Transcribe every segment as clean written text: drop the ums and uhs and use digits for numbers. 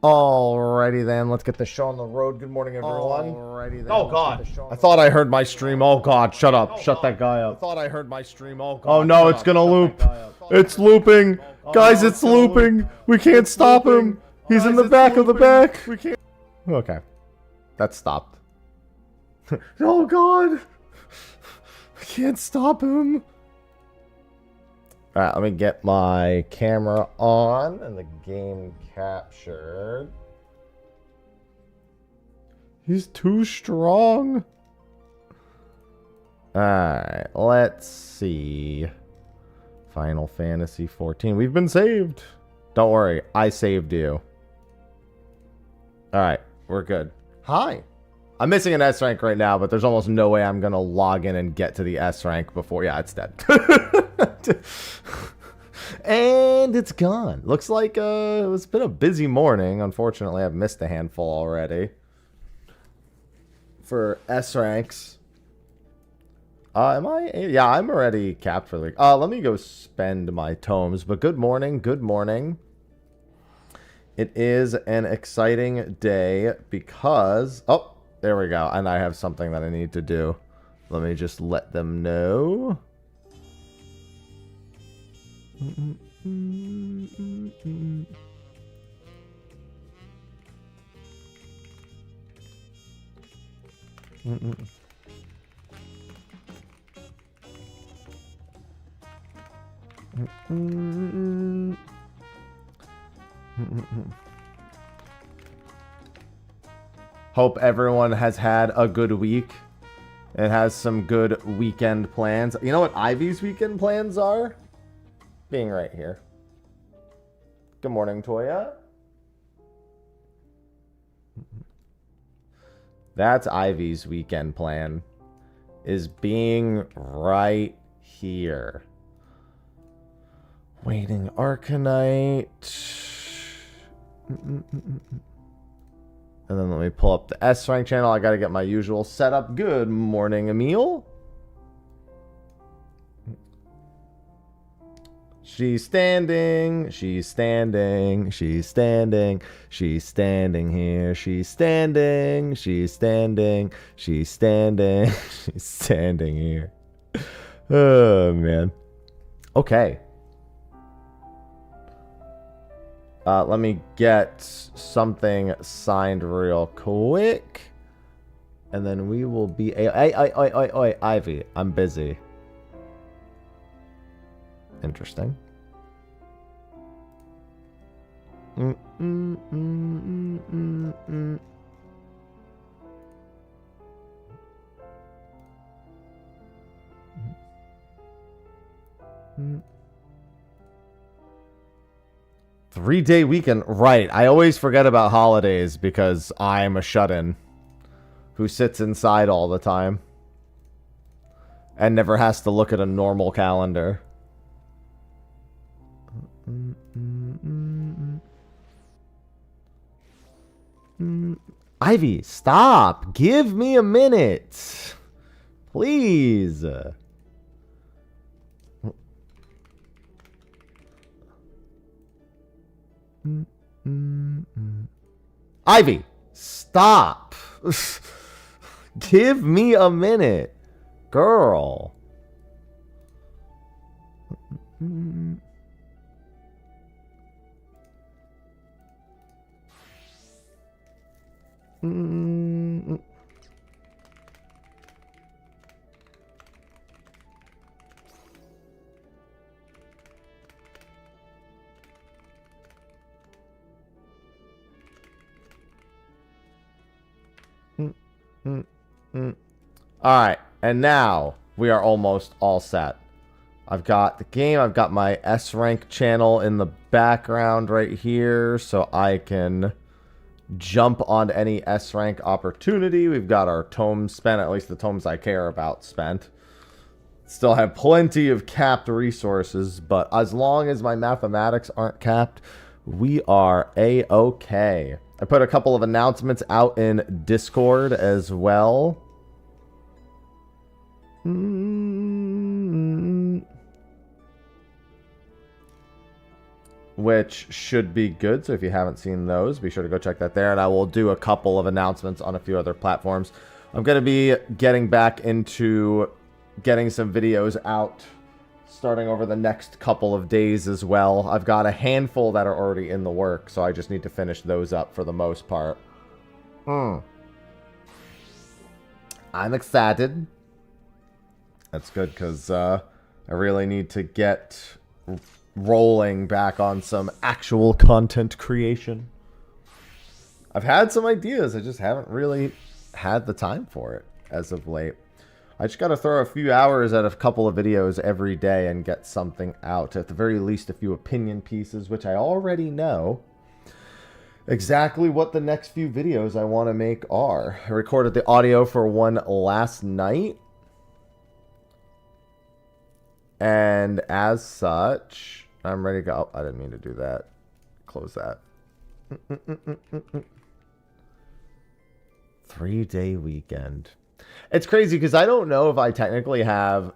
Alrighty then, let's get the show on the road. Good morning, everyone. Alrighty then. Oh God! I thought I heard my stream. Oh God, shut up. Shut that guy up. I thought I heard my stream. Oh God! Oh no, it's gonna loop. It's looping. Guys, it's looping. We can't stop him. He's in the back of the back. We can't. Okay. That stopped. Oh God. I can't stop him. Alright, let me get my camera on and the game captured. He's too strong. Alright, let's see. Final Fantasy 14. We've been saved. Don't worry, I saved you. Alright, we're good. Hi. I'm missing an S rank right now, but there's almost no way I'm gonna log in and get to the S rank before. Yeah, it's dead. And it's gone. Looks like it's been a busy morning. Unfortunately, I've missed a handful already for S ranks. Am I? Yeah, I'm already capped for the week. Let me go spend my tomes. But good morning. Good morning. It is an exciting day because... Oh, there we go. And I have something that I need to do. Let me just let them know. Hope everyone has had a good week and has some good weekend plans. You know what Ivy's weekend plans are? Being right here. Good morning, Toya. That's Ivy's weekend plan. Is being right here. Waiting Arcanite. And then let me pull up the S rank channel. I gotta get my usual setup. Good morning, Emil. She's standing, she's standing, she's standing, she's standing here, she's standing, she's standing, she's standing, she's standing here. Oh, man. Okay. Let me get something signed real quick. And then we will be... Ivy, I'm busy. Interesting. Three-day weekend. Right. I always forget about holidays because I'm a shut-in who sits inside all the time and never has to look at a normal calendar. Ivy, stop. Give me a minute. Please. Ivy, stop. Give me a minute. Girl. Alright, and now we are almost all set. I've got the game, I've got my S rank channel in the background right here, so I can jump on any S rank opportunity. We've got our tomes spent, at least the tomes I care about spent. Still have plenty of capped resources, but as long as my mathematics aren't capped, we are A-okay. I put a couple of announcements out in Discord as well. which should be good. So if you haven't seen those, be sure to go check that there. And I will do a couple of announcements on a few other platforms. I'm going to be getting back into getting some videos out starting over the next couple of days as well. I've got a handful that are already in the work, so I just need to finish those up for the most part. I'm excited. That's good, because I really need to get rolling back on some actual content creation. I've had some ideas, I just haven't really had the time for it as of late. I just got to throw a few hours at a couple of videos every day and get something out. At the very least, a few opinion pieces, which I already know exactly what the next few videos I want to make are. I recorded the audio for one last night. And as such, I'm ready to go. Oh, I didn't mean to do that. Close that. 3-day weekend. It's crazy because I don't know if I technically have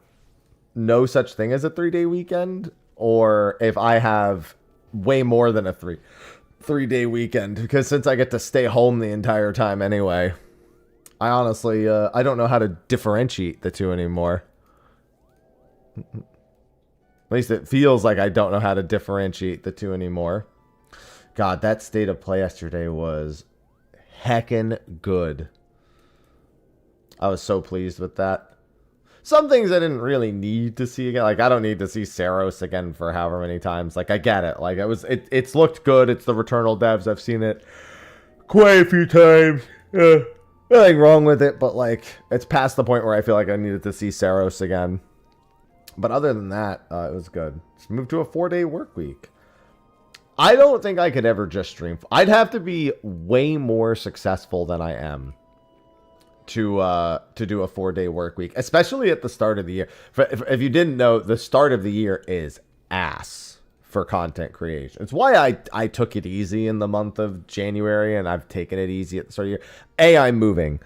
no such thing as a 3-day weekend or if I have way more than a three-day weekend, because since I get to stay home the entire time anyway, I honestly, I don't know how to differentiate the two anymore. At least it feels like I don't know how to differentiate the two anymore. God, that state of play yesterday was heckin' good. I was so pleased with that. Some things I didn't really need to see again. Like, I don't need to see Saros again for however many times. Like, I get it. Like, it's looked good. It's the Returnal devs. I've seen it quite a few times. Nothing wrong with it, but, like, it's past the point where I feel like I needed to see Saros again. But other than that, it was good. Just moved to a 4-day work week. I don't think I could ever just stream. I'd have to be way more successful than I am to do a 4-day work week, especially at the start of the year. If you didn't know, the start of the year is ass for content creation. It's why I took it easy in the month of January, and I've taken it easy at the start of the year. A, I'm moving.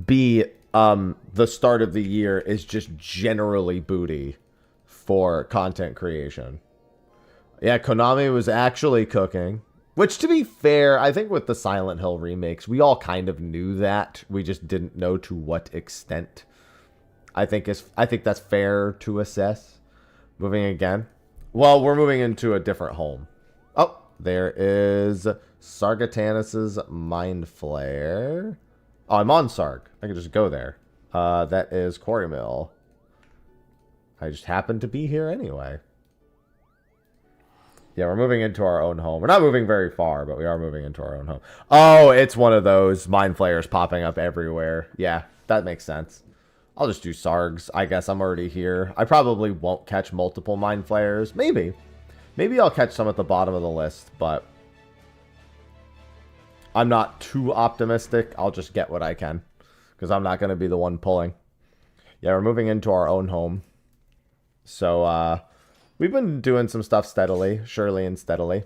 B, the start of the year is just generally booty for content creation. Yeah, Konami was actually cooking. Which, to be fair, I think with the Silent Hill remakes, we all kind of knew that. We just didn't know to what extent. I think that's fair to assess. Moving again. Well, we're moving into a different home. Oh, there is Sargatanis's Mind Flare. Oh, I'm on Sarg. I can just go there. That is Quarry Mill. I just happened to be here anyway. Yeah, we're moving into our own home. We're not moving very far, but we are moving into our own home. Oh, it's one of those mind flayers popping up everywhere. Yeah, that makes sense. I'll just do Sargs. I guess I'm already here. I probably won't catch multiple mind flayers. Maybe. Maybe I'll catch some at the bottom of the list, but I'm not too optimistic. I'll just get what I can, because I'm not going to be the one pulling. Yeah, we're moving into our own home. So, we've been doing some stuff steadily, surely and steadily.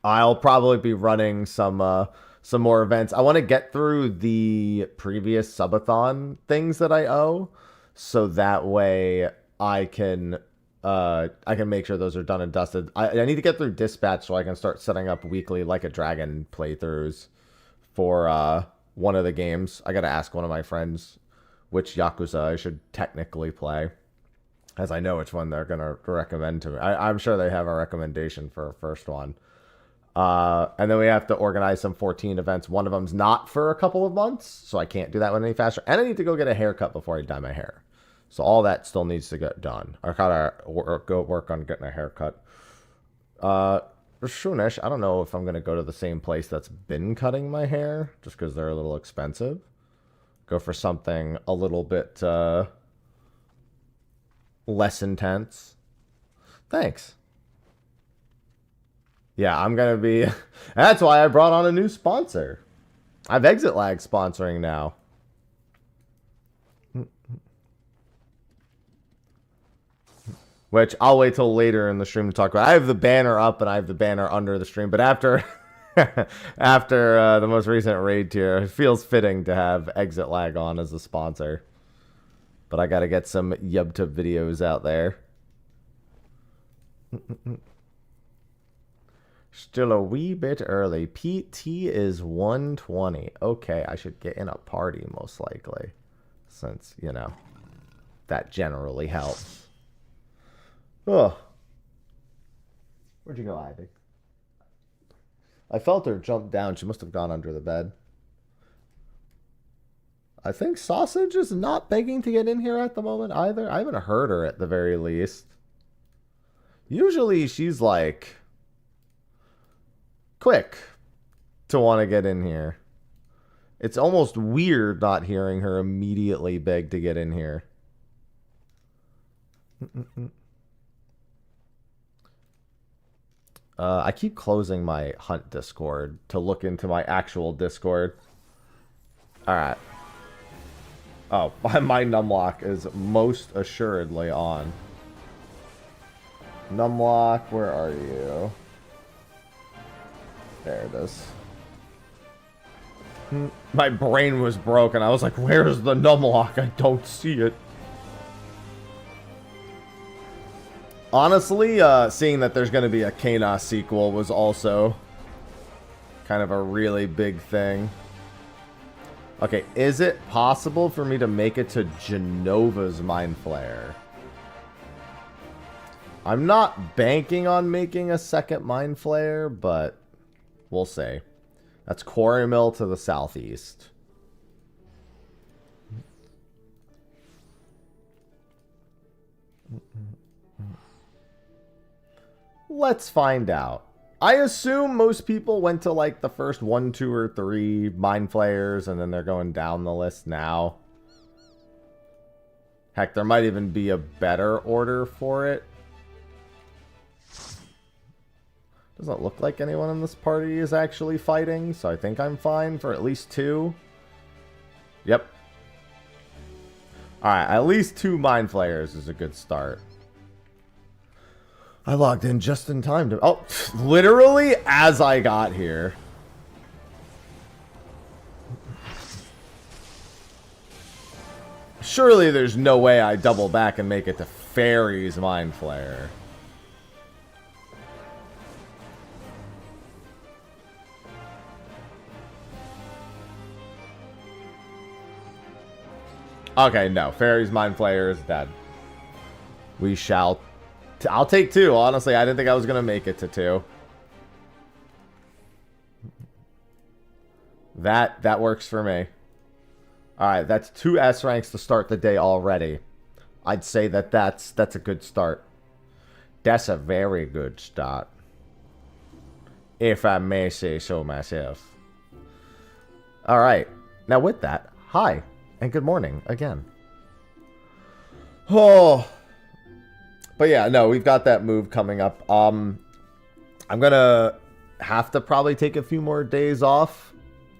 I'll probably be running some more events. I want to get through the previous subathon things that I owe, so that way I can make sure those are done and dusted. I need to get through dispatch so I can start setting up weekly Like a Dragon playthroughs for one of the games. I got to ask one of my friends which Yakuza I should technically play, as I know which one they're going to recommend to me. I'm sure they have a recommendation for a first one. And then we have to organize some 14 events. One of them's not for a couple of months, so I can't do that one any faster. And I need to go get a haircut before I dye my hair. So all that still needs to get done. I gotta go work on getting a haircut. Soonish, I don't know if I'm going to go to the same place that's been cutting my hair, just because they're a little expensive. Go for something a little bit less intense. Thanks. Yeah, I'm going to be... That's why I brought on a new sponsor. I have exitlag sponsoring now. Which I'll wait till later in the stream to talk about. I have the banner up and I have the banner under the stream. But after after the most recent raid tier, it feels fitting to have exitlag on as a sponsor. But I got to get some YubTub videos out there. Still a wee bit early. PT is 120. Okay, I should get in a party most likely. Since, you know, that generally helps. Oh. Where'd you go, Ivy? I felt her jump down. She must have gone under the bed. I think Sausage is not begging to get in here at the moment either. I haven't heard her at the very least. Usually she's like quick to want to get in here. It's almost weird not hearing her immediately beg to get in here. I keep closing my Hunt Discord to look into my actual Discord. Alright. Oh, my numlock is most assuredly on. Numlock, where are you? There it is. My brain was broken. I was like, where's the numlock? I don't see it. Honestly, seeing that there's going to be a Kena sequel was also kind of a really big thing. Okay, is it possible for me to make it to Genova's Mind Flayer? I'm not banking on making a second Mind Flayer, but we'll see. That's Quarry Mill to the southeast. Let's find out. I assume most people went to like the first 1, 2, or 3 Mind Flayers, and then they're going down the list now. Heck, there might even be a better order for it. Doesn't look like anyone in this party is actually fighting, so I think I'm fine for at least 2. Yep. Alright, at least 2 Mind Flayers is a good start. I logged in just in time to... Oh, literally as I got here. Surely there's no way I double back and make it to Fairy's Mind Flayer. Okay, no. Fairy's Mind Flayer is dead. We shall... I'll take 2. Honestly, I didn't think I was going to make it to 2. That works for me. Alright, that's 2 S ranks to start the day already. I'd say that's a good start. That's a very good start. If I may say so myself. Alright. Now with that, hi. And good morning again. Oh... But yeah, no, we've got that move coming up. I'm gonna have to probably take a few more days off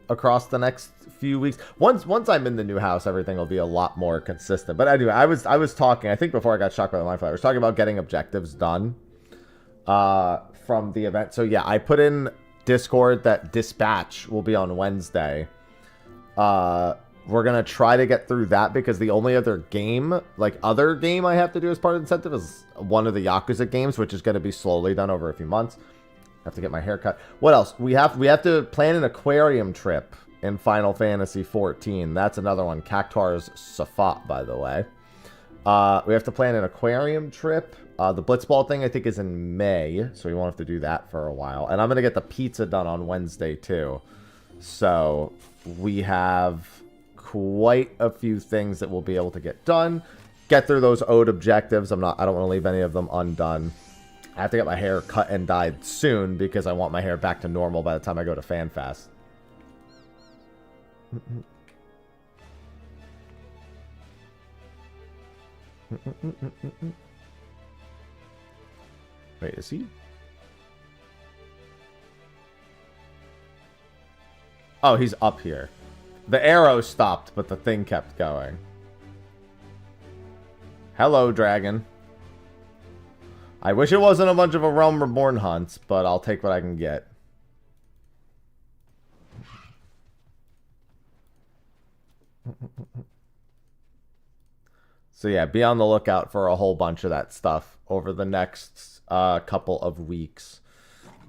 across the next few weeks. Once I'm in the new house, everything will be a lot more consistent. But anyway, I was talking, I think before I got shocked by the Mind Flayer, I was talking about getting objectives done from the event. So yeah, I put in Discord that Dispatch will be on Wednesday. We're going to try to get through that because the only other game, other game I have to do as part of the incentive is one of the Yakuza games, which is going to be slowly done over a few months. I have to get my hair cut. What else? We have to plan an aquarium trip in Final Fantasy XIV. That's another one. Cactuar's Safat, by the way. We have to plan an aquarium trip. The Blitzball thing, I think, is in May, so we won't have to do that for a while. And I'm going to get the pizza done on Wednesday, too. So we have... quite a few things that we'll be able to get done. Get through those owed objectives. I don't want to leave any of them undone. I have to get my hair cut and dyed soon because I want my hair back to normal by the time I go to FanFest. Wait, is he? Oh, he's up here. The arrow stopped, but the thing kept going. Hello, dragon. I wish it wasn't a bunch of a Realm Reborn hunts, but I'll take what I can get. So yeah, be on the lookout for a whole bunch of that stuff over the next couple of weeks.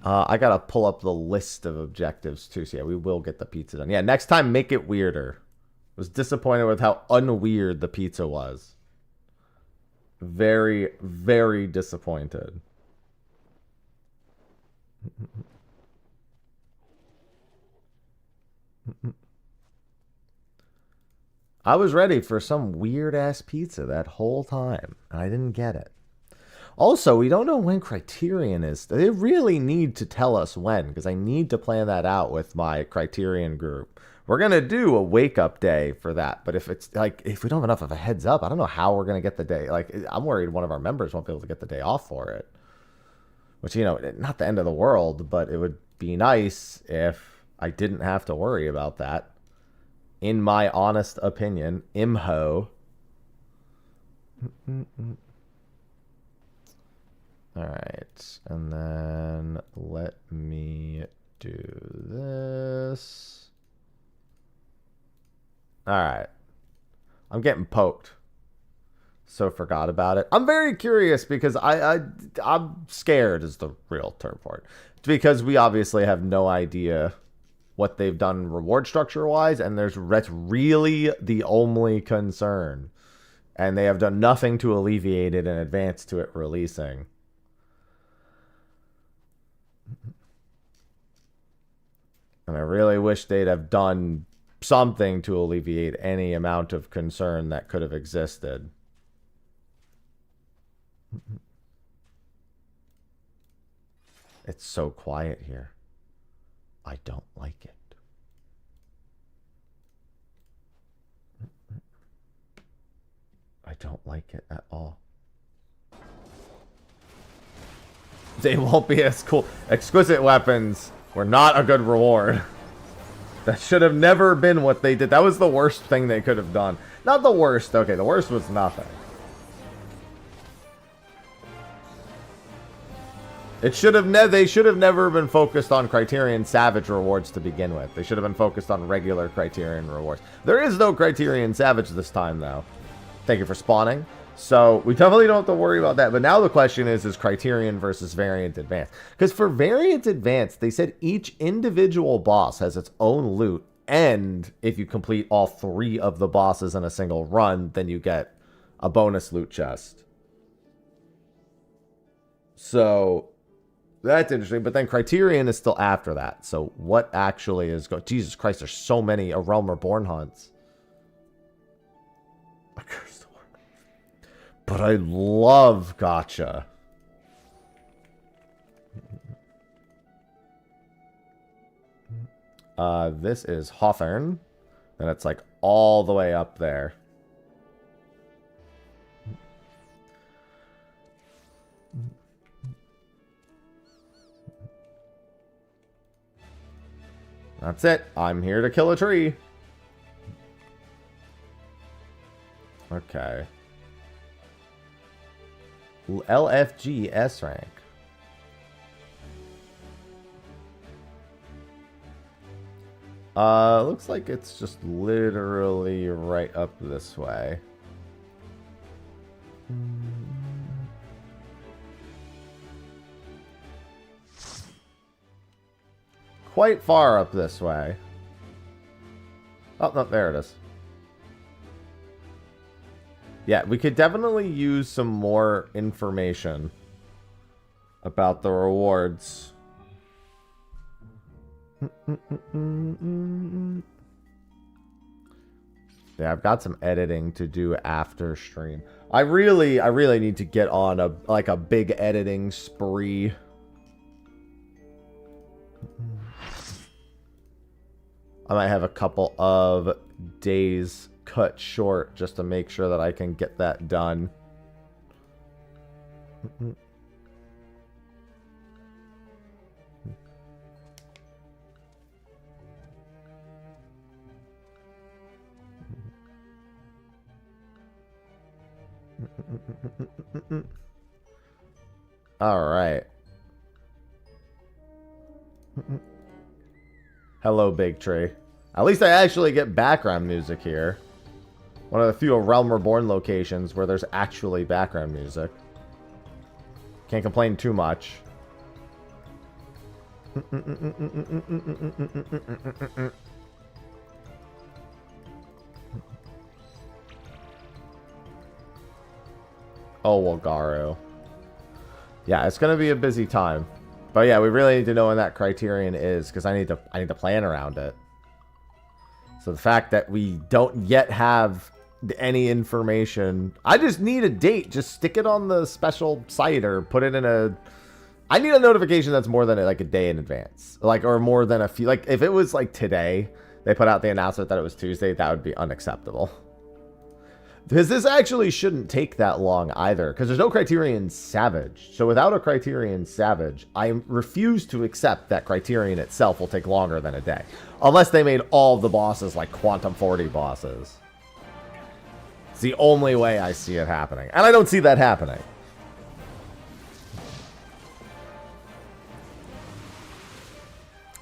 I gotta pull up the list of objectives too. So yeah, we will get the pizza done. Yeah, next time make it weirder. Was disappointed with how unweird the pizza was. Very, very disappointed. I was ready for some weird ass pizza that whole time, and I didn't get it. Also, we don't know when Criterion is. They really need to tell us when, because I need to plan that out with my Criterion group. We're going to do a wake-up day for that, but if it's like, if we don't have enough of a heads up, I don't know how we're going to get the day. Like, I'm worried one of our members won't be able to get the day off for it. Which, you know, not the end of the world, but it would be nice if I didn't have to worry about that. In my honest opinion, imho. All right, and then let me do this. All right, I'm getting poked, so forgot about it. I'm very curious because I'm scared is the real term for it, because we obviously have no idea what they've done reward structure wise, and that's really the only concern, and they have done nothing to alleviate it in advance to it releasing. And I really wish they'd have done something to alleviate any amount of concern that could have existed. It's so quiet here. I don't like it. I don't like it at all. They won't be as cool. Exquisite weapons were not a good reward. That should have never been what they did. That was the worst thing they could have done. Not the worst. Okay, the worst was nothing. It should have they should have never been focused on Criterion Savage rewards to begin with. They should have been focused on regular Criterion rewards. There is no Criterion Savage this time, though. Thank you for spawning. So we definitely don't have to worry about that. But now the question is Criterion versus Variant Advanced? Because for Variant Advanced, they said each individual boss has its own loot. And if you complete all 3 of the bosses in a single run, then you get a bonus loot chest. So that's interesting. But then Criterion is still after that. So what actually is going... Jesus Christ, there's so many A Realm Reborn hunts. But I love gacha. This is Hawthorne. And it's like all the way up there. That's it. I'm here to kill a tree. Okay. LFG S rank. Looks like it's just literally right up this way. Quite far up this way. Oh, no, there it is. Yeah, we could definitely use some more information about the rewards. Yeah, I've got some editing to do after stream. I really need to get on a big editing spree. I might have a couple of days cut short just to make sure that I can get that done. All right. Hello, Big Tree. At least I actually get background music here. One of the few Realm Reborn locations where there's actually background music. Can't complain too much. Oh, Walgaro. Yeah, it's gonna be a busy time. But yeah, we really need to know when that criterion is, because I need to plan around it. So the fact that we don't yet have any information, I just need a date. Just stick it on the special site or put it in a. I need a notification that's more than like a day in advance, like, or more than a few. Like if it was like today, they put out the announcement that it was Tuesday, that would be unacceptable. Because this actually shouldn't take that long either, because there's no Criterion Savage. So without a Criterion Savage, I refuse to accept that Criterion itself will take longer than a day. Unless they made all the bosses like Quantum 40 bosses. It's the only way I see it happening. And I don't see that happening.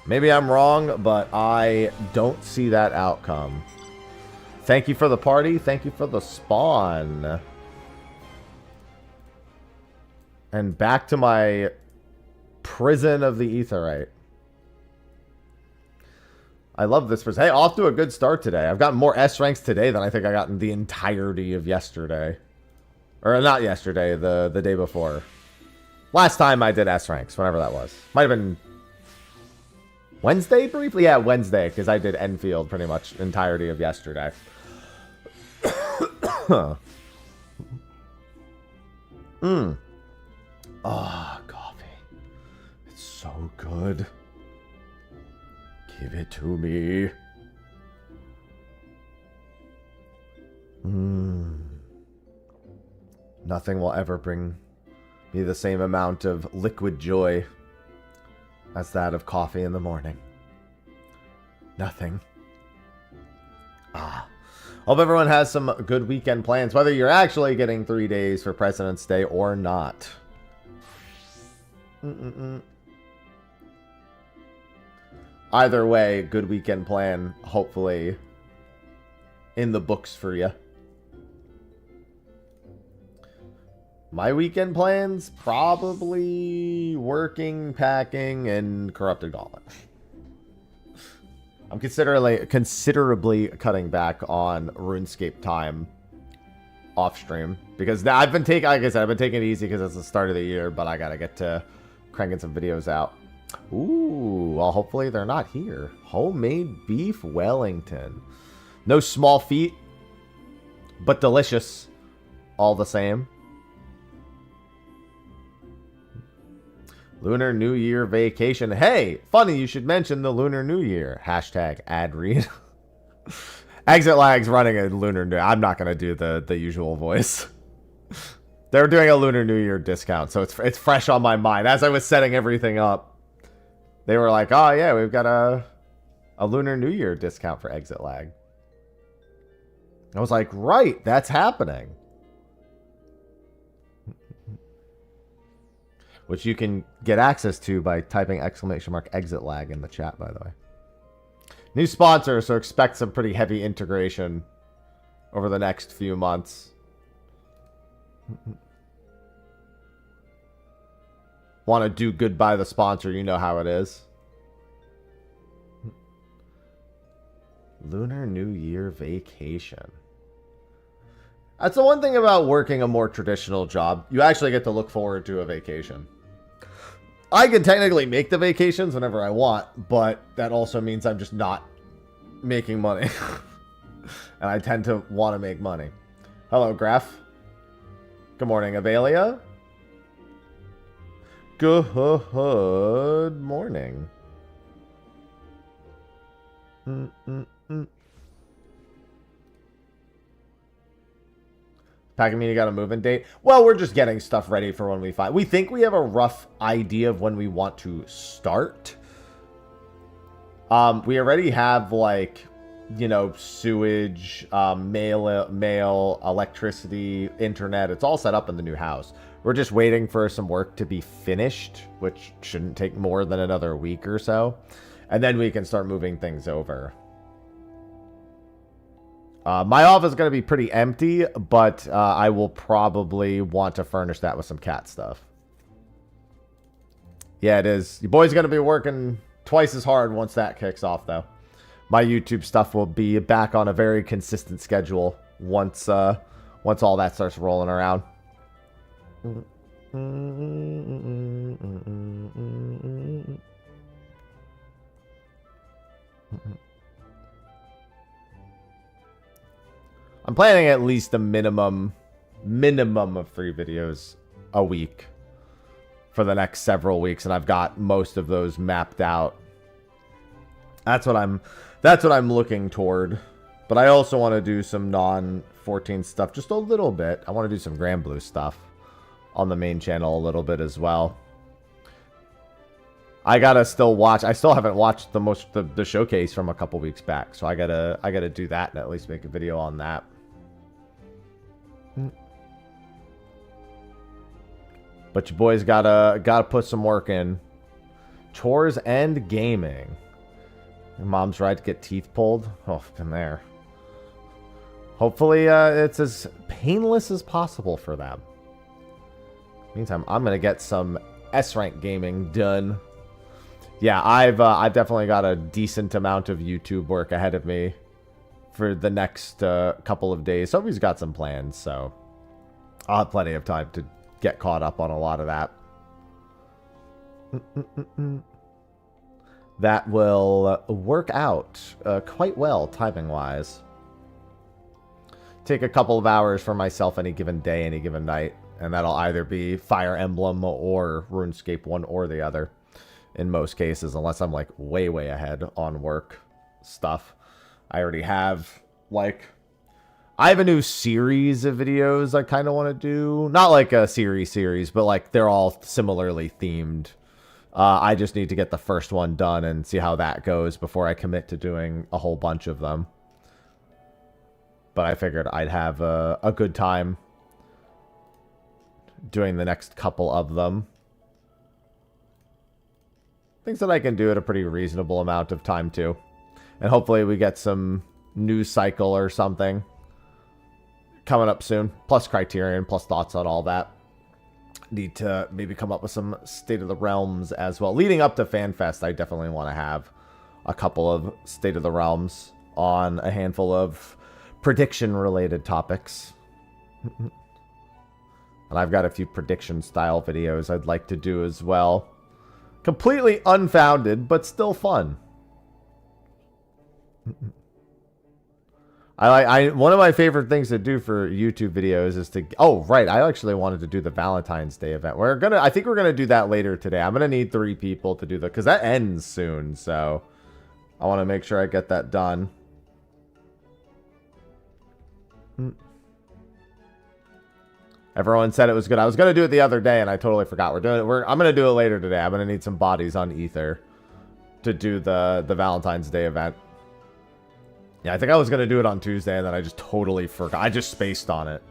Maybe I'm wrong, but I don't see that outcome. Thank you for the party. Thank you for the spawn. And back to my prison of the Aetheryte. I love this prison. Hey, off to a good start today. I've gotten more S ranks today than I think I got in the entirety of yesterday. Or not yesterday, the day before. Last time I did S ranks, whenever that was. Might have been Wednesday briefly? Yeah, Wednesday, because I did Enfield pretty much entirety of yesterday. Ah, coffee. It's so good. Give it to me. Nothing will ever bring me the same amount of liquid joy as that of coffee in the morning. Nothing. Hope everyone has some good weekend plans, whether you're actually getting 3 days for President's Day or not. Either way, good weekend plan, hopefully, in the books for you. My weekend plans? Probably working, packing, and Corrupted Gauntlet. I'm considerably cutting back on RuneScape time off stream, because I've been taking, like I said, I've been taking it easy because it's the start of the year, but I gotta get to cranking some videos out. Ooh, well, hopefully they're not here. Homemade beef Wellington. No small feet, but delicious all the same. Lunar New Year vacation. Hey, funny you should mention the Lunar New Year. Hashtag ad read. Exit lag's running a Lunar New. I'm not gonna do the usual voice. They're doing a Lunar New Year discount, so it's fresh on my mind. As I was setting everything up, they were like, "Oh yeah, we've got a Lunar New Year discount for Exit lag." I was like, "Right, that's happening." Which you can get access to by typing !exit lag in the chat, by the way. New sponsor, so expect some pretty heavy integration over the next few months. Want to do good by the sponsor, you know how it is. Lunar New Year vacation. That's the one thing about working a more traditional job. You actually get to look forward to a vacation. I can technically make the vacations whenever I want, but that also means I'm just not making money. And I tend to want to make money. Hello, Graph. Good morning, Avelia. Good morning. Packing mean you got a move-in date? Well, we're just getting stuff ready for when we find. We think we have a rough idea of when we want to start. We already have, like, you know, sewage, mail, electricity, internet. It's all set up in the new house. We're just waiting for some work to be finished, which shouldn't take more than another week or so. And then we can start moving things over. My office is going to be pretty empty, but I will probably want to furnish that with some cat stuff. Yeah, it is. Your boy's going to be working twice as hard once that kicks off, though. My YouTube stuff will be back on a very consistent schedule once all that starts rolling around. I'm planning at least a minimum of 3 videos a week for the next several weeks, and I've got most of those mapped out. That's what I'm looking toward. But I also want to do some non-14 stuff just a little bit. I want to do some Grand Blue stuff on the main channel a little bit as well. I gotta still watch. I still haven't watched the showcase from a couple weeks back, so I gotta do that and at least make a video on that. But your boys gotta put some work in. Chores and gaming. Your mom's right to get teeth pulled. Oh, been there. Hopefully, it's as painless as possible for them. Meantime, I'm gonna get some S-rank gaming done. Yeah, I've definitely got a decent amount of YouTube work ahead of me for the next couple of days. Somebody's got some plans, so I'll have plenty of time to get caught up on a lot of that. That will work out quite well timing-wise. Take a couple of hours for myself any given day, any given night, and that'll either be Fire Emblem or RuneScape, one or the other. In most cases, unless I'm like way ahead on work stuff. I already have like I have a new series of videos I kind of want to do. Not like a series, but like they're all similarly themed. I just need to get the first one done and see how that goes before I commit to doing a whole bunch of them. But I figured I'd have a good time doing the next couple of them. Things that I can do at a pretty reasonable amount of time, too. And hopefully we get some news cycle or something coming up soon. Plus Criterion, plus thoughts on all that. Need to maybe come up with some State of the Realms as well. Leading up to FanFest, I definitely want to have a couple of State of the Realms on a handful of prediction-related topics. And I've got a few prediction-style videos I'd like to do as well. Completely unfounded, but still fun. One of my favorite things to do for YouTube videos is to... Oh, right. I actually wanted to do the Valentine's Day event. I think we're going to do that later today. I'm going to need 3 people to do that because that ends soon. So I want to make sure I get that done. Everyone said it was good. I was going to do it the other day, and I totally forgot. I'm going to do it later today. I'm going to need some bodies on Ether to do the Valentine's Day event. Yeah, I think I was going to do it on Tuesday, and then I just totally forgot. I just spaced on it.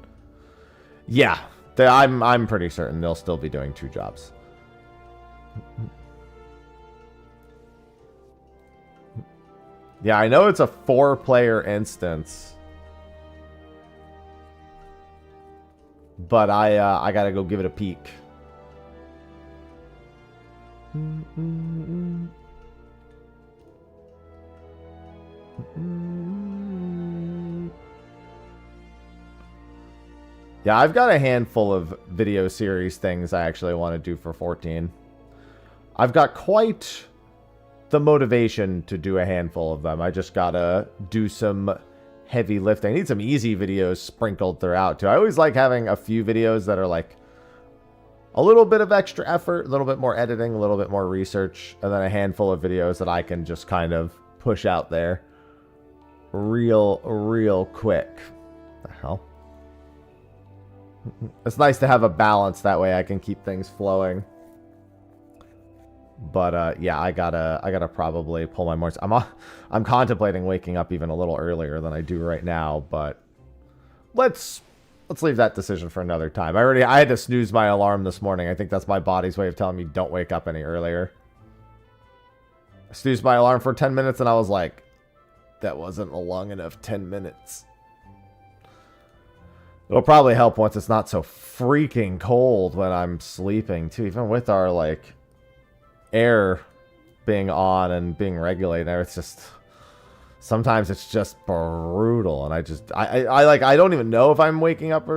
Yeah, I'm pretty certain they'll still be doing 2 jobs. Yeah, I know it's a 4-player instance. But I gotta go give it a peek. Yeah, I've got a handful of video series things I actually want to do for 14. I've got quite the motivation to do a handful of them. I just gotta do some heavy lifting. I need some easy videos sprinkled throughout too. I always like having a few videos that are like a little bit of extra effort, a little bit more editing, a little bit more research, and then a handful of videos that I can just kind of push out there real quick. What the hell? It's nice to have a balance, that way I can keep things flowing. But yeah, I gotta probably pull my mornings. I'm contemplating waking up even a little earlier than I do right now, but let's leave that decision for another time. I had to snooze my alarm this morning. I think that's my body's way of telling me don't wake up any earlier. I snoozed my alarm for 10 minutes and I was like, that wasn't a long enough 10 minutes. It'll probably help once it's not so freaking cold when I'm sleeping too, even with our like air being on and being regulated there, it's just... Sometimes it's just brutal, and I don't even know if I'm waking up in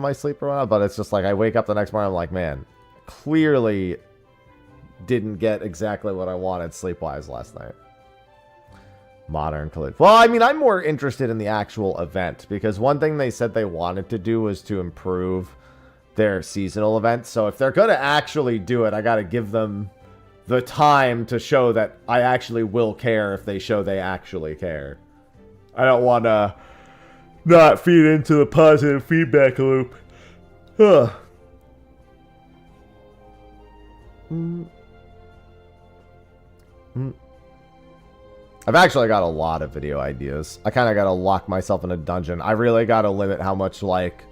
my sleep or not, but it's just like I wake up the next morning, I'm like, man, clearly didn't get exactly what I wanted sleep-wise last night. Modern collision. Well, I mean, I'm more interested in the actual event, because one thing they said they wanted to do was to improve their seasonal events. So if they're going to actually do it, I got to give them the time to show that I actually will care if they show they actually care. I don't want to not feed into the positive feedback loop. Ugh. I've actually got a lot of video ideas. I kind of got to lock myself in a dungeon. I really got to limit how much, like,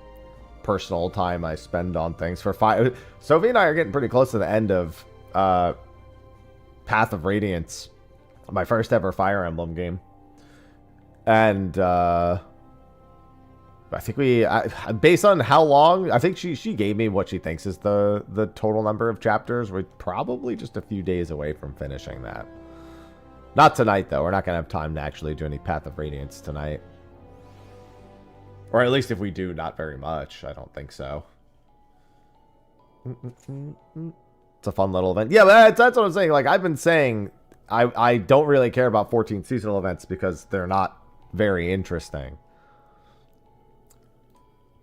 personal time I spend on things. Sophie and I are getting pretty close to the end of Path of Radiance, my first ever Fire Emblem game. And I think based on how long, I think she gave me what she thinks is the total number of chapters. We're probably just a few days away from finishing that. Not tonight, though. We're not going to have time to actually do any Path of Radiance tonight. Or at least if we do, not very much. I don't think so. It's a fun little event. Yeah, but that's what I'm saying. Like, I've been saying, I don't really care about 14 seasonal events because they're not very interesting.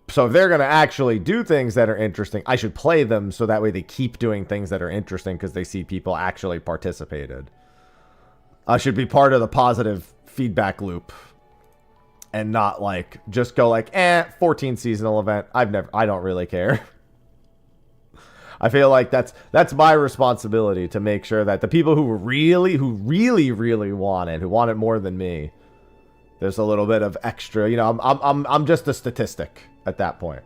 So if they're going to actually do things that are interesting, I should play them so that way they keep doing things that are interesting because they see people actually participated. I should be part of the positive feedback loop and not like just go like, 14 seasonal event. I don't really care. I feel like that's my responsibility to make sure that the people who really want it, who want it more than me, there's a little bit of extra. You know, I'm just a statistic at that point.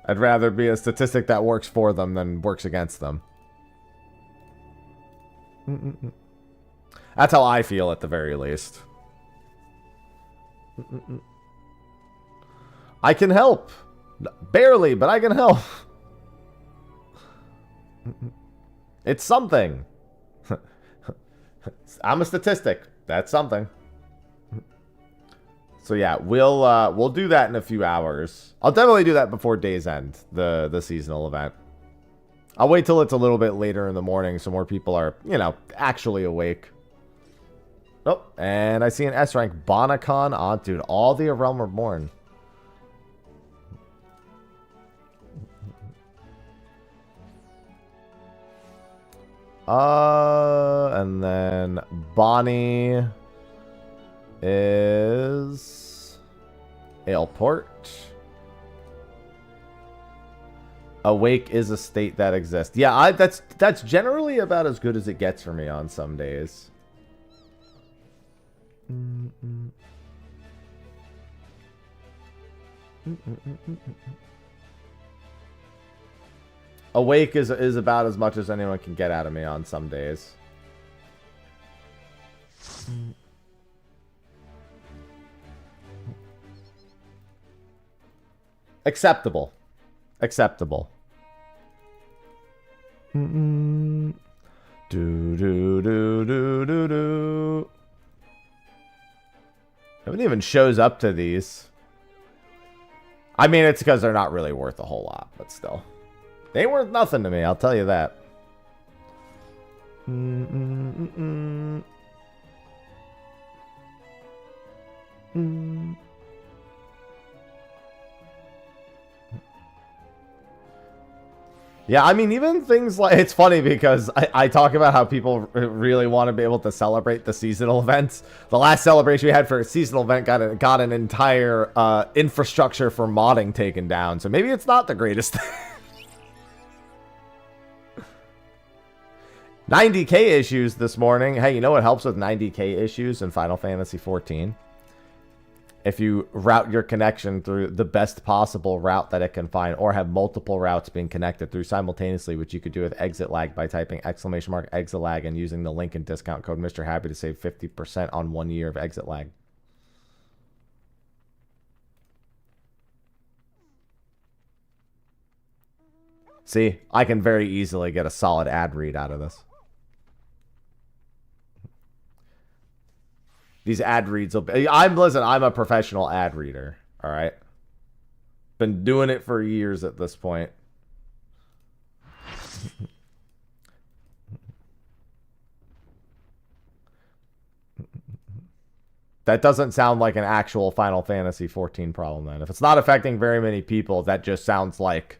I'd rather be a statistic that works for them than works against them. That's how I feel at the very least. I can help. Barely, but I can help. It's something. I'm a statistic. That's something. So yeah, we'll do that in a few hours. I'll definitely do that before day's end, the seasonal event. I'll wait till it's a little bit later in the morning so more people are, you know, actually awake. Oh, and I see an S rank Bonacon. Oh, dude, all the Realm Reborn. And then Bonnie is Aleport. Awake is a state that exists. Yeah, that's generally about as good as it gets for me on some days. Awake is about as much as anyone can get out of me on some days. Acceptable. Acceptable. Do do do do do do. Nobody even shows up to these. I mean, it's because they're not really worth a whole lot, but still. They ain't worth nothing to me, I'll tell you that. Yeah, I mean, even things like... It's funny because I talk about how people really want to be able to celebrate the seasonal events. The last celebration we had for a seasonal event got an entire infrastructure for modding taken down. So maybe it's not the greatest. 90k issues this morning. Hey, you know what helps with 90k issues in Final Fantasy XIV? If you route your connection through the best possible route that it can find, or have multiple routes being connected through simultaneously, which you could do with exitlag by typing !exitlag and using the link and discount code Mr. Happy to save 50% on 1 year of exitlag. See, I can very easily get a solid ad read out of this. These ad reads will be... Listen, I'm a professional ad reader, all right? Been doing it for years at this point. That doesn't sound like an actual Final Fantasy XIV problem, then. If it's not affecting very many people, that just sounds like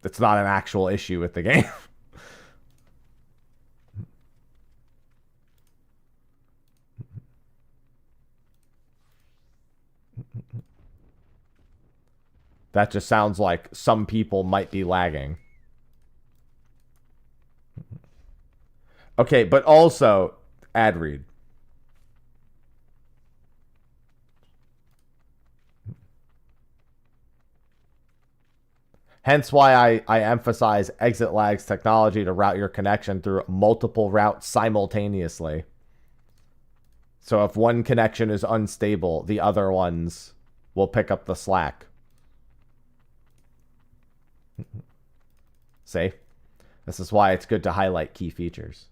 it's not an actual issue with the game. That just sounds like some people might be lagging. Okay, but also ad read. Hence why I emphasize exitlags technology to route your connection through multiple routes simultaneously. So if one connection is unstable, the other ones will pick up the slack. See? This is why it's good to highlight key features.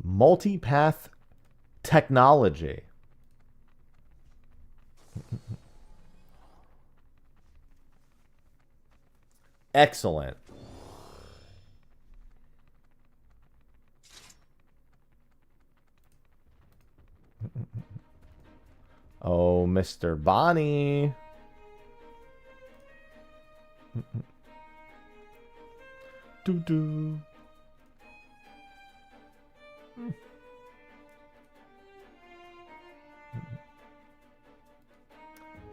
Multipath technology. Excellent. Oh, Mr. Bonnie. Doo-doo.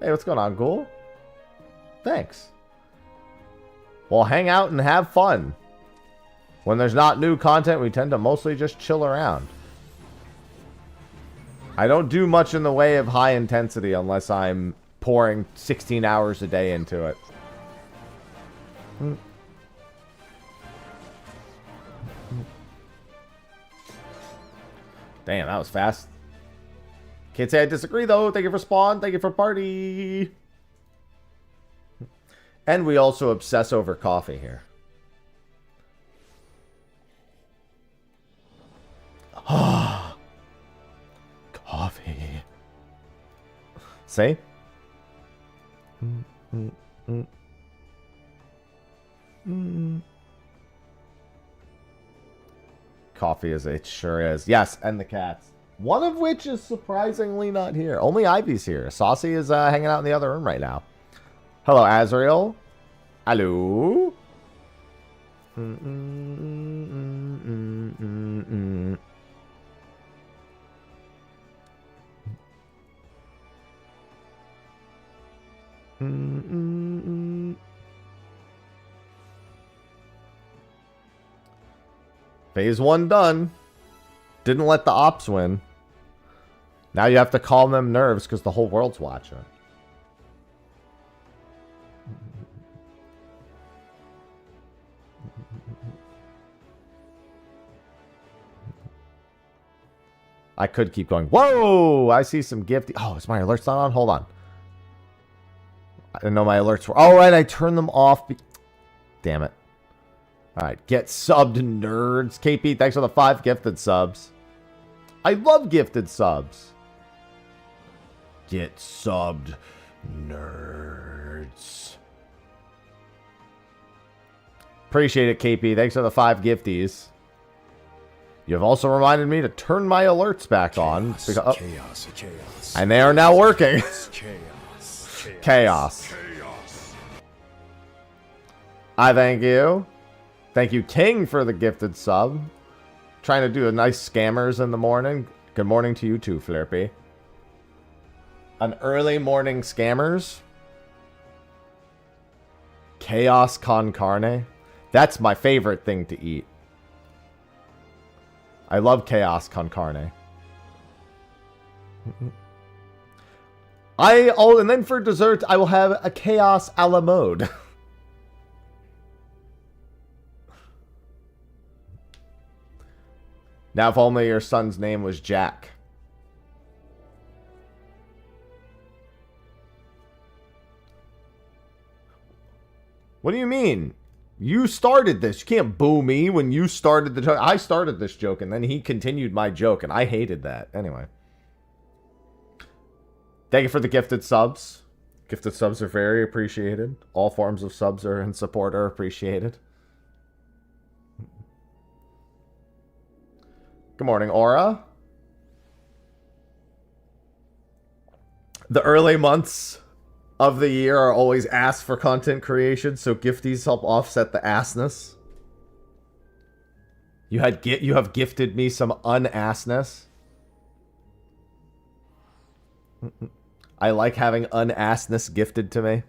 Hey, what's going on, Ghoul? Thanks. Well, hang out and have fun. When there's not new content, we tend to mostly just chill around. I don't do much in the way of high intensity unless I'm pouring 16 hours a day into it. Damn, that was fast. Can't say I disagree, though. Thank you for spawn. Thank you for party. And we also obsess over coffee here. Ah, coffee. See? Coffee is, it sure is. Yes, and the cats. One of which is surprisingly not here. Only Ivy's here. Saucy is hanging out in the other room right now. Hello, Azrael. Hello. Phase 1 done. Didn't let the ops win. Now you have to calm them nerves because the whole world's watching. I could keep going. Whoa! I see some gifty. Oh, is my alerts not on? Hold on. I didn't know my alerts were. All right, I turned them off. Damn it. All right, get subbed, nerds. KP, thanks for the 5 gifted subs. I love gifted subs. Get subbed, nerds. Appreciate it, KP. Thanks for the 5 gifties. You've also reminded me to turn my alerts back on. Because, chaos. And they are now working. Chaos. I thank you. Thank you, King, for the gifted sub. Trying to do a nice scammers in the morning. Good morning to you too, Flirpy. An early morning scammers. Chaos con carne. That's my favorite thing to eat. I love chaos con carne. And then for dessert, I will have a chaos a la mode. Now, if only your son's name was Jack. What do you mean? You started this. You can't boo me when you started the joke. I started this joke, and then he continued my joke, and I hated that. Anyway. Thank you for the gifted subs. Gifted subs are very appreciated. All forms of subs are and support are appreciated. Good morning, Aura. The early months of the year are always asked for content creation, so gifties help offset the assness. You have gifted me some unassness. I like having unassness gifted to me.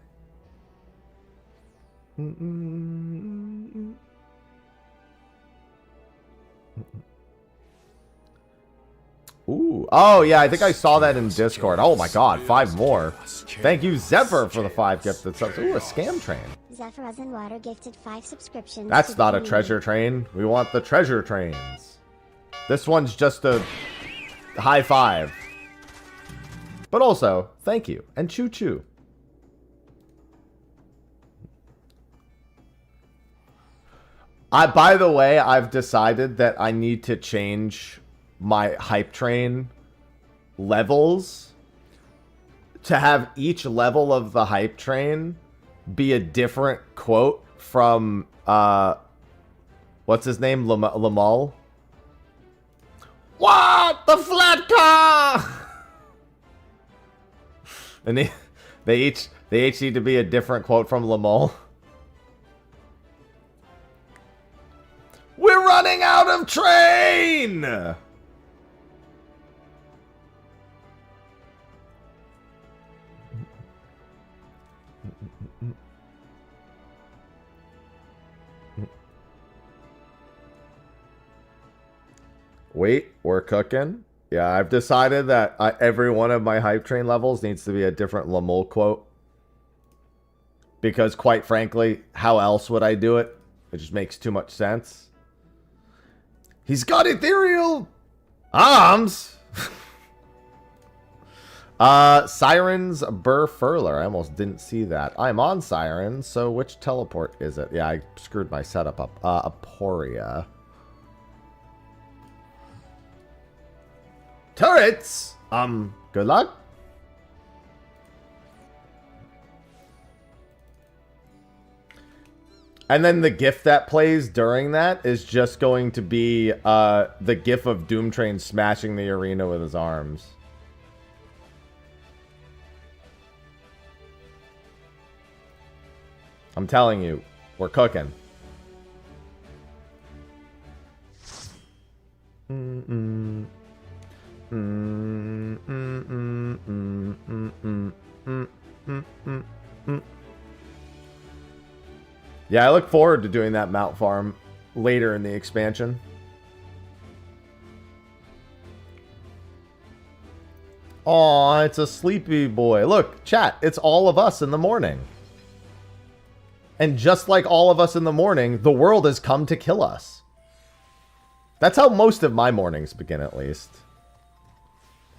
Ooh. Oh, yeah, I think I saw that in Discord. Oh, my God. 5 more. Thank you, Zephyr, for the 5 gifted subs. Ooh, a scam train. Zephyr Water gifted 5 subscriptions. That's not a treasure train. We want the treasure trains. This one's just a high 5. But also, thank you. And choo-choo. By the way, I've decided that I need to change my hype train levels to have each level of the hype train be a different quote from what's his name, Lamal. What the flat car? And they each need to be a different quote from Lamal. We're running out of train. Wait, we're cooking? Yeah, I've decided that every one of my hype train levels needs to be a different Lamol quote. Because, quite frankly, how else would I do it? It just makes too much sense. He's got ethereal arms! Sirens Burr Furler. I almost didn't see that. I'm on Sirens, so which teleport is it? Yeah, I screwed my setup up. Aporia. Turrets! Good luck. And then the GIF that plays during that is just going to be the GIF of Doomtrain smashing the arena with his arms. I'm telling you, we're cooking. Yeah, I look forward to doing that mount farm later in the expansion. Aw, it's a sleepy boy. Look, chat, it's all of us in the morning. And just like all of us in the morning, the world has come to kill us. That's how most of my mornings begin, at least.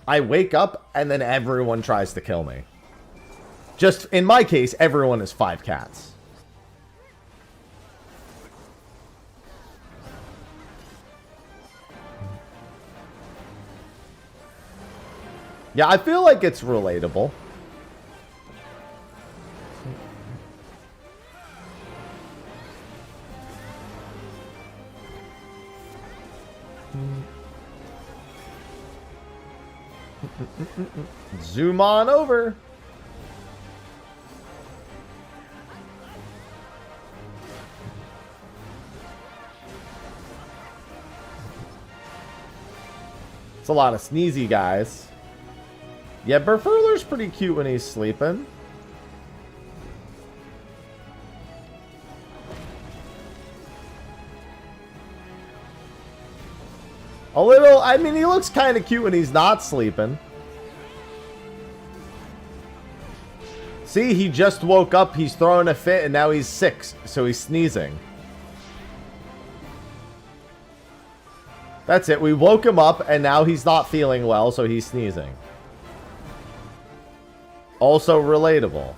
I wake up, and then everyone tries to kill me. Just, in my case, everyone is 5 cats. Yeah, I feel like it's relatable. Zoom on over. It's a lot of sneezy guys. Yeah, Burfurler's pretty cute when he's sleeping. A little, I mean, he looks kind of cute when he's not sleeping. See, he just woke up, he's throwing a fit, and now he's 6, so he's sneezing. That's it, we woke him up, and now he's not feeling well, so he's sneezing. Also relatable.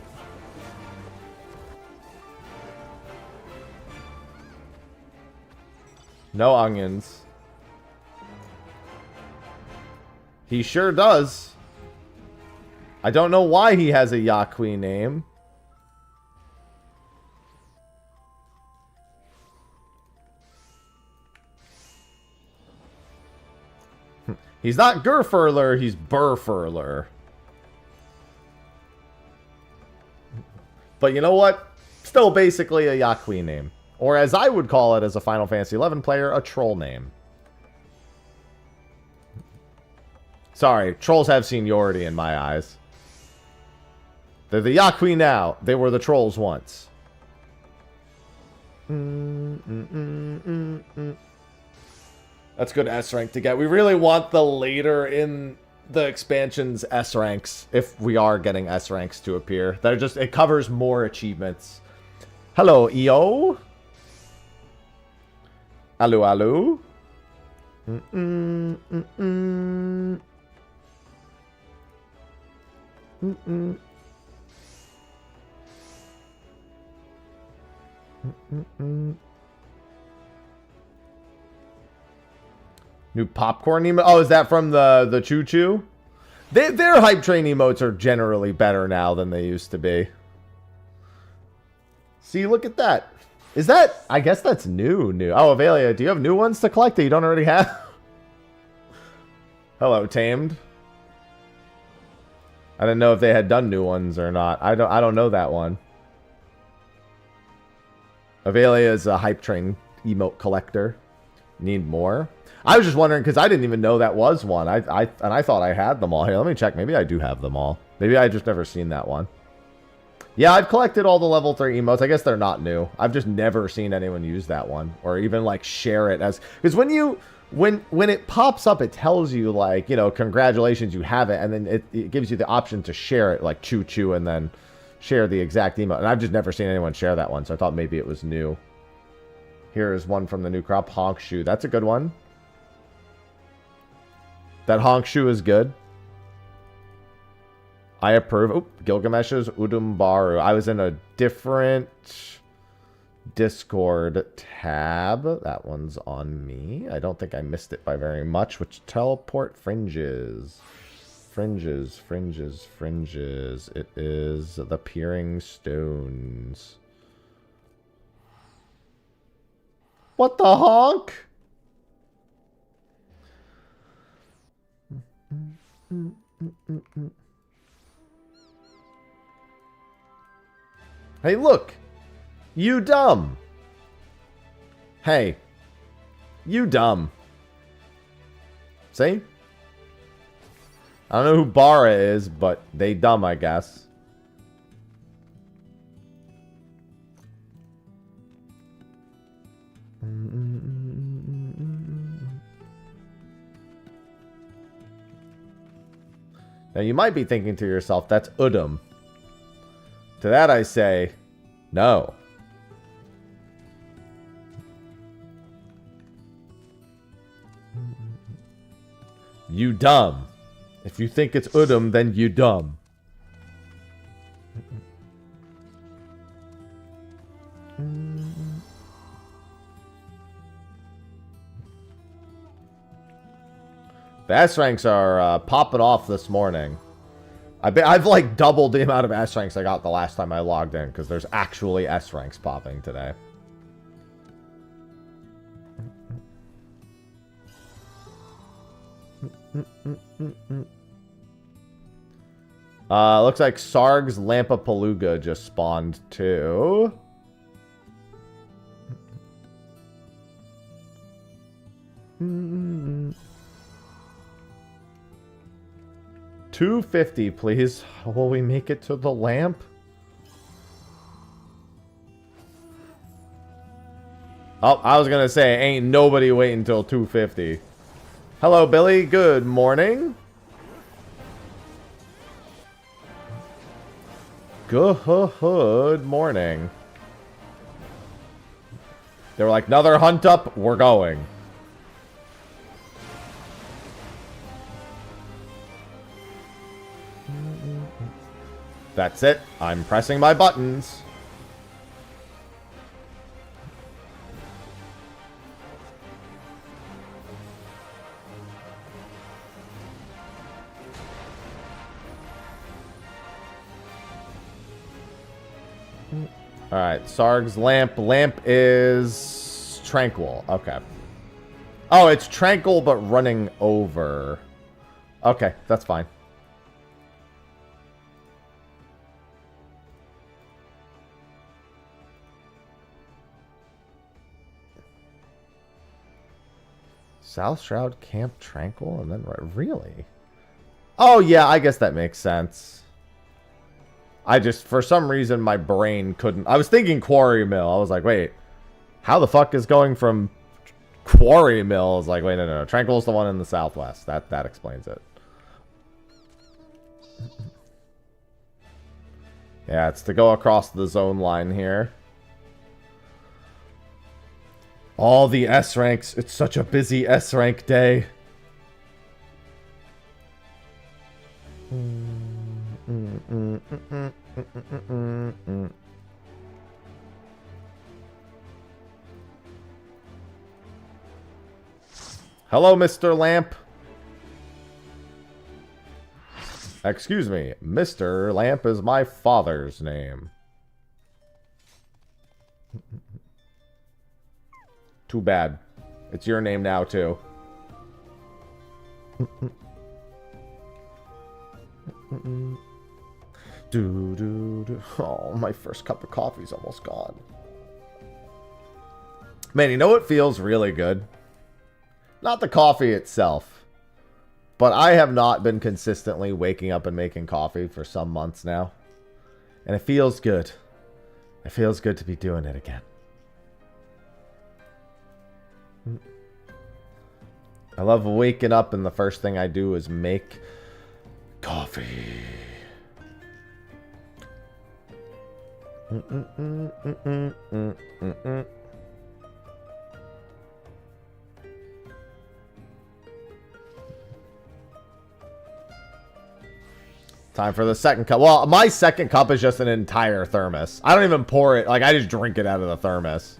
No onions. He sure does. I don't know why he has a Yaqui name. He's not Gerfurler, he's Burfurler. But you know what? Still basically a Yaqui name. Or as I would call it as a Final Fantasy XI player, a troll name. Sorry, trolls have seniority in my eyes. They're the Yaqui now. They were the trolls once. That's good S rank to get. We really want the later in the expansion's S ranks, if we are getting S ranks to appear. They're just, it covers more achievements. Hello, EO. Allo, allo. New popcorn emote. Oh, is that from the Choo Choo? Their hype train emotes are generally better now than they used to be. See, look at that. Is that... I guess that's new. Oh, Avelia, do you have new ones to collect that you don't already have? Hello, Tamed. I didn't know if they had done new ones or not. I don't know that one. Avelia is a hype train emote collector. Need more? I was just wondering because I didn't even know that was one. I thought I had them all. Here, let me check. Maybe I do have them all. Maybe I just never seen that one. Yeah, I've collected all the level 3 emotes. I guess they're not new. I've just never seen anyone use that one or even like share it as, because when it pops up, it tells you like, you know, congratulations, you have it, and then it gives you the option to share it like Choo Choo and then share the exact emote. And I've just never seen anyone share that one, so I thought maybe it was new. Here is one from the new crop, Honk Shoe. That's a good one. That Honk Shoe is good. I approve. Oh, Gilgamesh's Udumbaru. I was in a different Discord tab. That one's on me. I don't think I missed it by very much. Which teleport fringes. Fringes, fringes, fringes. It is the Peering Stones. What the honk? Hey, look! You dumb! Hey. You dumb. See? I don't know who Bara is, but they dumb, I guess. Now, you might be thinking to yourself, that's Udum. To that I say, no. You dumb. If you think it's Udum, then you dumb. The S ranks are popping off this morning. I've like doubled the amount of S ranks I got the last time I logged in because there's actually S ranks popping today. Looks like Sarg's Lampapaluga just spawned too. $250, please. Will we make it to the lamp? Oh, I was gonna say, ain't nobody waiting until $250. Hello, Billy. Good morning. Good morning. They were like, another hunt up? We're going. That's it. I'm pressing my buttons. Alright, Sarg's lamp. Lamp is tranquil. Okay. Oh, it's tranquil but running over. Okay, that's fine. South Shroud Camp Tranquil and then really? Oh yeah, I guess that makes sense. I just, for some reason, my brain couldn't. I was thinking Quarry Mill. I was like, wait, how the fuck is going from Quarry Mill? I was like, wait, no. Tranquil's the one in the southwest. That explains it. Yeah, it's to go across the zone line here. All the S ranks. It's such a busy S rank day. Hello, Mr. Lamp. Excuse me, Mr. Lamp is my father's name. Too bad. It's your name now, too. Oh, my first cup of coffee's almost gone. Man, you know what feels really good? Not the coffee itself. But I have not been consistently waking up and making coffee for some months now. And it feels good. It feels good to be doing it again. I love waking up and the first thing I do is make coffee. Time for the second cup. Well, my second cup is just an entire thermos. I don't even pour it. Like, I just drink it out of the thermos.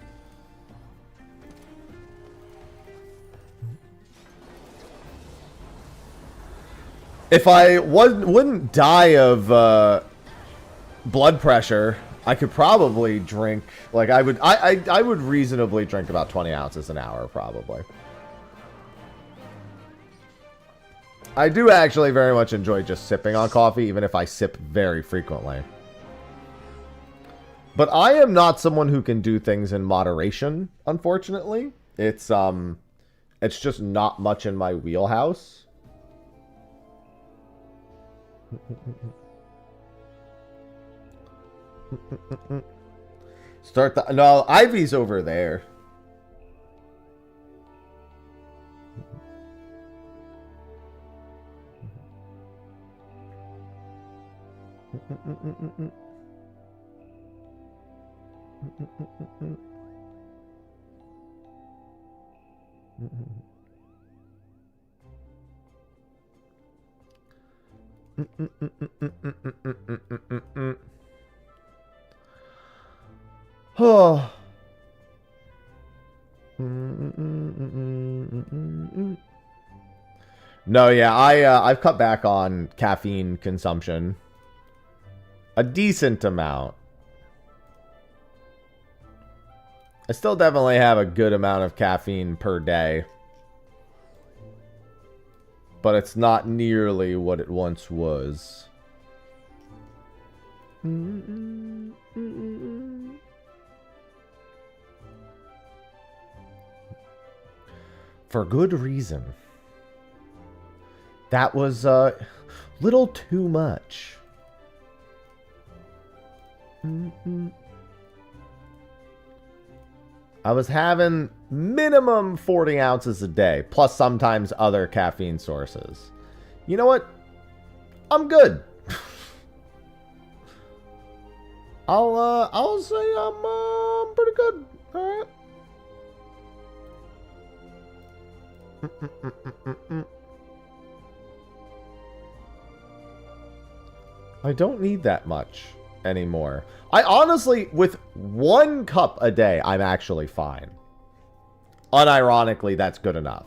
If I wouldn't die of blood pressure, I could probably drink, like, I would reasonably drink about 20 ounces an hour, probably. I do actually very much enjoy just sipping on coffee, even if I sip very frequently. But I am not someone who can do things in moderation, unfortunately. It's just not much in my wheelhouse. Start the... No, Ivy's over there. Oh. No, yeah, I've cut back on caffeine consumption. A decent amount. I still definitely have a good amount of caffeine per day. But it's not nearly what it once was. For good reason. That was a little too much. I was having minimum 40 ounces a day, plus sometimes other caffeine sources. You know what? I'm good. I'll say I'm pretty good. All right. I don't need that much anymore. I honestly, with 1 cup a day, I'm actually fine. Unironically, that's good enough.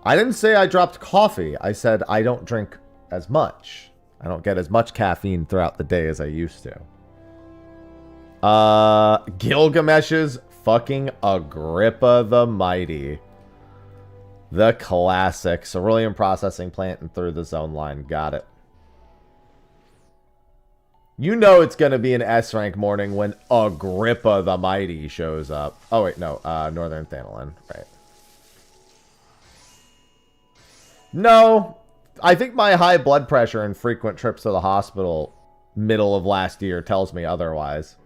I didn't say I dropped coffee. I said I don't drink as much. I don't get as much caffeine throughout the day as I used to. Gilgamesh's fucking Agrippa the Mighty. The classic. Cerulean processing plant and through the zone line. Got it. You know it's going to be an S-rank morning when Agrippa the Mighty shows up. Oh, wait, no. Northern Thanalan. Right. No. I think my high blood pressure and frequent trips to the hospital middle of last year tells me otherwise.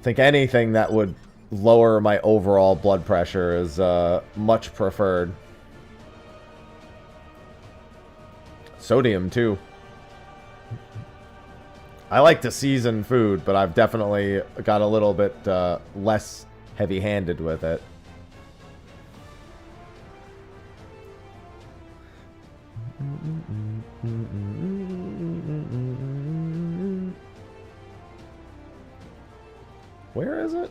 I think anything that would lower my overall blood pressure is much preferred. Sodium, too. I like to season food, but I've definitely got a little bit less heavy-handed with it. Where is it?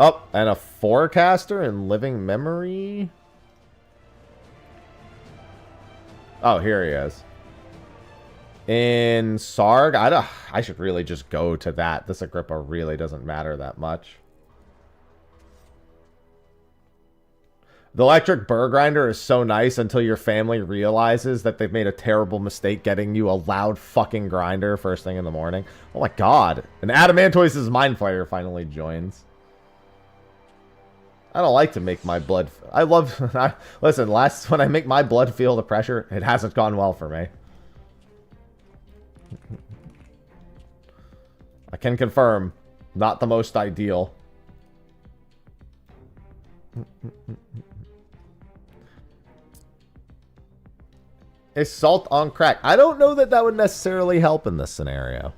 Oh, and a forecaster in living memory. Oh, here he is. In Sarg, I should really just go to that. This Agrippa really doesn't matter that much. The electric burr grinder is so nice until your family realizes that they've made a terrible mistake getting you a loud fucking grinder first thing in the morning. Oh my god. And Adamantoise's Mind Flayer finally joins. I don't like to make my blood... I love... Listen, when I make my blood feel the pressure, it hasn't gone well for me. I can confirm, not the most ideal. Is salt on crack? I don't know that that would necessarily help in this scenario.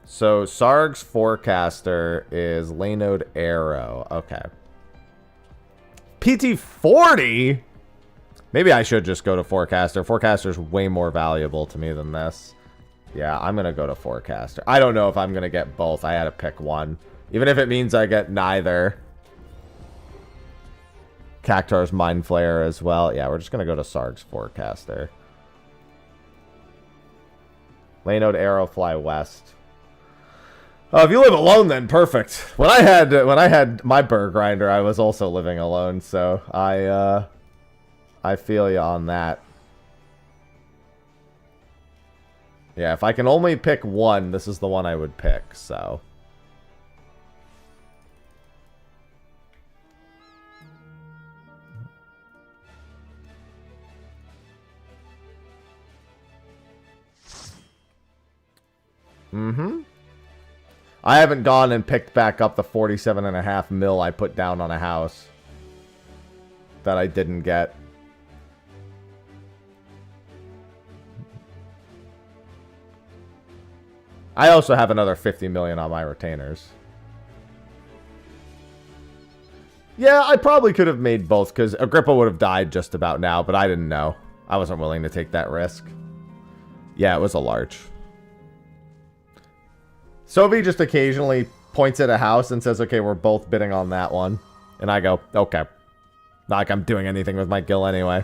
So, Sarg's Forecaster is Lanode Arrow. Okay. PT40? Maybe I should just go to Forecaster. Forecaster's way more valuable to me than this. Yeah, I'm going to go to Forecaster. I don't know if I'm going to get both. I had to pick one. Even if it means I get neither. Cactar's Mind Flayer as well. Yeah, we're just going to go to Sarg's Forecaster. Lanode Arrow, fly west. Oh, if you live alone, then perfect. When I had my burr grinder, I was also living alone, so I feel you on that. Yeah, if I can only pick one, this is the one I would pick, so. Mm-hmm. I haven't gone and picked back up the 47.5 mil I put down on a house that I didn't get. I also have another 50 million on my retainers. Yeah, I probably could have made both because Agrippa would have died just about now, but I didn't know. I wasn't willing to take that risk. Yeah, it was a large. Sophie just occasionally points at a house and says, okay, we're both bidding on that one. And I go, okay. Not like I'm doing anything with my gil anyway.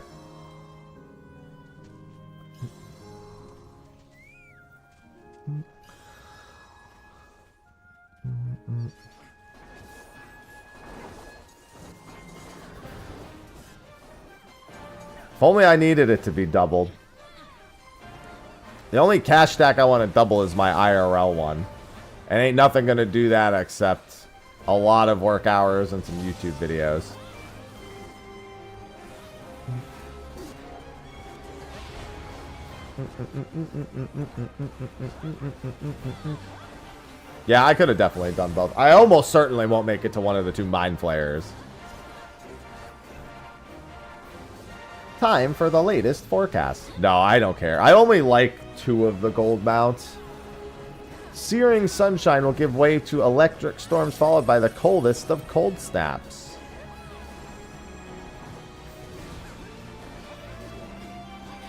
If only I needed it to be doubled. The only cash stack I want to double is my IRL one. And ain't nothing gonna do that except a lot of work hours and some YouTube videos. Yeah, I could have definitely done both. I almost certainly won't make it to one of the two Mind Flayers. Time for the latest forecast. No, I don't care. I only like 2 of the gold mounts. Searing sunshine will give way to electric storms followed by the coldest of cold snaps.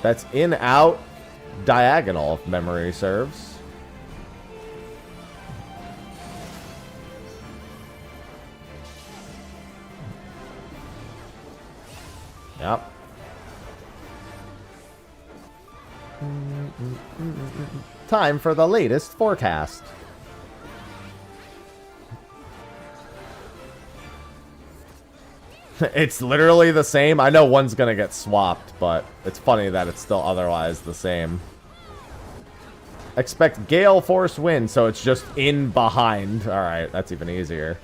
That's in, out, diagonal if memory serves. Yep. Time for the latest forecast. It's literally the same. I know one's gonna get swapped, but it's funny that it's still otherwise the same. Expect gale force wind, so it's just in behind. Alright, that's even easier.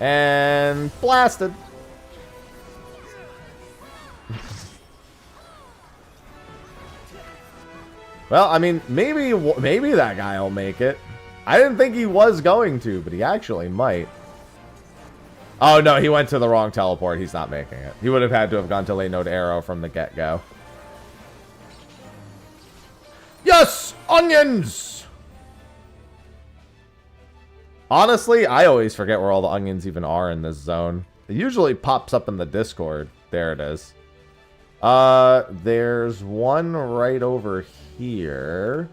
And blasted. Well, I mean, maybe that guy will make it. I didn't think he was going to, but he actually might. Oh, no, he went to the wrong teleport. He's not making it. He would have had to have gone to late node arrow from the get-go. Yes! Onions! Honestly, I always forget where all the onions even are in this zone. It usually pops up in the Discord. There it is. There's one right over here.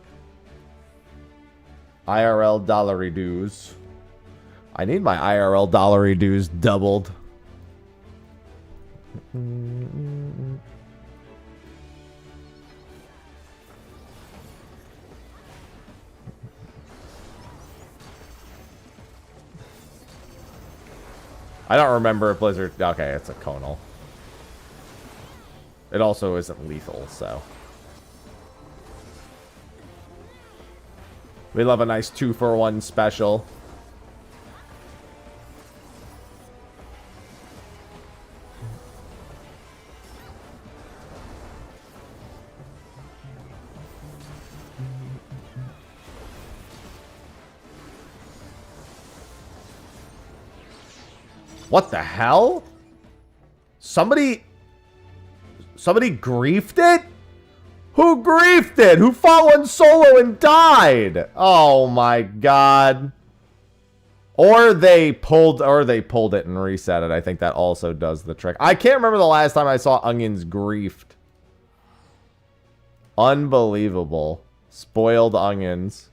IRL dollary dues. I need my IRL dollary dues doubled. I don't remember if Blizzard... Okay, it's a conal. It also isn't lethal, so... We love a nice 2-for-1 special. What the hell? Somebody griefed it? Who griefed it? Who fought one solo and died? Oh my god. Or they pulled it and reset it. I think that also does the trick. I can't remember the last time I saw onions griefed. Unbelievable. Spoiled onions.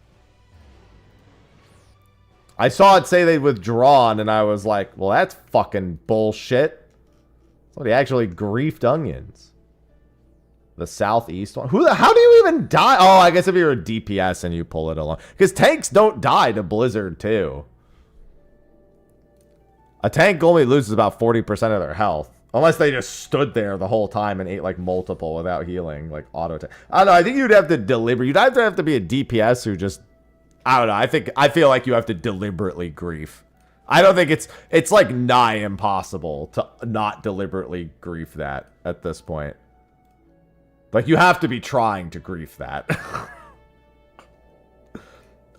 I saw it say they'd withdrawn, and I was like, well, that's fucking bullshit. Somebody actually griefed onions. The southeast one. How do you even die? Oh, I guess if you're a DPS and you pull it along. Because tanks don't die to Blizzard, too. A tank only loses about 40% of their health. Unless they just stood there the whole time and ate, like, multiple without healing. Like, auto tank. I don't know. I think you'd have to deliberate. You'd either have to be a DPS who just... I don't know. I feel like you have to deliberately grief. I don't think it's like nigh impossible to not deliberately grief that at this point. Like, you have to be trying to grief that.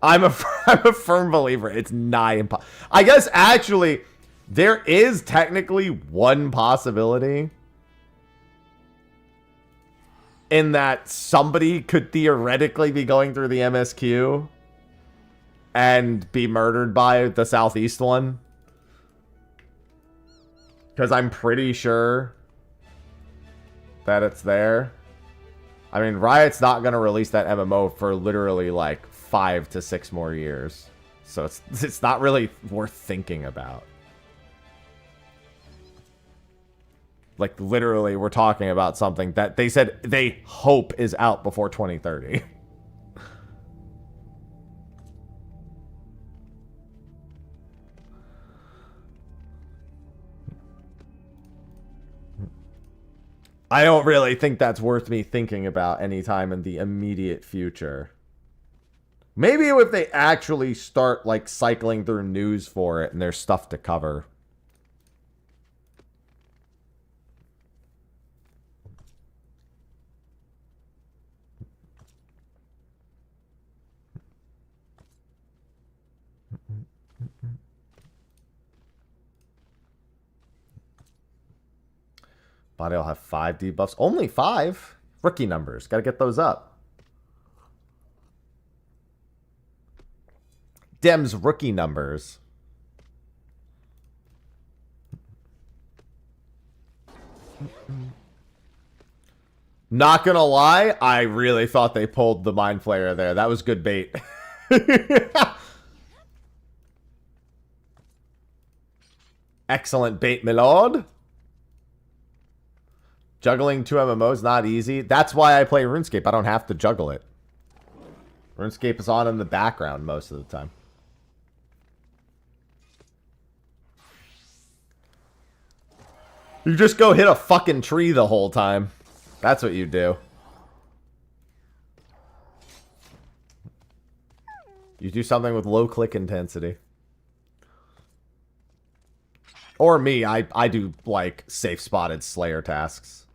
I'm a firm believer. It's nigh impossible. I guess actually there is technically one possibility in that somebody could theoretically be going through the MSQ and be murdered by the southeast one. Because I'm pretty sure that it's there. I mean, Riot's not going to release that MMO for literally like 5 to 6 more years. So it's not really worth thinking about. Like, literally, we're talking about something that they said they hope is out before 2030. I don't really think that's worth me thinking about anytime in the immediate future. Maybe if they actually start, like, cycling through news for it and there's stuff to cover. Body will have 5 debuffs. Only 5? Rookie numbers. Gotta get those up. Dem's rookie numbers. Not gonna lie, I really thought they pulled the Mind Flayer there. That was good bait. Excellent bait, my lord. Juggling 2 MMOs, not easy. That's why I play RuneScape. I don't have to juggle it. RuneScape is on in the background most of the time. You just go hit a fucking tree the whole time. That's what you do. You do something with low click intensity. Or me, I do, like, safe-spotted Slayer tasks.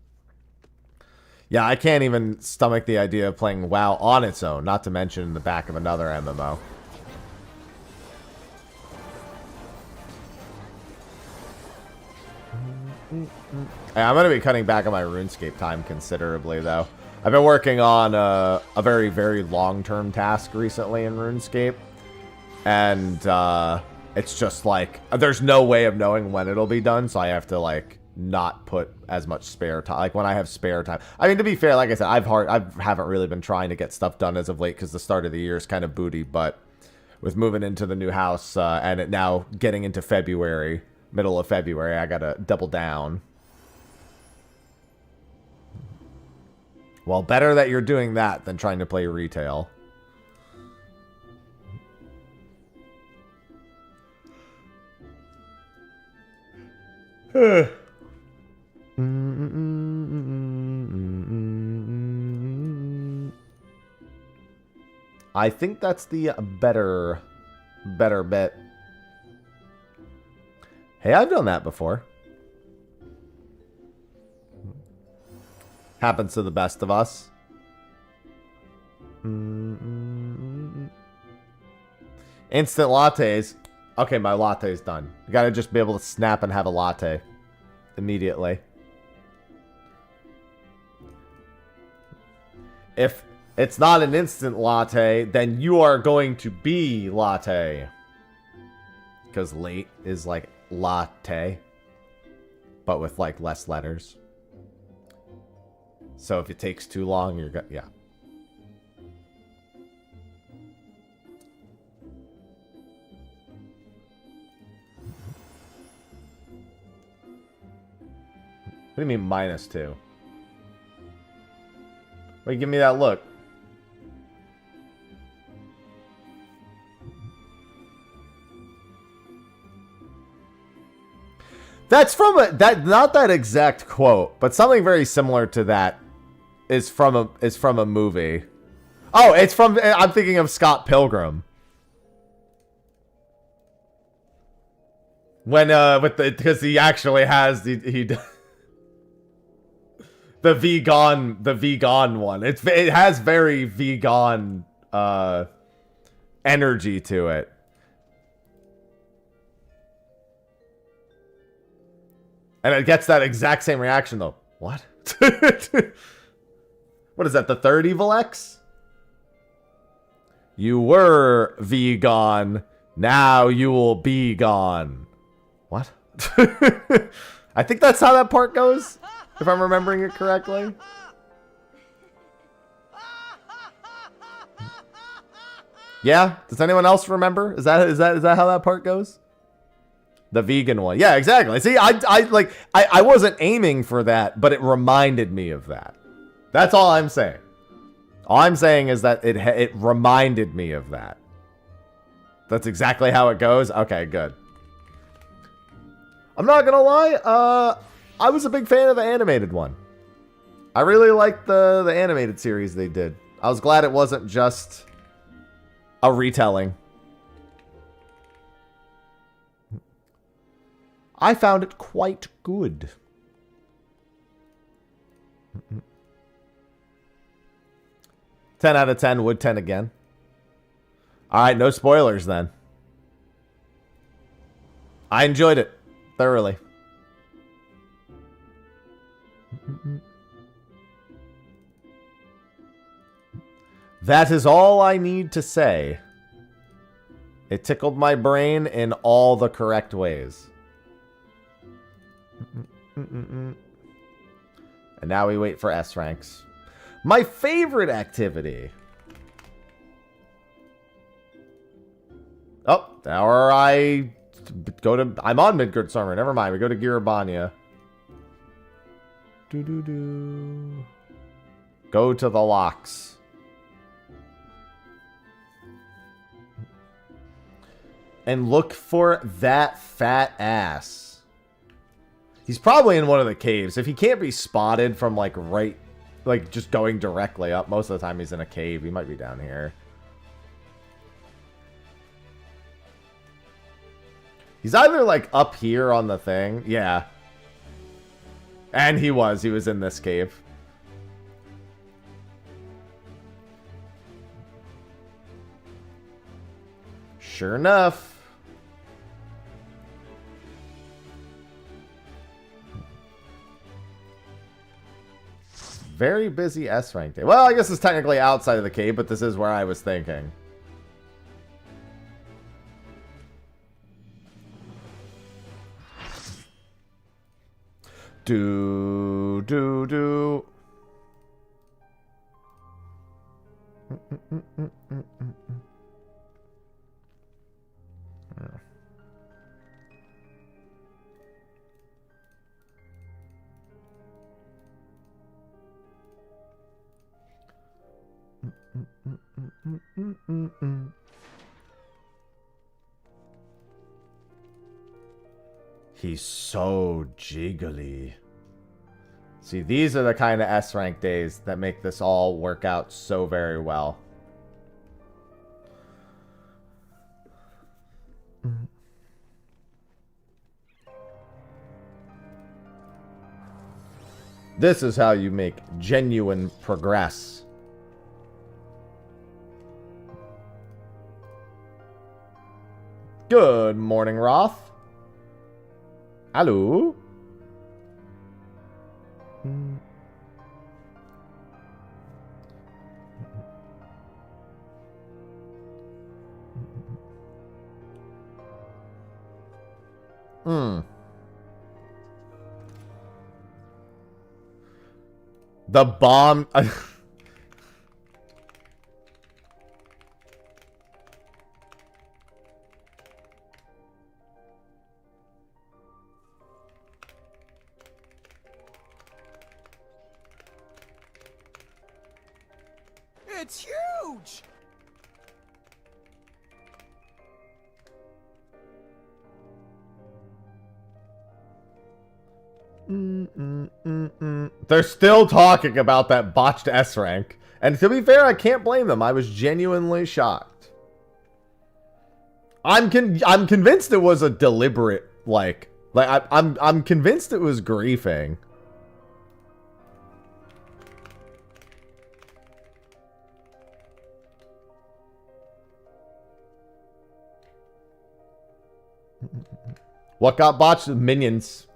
Yeah, I can't even stomach the idea of playing WoW on its own, not to mention in the back of another MMO. I'm going to be cutting back on my RuneScape time considerably, though. I've been working on a very, very long-term task recently in RuneScape. And it's just like, there's no way of knowing when it'll be done, so I have to, like, not put as much spare time. Like, when I have spare time. I mean, to be fair, like I said, I haven't really been trying to get stuff done as of late because the start of the year is kind of booty. But with moving into the new house and it now getting into February, middle of February, I gotta double down. Well, better that you're doing that than trying to play retail. I think that's the better bet. Hey, I've done that before. Happens to the best of us. Instant lattes. Okay, my latte's done. You gotta just be able to snap and have a latte immediately. If it's not an instant latte, then you are going to be latte. Because late is like latte, but with like less letters. So if it takes too long, you're yeah. What do you mean -2? Wait, give me that look. That's from not that exact quote, but something very similar to that is from a movie. Oh, it's from, I'm thinking of Scott Pilgrim. When because he actually has the vegan one. It has very vegan energy to it. And it gets that exact same reaction though. What? What is that, the third Evil X? You were vegan, now you will be gone. What? I think that's how that part goes, if I'm remembering it correctly. Yeah? Does anyone else remember? Is that how that part goes? The vegan one. Yeah, exactly. See, I wasn't aiming for that, but it reminded me of that. That's all I'm saying. All I'm saying is that it reminded me of that. That's exactly how it goes? Okay, good. I'm not gonna lie, I was a big fan of the animated one. I really liked the animated series they did. I was glad it wasn't just a retelling. I found it quite good. 10 out of 10, would 10 again. Alright, no spoilers then. I enjoyed it thoroughly. That is all I need to say. It tickled my brain in all the correct ways. And now we wait for S ranks. My favorite activity. Oh, or I go to... I'm on Midgard Summer. Never mind. We go to Girabanya. Doo-doo-doo. Go to the locks. And look for that fat ass. He's probably in one of the caves. If he can't be spotted from, like, right... Like, just going directly up. Most of the time he's in a cave. He might be down here. He's either, like, up here on the thing. Yeah. And he was. He was in this cave. Sure enough. Very busy S rank day. Well, I guess it's technically outside of the cave, but this is where I was thinking. Do. He's so jiggly. See, these are the kind of S rank days that make this all work out so very well. This is how you make genuine progress. Good morning, Roth. Hello. The bomb... It's huge! They're still talking about that botched S rank. And to be fair, I can't blame them. I was genuinely shocked. I'm convinced it was a deliberate, I'm convinced it was griefing. What got botched? Minions.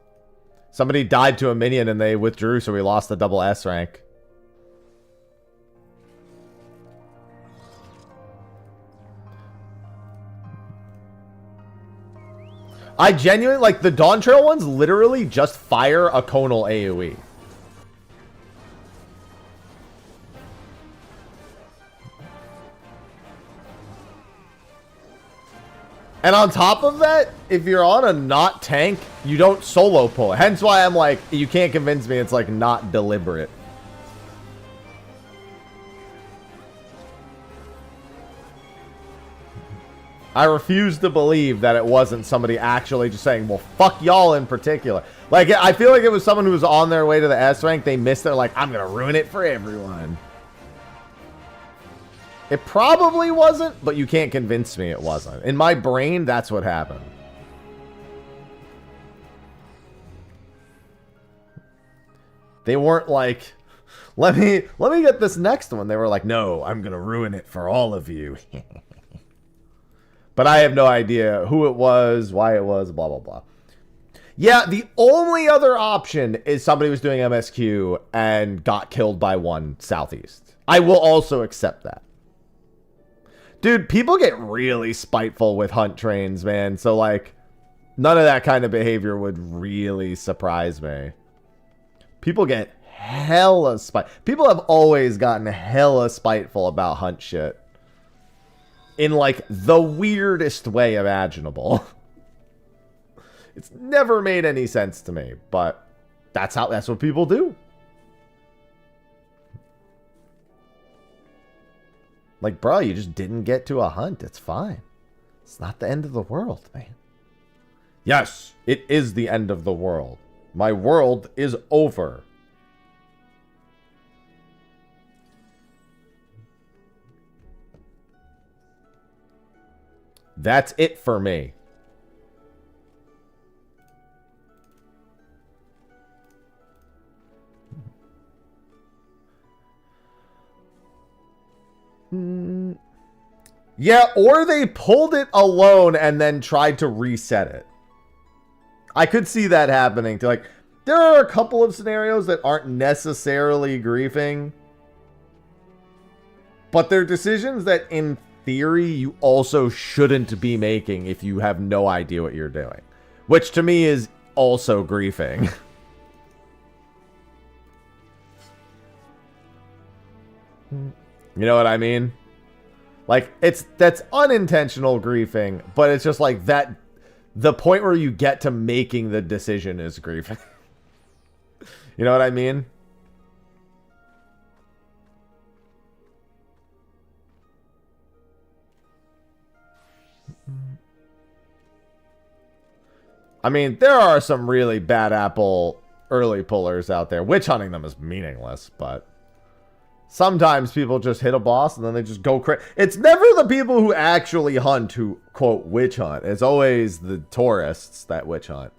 Somebody died to a minion and they withdrew, so we lost the double S rank. I genuinely, like, the Dawn Trail ones literally just fire a conal AoE. And on top of that, if you're on a not tank, you don't solo pull it. Hence why I'm like, you can't convince me it's like not deliberate. I refuse to believe that it wasn't somebody actually just saying, well, fuck y'all in particular. Like, I feel like it was someone who was on their way to the S rank. They missed it. Like, I'm going to ruin it for everyone. It probably wasn't, but you can't convince me it wasn't. In my brain, that's what happened. They weren't like, let me get this next one. They were like, no, I'm going to ruin it for all of you. But I have no idea who it was, why it was, blah, blah, blah. Yeah, the only other option is somebody was doing MSQ and got killed by one southeast. I will also accept that. Dude, people get really spiteful with hunt trains, man. So, like, none of that kind of behavior would really surprise me. People get hella spite. People have always gotten hella spiteful about hunt shit. In, like, the weirdest way imaginable. It's never made any sense to me, but that's what people do. Like, bro, you just didn't get to a hunt. It's fine. It's not the end of the world, man. Yes, it is the end of the world. My world is over. That's it for me. Yeah, or they pulled it alone and then tried to reset it. I could see that happening. To, like, there are a couple of scenarios that aren't necessarily griefing, but they're decisions that, in theory, you also shouldn't be making if you have no idea what you're doing. Which, to me, is also griefing. You know what I mean? Like, that's unintentional griefing, but it's just like that. The point where you get to making the decision is griefing. You know what I mean? I mean, there are some really bad apple early pullers out there. Witch hunting them is meaningless, but sometimes people just hit a boss and then they just go crazy. It's never the people who actually hunt who, quote, witch hunt. It's always the tourists that witch hunt.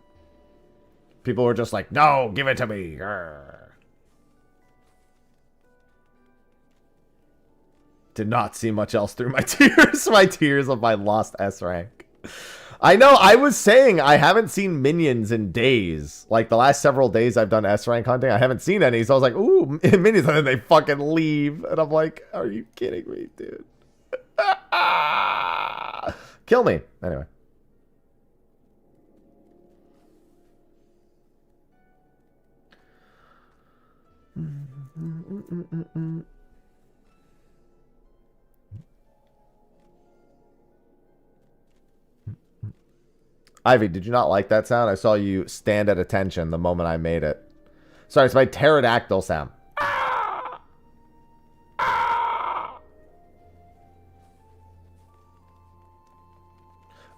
People are just like, no, give it to me. Grr. Did not see much else through my tears. My tears of my lost S rank. I know, I was saying I haven't seen minions in days. Like, the last several days I've done S rank hunting, I haven't seen any. So I was like, ooh, minions, and then they fucking leave. And I'm like, are you kidding me, dude? Kill me. Anyway. Ivy, did you not like that sound? I saw you stand at attention the moment I made it. Sorry, it's my pterodactyl sound.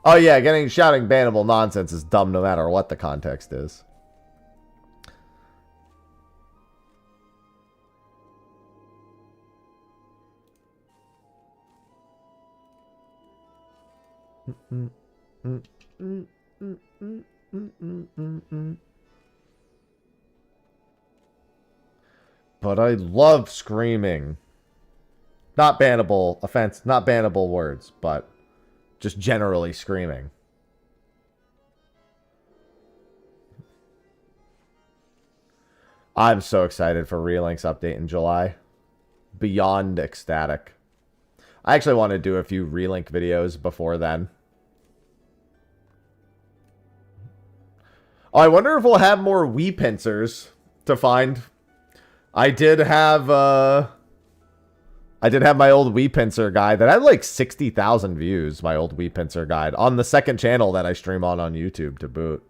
Oh yeah, shouting bannable nonsense is dumb no matter what the context is. But I love screaming. Not bannable offense, not bannable words, but just generally screaming. I'm so excited for Relink's update in July. Beyond ecstatic. I actually want to do a few Relink videos before then. Oh, I wonder if we'll have more Wii pincers to find. I did have my old Wii pincer guide that had like 60,000 views, my old Wii pincer guide, on the second channel that I stream on YouTube to boot.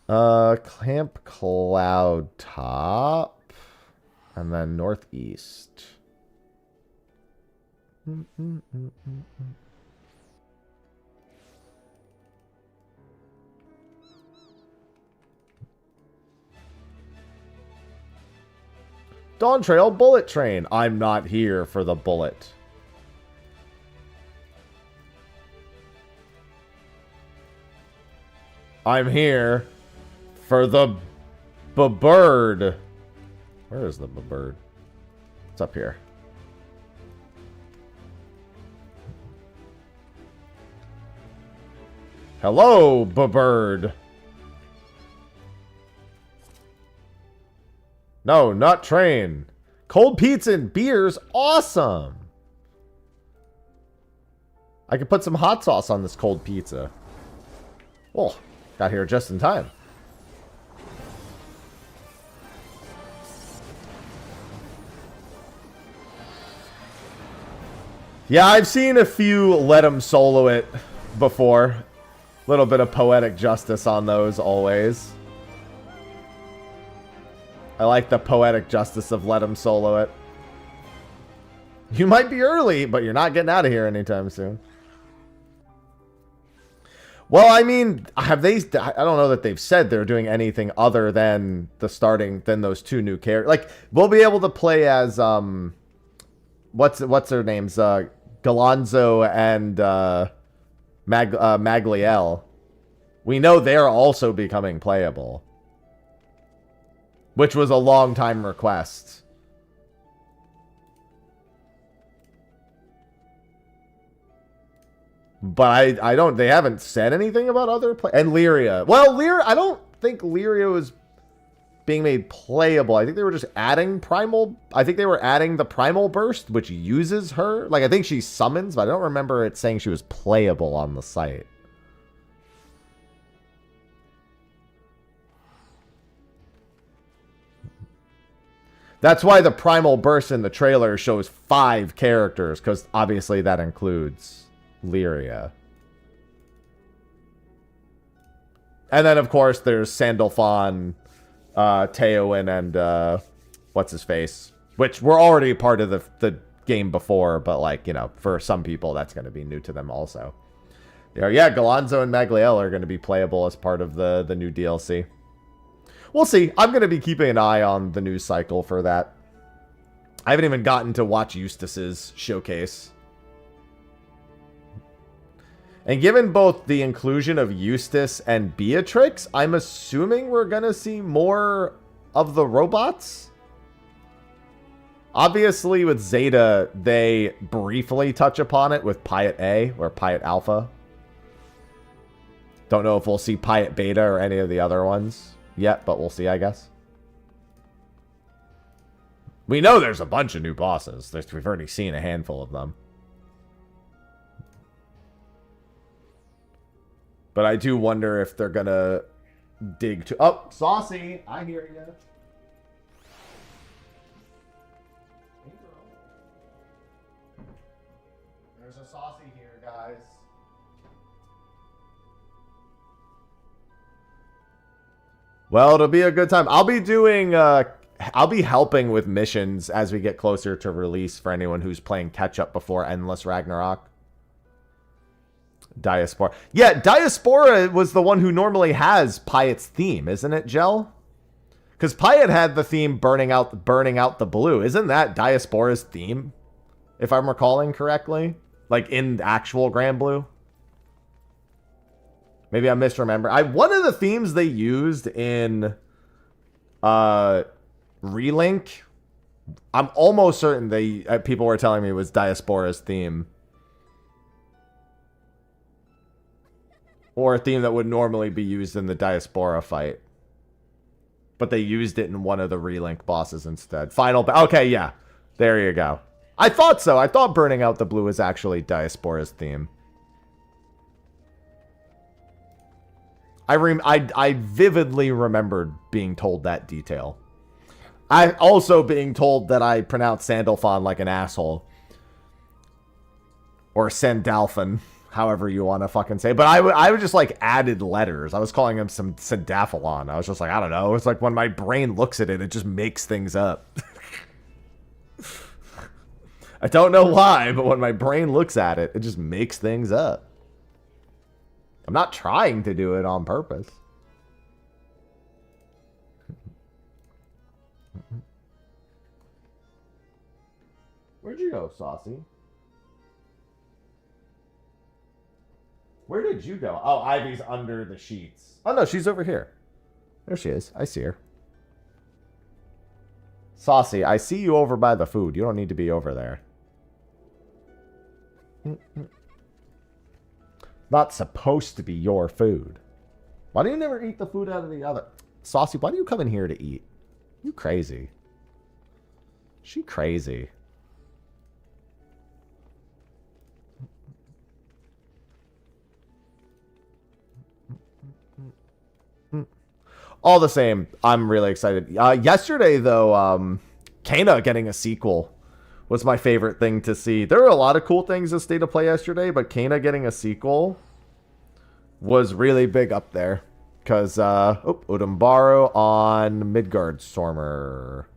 Clamp Cloud Top. And then Northeast. Dawn Trail Bullet Train. I'm not here for the bullet. I'm here for the bird. Where is the bird? It's up here. Hello, bird. No, not train. Cold pizza and beers. Awesome. I could put some hot sauce on this cold pizza. Oh, got here just in time. Yeah, I've seen a few let him solo it before. Little bit of poetic justice on those always. I like the poetic justice of let him solo it. You might be early, but you're not getting out of here anytime soon. Well, I mean, have they... I don't know that they've said they're doing anything other than than those two new characters. Like, we'll be able to play as, what's their names? Galonzo and, Magliel. We know they're also becoming playable. Which was a long time request. But I don't... They haven't said anything about other and Lyria. Well, Lyria... I don't think Lyria was being made playable. I think they were just adding Primal... I think they were adding the Primal Burst, which uses her. Like, I think she summons, but I don't remember it saying she was playable on the site. That's why the Primal Burst in the trailer shows 5 characters, because obviously that includes Lyria. And then, of course, there's Sandalphon, Teowen, and what's-his-face, which were already part of the game before, but, like, you know, for some people, that's going to be new to them also. Yeah, Galonzo and Magliel are going to be playable as part of the new DLC. We'll see. I'm going to be keeping an eye on the news cycle for that. I haven't even gotten to watch Eustace's showcase. And given both the inclusion of Eustace and Beatrix, I'm assuming we're going to see more of the robots. Obviously, with Zeta, they briefly touch upon it with Piet A or Piet Alpha. Don't know if we'll see Piet Beta or any of the other ones yet, but we'll see, I guess. We know there's a bunch of new bosses. We've already seen a handful of them. But I do wonder if they're gonna dig to... Oh, Saucy! I hear you. There's a Saucy here, guys. Well, it'll be a good time. I'll be doing... I'll be helping with missions as we get closer to release for anyone who's playing catch-up before Endless Ragnarok. Diaspora. Yeah, Diaspora was the one who normally has Piet's theme, isn't it, Gel? Because Piet had the theme burning out the blue. Isn't that Diaspora's theme? If I'm recalling correctly. Like in actual Grand Blue. Maybe I'm misremembering. One of the themes they used in Relink, I'm almost certain people were telling me it was Diaspora's theme. Or a theme that would normally be used in the Diaspora fight. But they used it in one of the Relink bosses instead. Okay, yeah. There you go. I thought so. I thought Burning Out the Blue was actually Diaspora's theme. I vividly remembered being told that detail. I also being told that I pronounced Sandalphon like an asshole. Or Sandalphon. However you want to fucking say. But I would just, like, added letters. I was calling him some Sandaphalon. I was just like, I don't know. It's like when my brain looks at it, it just makes things up. I don't know why, but when my brain looks at it, it just makes things up. I'm not trying to do it on purpose. Where'd you go, Saucy? Where did you go? Oh, Ivy's under the sheets. Oh, no, she's over here. There she is. I see her. Saucy, I see you over by the food. You don't need to be over there. Not supposed to be your food. Why do you never eat the food out of the other? Saucy, why do you come in here to eat? You crazy. She crazy. all the same, I'm really excited. Yesterday, though, Kana getting a sequel was my favorite thing to see. There were a lot of cool things in State of Play yesterday, but Kana getting a sequel was really big up there. Because, Udambaro on Midgard Stormer.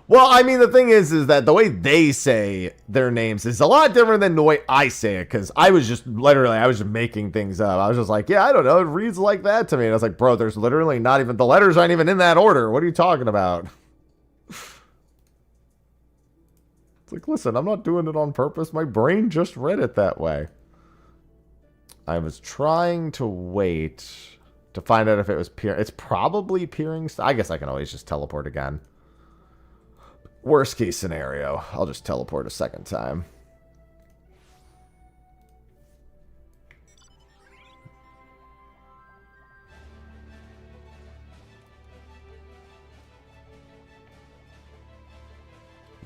Well, I mean, the thing is that the way they say their names is a lot different than the way I say it, because I was just making things up. I was just like, yeah, I don't know, it reads like that to me. And I was like, bro, there's literally not even, the letters aren't even in that order. What are you talking about? It's like, listen, I'm not doing it on purpose. My brain just read it that way. I was trying to wait to find out if it was peering. It's probably peering. I guess I can always just teleport again. Worst case scenario, I'll just teleport a second time.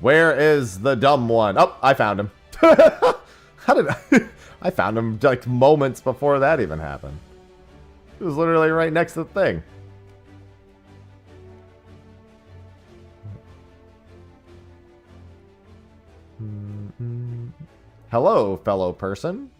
Where is the dumb one? Oh, I found him. How did I found him like moments before that even happened. It was literally right next to the thing. Hello, fellow person.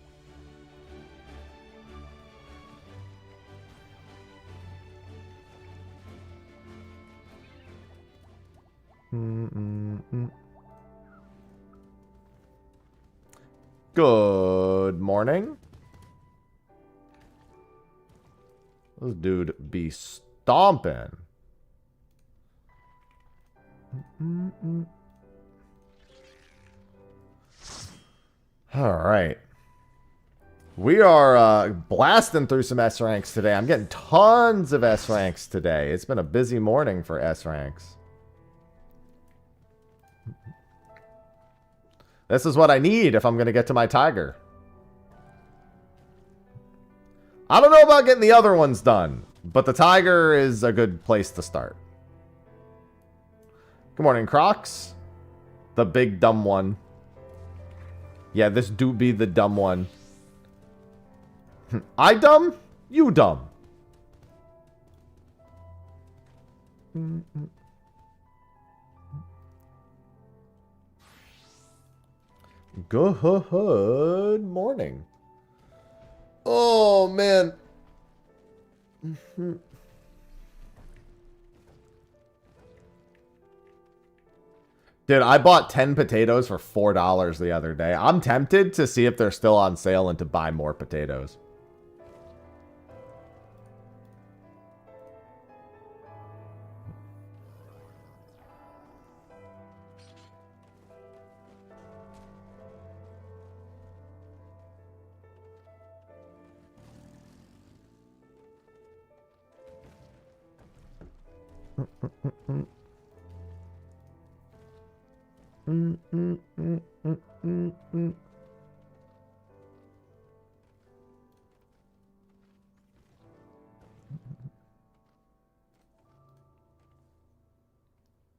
Good morning. This dude be stomping. All right. We are blasting through some S ranks today. I'm getting tons of S ranks today. It's been a busy morning for S ranks. This is what I need if I'm going to get to my tiger. I don't know about getting the other ones done, but the tiger is a good place to start. Good morning, Crocs. The big dumb one. Yeah, this do be the dumb one. I dumb? You dumb. Good morning. Oh, man. Dude, I bought 10 potatoes for $4 the other day. I'm tempted to see if they're still on sale and to buy more potatoes.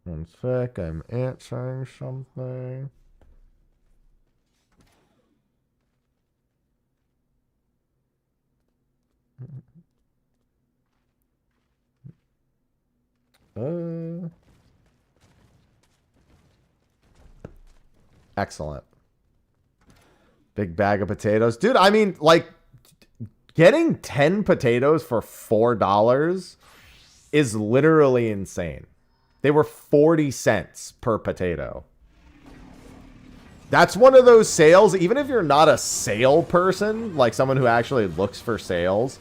One sec, I'm answering something. Excellent. Big bag of potatoes. Dude, I mean, like, getting 10 potatoes for $4 is literally insane. They were 40 cents per potato. That's one of those sales, even if you're not a sale person, like someone who actually looks for sales,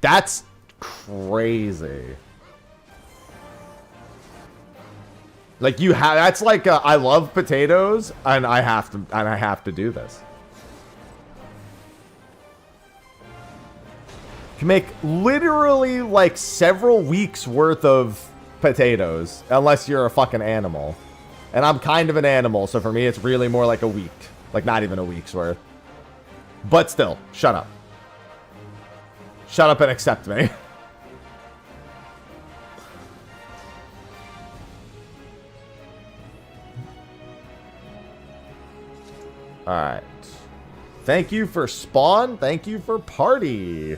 that's crazy. Like you have, that's like I love potatoes, and I have to do this. You can make literally like several weeks worth of potatoes, unless you're a fucking animal. And I'm kind of an animal, so for me it's really more like a week. Like not even a week's worth. But still, shut up. Shut up and accept me. Alright. Thank you for Spawn. Thank you for Party.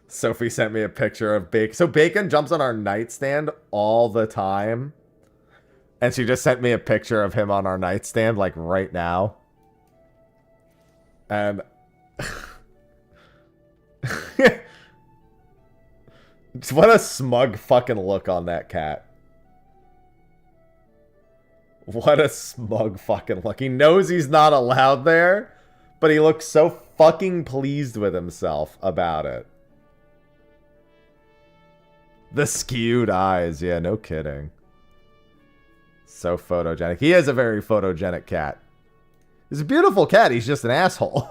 Sophie sent me a picture of Bacon. So Bacon jumps on our nightstand all the time. And she just sent me a picture of him on our nightstand, like, right now. And... what a smug fucking look on that cat. What a smug fucking look. He knows he's not allowed there, but he looks so fucking pleased with himself about it. The skewed eyes. Yeah, no kidding. So photogenic. He is a very photogenic cat. He's a beautiful cat. He's just an asshole.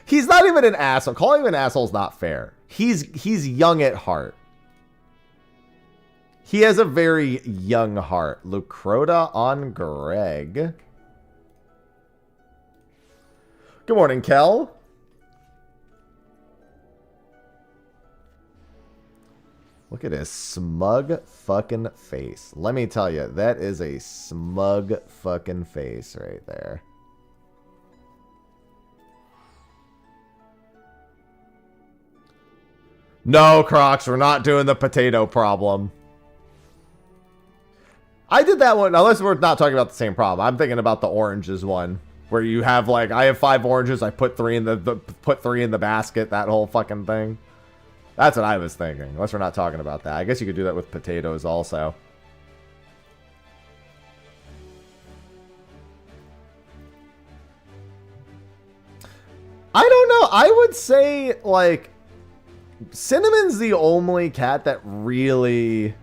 He's not even an asshole. Calling him an asshole is not fair. He's young at heart. He has a very young heart. Lucrota on Greg. Good morning, Kel. Look at his smug fucking face. Let me tell you, that is a smug fucking face right there. No, Crocs, we're not doing the potato problem. I did that one, unless we're not talking about the same problem. I'm thinking about the oranges one, where you have like, I have 5 oranges, I put 3 in put 3 in the basket, that whole fucking thing. That's what I was thinking, unless we're not talking about that. I guess you could do that with potatoes also. I don't know. I would say, like, Cinnamon's the only cat that really,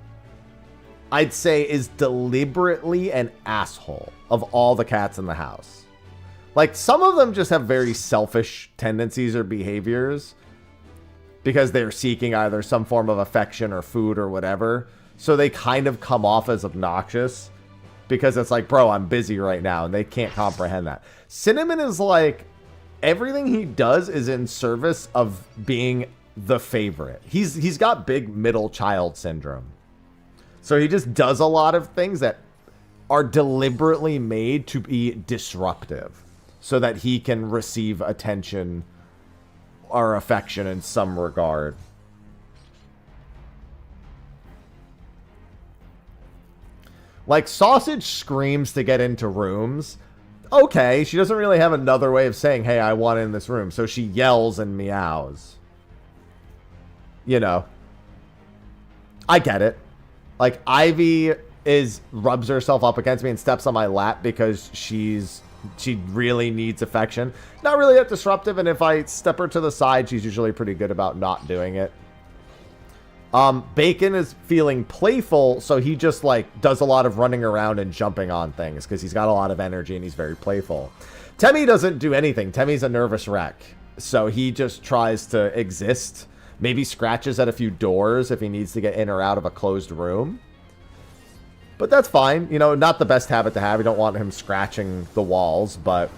I'd say, is deliberately an asshole of all the cats in the house. Like, some of them just have very selfish tendencies or behaviors, because they're seeking either some form of affection or food or whatever. So they kind of come off as obnoxious because it's like, bro, I'm busy right now. And they can't comprehend that. Cinnamon is like, everything he does is in service of being the favorite. He's got big middle child syndrome. So he just does a lot of things that are deliberately made to be disruptive so that he can receive attention or affection in some regard. Like, Sausage screams to get into rooms. Okay, she doesn't really have another way of saying, hey, I want in this room. So she yells and meows. You know. I get it. Like, Ivy rubs herself up against me and steps on my lap because she really needs affection. Not really that disruptive, and if I step her to the side, she's usually pretty good about not doing it. Bacon is feeling playful, so he just, like, does a lot of running around and jumping on things because he's got a lot of energy and he's very playful. Temmie doesn't do anything. Temmie's a nervous wreck, so he just tries to exist. Maybe scratches at a few doors if he needs to get in or out of a closed room. But that's fine. You know, not the best habit to have. You don't want him scratching the walls, but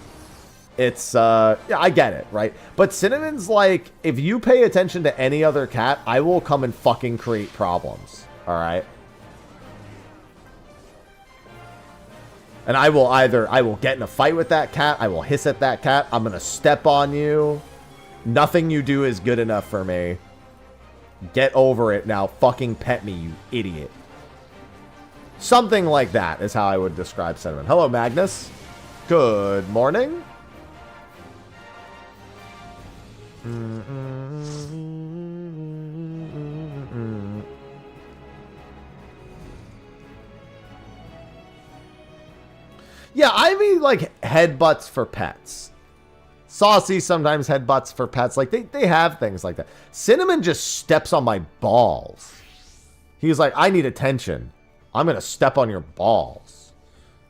it's, yeah, I get it, right? But Cinnamon's like, if you pay attention to any other cat, I will come and fucking create problems, all right? And I will get in a fight with that cat. I will hiss at that cat. I'm going to step on you. Nothing you do is good enough for me. Get over it now. Fucking pet me, you idiot. Something like that is how I would describe Cinnamon. Hello, Magnus. Good morning. Yeah, Ivy, like, headbutts for pets. Saucy sometimes headbutts for pets. Like, they have things like that. Cinnamon just steps on my balls. He's like, I need attention. I'm going to step on your balls.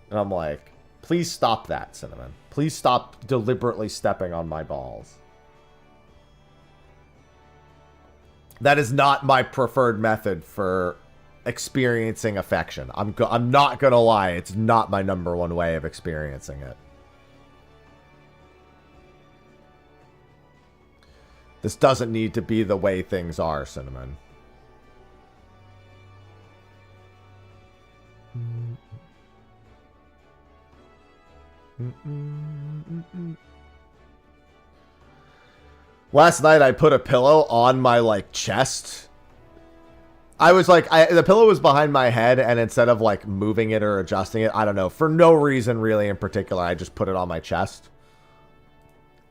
And I'm like, please stop that, Cinnamon. Please stop deliberately stepping on my balls. That is not my preferred method for experiencing affection. I'm not going to lie. It's not my #1 way of experiencing it. This doesn't need to be the way things are, Cinnamon. Last night I put a pillow on my like chest. I was like, the pillow was behind my head, and instead of like moving it or adjusting it, I don't know, for no reason really in particular, I just put it on my chest.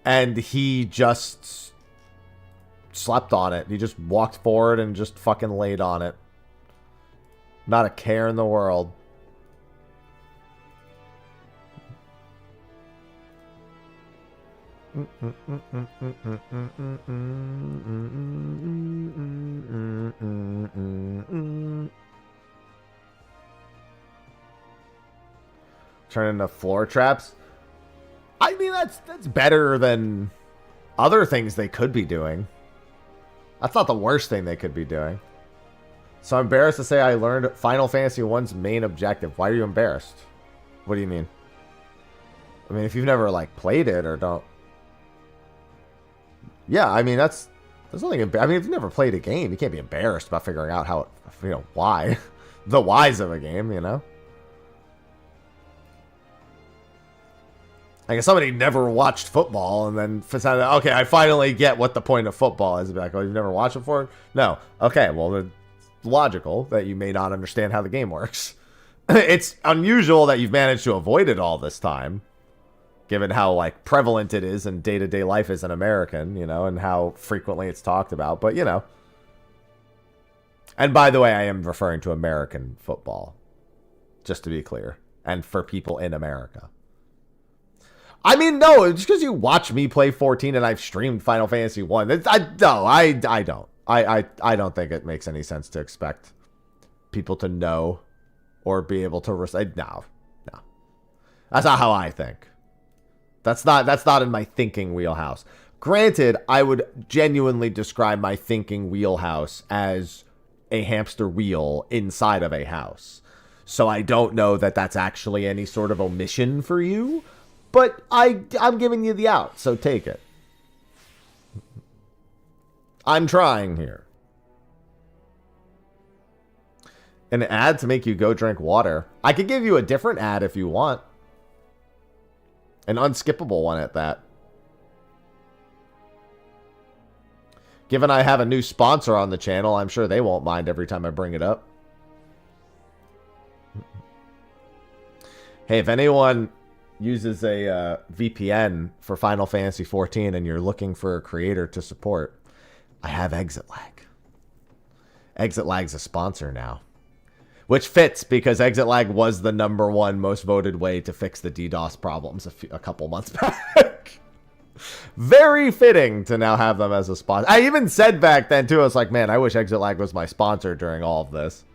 And he just slept on it. He just walked forward and just fucking laid on it. Not a care in the world. Turn into floor traps. I mean, that's better than other things they could be doing. That's not the worst thing they could be doing. So I'm embarrassed to say I learned Final Fantasy I's main objective. Why are you embarrassed? What do you mean? I mean, if you've never like played it or don't. Yeah, I mean there's nothing. I mean, if you've never played a game, you can't be embarrassed about figuring out how, why, the whys of a game, you know. Like if somebody never watched football and then decided, okay, I finally get what the point of football is. Be like, oh, you've never watched it before? No. Okay, well, it's logical that you may not understand how the game works. It's unusual that you've managed to avoid it all this time, given how like prevalent it is in day-to-day life as an American, and how frequently it's talked about. But, And by the way, I am referring to American football, just to be clear, and for people in America. I mean, no, just because you watch me play 14 and I've streamed Final Fantasy 1, I don't. I don't think it makes any sense to expect people to know or be able to recite. No. That's not how I think. That's not in my thinking wheelhouse. Granted, I would genuinely describe my thinking wheelhouse as a hamster wheel inside of a house. So I don't know that that's actually any sort of omission for you. But I'm giving you the out, so take it. I'm trying here. An ad to make you go drink water. I could give you a different ad if you want. An unskippable one at that. Given I have a new sponsor on the channel, I'm sure they won't mind every time I bring it up. Hey, if anyone uses a VPN for Final Fantasy XIV and you're looking for a creator to support, I have exitlag. Exitlag's a sponsor now. Which fits because exitlag was the #1 most voted way to fix the DDoS problems a couple months back. Very fitting to now have them as a sponsor. I even said back then too, I was like, man, I wish exitlag was my sponsor during all of this.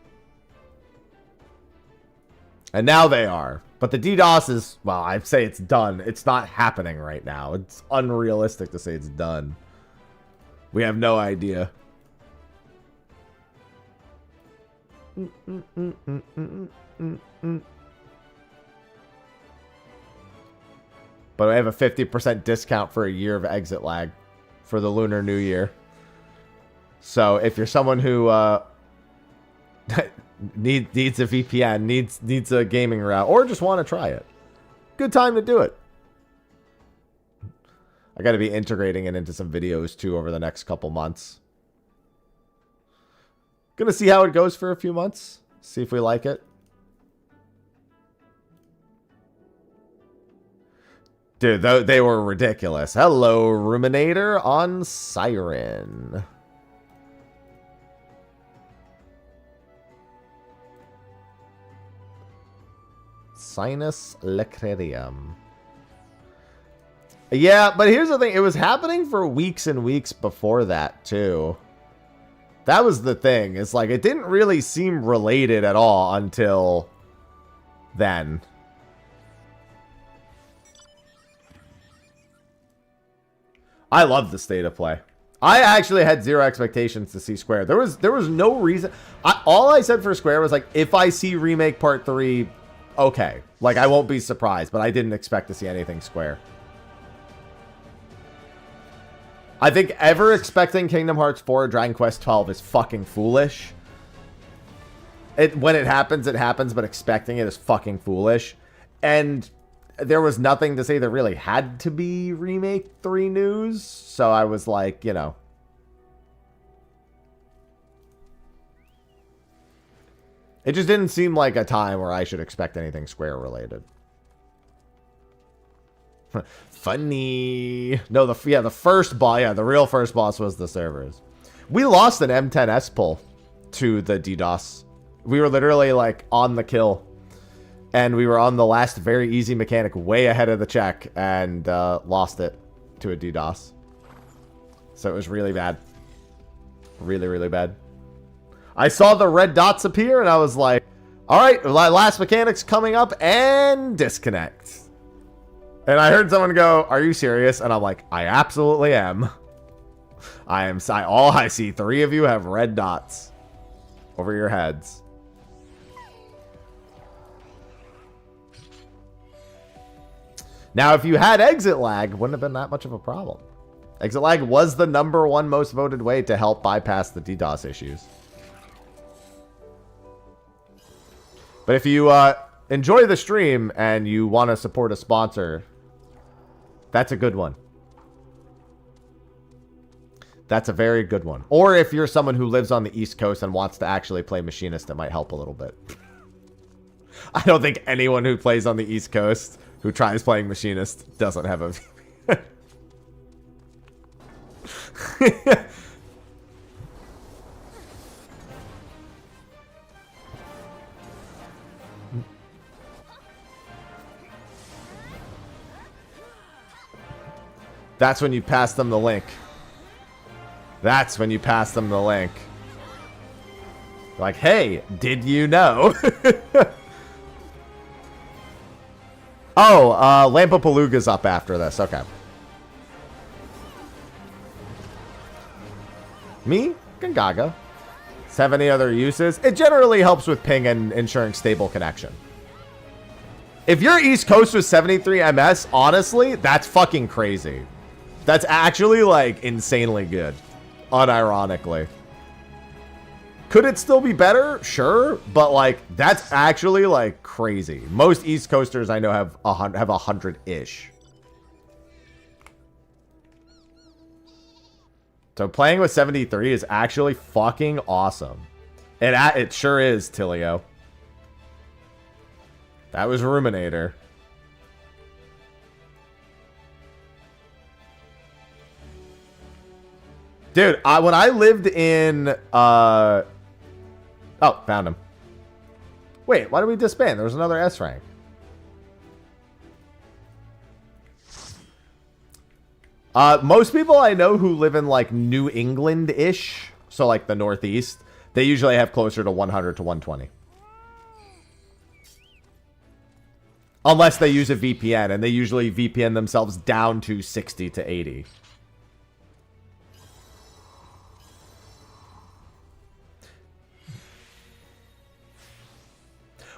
And now they are. But the DDoS is, well, I'd say it's done. It's not happening right now. It's unrealistic to say it's done. We have no idea. But I have a 50% discount for a year of exitlag for the Lunar New Year. So if you're someone who needs a VPN, needs a gaming route, or just want to try it, good time to do it. I got to be integrating it into some videos too over the next couple months. Gonna see how it goes for a few months. See if we like it. Dude, they were ridiculous. Hello, Ruminator on Siren. Sinus Lecrerium. Yeah, but here's the thing. It was happening for weeks and weeks before that, too. That was the thing. It's like, it didn't really seem related at all until then. I love the state of play. I actually had zero expectations to see Square. There was no reason. All I said for Square was like, if I see Remake Part 3, okay. Like, I won't be surprised, but I didn't expect to see anything Square. I think ever expecting Kingdom Hearts 4 or Dragon Quest 12 is fucking foolish. When it happens, but expecting it is fucking foolish. And there was nothing to say there really had to be Remake 3 news. So I was like, you know. It just didn't seem like a time where I should expect anything Square related. Funny. No, the first boss, the real first boss was the servers. We lost an M10S pull to the DDoS. We were literally like on the kill. And we were on the last very easy mechanic way ahead of the check and lost it to a DDoS. So it was really bad. Really, really bad. I saw the red dots appear and I was like, all right, last mechanic's coming up and disconnect. And I heard someone go, are you serious? And I'm like, I absolutely am. All I see, 3 of you have red dots over your heads. Now, if you had exit lag, wouldn't have been that much of a problem. Exit lag was the #1 most voted way to help bypass the DDoS issues. But if you enjoy the stream and you want to support a sponsor, that's a good one. That's a very good one. Or if you're someone who lives on the East Coast and wants to actually play Machinist, it might help a little bit. I don't think anyone who plays on the East Coast who tries playing Machinist doesn't have a... That's when you pass them the link. That's when you pass them the link. Like, hey, did you know? Oh, Lampapalooga's up after this. Okay. Me? Gongaga. Does it have any other uses? It generally helps with ping and ensuring stable connection. If your East Coast was 73 MS, honestly, that's fucking crazy. That's actually, like, insanely good. Unironically. Could it still be better? Sure. But, like, that's actually, like, crazy. Most East Coasters I know have 100-ish. So playing with 73 is actually fucking awesome. It sure is, Tilio. That was Ruminator. Dude, when I lived in... Oh, found him. Wait, why did we disband? There was another S rank. Most people I know who live in, like, New England-ish, so, like, the Northeast, they usually have closer to 100 to 120. Unless they use a VPN, and they usually VPN themselves down to 60 to 80.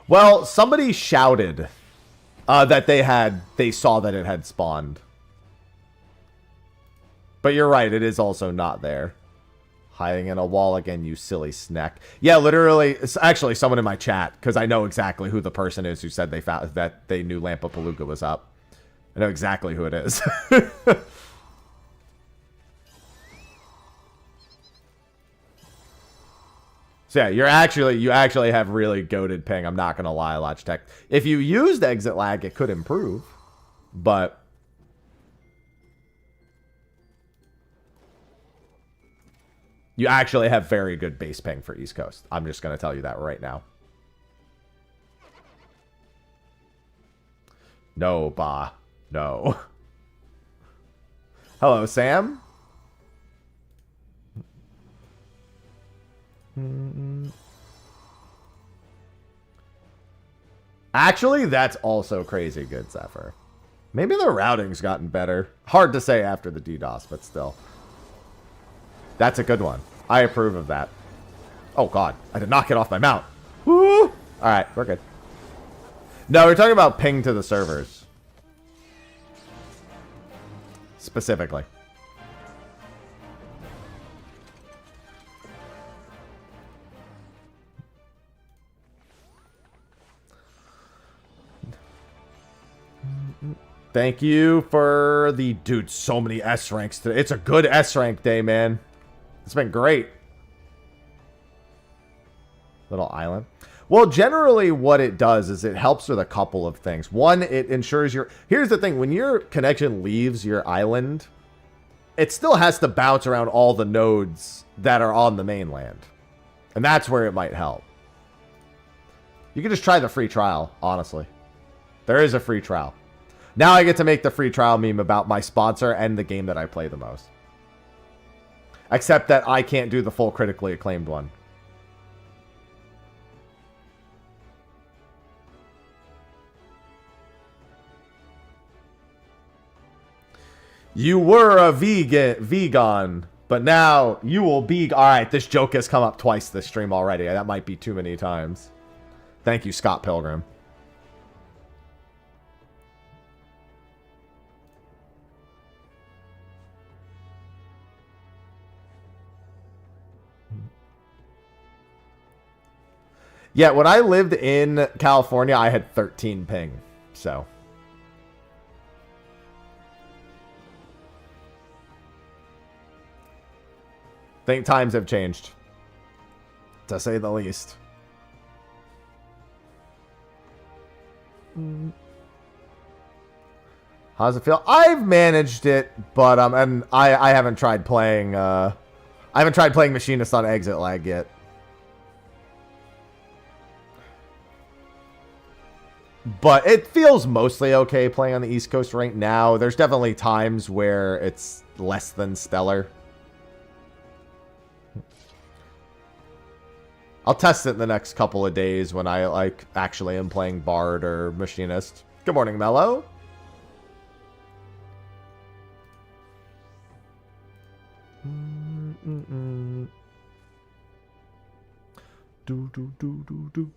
Well, somebody shouted that they saw that it had spawned. But you're right, it is also not there. Hiding in a wall again, you silly snack. Yeah, literally, it's actually someone in my chat, because I know exactly who the person is who said they found that they knew Lampapalooga was up. I know exactly who it is. So yeah, you actually have really goated ping. I'm not gonna lie, Logitech. If you used exit lag, it could improve, but you actually have very good base ping for East Coast. I'm just gonna tell you that right now. No, bah, no. Hello, Sam. Actually, that's also crazy good, Zephyr. Maybe the routing's gotten better. Hard to say after the DDoS, but still. That's a good one. I approve of that. Oh, God. I did not get off my mount. Woo! Alright, we're good. No, we're talking about ping to the servers. Specifically. Thank you for the... Dude, so many S ranks today. It's a good S rank day, man. It's been great. Little island. Well, generally what it does is it helps with a couple of things. One, it ensures your... Here's the thing. When your connection leaves your island, it still has to bounce around all the nodes that are on the mainland. And that's where it might help. You can just try the free trial, honestly. There is a free trial. Now I get to make the free trial meme about my sponsor and the game that I play the most. Except that I can't do the full critically acclaimed one. You were a vegan, but now you will be... Alright, this joke has come up twice this stream already. That might be too many times. Thank you, Scott Pilgrim. Yeah, when I lived in California, I had 13 ping, so... think times have changed, to say the least. How's it feel? I've managed it, but and I haven't tried playing Machinist on exit lag yet. But it feels mostly okay playing on the East Coast right now. There's definitely times where it's less than stellar. I'll test it in the next couple of days when I, like, actually am playing Bard or Machinist. Good morning, Mello. Do.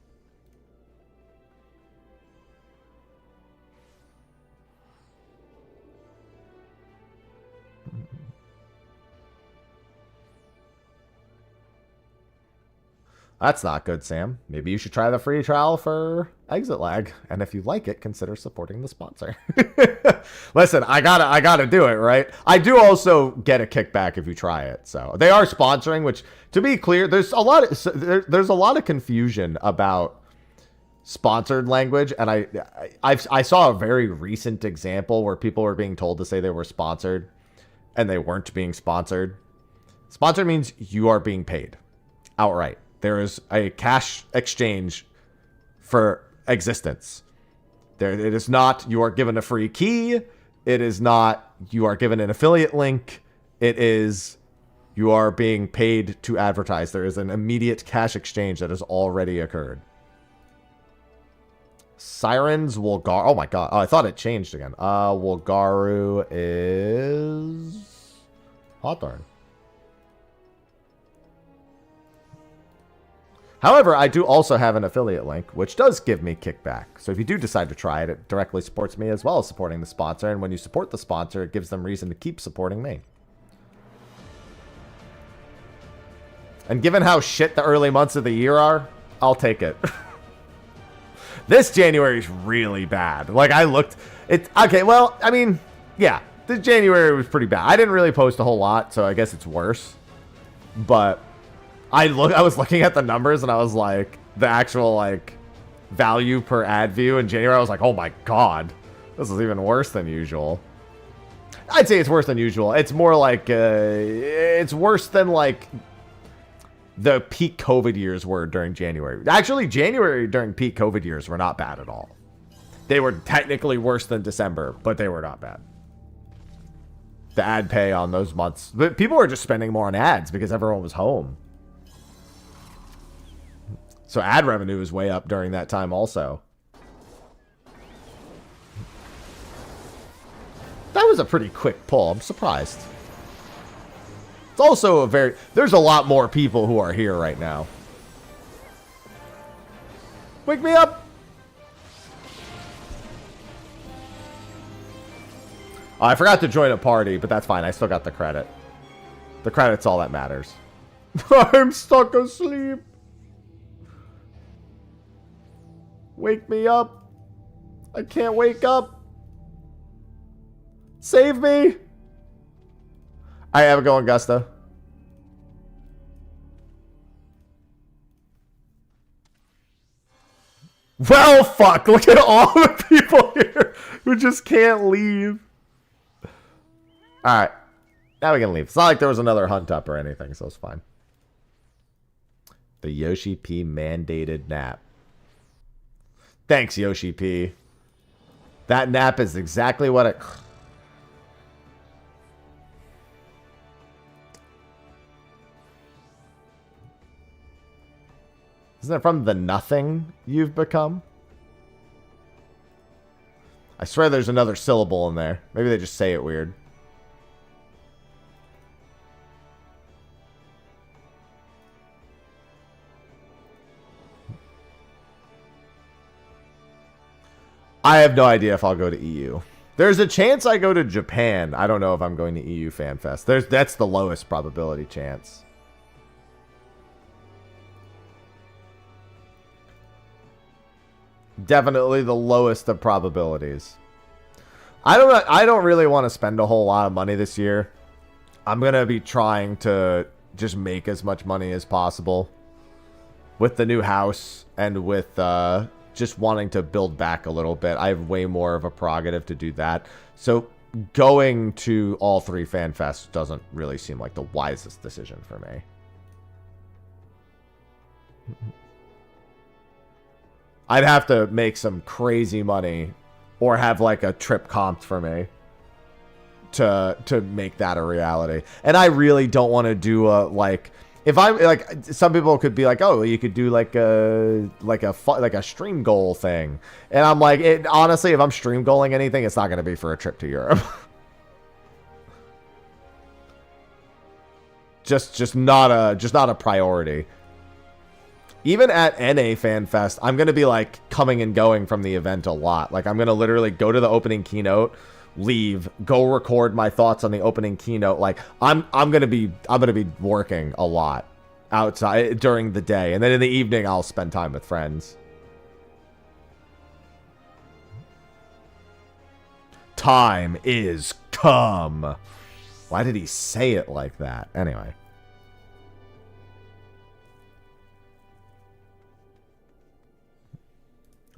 That's not good, Sam. Maybe you should try the free trial for exit lag, and if you like it, consider supporting the sponsor. Listen, I gotta do it, right? I do also get a kickback if you try it. So they are sponsoring, which, to be clear, there's a lot of confusion about sponsored language, and I saw a very recent example where people were being told to say they were sponsored, and they weren't being sponsored. Sponsored means you are being paid outright. There is a cash exchange for existence. It is not you are given a free key. It is not you are given an affiliate link. It is you are being paid to advertise. There is an immediate cash exchange that has already occurred. Sirens Wolgar. Oh my god. Oh, I thought it changed again. Wolgaru is Hawthorne. However, I do also have an affiliate link, which does give me kickback. So if you do decide to try it, it directly supports me as well as supporting the sponsor. And when you support the sponsor, it gives them reason to keep supporting me. And given how shit the early months of the year are, I'll take it. This January is really bad. Like, I looked... Okay, well, I mean, yeah. This January was pretty bad. I didn't really post a whole lot, so I guess it's worse. But... I was looking at the numbers and I was like, the actual like value per ad view in January. I was like, oh my god, this is even worse than usual. I'd say it's worse than usual. It's more like it's worse than like the peak COVID years were during January. Actually, January during peak COVID years were not bad at all. They were technically worse than December, but they were not bad. The ad pay on those months, but people were just spending more on ads because everyone was home. So ad revenue is way up during that time also. That was a pretty quick pull. I'm surprised. It's also a very... There's a lot more people who are here right now. Wake me up! Oh, I forgot to join a party, but that's fine. I still got the credit. The credit's all that matters. I'm stuck asleep. Wake me up. I can't wake up. Save me! I have it going, Gusta. Well, fuck. Look at all the people here who just can't leave. Alright. Now we can leave. It's not like there was another hunt up or anything, so it's fine. The Yoshi P mandated nap. Thanks, Yoshi P. That nap is exactly what it... Isn't it from the nothing you've become? I swear there's another syllable in there. Maybe they just say it weird. I have no idea if I'll go to EU. There's a chance I go to Japan. I don't know if I'm going to EU Fan Fest. That's the lowest probability chance. Definitely the lowest of probabilities. I don't really want to spend a whole lot of money this year. I'm going to be trying to just make as much money as possible with the new house and with just wanting to build back a little bit. I have way more of a prerogative to do that. So going to all 3 Fan Fests doesn't really seem like the wisest decision for me. I'd have to make some crazy money or have like a trip comped for me to make that a reality. And I really don't want to do a like... If I'm like, some people could be like, oh, you could do like a stream goal thing, and I'm like, honestly, if I'm stream goaling anything, it's not going to be for a trip to Europe. just not a priority. Even at NA Fan Fest, I'm going to be like coming and going from the event a lot. Like I'm going to literally go to the opening keynote, leave, go record my thoughts on the opening keynote. Like I'm going to be working a lot outside during the day, and then in the evening I'll spend time with friends. Time is come. Why did he say it like that? Anyway.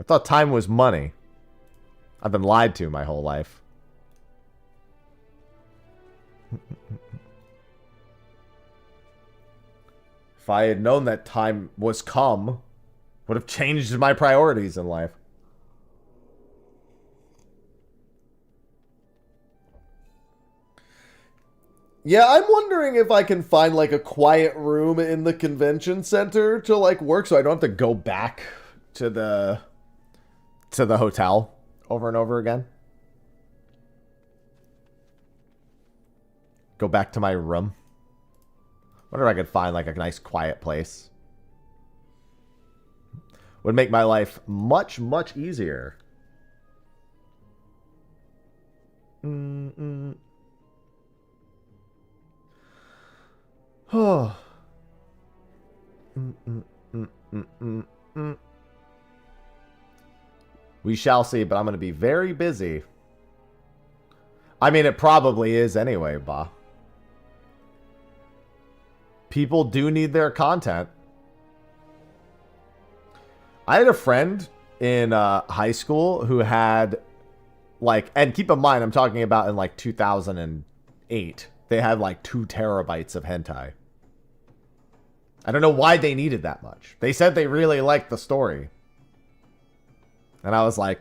I thought time was money. I've been lied to my whole life. If I had known that time was come, would have changed my priorities in life. Yeah, I'm wondering if I can find like a quiet room in the convention center to like work so I don't have to go back to the hotel over and over again. Go back to my room. Wonder if I could find like a nice quiet place. Would make my life much, much easier. Oh. We shall see, but I'm going to be very busy. I mean, it probably is anyway, bah. People do need their content. I had a friend in high school who had, like, and keep in mind, I'm talking about in, like, 2008. They had, like, 2 terabytes of hentai. I don't know why they needed that much. They said they really liked the story. And I was like,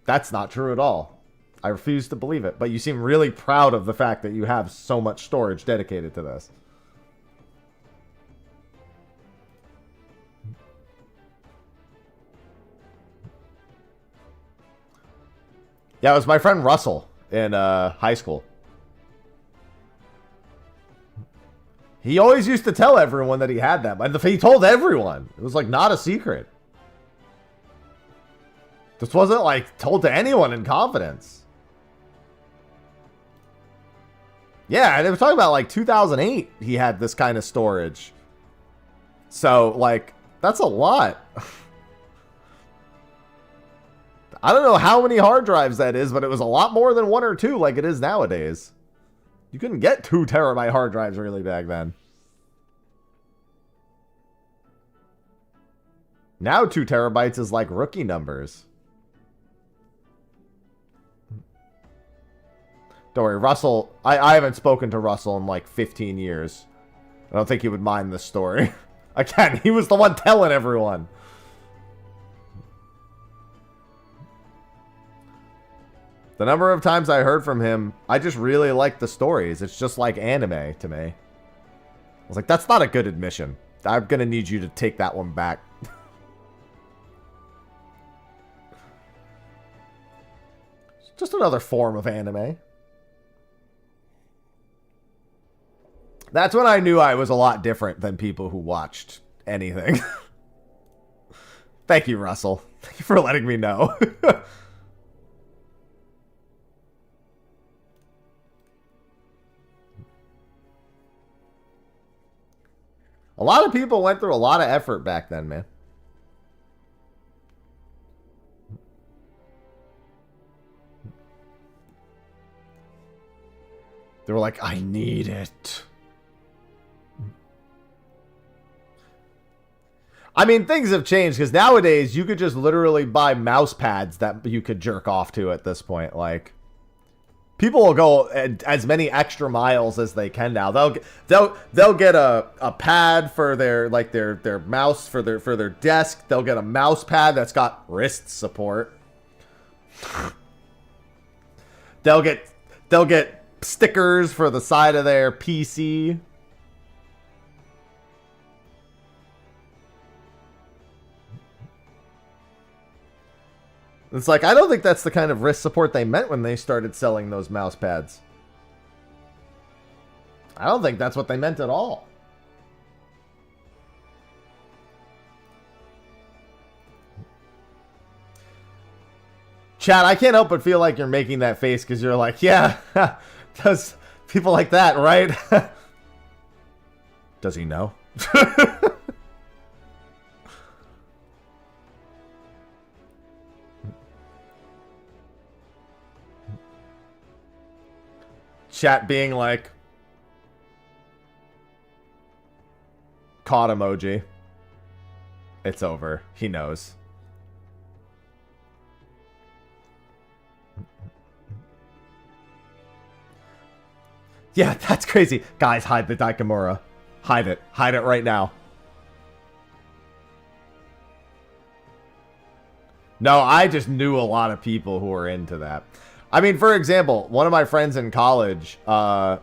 that's not true at all. I refuse to believe it. But you seem really proud of the fact that you have so much storage dedicated to this. Yeah, it was my friend Russell in high school. He always used to tell everyone that he had them. And he told everyone. It was like not a secret. This wasn't like told to anyone in confidence. Yeah, and they were talking about like 2008 he had this kind of storage. So like, that's a lot. I don't know how many hard drives that is, but it was a lot more than 1 or 2 like it is nowadays. You couldn't get 2 terabyte hard drives really back then. Now 2 terabytes is like rookie numbers. Don't worry, Russell. I haven't spoken to Russell in like 15 years. I don't think he would mind this story. Again, he was the one telling everyone. The number of times I heard from him, I just really like the stories. It's just like anime to me. I was like, that's not a good admission. I'm going to need you to take that one back. It's just another form of anime. That's when I knew I was a lot different than people who watched anything. Thank you, Russell. Thank you for letting me know. A lot of people went through a lot of effort back then, man. They were like, I need it. I mean, things have changed because nowadays you could just literally buy mouse pads that you could jerk off to at this point. Like, people will go as many extra miles as they can now. They'll get a pad for their their mouse for their desk. They'll get a mouse pad that's got wrist support. They'll get stickers for the side of their PC. It's like, I don't think that's the kind of wrist support they meant when they started selling those mouse pads. I don't think that's what they meant at all. Chat, I can't help but feel like you're making that face because you're like, yeah, does people like that, right? Does he know? Chat being like, caught emoji. It's over. He knows. Yeah, that's crazy. Guys, hide the Daikamura. Hide it. Hide it right now. No, I just knew a lot of people who were into that. I mean, for example, one of my friends in college, so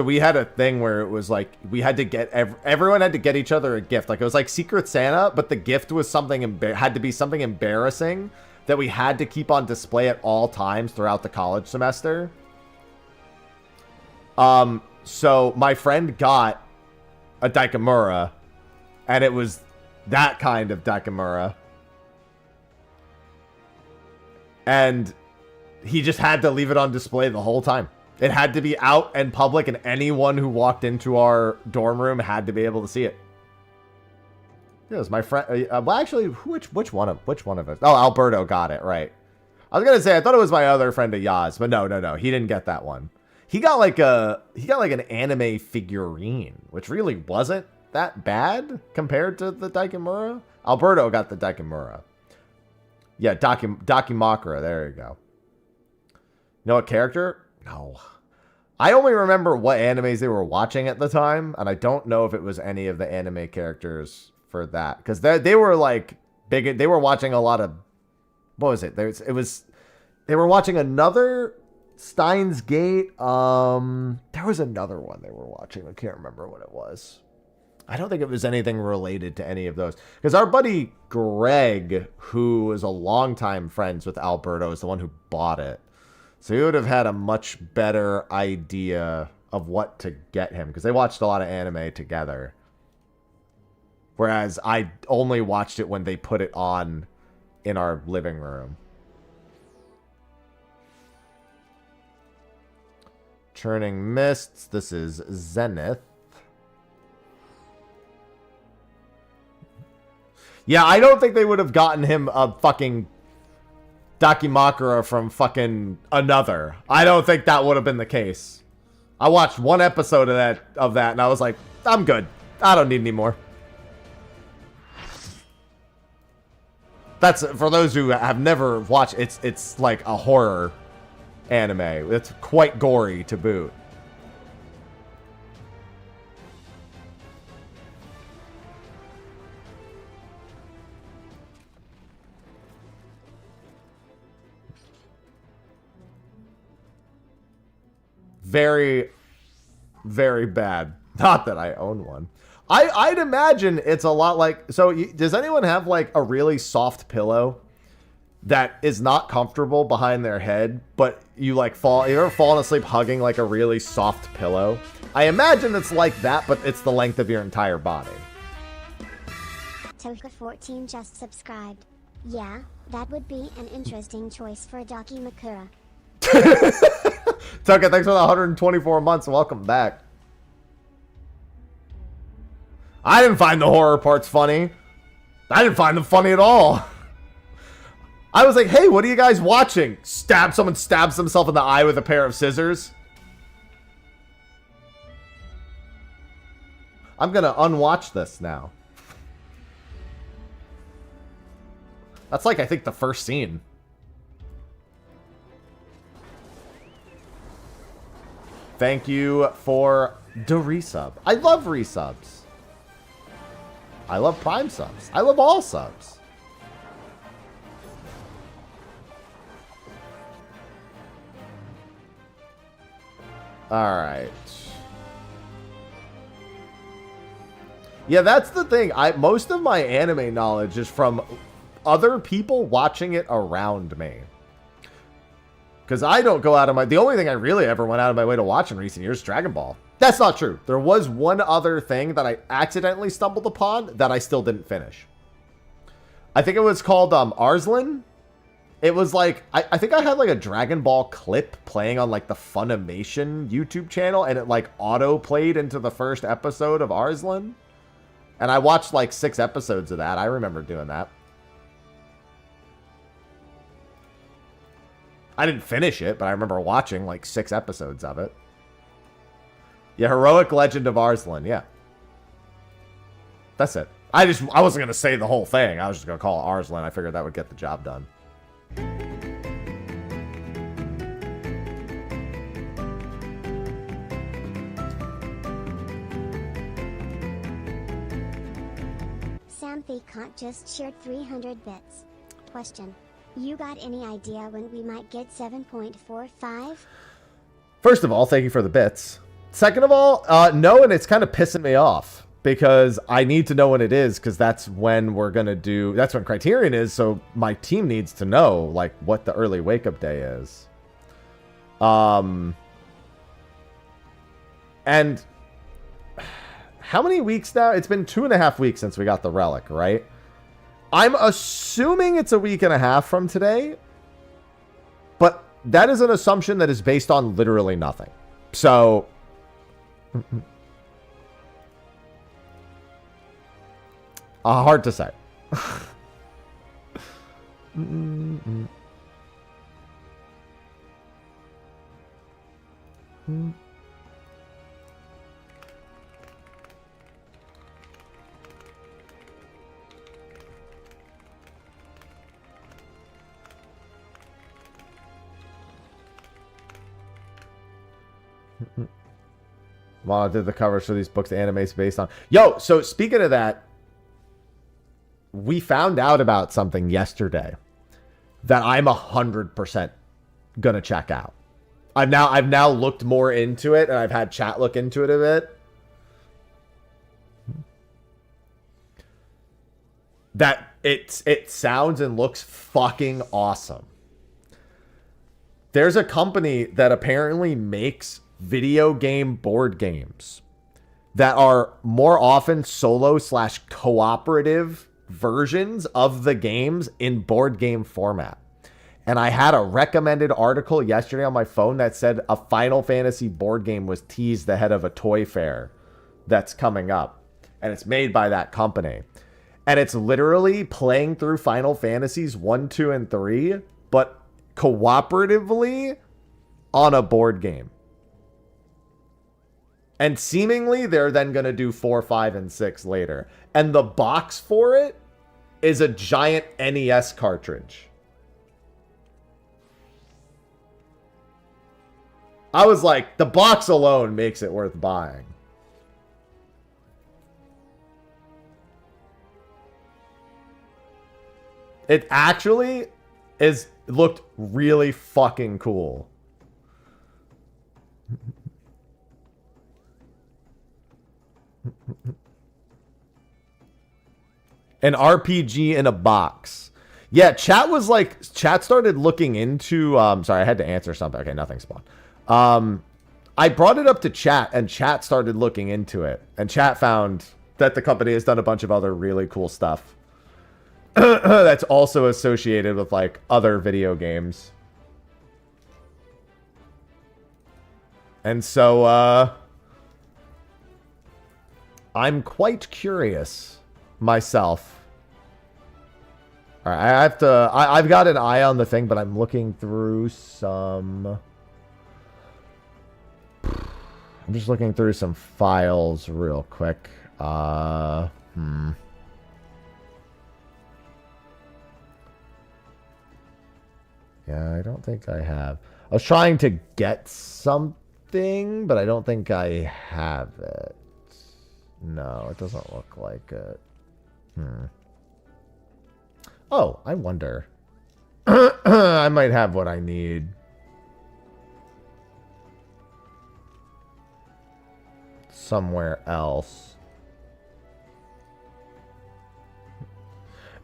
we had a thing where it was like, we had to get, everyone had to get each other a gift. Like, it was like Secret Santa, but the gift was something, had to be something embarrassing that we had to keep on display at all times throughout the college semester. So my friend got a Daikamura, and it was that kind of Daikamura. And he just had to leave it on display the whole time. It had to be out and public, and anyone who walked into our dorm room had to be able to see it. Yeah, it was my friend. Well, actually, which one of us? Oh, Alberto got it, right. I was gonna say I thought it was my other friend Ayaz, but no, he didn't get that one. He got like an anime figurine, which really wasn't that bad compared to the Daikamura. Alberto got the Daikamura. Yeah, Dakimakura. There you go. You know what character? No. I only remember what animes they were watching at the time, and I don't know if it was any of the anime characters for that. Because they were like big. They were watching a lot of. What was it? They were watching another Steins Gate. There was another one they were watching. I can't remember what it was. I don't think it was anything related to any of those. Because our buddy Greg, who is a longtime friends with Alberto, is the one who bought it. So he would have had a much better idea of what to get him. Because they watched a lot of anime together. Whereas I only watched it when they put it on in our living room. Churning Mists. This is Zenith. Yeah, I don't think they would have gotten him a fucking Dakimakura from fucking Another. I don't think that would have been the case. I watched one episode of that, and I was like, I'm good. I don't need any more. That's for those who have never watched. It's like a horror anime. It's quite gory to boot. Very, very bad. Not that I own one. I'd imagine it's a lot like... So, does anyone have, like, a really soft pillow that is not comfortable behind their head, but you, like, fall... You ever fallen asleep hugging, like, a really soft pillow? I imagine it's like that, but it's the length of your entire body. Toka14 just subscribed. Yeah, that would be an interesting choice for Dakimakura. Tucker, thanks for the 124 months. Welcome back. I didn't find the horror parts funny. I didn't find them funny at all. I was like, hey, what are you guys watching? Someone stabs himself in the eye with a pair of scissors. I'm gonna unwatch this now. That's like, I think, the first scene. Thank you for the resub. I love resubs. I love Prime subs. I love all subs. Alright. Yeah, that's the thing. Most of my anime knowledge is from other people watching it around me. Because I don't go out of my... The only thing I really ever went out of my way to watch in recent years is Dragon Ball. That's not true. There was one other thing that I accidentally stumbled upon that I still didn't finish. I think it was called Arslan. It was like... I think I had like a Dragon Ball clip playing on like the Funimation YouTube channel, and it like auto-played into the first episode of Arslan. And I watched like 6 episodes of that. I remember doing that. I didn't finish it, but I remember watching like 6 episodes of it. Yeah, Heroic Legend of Arslan, yeah. That's it. I wasn't going to say the whole thing. I was just going to call it Arslan. I figured that would get the job done. Samthy Kant just shared 300 bits. Question. You got any idea when we might get 7.45? First of all, thank you for the bits. Second of all, no, and it's kind of pissing me off because I need to know when it is, because that's when we're going to do... That's when Criterion is, so my team needs to know, like, what the early wake-up day is. And... How many weeks now? It's been 2.5 weeks since we got the relic, right? I'm assuming it's a week and a half from today, but that is an assumption that is based on literally nothing. So, hard to say. Well, did the covers for these books, the anime's based on. Yo, so speaking of that, we found out about something yesterday that I'm 100% gonna check out. I've now looked more into it, and I've had chat look into it a bit. That it sounds and looks fucking awesome. There's a company that apparently makes video game board games that are more often solo/cooperative versions of the games in board game format. And I had a recommended article yesterday on my phone that said a Final Fantasy board game was teased ahead of a toy fair that's coming up. And it's made by that company. And it's literally playing through Final Fantasies 1, 2, and 3 but cooperatively on a board game. And seemingly they're then going to do 4, 5, and 6 later. And the box for it is a giant NES cartridge. I was like, the box alone makes it worth buying. It actually looked really fucking cool. An RPG in a box. Yeah, chat started looking into, sorry, I had to answer something. Okay, nothing spawned. I brought it up to chat, and chat started looking into it. And chat found that the company has done a bunch of other really cool stuff. That's also associated with, like, other video games. And so, I'm quite curious myself. All right, I've got an eye on the thing, but I'm looking through some... I'm just looking through some files real quick. Yeah, I don't think I have. I was trying to get something, but I don't think I have it. No, it doesn't look like it. Oh, I wonder. I might have what I need. Somewhere else.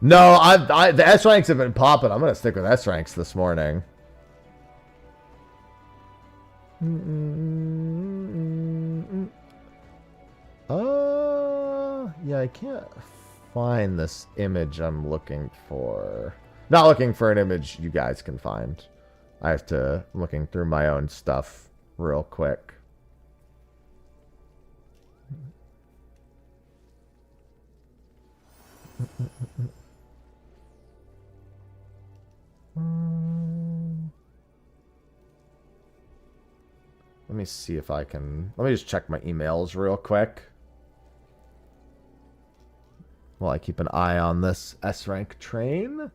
No, the S ranks have been popping. I'm gonna stick with S ranks this morning. Yeah, I can't find this image I'm looking for. Not looking for an image you guys can find. I have to looking through my own stuff real quick. Let me see if I can... Let me just check my emails real quick. While I keep an eye on this S-rank train.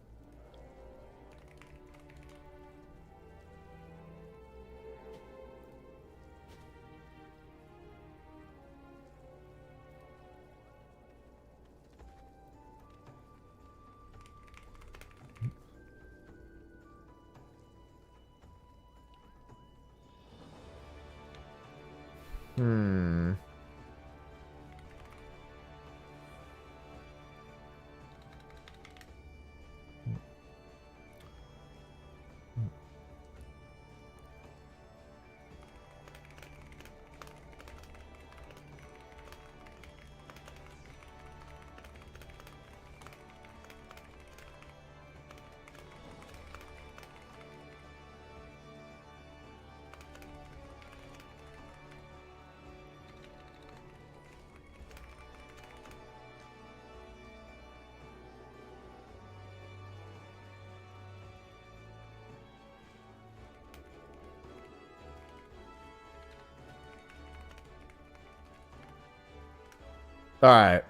All right.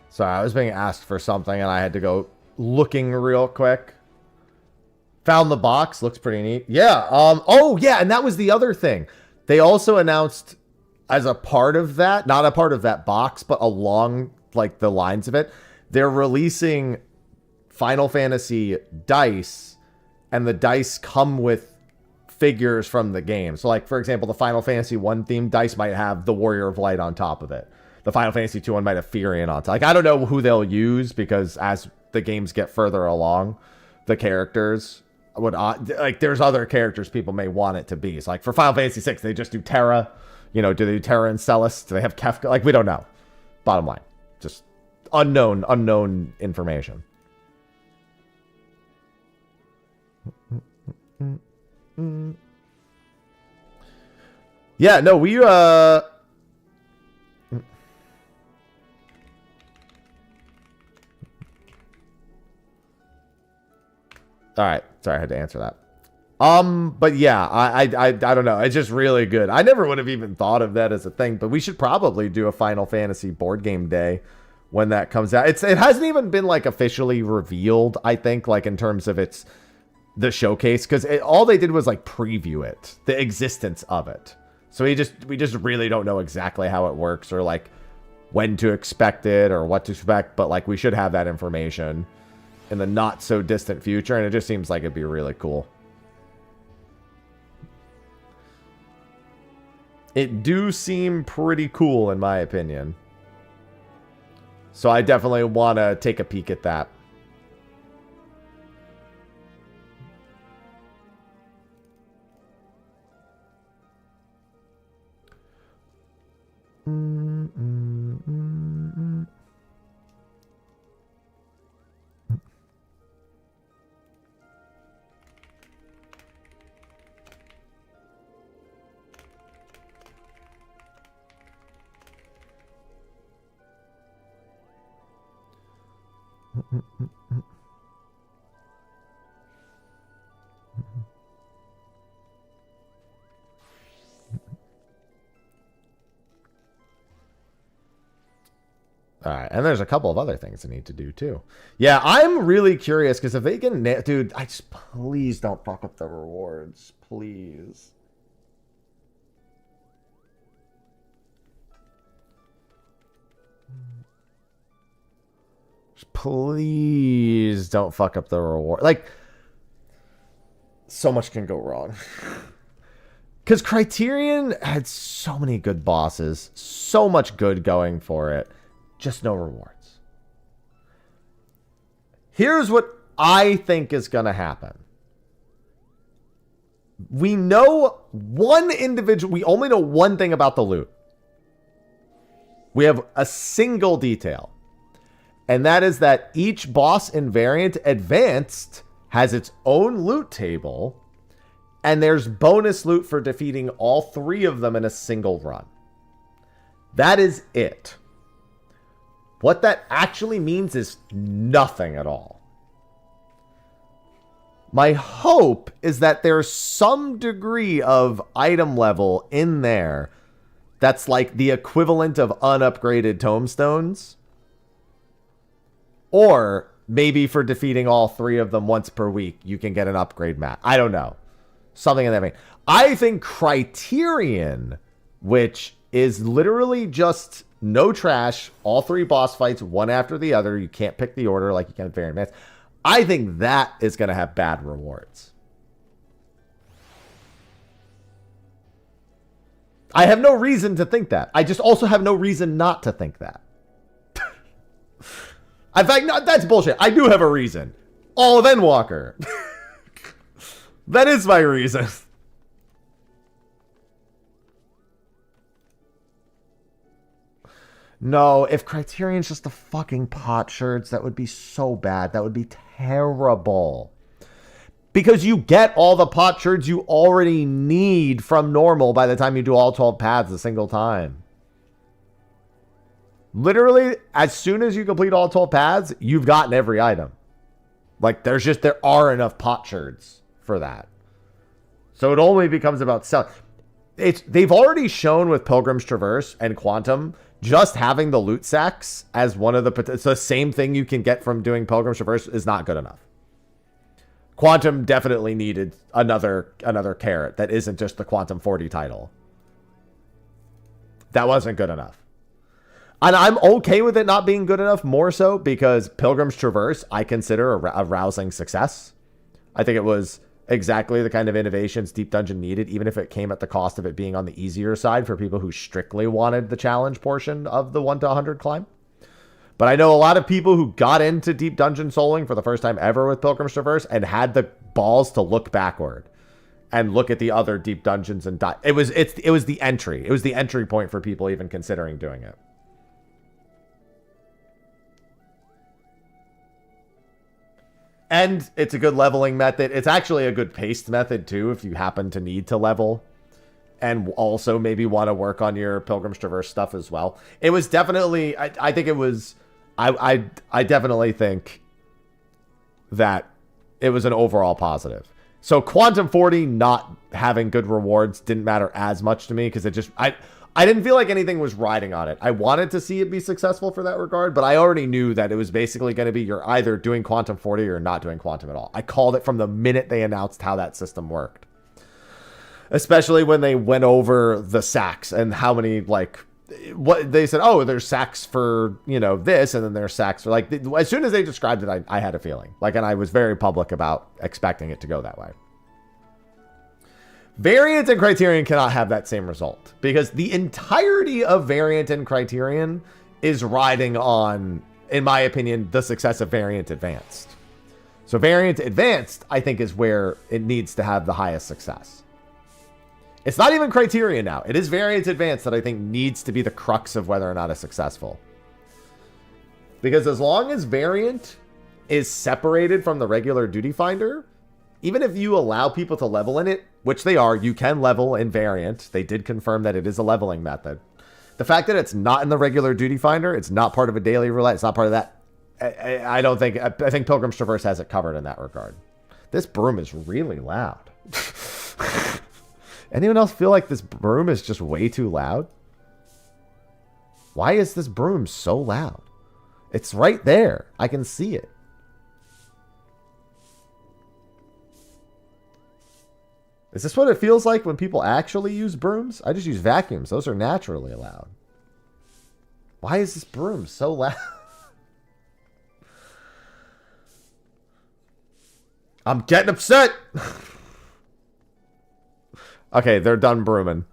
Sorry, I was being asked for something and I had to go looking real quick. Found the box. Looks pretty neat. Yeah. Oh, yeah. And that was the other thing. They also announced as a part of that, not a part of that box, but along like the lines of it, they're releasing Final Fantasy dice, and the dice come with figures from the game. So like, for example, the Final Fantasy 1 themed dice might have the Warrior of Light on top of it. The Final Fantasy 2 one might have Furion on top. Like, I don't know who they'll use because as the games get further along, the characters would like there's other characters people may want it to be. It's like for Final Fantasy 6, they just do Terra. You know, do they do Terra and Celis? Do they have Kefka? Like, we don't know. Bottom line, just unknown information. Yeah, no, we All right. Sorry, I had to answer that. But yeah, I don't know. It's just really good. I never would have even thought of that as a thing, but we should probably do a Final Fantasy board game day when that comes out. It hasn't even been like officially revealed, I think, like in terms of the showcase, because all they did was like preview it, the existence of it. So we just really don't know exactly how it works or like when to expect it or what to expect, but like we should have that information in the not so distant future, and it just seems like it'd be really cool. It do seem pretty cool in my opinion. So I definitely want to take a peek at that. All right, and there's a couple of other things I need to do too. Yeah, I'm really curious because if they can, dude, I just please don't fuck up the rewards, please. Please don't fuck up the reward. Like, so much can go wrong. Because Criterion had so many good bosses, so much good going for it. Just no rewards. Here's what I think is going to happen. We know one individual. We only know one thing about the loot. We have a single detail. And that is that each boss in Variant Advanced has its own loot table. And there's bonus loot for defeating all 3 of them in a single run. That is it. What that actually means is nothing at all. My hope is that there's some degree of item level in there that's like the equivalent of unupgraded tombstones. Or maybe for defeating all 3 of them once per week, you can get an upgrade mat. I don't know. Something in that vein. I think Criterion, which is literally just no trash, all 3 boss fights, one after the other. You can't pick the order like you can in Variant Advanced. I think that is going to have bad rewards. I have no reason to think that. I just also have no reason not to think that. In fact, no, that's bullshit. I do have a reason. All of Endwalker. That is my reason. No, if Criterion's just the fucking potsherds, that would be so bad. That would be terrible. Because you get all the potsherds you already need from normal by the time you do all 12 paths a single time. Literally, as soon as you complete all 12 paths, you've gotten every item. Like, there are enough potsherds for that. So it only becomes about selling. They've already shown with Pilgrim's Traverse and Quantum, just having the loot sacks as one of it's the same thing you can get from doing Pilgrim's Traverse is not good enough. Quantum definitely needed another carrot that isn't just the Quantum 40 title. That wasn't good enough. And I'm okay with it not being good enough, more so because Pilgrim's Traverse I consider a rousing success. I think it was exactly the kind of innovations Deep Dungeon needed, even if it came at the cost of it being on the easier side for people who strictly wanted the challenge portion of the 1 to 100 climb. But I know a lot of people who got into Deep Dungeon souling for the first time ever with Pilgrim's Traverse and had the balls to look backward and look at the other Deep Dungeons and die. It was the entry. It was the entry point for people even considering doing it. And it's a good leveling method. It's actually a good paced method, too, if you happen to need to level. And also maybe want to work on your Pilgrim's Traverse stuff as well. It was definitely... I think it was... I definitely think that it was an overall positive. So Quantum 40 not having good rewards didn't matter as much to me because it just I didn't feel like anything was riding on it. I wanted to see it be successful for that regard, but I already knew that it was basically going to be you're either doing Quantum 40 or not doing Quantum at all. I called it from the minute they announced how that system worked. Especially when they went over the sacks and how many, like, what they said, oh, there's sacks for, you know, this, and then there's sacks for, like, as soon as they described it, I had a feeling. Like, and I was very public about expecting it to go that way. Variant and Criterion cannot have that same result because the entirety of Variant and Criterion is riding on, in my opinion, the success of Variant Advanced. So Variant Advanced, I think, is where it needs to have the highest success. It's not even Criterion now. It is Variant Advanced that I think needs to be the crux of whether or not it's successful. Because as long as Variant is separated from the regular Duty Finder, even if you allow people to level in it, which they are, you can level in Variant. They did confirm that it is a leveling method. The fact that it's not in the regular Duty Finder, it's not part of a daily roulette, it's not part of that. I don't think, I think Pilgrim's Traverse has it covered in that regard. This broom is really loud. Anyone else feel like this broom is just way too loud? Why is this broom so loud? It's right there. I can see it. Is this what it feels like when people actually use brooms? I just use vacuums. Those are naturally loud. Why is this broom so loud? I'm getting upset. Okay, they're done brooming.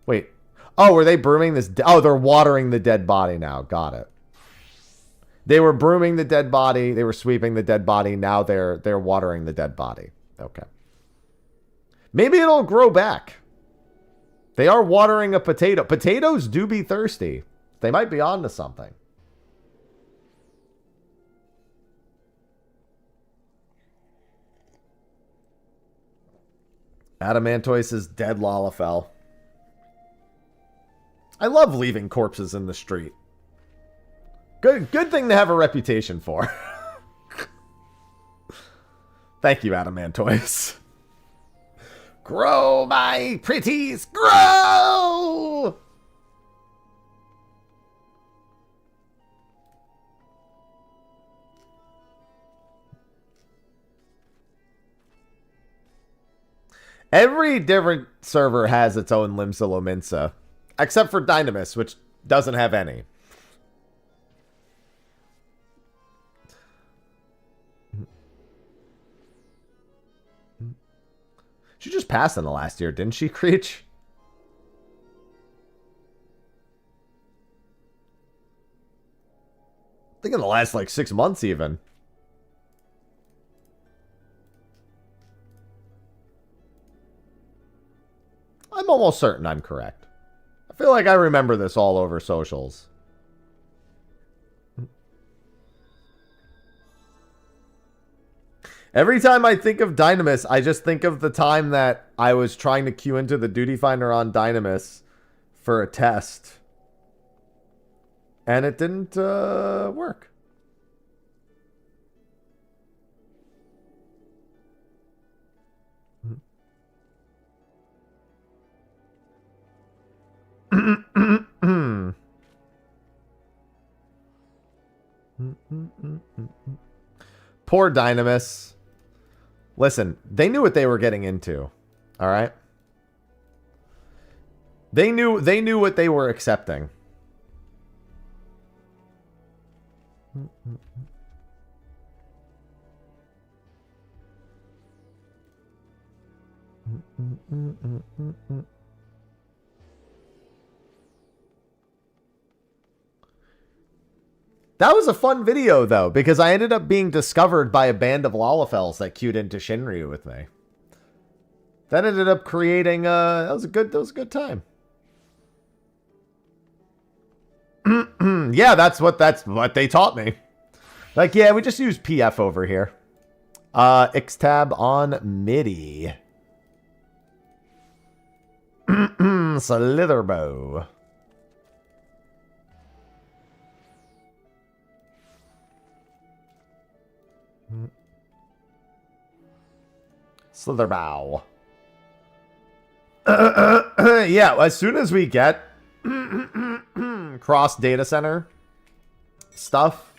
Wait. Oh, were they brooming this? Oh, they're watering the dead body now. Got it. They were brooming the dead body. They were sweeping the dead body. Now they're watering the dead body. Okay. Maybe it'll grow back. They are watering a potato. Potatoes do be thirsty. They might be onto something. Adamantoy says dead Lalafell. I love leaving corpses in the street. Good thing to have a reputation for. Thank you, Adamantoys. Grow, my pretties, grow! Every different server has its own Limsa Lominsa, except for Dynamis, which doesn't have any. She just passed in the last year, didn't she, Creech? I think in the last, like, 6 months, even. I'm almost certain I'm correct. I feel like I remember this all over socials. Every time I think of Dynamis, I just think of the time that I was trying to queue into the Duty Finder on Dynamis for a test. And it didn't work. Poor Dynamis. Listen, they knew what they were getting into. All right? They knew what they were accepting. That was a fun video, though, because I ended up being discovered by a band of Lalafells that queued into Shinryu with me. That ended up creating that was a good time. Yeah, that's what they taught me. Like, yeah, we just use PF over here. Xtab on MIDI. Slitherbow. Slitherbow. Yeah, as soon as we get cross data center stuff,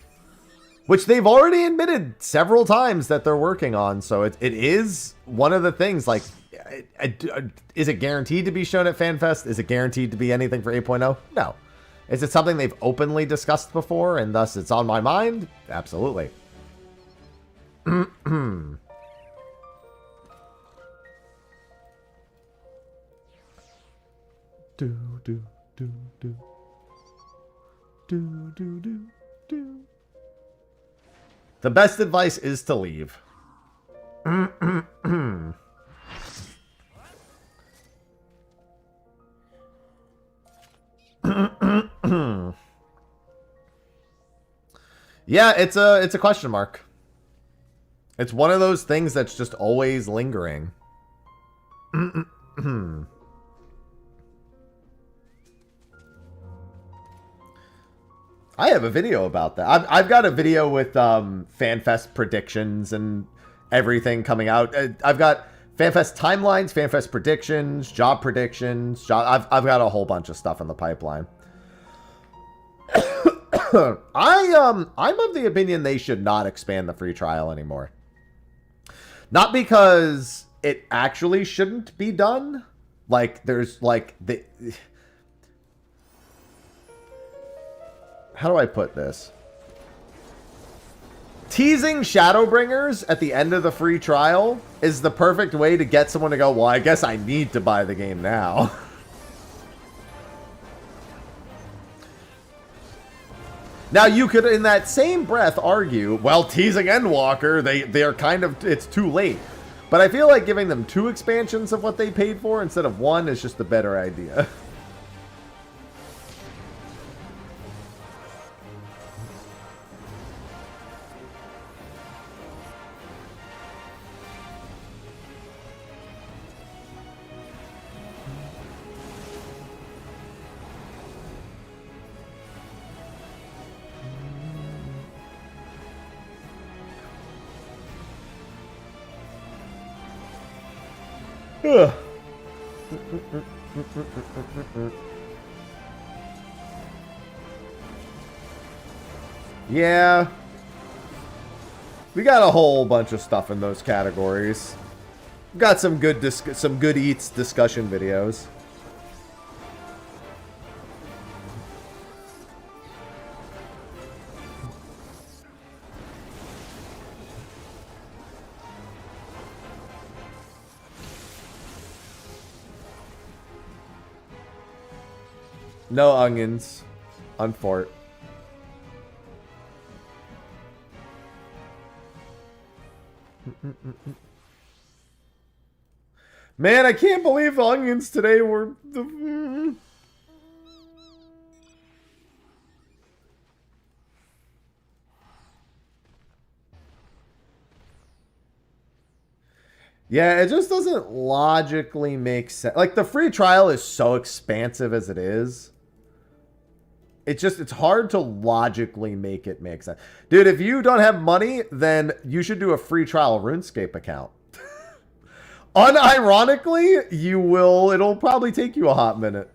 which they've already admitted several times that they're working on, so it is one of the things, like, is it guaranteed to be shown at FanFest? Is it guaranteed to be anything for 8.0? No. Is it something they've openly discussed before, and thus it's on my mind? Absolutely. The best advice is to leave. Yeah, it's a question mark. It's one of those things that's just always lingering. I have a video about that. I've got a video with FanFest predictions and everything coming out. I've got FanFest timelines, FanFest predictions, job predictions. I've got a whole bunch of stuff in the pipeline. I'm of the opinion they should not expand the free trial anymore. Not because it actually shouldn't be done. Like, there's like the... How do I put this? Teasing Shadowbringers at the end of the free trial is the perfect way to get someone to go, well, I guess I need to buy the game now. Now, you could, in that same breath, argue, well, teasing Endwalker, they're kind of, it's too late. But I feel like giving them 2 expansions of what they paid for instead of 1 is just a better idea. Ugh. Yeah. We got a whole bunch of stuff in those categories. Got some good eats discussion videos. No onions on Fort. Man, I can't believe the onions today were... Yeah, it just doesn't logically make sense. Like, the free trial is so expansive as it is. It's hard to logically make it make sense. Dude, if you don't have money, then you should do a free trial RuneScape account. Unironically, it'll probably take you a hot minute.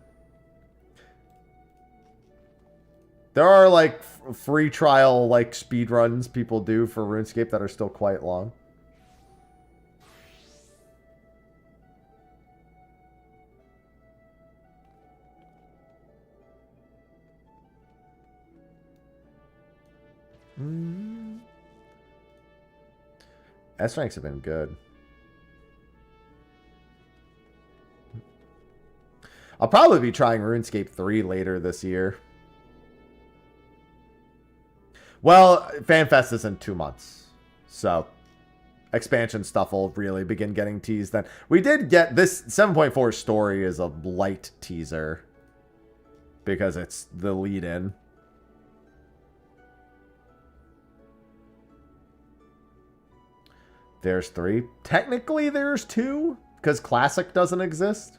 There are, like, free trial, like, speed runs people do for RuneScape that are still quite long. S-ranks have been good. I'll probably be trying RuneScape 3 later this year. Well, FanFest is in 2 months. So, expansion stuff will really begin getting teased then. We did get this 7.4 story is a light teaser. Because it's the lead-in. There's 3. Technically, there's 2. Because Classic doesn't exist.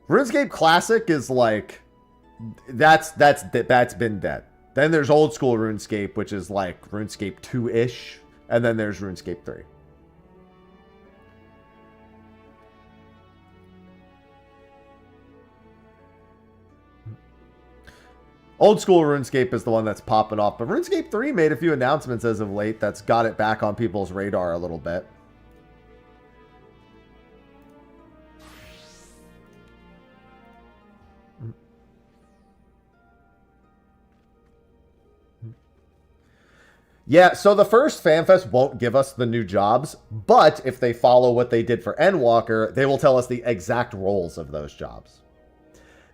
RuneScape Classic is like... That's been dead. Then there's old school RuneScape, which is like RuneScape 2-ish. And then there's RuneScape 3. Old school RuneScape is the one that's popping off, but RuneScape 3 made a few announcements as of late that's got it back on people's radar a little bit. Yeah, so the first FanFest won't give us the new jobs, but if they follow what they did for Endwalker, they will tell us the exact roles of those jobs.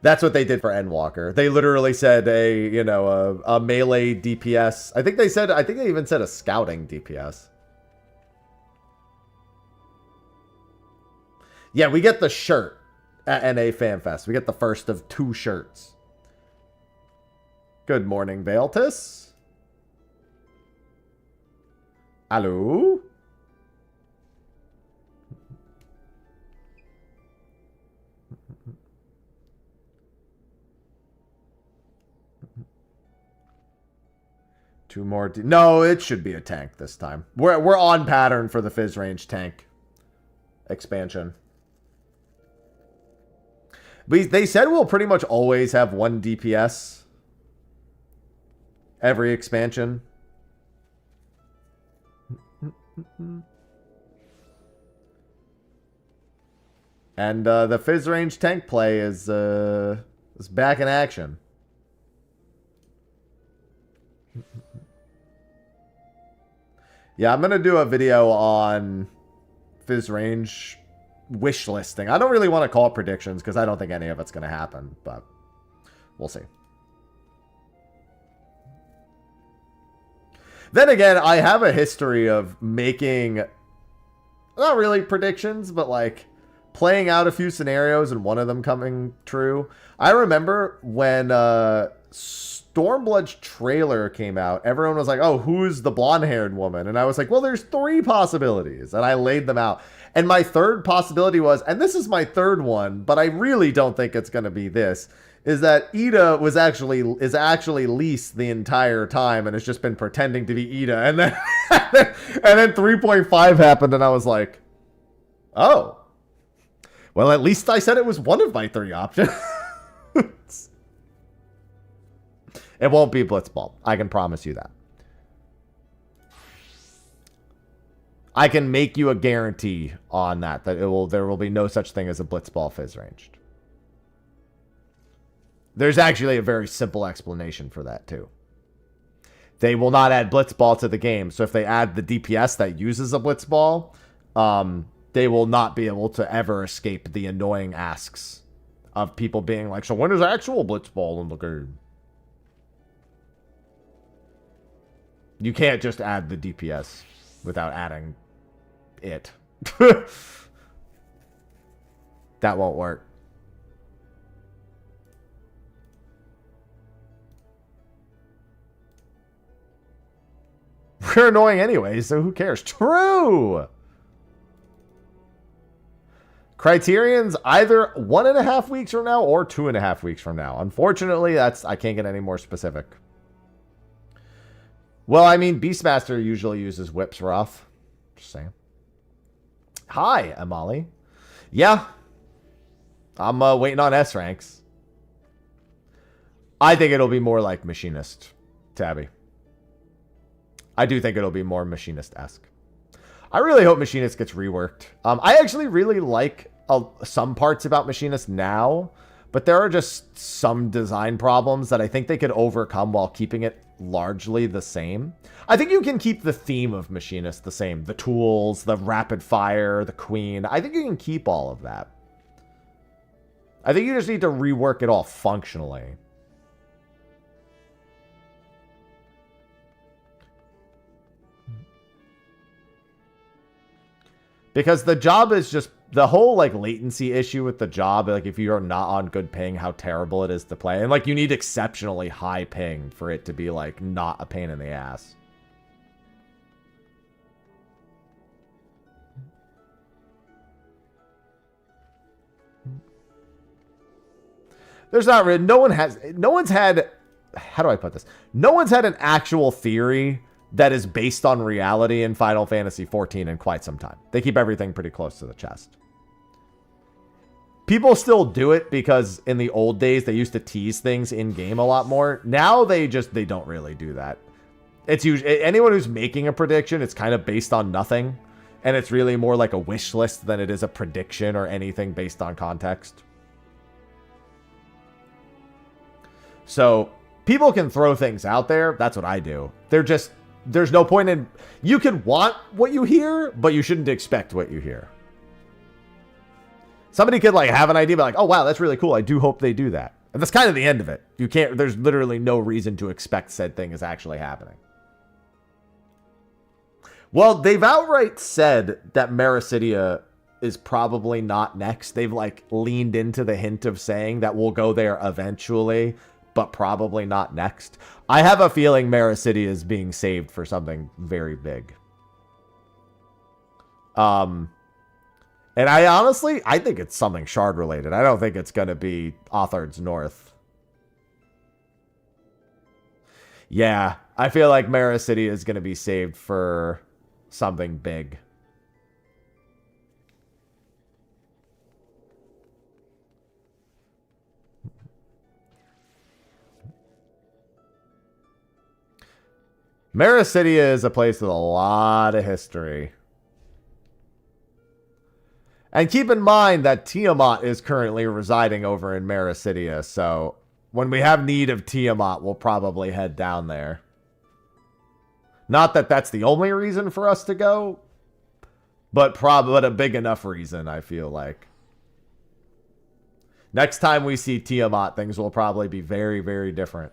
That's what they did for Endwalker. They literally said a melee DPS. I think they even said a scouting DPS. Yeah, we get the shirt at NA FanFest. We get the first of 2 shirts. Good morning, Veiltis. Hello? Two more. No, it should be a tank this time. We're on pattern for the Fizz range tank expansion. They said we'll pretty much always have 1 DPS every expansion. And the Fizz range tank play is back in action. Yeah, I'm going to do a video on Fizz range wish listing. I don't really want to call it predictions because I don't think any of it's going to happen, but we'll see. Then again, I have a history of making, not really predictions, but like playing out a few scenarios and one of them coming true. I remember when Stormblood's trailer came out, everyone was like, oh, who's the blonde-haired woman? And I was like, well, there's 3 possibilities. And I laid them out. And my third possibility was, and this is my third one, but I really don't think it's going to be this, is that Ida is actually leased the entire time and has just been pretending to be Ida. And then and then 3.5 happened and I was like, oh. Well, at least I said it was one of my 3 options. It won't be Blitzball. I can promise you that. I can make you a guarantee on that there will be no such thing as a Blitzball Fizz ranged. There's actually a very simple explanation for that, too. They will not add Blitzball to the game. So if they add the DPS that uses a Blitzball, they will not be able to ever escape the annoying asks of people being like, so when is actual Blitzball in the game? You can't just add the DPS without adding it. That won't work. We're annoying anyway, so who cares? True! Criterion's either 1.5 weeks from now or 2.5 weeks from now. Unfortunately, I can't get any more specific. Well, I mean, Beastmaster usually uses whips rough. Just saying. Hi, Amali. Yeah. I'm waiting on S ranks. I think it'll be more like Machinist, Tabby. I do think it'll be more Machinist-esque. I really hope Machinist gets reworked. I actually really like some parts about Machinist now, but there are just some design problems that I think they could overcome while keeping it largely the same. I think you can keep the theme of Machinist the same. The tools, the rapid fire, the queen. I think you can keep all of that. I think you just need to rework it all functionally. Because the job is just the whole like latency issue with the job. Like if you're not on good ping, how terrible it is to play. And like you need exceptionally high ping for it to be like not a pain in the ass. There's not really, no one's had, how do I put this? No one's had an actual theory that is based on reality in Final Fantasy XIV in quite some time. They keep everything pretty close to the chest. people still do it because in the old days they used to tease things in game a lot more. Now they don't really do that. It's usually anyone who's making a prediction, it's kind of based on nothing, and it's really more like a wish list than it is a prediction or anything based on context. So people can throw things out there. That's what I do. There's no point in, you can want what you hear, but you shouldn't expect what you hear. Somebody could like have an idea, but like, oh wow, that's really cool. I do hope they do that. And that's kind of the end of it. There's literally no reason to expect said thing is actually happening. Well, they've outright said that Mericidia is probably not next. They've like leaned into the hint of saying that we'll go there eventually, but probably not next. I have a feeling Mericidia is being saved for something very big. And I think it's something Shard related. I don't think it's going to be Authard's North. Yeah, I feel like Mericidia is going to be saved for something big. Mericidia is a place with a lot of history. And keep in mind that Tiamat is currently residing over in Mericidia, so when we have need of Tiamat, we'll probably head down there. Not that that's the only reason for us to go, but a big enough reason, I feel like. Next time we see Tiamat, things will probably be very, very different.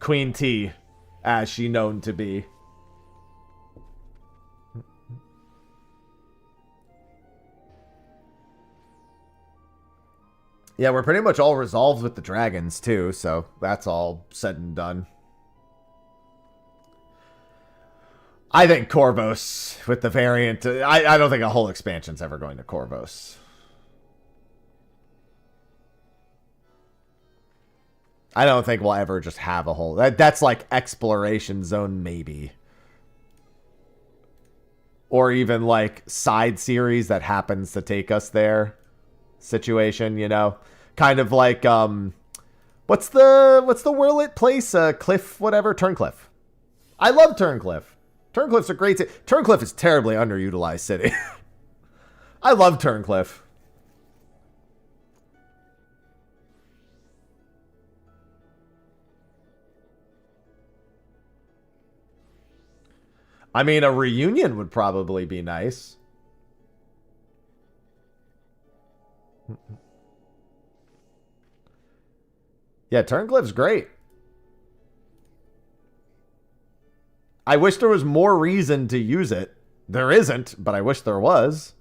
Queen T, as she known to be. Yeah, we're pretty much all resolved with the dragons, too, so that's all said and done. I think Corvos, with the variant... I don't think a whole expansion's ever going to Corvos. I don't think we'll ever just have a whole... That's like exploration zone, maybe. Or even, like, side series that happens to take us there. Situation, you know, kind of like what's the Whirlit place, Cliff, whatever, Turncliffe. I love Turncliffe. Turncliffe's a great city. Turncliffe is terribly underutilized city. I love Turncliffe. I mean, a reunion would probably be nice. Yeah, Turncliffe's great. I wish there was more reason to use it. There isn't, but I wish there was.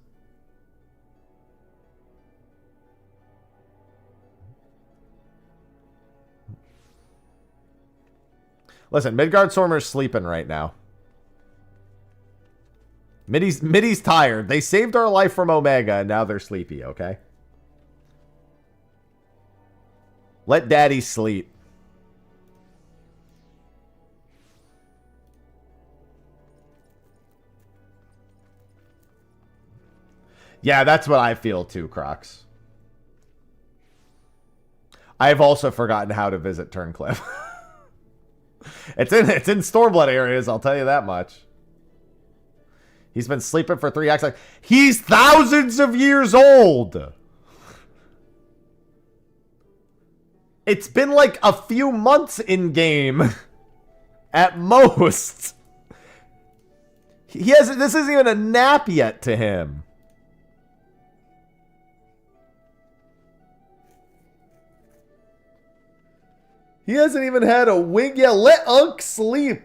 Listen, Midgardstormer's sleeping right now. Middy's tired. They saved our life from Omega, and now they're sleepy, okay? Let daddy sleep. Yeah, that's what I feel too, Crocs. I've also forgotten how to visit Turncliffe. It's in Stormblood areas, I'll tell you that much. He's been sleeping for 3 acts. He's thousands of years old. It's been like a few months in game. At most. This isn't even a nap yet to him. He hasn't even had a wink. Yeah, let Unk sleep.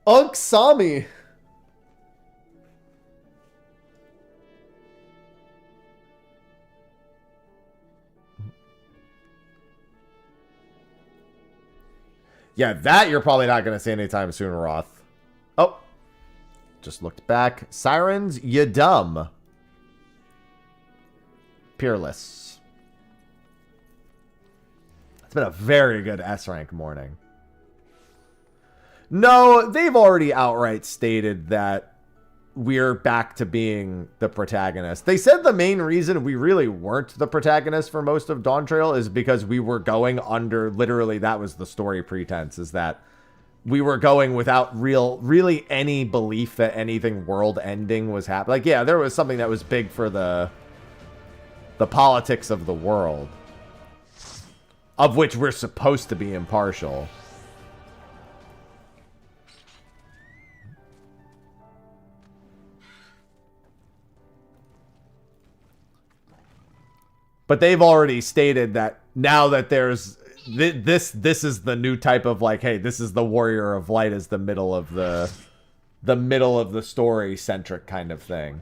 Unk saw me. Yeah, that you're probably not going to see anytime soon, Roth. Oh. Just looked back. Sirens, you dumb. Peerless. It's been a very good S-rank morning. No, they've already outright stated that we're back to being the protagonist. They said the main reason we really weren't the protagonist for most of Dawn Trail is because we were going under, literally that was the story pretense, is that we were going without really any belief that anything world ending was happening. Like, yeah, there was something that was big for the politics of the world, of which we're supposed to be impartial. But they've already stated that now that there's this is the new type of, like, hey, this is the Warrior of Light, is the middle of the story centric kind of thing.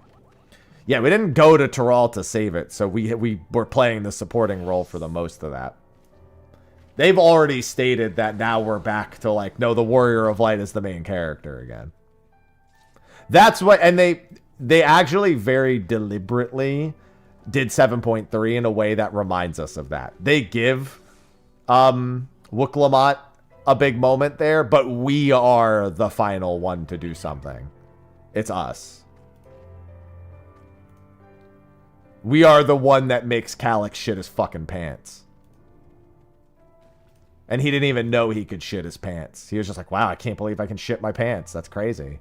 Yeah, we didn't go to Terral to save it, so we were playing the supporting role for the most of that. They've already stated that now we're back to, like, no, the Warrior of Light is the main character again. That's what, and they actually very deliberately did 7.3 in a way that reminds us of that. They give Wook-Lamont a big moment there, but we are the final one to do something. It's us. We are the one that makes Calyx shit his fucking pants. And he didn't even know he could shit his pants. He was just like, wow, I can't believe I can shit my pants. That's crazy.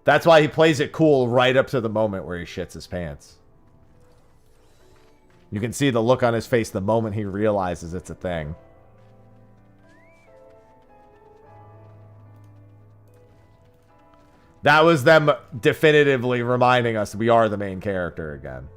That's why he plays it cool right up to the moment where he shits his pants. You can see the look on his face the moment he realizes it's a thing. That was them definitively reminding us we are the main character again.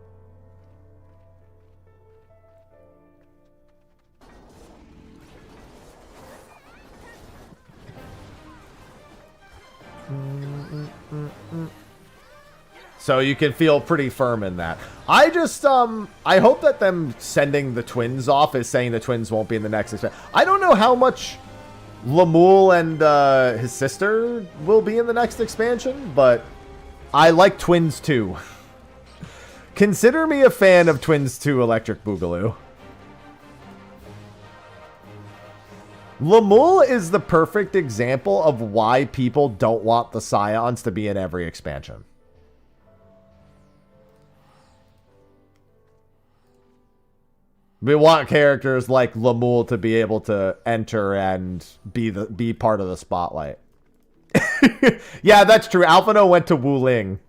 So you can feel pretty firm in that. I just, I hope that them sending the twins off is saying the twins won't be in the next expansion. I don't know how much Lemuel and his sister will be in the next expansion, but I like Twins 2. Consider me a fan of Twins 2 Electric Boogaloo. Lemuel is the perfect example of why people don't want the Scions to be in every expansion. We want characters like Lemuel to be able to enter and be part of the spotlight. Yeah, that's true. Alphino went to Wuling,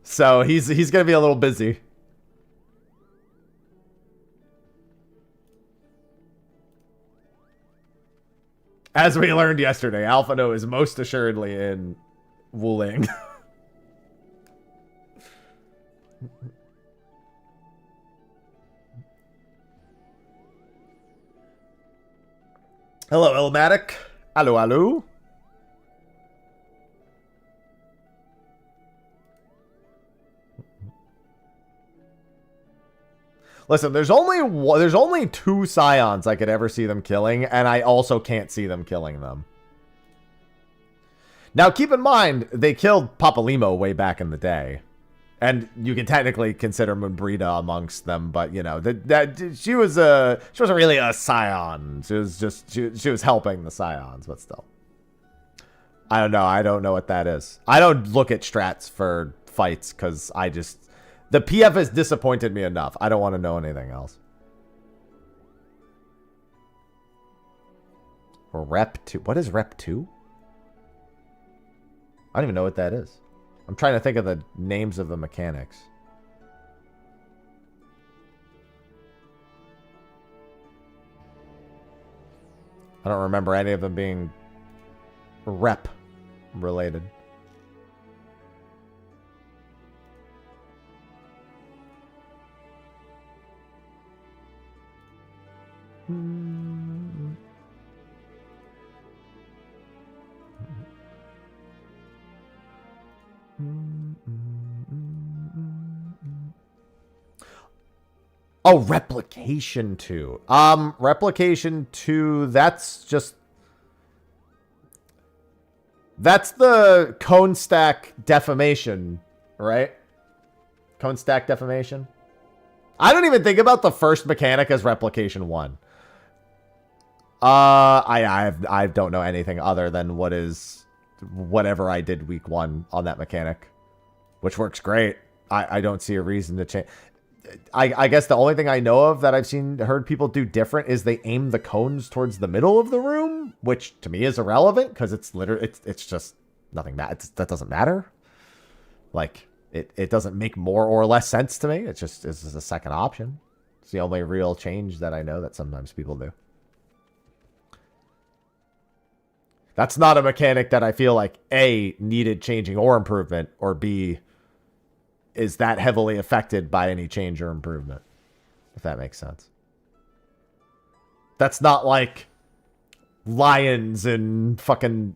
so he's gonna be a little busy. As we learned yesterday, Alphino is most assuredly in Wuling. Hello, Elmatic. Hello, hello. Listen, there's only 2 Scions I could ever see them killing, and I also can't see them killing them. Now, keep in mind, they killed Papalimo way back in the day. And you can technically consider Moonbrita amongst them, but you know she wasn't really a Scion. She was just she was helping the Scions, but still, I don't know. I don't know what that is. I don't look at strats for fights because the PF has disappointed me enough. I don't want to know anything else. Rep 2. What is Rep 2? I don't even know what that is. I'm trying to think of the names of the mechanics. I don't remember any of them being rep related. Oh, Replication 2. Replication 2, that's the cone stack defamation, right? Cone stack defamation. I don't even think about the first mechanic as replication 1. I don't know anything other than whatever I did week 1 on that mechanic, which works great. I don't see a reason to change. I guess the only thing I know of that I've heard people do different is they aim the cones towards the middle of the room, which to me is irrelevant because it's literally it's just nothing. That doesn't matter. Like it doesn't make more or less sense to me. It's just a second option. It's the only real change that I know that sometimes people do. That's not a mechanic that I feel like A, needed changing or improvement, or B, is that heavily affected by any change or improvement, if that makes sense. That's not like Lions in fucking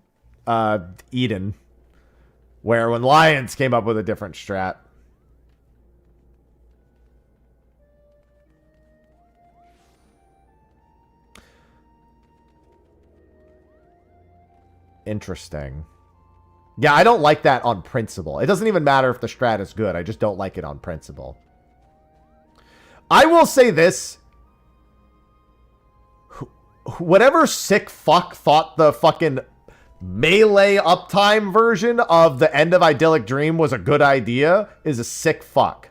Eden, where when Lions came up with a different strat. Interesting. Yeah, I don't like that on principle. It doesn't even matter if the strat is good. I just don't like it on principle. I will say this. Whatever sick fuck thought the fucking melee uptime version of the End of Idyllic Dream was a good idea is a sick fuck.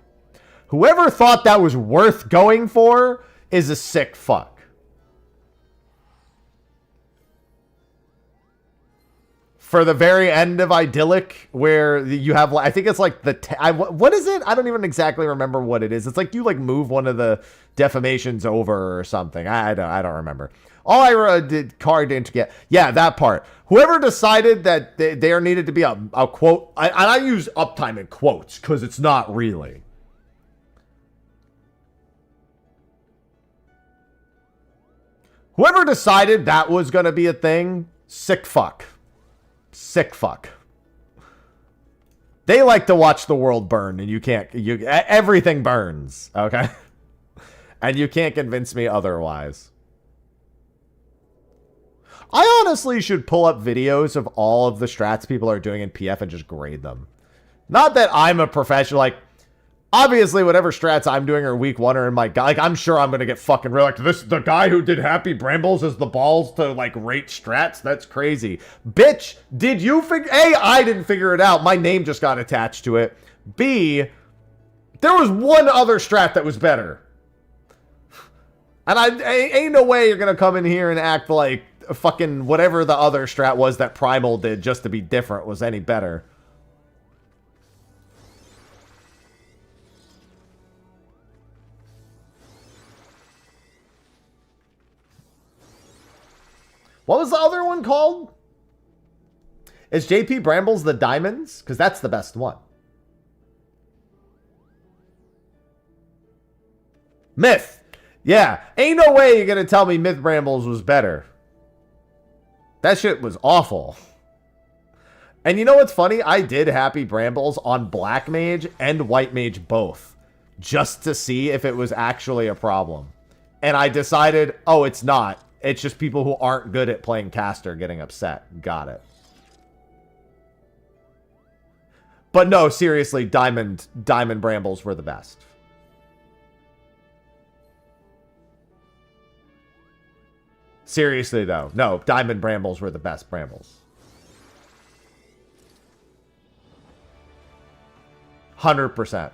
Whoever thought that was worth going for is a sick fuck. For the very end of Idyllic, where you have, I think it's like what is it? I don't even exactly remember what it is. It's like you like move one of the defamations over or something. I don't remember. All I did card into get, yeah, that part. Whoever decided that there needed to be a quote, I use uptime in quotes because it's not really. Whoever decided that was going to be a thing, sick fuck. Sick fuck. They like to watch the world burn, and everything burns, okay? And you can't convince me otherwise. I honestly should pull up videos of all of the strats people are doing in PF and just grade them. Not that I'm a professional, like, obviously whatever strats I'm doing are week 1 or in my guy. Like, I'm sure I'm going to get fucking real. Like, the guy who did Happy Brambles has the balls to, like, rate strats? That's crazy. Bitch, did you figure... A, I didn't figure it out. My name just got attached to it. B, there was one other strat that was better. And ain't no way you're going to come in here and act like fucking whatever the other strat was that Primal did just to be different was any better. What was the other one called? Is JP Brambles the Diamonds? Because that's the best one. Myth. Yeah. Ain't no way you're going to tell me Myth Brambles was better. That shit was awful. And you know what's funny? I did Happy Brambles on Black Mage and White Mage both. Just to see if it was actually a problem. And I decided, oh, it's not. It's just people who aren't good at playing caster getting upset. Got it. But no, seriously, Diamond Brambles were the best. Seriously, though. No, Diamond Brambles were the best Brambles. 100%.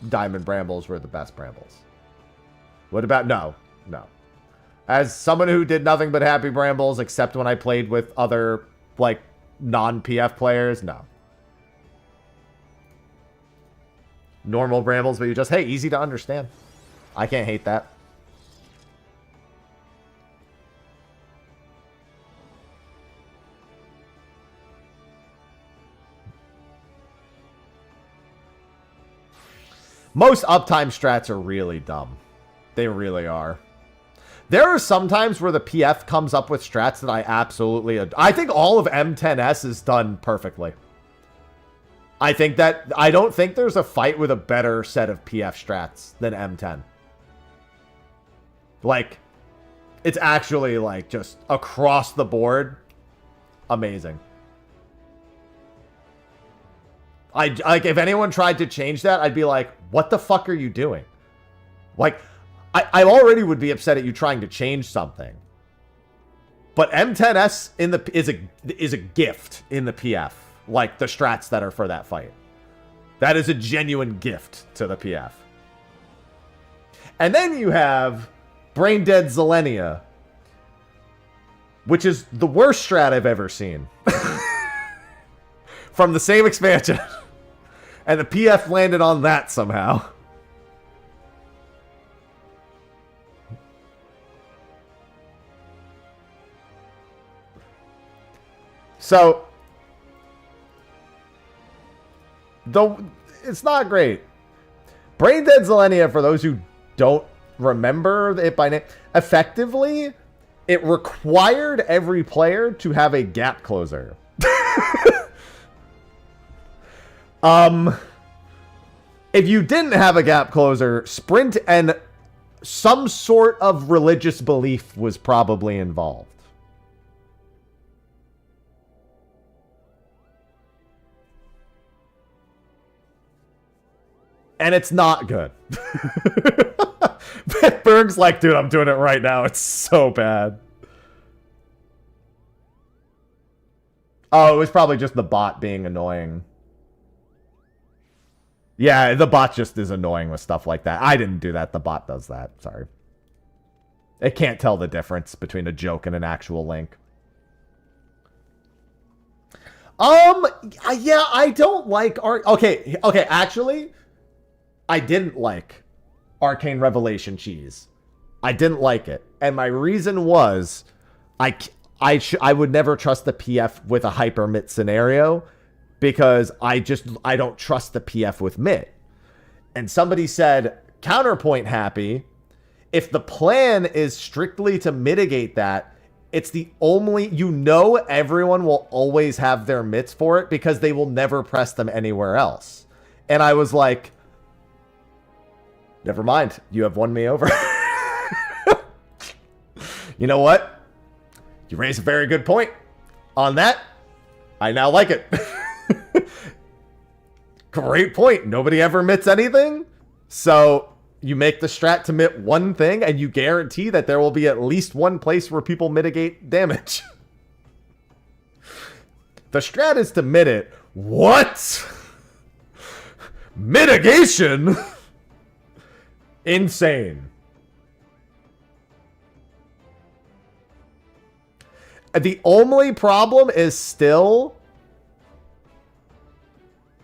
Diamond Brambles were the best Brambles. What about... No. As someone who did nothing but Happy Brambles, except when I played with other, like, non-PF players, no. Normal Brambles, but you just, hey, easy to understand. I can't hate that. Most uptime strats are really dumb. They really are. There are some times where the PF comes up with strats that I absolutely... I think all of M10S is done perfectly. I don't think there's a fight with a better set of PF strats than M10. Like, it's actually, like, just across the board amazing. Like, if anyone tried to change that, I'd be like, what the fuck are you doing? Like, I already would be upset at you trying to change something. But M10S is a gift in the PF. Like, the strats that are for that fight. That is a genuine gift to the PF. And then you have Brain Dead Zillennia, which is the worst strat I've ever seen. From the same expansion. And the PF landed on that somehow. So, though it's not great. Brain Dead Zillennia, for those who don't remember it by name, effectively, it required every player to have a gap closer. If you didn't have a gap closer, sprint and some sort of religious belief was probably involved. And it's not good. Berg's like, dude, I'm doing it right now. It's so bad. Oh, it was probably just the bot being annoying. Yeah, the bot just is annoying with stuff like that. I didn't do that. The bot does that. Sorry. It can't tell the difference between a joke and an actual link. Yeah, I don't like okay, actually, I didn't like Arcane Revelation cheese. I didn't like it. And my reason was I would never trust the PF with a hyper mit scenario because I don't trust the PF with mit. And somebody said, counterpoint happy, if the plan is strictly to mitigate that, it's the only, everyone will always have their mitts for it because they will never press them anywhere else. And I was like, never mind, you have won me over. You know what? You raise a very good point on that. I now like it. Great point. Nobody ever mits anything. So you make the strat to mit one thing and you guarantee that there will be at least one place where people mitigate damage. The strat is to mit it. What? Mitigation? Insane. The only problem is still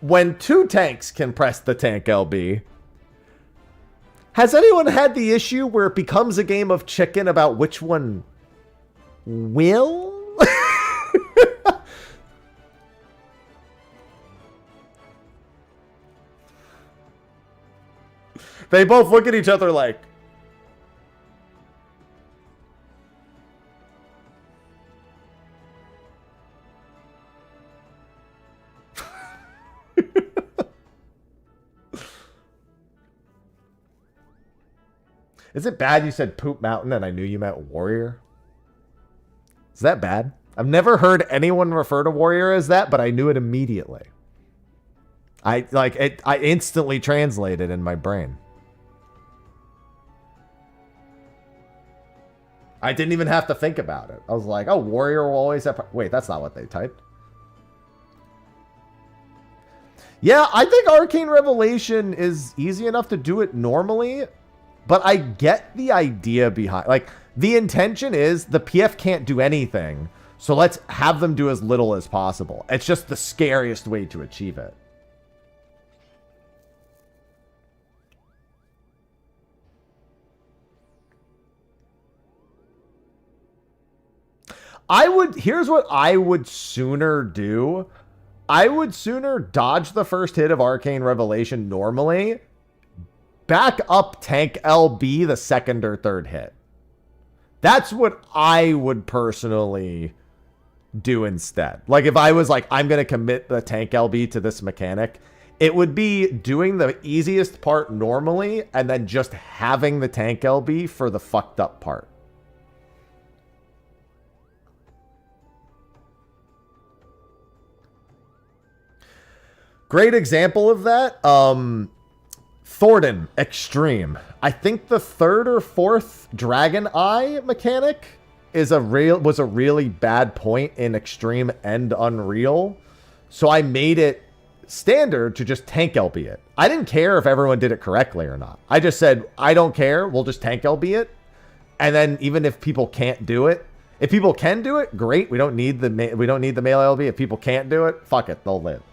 when two tanks can press the tank LB. Has anyone had the issue where it becomes a game of chicken about which one will? They both look at each other like, is it bad you said Poop Mountain and I knew you meant Warrior? Is that bad? I've never heard anyone refer to Warrior as that, but I knew it immediately. I instantly translated in my brain. I didn't even have to think about it. I was like, oh, Warrior will always have... Wait, that's not what they typed. Yeah, I think Arcane Revelation is easy enough to do it normally, but I get the idea behind... Like, the intention is the PF can't do anything, so let's have them do as little as possible. It's just the scariest way to achieve it. Here's what I would sooner do. I would sooner dodge the first hit of Arcane Revelation normally, back up tank LB the second or third hit. That's what I would personally do instead. Like if I was like, I'm going to commit the tank LB to this mechanic, it would be doing the easiest part normally and then just having the tank LB for the fucked up part. Great example of that. Thornton Extreme. I think the 3rd or 4th Dragon Eye mechanic was a really bad point in Extreme and Unreal. So I made it standard to just tank LB it. I didn't care if everyone did it correctly or not. I just said, I don't care. We'll just tank LB it. And then even if people can't do it, if people can do it, great. We don't need the male LB. If people can't do it, fuck it. They'll live.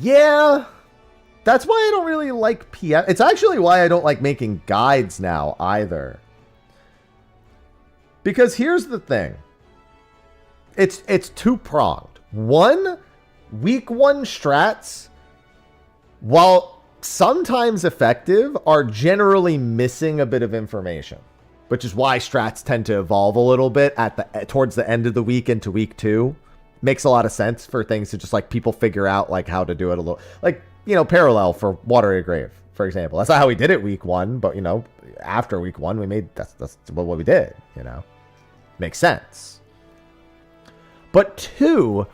Yeah, that's why I don't really like PM. It's actually why I don't like making guides now either. Because here's the thing. It's two-pronged. One, week 1 strats, while sometimes effective, are generally missing a bit of information. Which is why strats tend to evolve a little bit towards the end of the week into week 2. Makes a lot of sense for things to just like people figure out like how to do it a little, like, you know, parallel for Watery Grave, for example. That's not how we did it week 1, but you know, after week 1 we made that's what we did, you know. Makes sense. But 2,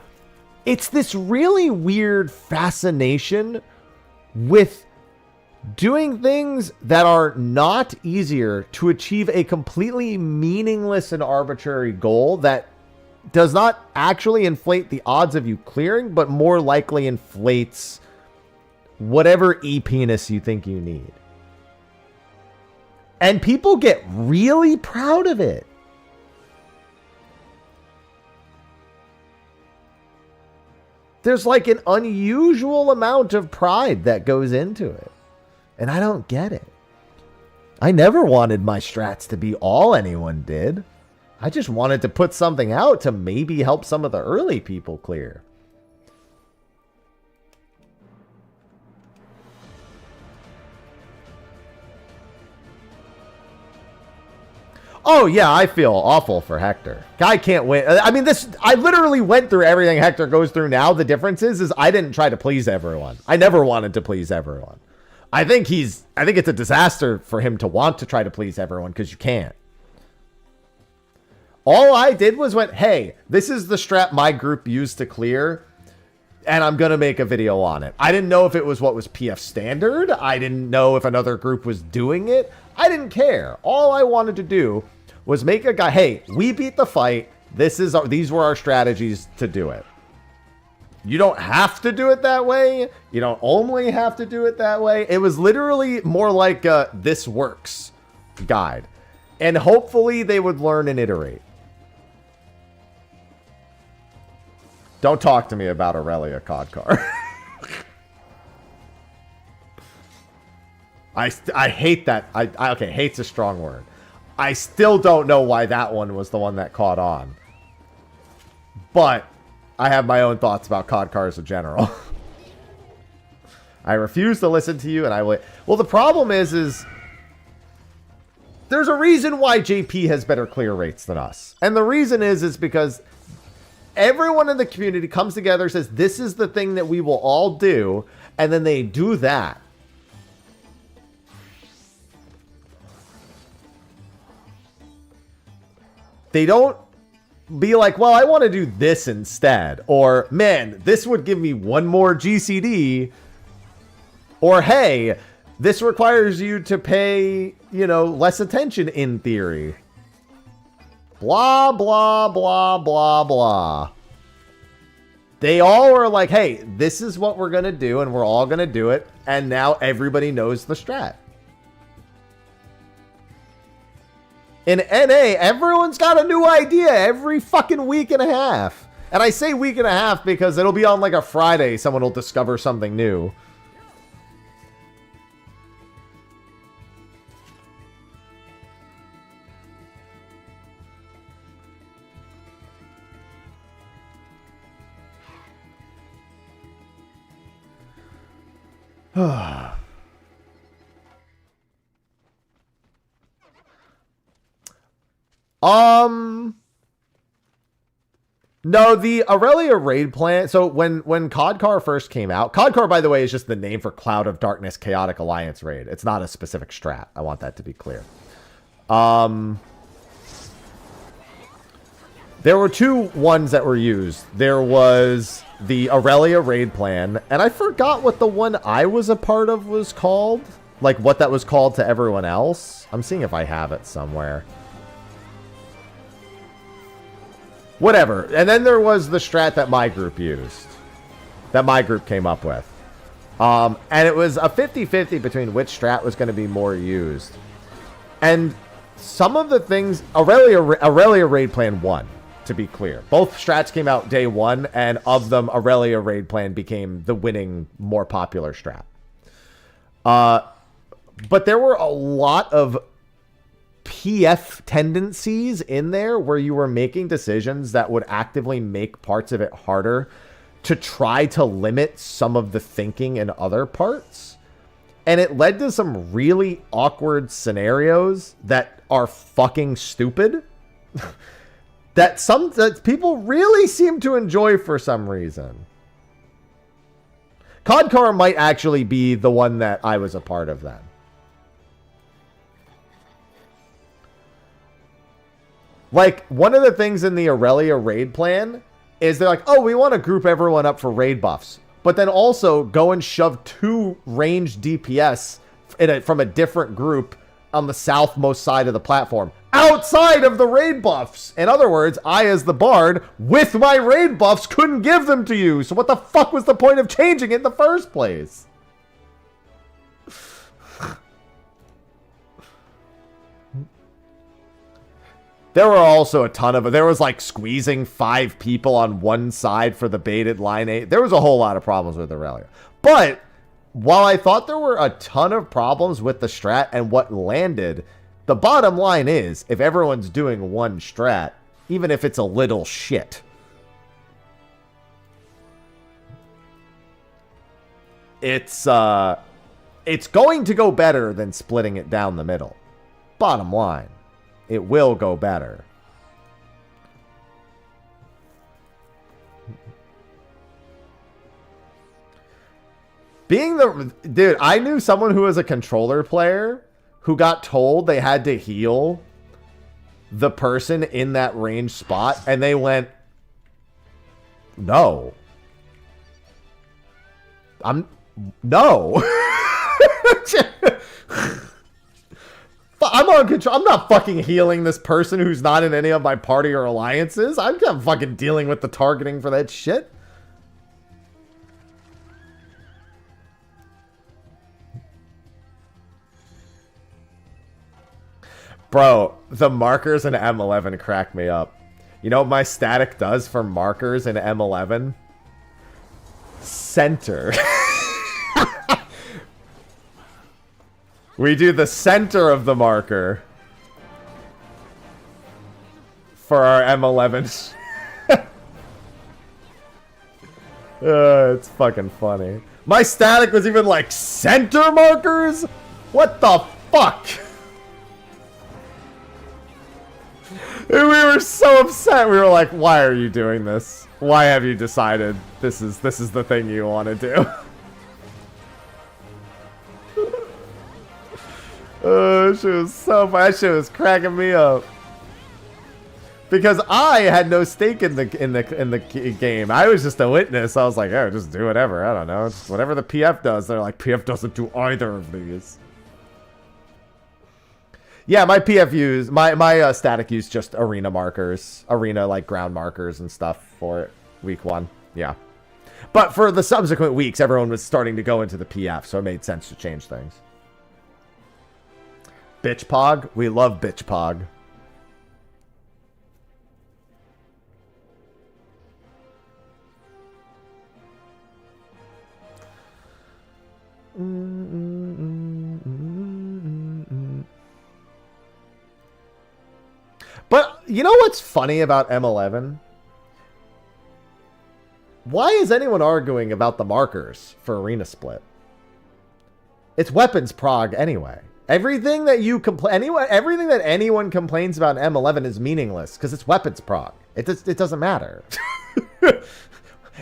it's this really weird fascination with doing things that are not easier to achieve a completely meaningless and arbitrary goal that does not actually inflate the odds of you clearing, but more likely inflates whatever E-penis you think you need. And people get really proud of it. There's like an unusual amount of pride that goes into it. And I don't get it. I never wanted my strats to be all anyone did. I just wanted to put something out to maybe help some of the early people clear. Oh, yeah, I feel awful for Hector. Guy can't win. I mean, I literally went through everything Hector goes through now. The difference is I didn't try to please everyone. I never wanted to please everyone. I think it's a disaster for him to want to try to please everyone because you can't. All I did was went, hey, this is the strat my group used to clear, and I'm going to make a video on it. I didn't know if it was what was PF standard. I didn't know if another group was doing it. I didn't care. All I wanted to do was make a guy, hey, we beat the fight. These were our strategies to do it. You don't have to do it that way. You don't only have to do it that way. It was literally more like a this works guide. And hopefully they would learn and iterate. Don't talk to me about Aurelia Codcar. I hate that. Okay, hate's a strong word. I still don't know why that one was the one that caught on. But I have my own thoughts about Codcars in general. I refuse to listen to you, and I will. Well, the problem is there's a reason why JP has better clear rates than us. And the reason is because everyone in the community comes together, says, this is the thing that we will all do, and then they do that. They don't be like, well, I want to do this instead. Or, man, this would give me one more GCD. Or, hey, this requires you to pay, you know, less attention in theory. Blah, blah, blah, blah, blah. They all are like, hey, this is what we're going to do, and we're all going to do it. And now everybody knows the strat. In NA, everyone's got a new idea every fucking week and a half. And I say week and a half because it'll be on like a Friday. Someone will discover something new. No, the Aurelia raid plan. So when Codcar first came out, Codcar, by the way, is just the name for Cloud of Darkness Chaotic Alliance raid. It's not a specific strat. I want that to be clear. There were two ones that were used. There was the Aurelia raid plan, and I forgot what the one I was a part of was called. Like, what that was called to everyone else. I'm seeing if I have it somewhere. Whatever. And then there was the strat that my group used. That my group came up with. And it was a 50-50 between which strat was going to be more used. And some of the things... Aurelia raid plan won, to be clear. Both strats came out day one, and of them, Aurelia raid plan became the winning, more popular strat. But there were a lot of PF tendencies in there where you were making decisions that would actively make parts of it harder to try to limit some of the thinking in other parts. And it led to some really awkward scenarios that are fucking stupid. that people really seem to enjoy for some reason. Codcar might actually be the one that I was a part of then. Like, one of the things in the Aurelia raid plan is they're like, oh, we want to group everyone up for raid buffs. But then also go and shove 2 ranged DPS from a different group on the southmost side of the platform. Outside of the raid buffs. In other words, I, as the bard, with my raid buffs, couldn't give them to you. So what the fuck was the point of changing it in the first place? There were also a ton of... There was like squeezing 5 people on one side for the baited line 8. There was a whole lot of problems with Aurelia. But while I thought there were a ton of problems with the strat and what landed, the bottom line is, if everyone's doing one strat, even if it's a little shit, it's going to go better than splitting it down the middle. Bottom line. It will go better. Dude, I knew someone who was a controller player who got told they had to heal the person in that range spot, and they went, no. No. I'm on control. I'm not fucking healing this person who's not in any of my party or alliances. I'm not fucking dealing with the targeting for that shit. Bro, the markers in M11 crack me up. You know what my static does for markers in M11? Center. We do the center of the marker for our M11. It's fucking funny. My static was even like, center markers? What the fuck? And we were so upset. We were like, why are you doing this? Why have you decided this is the thing you want to do? Shit was so funny. That shit was cracking me up. Because I had no stake in the game. I was just a witness. I was like, oh, just do whatever. I don't know. It's whatever the PF does. They're like, PF doesn't do either of these. Yeah, my PF used my static used just arena markers, like ground markers and stuff for it. Week 1, yeah. But for the subsequent weeks, everyone was starting to go into the PF, so it made sense to change things. Bitch Pog, we love Bitch Pog. But you know what's funny about M11? Why is anyone arguing about the markers for arena split? It's weapons prog anyway. Everything that you everything that anyone complains about in M11 is meaningless because it's weapons prog. It doesn't matter.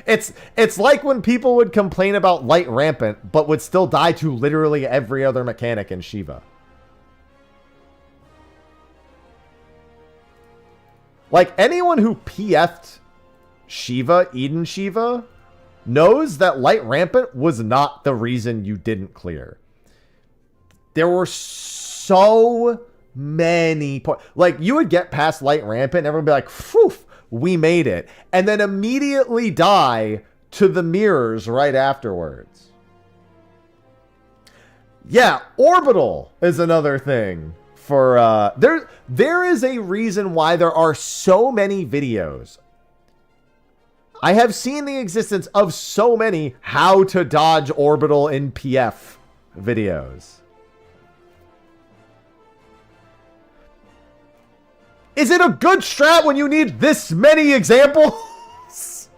It's like when people would complain about light rampant, but would still die to literally every other mechanic in Shiva. Like, anyone who PF'd Shiva, Eden Shiva, knows that Light Rampant was not the reason you didn't clear. There were so many points. Like, you would get past Light Rampant and everyone would be like, phew, we made it. And then immediately die to the mirrors right afterwards. Yeah, Orbital is another thing. For there is a reason why there are so many videos. I have seen the existence of so many how to dodge Orbital in PF videos. Is it a good strat when you need this many examples?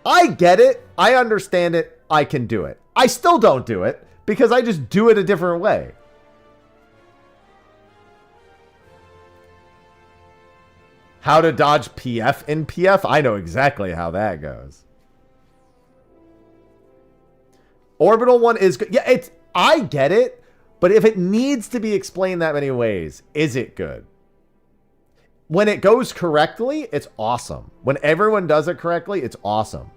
I get it. I understand it. I can do it. I still don't do it because I just do it a different way. How to dodge PF in PF? I know exactly how that goes. Orbital one is good. Yeah, I get it. But if it needs to be explained that many ways, is it good? When it goes correctly, it's awesome. When everyone does it correctly, it's awesome.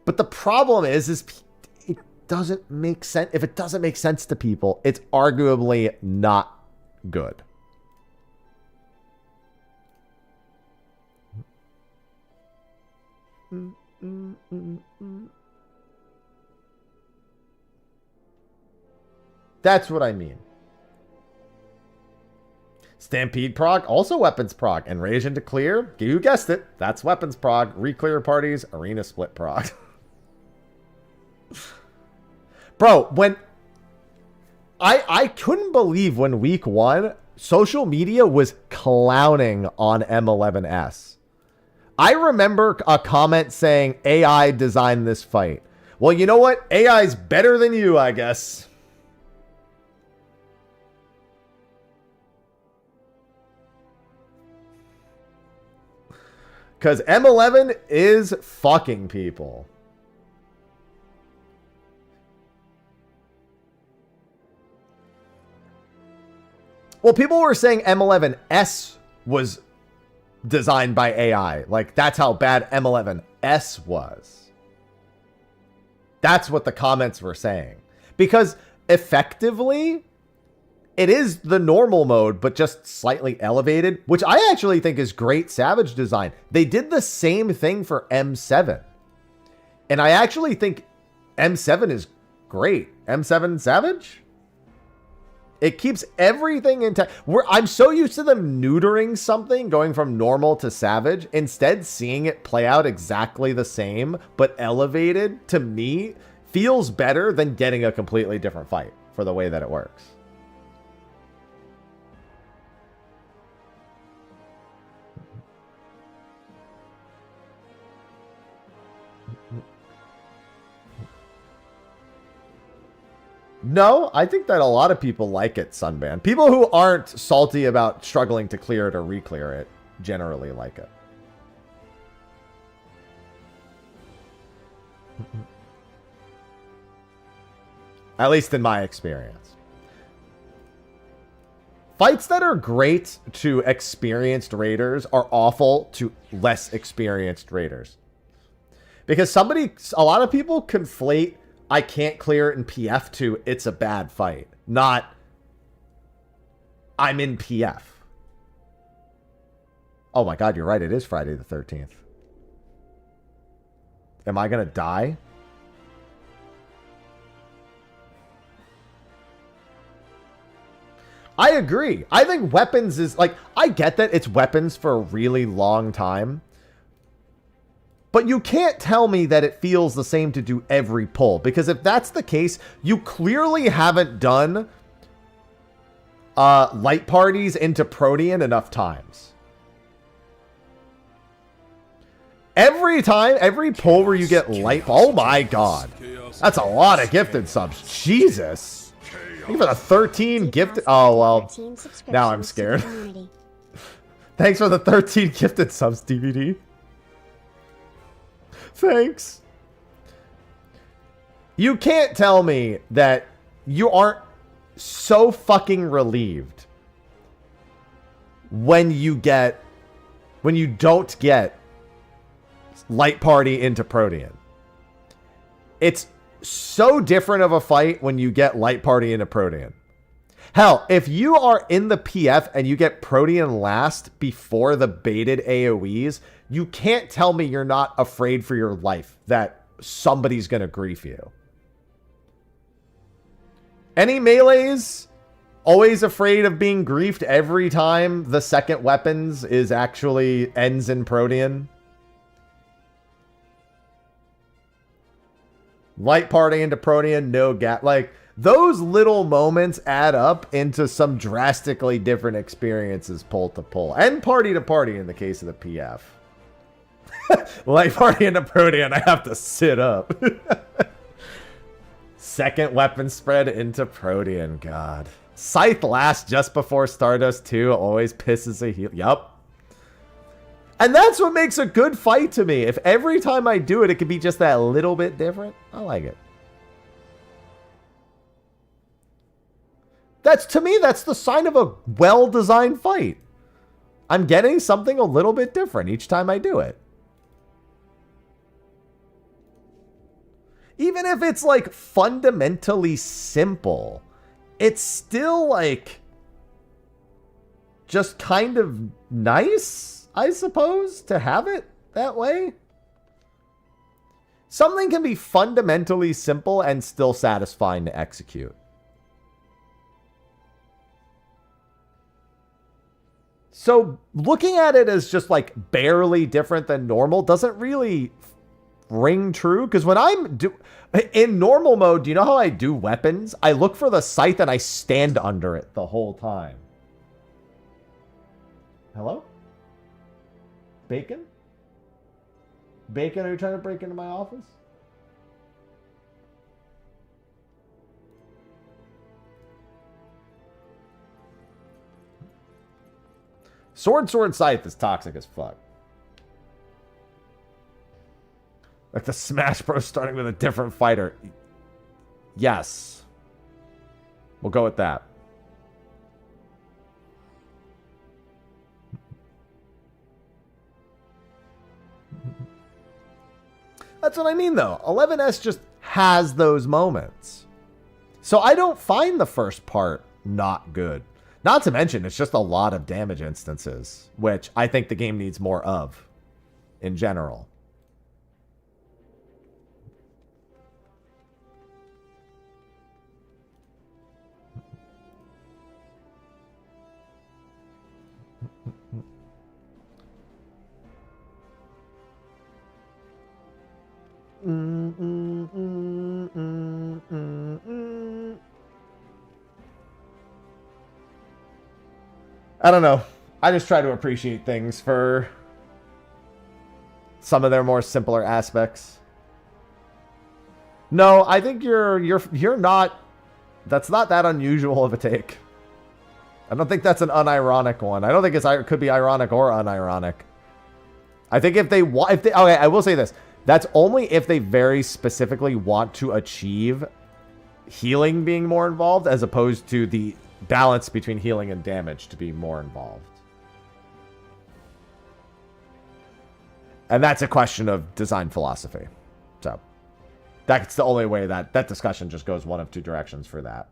But the problem is it doesn't make sense. If it doesn't make sense to people, it's arguably not good. That's what I mean. Stampede prog, also weapons prog. Enrage into clear, you guessed it. That's weapons prog. Reclear parties, arena split prog. Bro, when... I couldn't believe when week 1, social media was clowning on M11S. I remember a comment saying, AI designed this fight. Well, you know what? AI's better than you, I guess. Because M11 is fucking people. Well, people were saying M11S was designed by AI. Like, that's how bad M11S was. That's what the comments were saying. Because effectively, it is the normal mode, but just slightly elevated, which I actually think is great Savage design. They did the same thing for M7. And I actually think M7 is great. M7 Savage? It keeps everything intact. I'm so used to them neutering something, going from normal to Savage. Instead, seeing it play out exactly the same, but elevated, to me, feels better than getting a completely different fight for the way that it works. No, I think that a lot of people like it, Sunban. People who aren't salty about struggling to clear it or re-clear it generally like it. At least in my experience. Fights that are great to experienced raiders are awful to less experienced raiders. Because a lot of people conflate I can't clear it in PF to it's a bad fight, not I'm in PF. Oh my God, you're right. It is Friday the 13th. Am I going to die? I agree. I think weapons is like, I get that it's weapons for a really long time. But you can't tell me that it feels the same to do every pull. Because if that's the case, you clearly haven't done light parties into Protean enough times. Every time, every pull where you get light... Oh my God. That's a lot of gifted subs. Jesus. Thank you for the 13 gifted... Oh, well. Now I'm scared. Thanks for the 13 gifted subs, DVD. Thanks. You can't tell me that you aren't so fucking relieved when you don't get Light Party into Protean. It's so different of a fight when you get Light Party into Protean. Hell, if you are in the PF and you get Protean last before the baited AoEs, you can't tell me you're not afraid for your life that somebody's going to grief you. Any melees always afraid of being griefed every time the second weapons is actually ends in Protean? Light Party into Protean, no gap. Like, those little moments add up into some drastically different experiences pull to pull. And party to party in the case of the PF. Light Party into Protean, I have to sit up. Second weapon spread into Protean, God. Scythe last just before Stardust 2 always pisses a heel. Yup. And that's what makes a good fight to me. If every time I do it, it could be just that little bit different, I like it. To me, that's the sign of a well-designed fight. I'm getting something a little bit different each time I do it. Even if it's like fundamentally simple, it's still like just kind of nice, I suppose, to have it that way. Something can be fundamentally simple and still satisfying to execute. So looking at it as just like barely different than normal doesn't really ring true. Because when I'm in normal mode, do you know how I do weapons? I look for the scythe and I stand under it the whole time. Hello? Bacon? Bacon, are you trying to break into my office? Sword Scythe is toxic as fuck. Like the Smash Bros starting with a different fighter. Yes. We'll go with that. That's what I mean, though. 11S just has those moments. So I don't find the first part not good. Not to mention, it's just a lot of damage instances, which I think the game needs more of in general. I don't know. I just try to appreciate things for some of their more simpler aspects. No, I think you're not. That's not that unusual of a take. I don't think that's an unironic one. I don't think it could be ironic or unironic. I think if they okay, I will say this. That's only if they very specifically want to achieve healing being more involved, as opposed to the balance between healing and damage to be more involved. And that's a question of design philosophy. So that's the only way that discussion just goes one of two directions for that.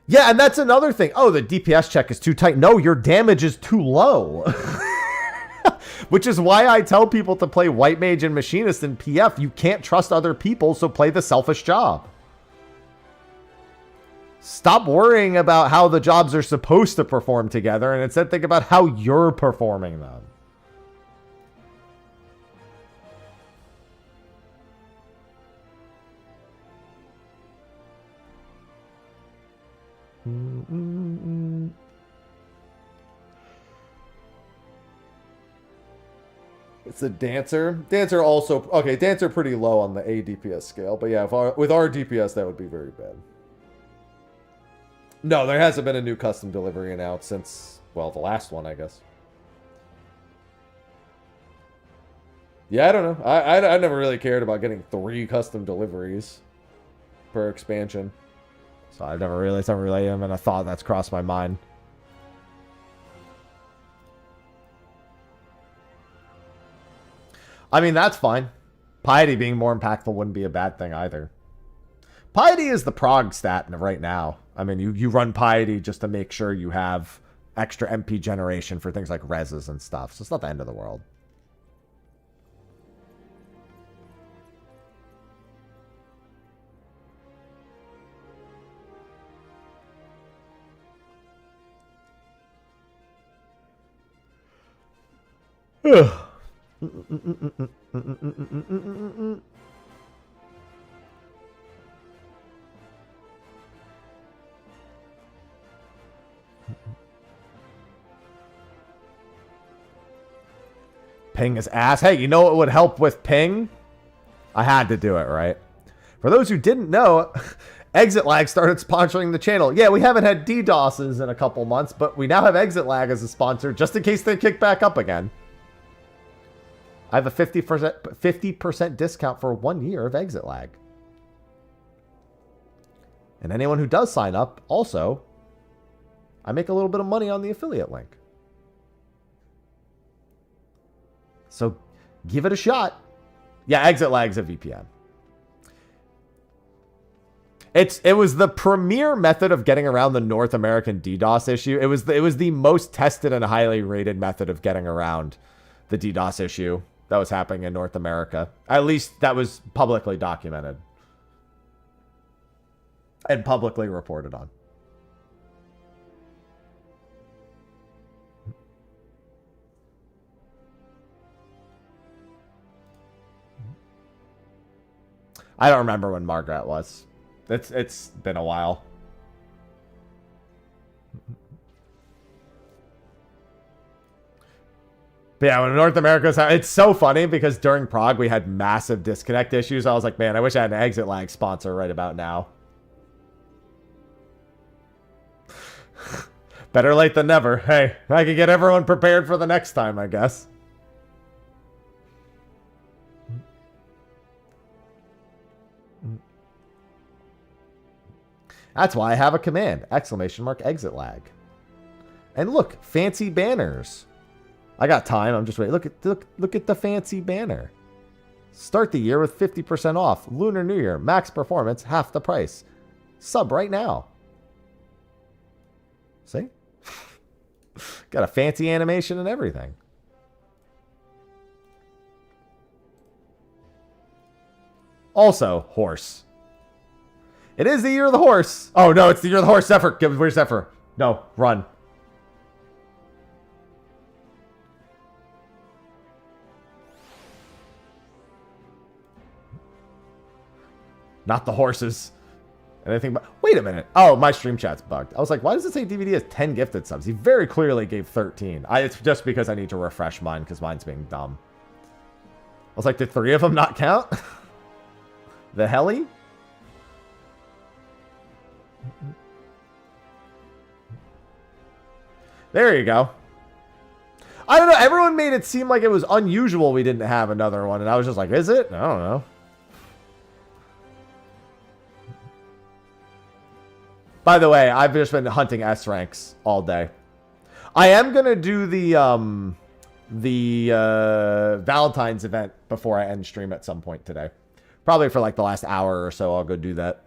Yeah, and that's another thing. Oh, the DPS check is too tight. No, your damage is too low. Which is why I tell people to play White Mage and Machinist in PF. You can't trust other people, so play the selfish job. Stop worrying about how the jobs are supposed to perform together, and instead think about how you're performing them. It's a Dancer. Dancer also... Okay, Dancer pretty low on the A DPS scale. But yeah, with our DPS, that would be very bad. No, there hasn't been a new custom delivery announced since Well, the last one, I guess. Yeah, I don't know. I never really cared about getting 3 custom deliveries per expansion. So I've never really, it's never really even a thought that's crossed my mind. I mean, that's fine. Piety being more impactful wouldn't be a bad thing either. Piety is the prog stat right now. I mean, you run Piety just to make sure you have extra MP generation for things like reses and stuff. So it's not the end of the world. Ping is ass. Hey, you know what would help with ping? I had to do it, right? For those who didn't know, exitlag started sponsoring the channel. Yeah, we haven't had DDoSes in a couple months, but we now have exitlag as a sponsor just in case they kick back up again. I have a 50% discount for 1 year of exitlag. And anyone who does sign up, also, I make a little bit of money on the affiliate link. So give it a shot. Yeah, exitlag's a VPN. It was the premier method of getting around the North American DDoS issue. It was the most tested and highly rated method of getting around the DDoS issue that was happening in North America. At least that was publicly documented and publicly reported on. I don't remember when Margaret was. It's been a while. But yeah, when North America's, it's so funny because during Prague we had massive disconnect issues. I was like, man, I wish I had an exitlag sponsor right about now. Better late than never. Hey, I can get everyone prepared for the next time, I guess. That's why I have a command. !exitlag. And look, fancy banners. I got time. I'm just waiting. Look at the fancy banner. Start the year with 50% off. Lunar New Year. Max performance. Half the price. Sub right now. See? Got a fancy animation and everything. Also, horse. It is the year of the horse. Oh, no, it's the year of the horse. Zephyr. Where's Zephyr? No, run. Not the horses. Anything but... Wait a minute. Oh, my stream chat's bugged. I was like, why does it say DVD has 10 gifted subs? He very clearly gave 13. It's just because I need to refresh mine because mine's being dumb. I was like, did 3 of them not count? The heli? There you go. I don't know. Everyone made it seem like it was unusual we didn't have another one. And I was just like, is it? I don't know. By the way, I've just been hunting S ranks all day. I am going to do the Valentine's event before I end stream at some point today. Probably for like the last hour or so, I'll go do that.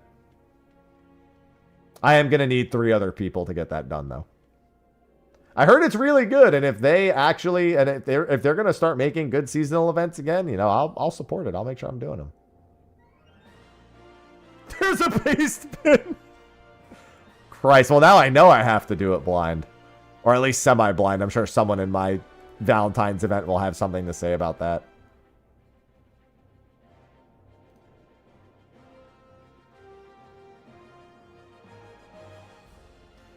I am going to need 3 other people to get that done, though. I heard it's really good, and if they actually, and if they're going to start making good seasonal events again, you know, I'll support it. I'll make sure I'm doing them. There's a paste bin. Christ, well now I know I have to do it blind, or at least semi-blind. I'm sure someone in my Valentine's event will have something to say about that.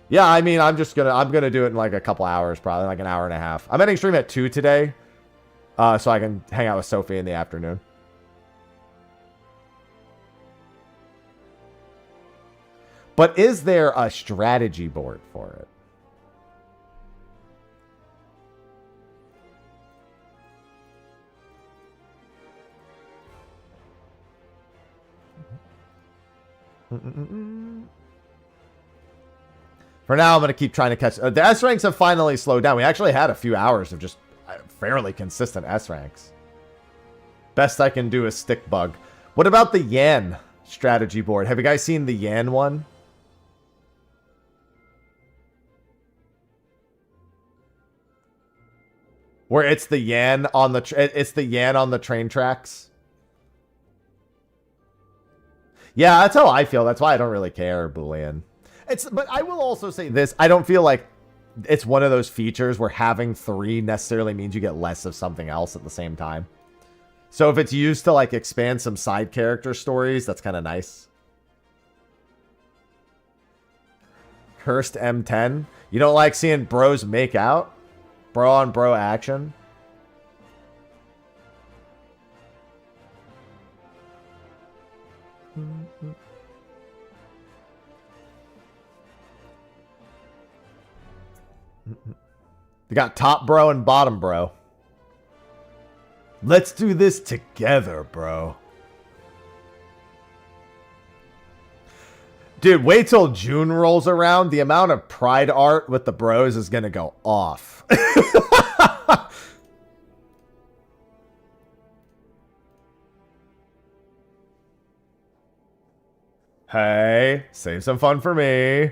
Yeah, I mean, I'm gonna do it in like a couple hours, probably like an hour and a half. I'm ending stream at 2 today, so I can hang out with Sophie in the afternoon. But is there a strategy board for it? For now, I'm going to keep trying to catch... the S ranks have finally slowed down. We actually had a few hours of just fairly consistent S ranks. Best I can do is stick bug. What about the Yan strategy board? Have you guys seen the Yan one? Where it's the Yan on the train tracks. Yeah, that's how I feel. That's why I don't really care, Boolean. But I will also say this. I don't feel like it's one of those features where having 3 necessarily means you get less of something else at the same time. So if it's used to like expand some side character stories, that's kind of nice. Cursed M10. You don't like seeing bros make out? Bro on bro action? You got top bro and bottom bro. Let's do this together, bro. Dude, wait till June rolls around. The amount of pride art with the bros is going to go off. Hey, save some fun for me.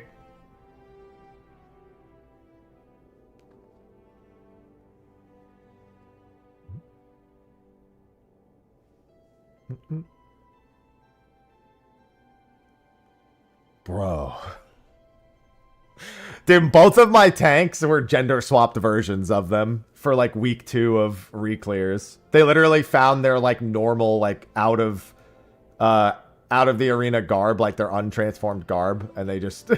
Bro. Dude, both of my tanks were gender swapped versions of them for like week 2 of reclears. They literally found their like normal, like out of the arena garb, like their untransformed garb, and they just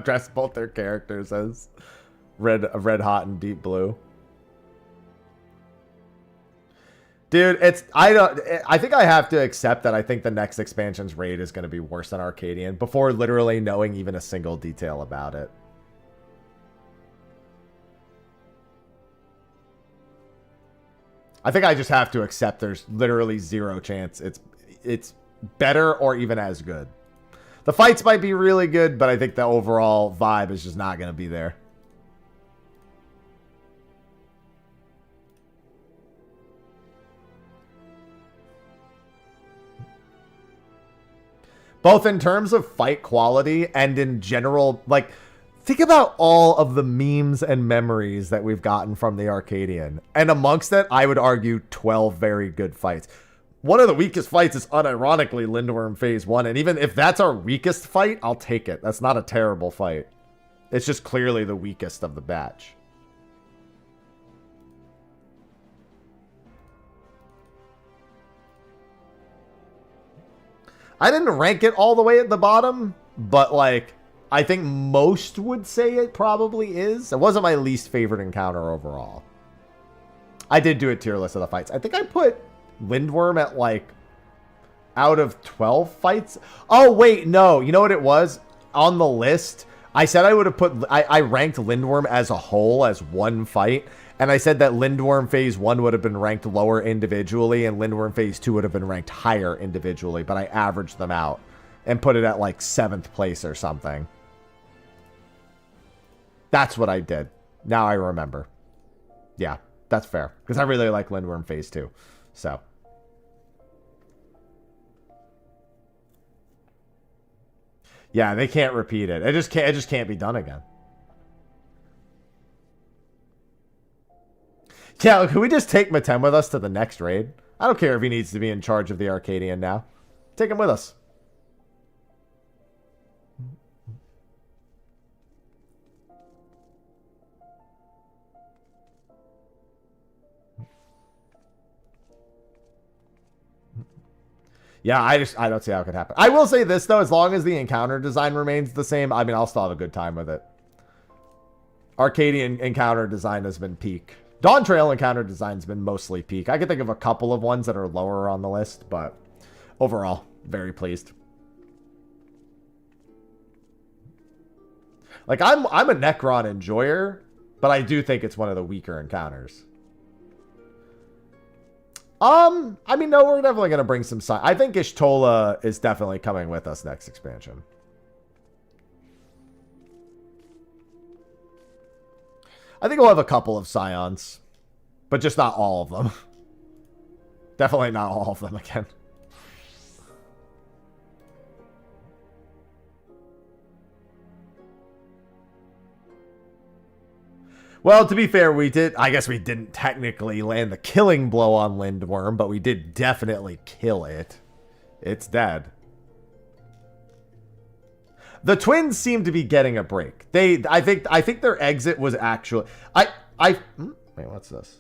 dressed both their characters as red hot and deep blue. Dude, I think I have to accept that I think the next expansion's raid is going to be worse than Arcadian before literally knowing even a single detail about it. I think I just have to accept there's literally zero chance it's better or even as good. The fights might be really good, but I think the overall vibe is just not going to be there. Both in terms of fight quality and in general, like, think about all of the memes and memories that we've gotten from the Arcadian. And amongst it, I would argue 12 very good fights. One of the weakest fights is unironically Lindworm Phase 1. And even if that's our weakest fight, I'll take it. That's not a terrible fight. It's just clearly the weakest of the batch. I didn't rank it all the way at the bottom, but like, I think most would say it probably is. It wasn't my least favorite encounter overall. I did do a tier list of the fights. I think I put Lindworm at like out of 12 fights. Oh, wait, no. You know what it was? On the list, I said I would have put... I ranked Lindworm as a whole as one fight. And I said that Lindworm Phase 1 would have been ranked lower individually and Lindworm Phase 2 would have been ranked higher individually. But I averaged them out and put it at like 7th place or something. That's what I did. Now I remember. Yeah, that's fair. Because I really like Lindworm Phase 2. So... yeah, they can't repeat it. It just can't be done again. Yeah, can we just take Matem with us to the next raid? I don't care if he needs to be in charge of the Arcadian now. Take him with us. Yeah, I don't see how it could happen. I will say this, though. As long as the encounter design remains the same, I mean, I'll still have a good time with it. Arcadian encounter design has been peak. Dawn Trail encounter design's been mostly peak. I can think of a couple of ones that are lower on the list, but overall, very pleased. Like, I'm a Necron enjoyer, but I do think it's one of the weaker encounters. I mean, no, we're definitely going to bring some I think Ishtola is definitely coming with us next expansion. I think we'll have a couple of Scions, but just not all of them. Definitely not all of them again. Well, to be fair, I guess we didn't technically land the killing blow on Lindworm, but we did definitely kill it. It's dead. The twins seem to be getting a break. I think their exit was actually, wait, what's this?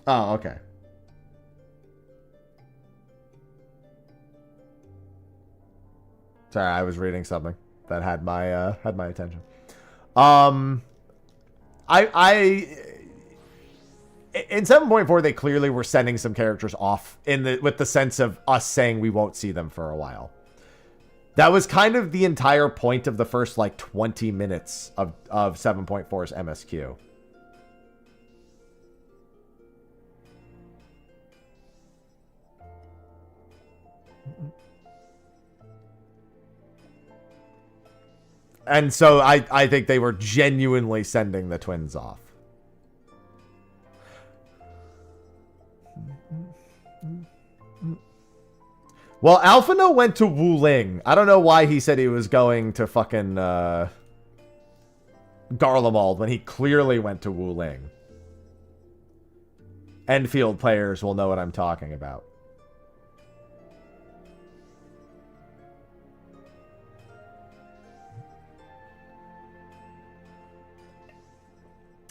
Oh, okay. Sorry, I was reading something that had my attention. In 7.4 they clearly were sending some characters off with the sense of us saying we won't see them for a while. That was kind of the entire point of the first like 20 minutes of 7.4's MSQ. And so I think they were genuinely sending the twins off. Well, Alphino went to Wuling. I don't know why he said he was going to fucking Garlemald when he clearly went to Wuling. Enfield players will know what I'm talking about.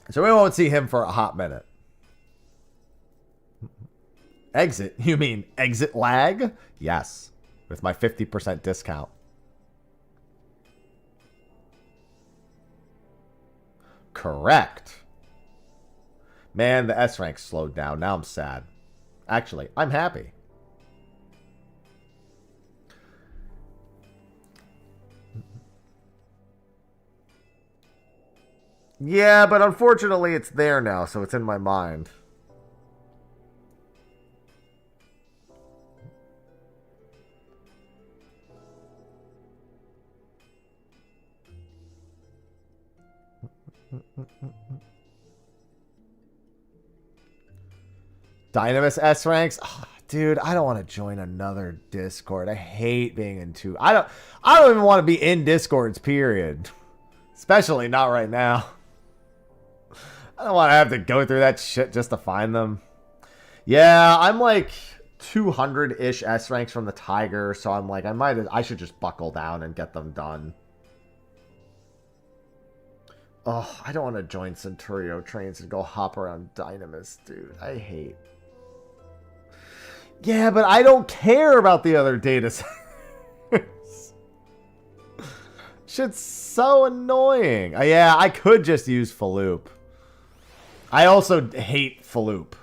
So we won't see him for a hot minute. Exit? You mean exitlag? Yes. With my 50% discount. Correct. Man, the S rank slowed down. Now I'm sad. Actually, I'm happy. Yeah, but unfortunately it's there now, so it's in my mind. Dynamis S ranks? Oh, dude, I don't want to join another Discord. I hate being in two. I don't even want to be in Discords, period. Especially not right now. I don't want to have to go through that shit just to find them. Yeah, I'm like 200-ish S ranks from the Tiger, so I'm like, I should just buckle down and get them done. Oh, I don't want to join Centurio trains and go hop around Dynamis, dude. I hate. Yeah, but I don't care about the other data centers. Shit's so annoying. Yeah, I could just use Faloop. I also hate Faloop.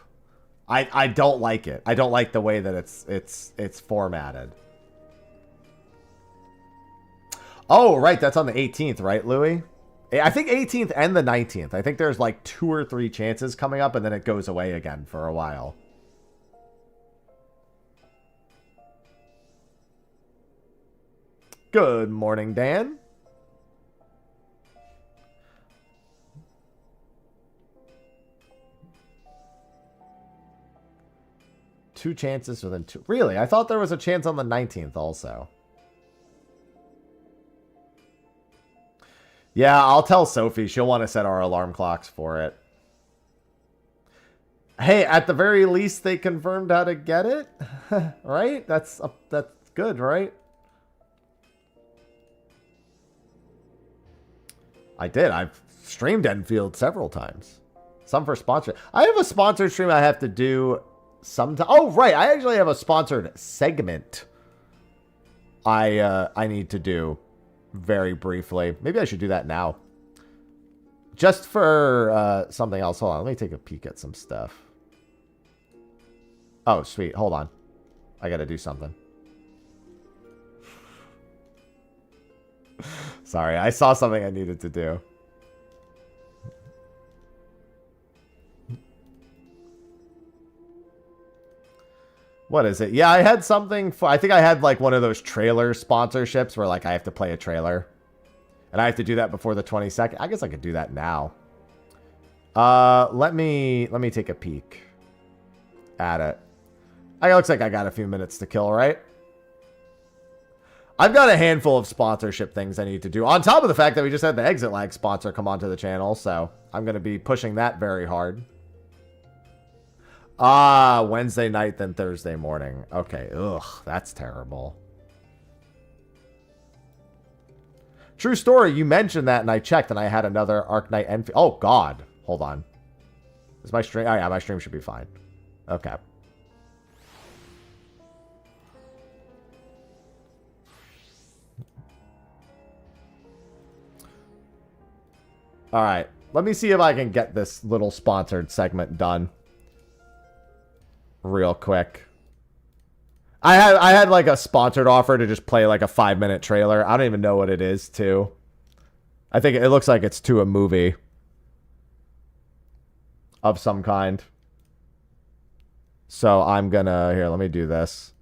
I don't like it. I don't like the way that it's formatted. Oh, right, that's on the 18th, right, Louis? I think 18th and the 19th. I think there's like 2 or 3 chances coming up, and then it goes away again for a while. Good morning, Dan. Two chances within 2. Really? I thought there was a chance on the 19th also. Yeah, I'll tell Sophie. She'll want to set our alarm clocks for it. Hey, at the very least, they confirmed how to get it. Right? That's good, right? I did. I've streamed Enfield several times. Some for sponsor. I have a sponsored stream I have to do sometime. Oh, right. I actually have a sponsored segment I need to do very briefly. Maybe I should do that now. Just for something else. Hold on. Let me take a peek at some stuff. Oh, sweet. Hold on. I got to do something. Sorry. I saw something I needed to do. What is it? Yeah, I had something for, I think I had like one of those trailer sponsorships where like I have to play a trailer. And I have to do that before the 22nd. I guess I could do that now. Let me take a peek at it. It looks like I got a few minutes to kill, right? I've got a handful of sponsorship things I need to do. On top of the fact that we just had the exitlag sponsor come onto the channel. So I'm going to be pushing that very hard. Wednesday night, then Thursday morning. Okay, ugh, that's terrible. True story, you mentioned that and I checked and I had another Arknight Enfield. Oh, God. Hold on. Is my stream? Oh, yeah, my stream should be fine. Okay. All right. Let me see if I can get this little sponsored segment done real quick. I had like a sponsored offer to just play like a 5-minute trailer. I don't even know what it is to. I think it looks like it's to a movie of some kind. So I'm gonna, here, let me do this.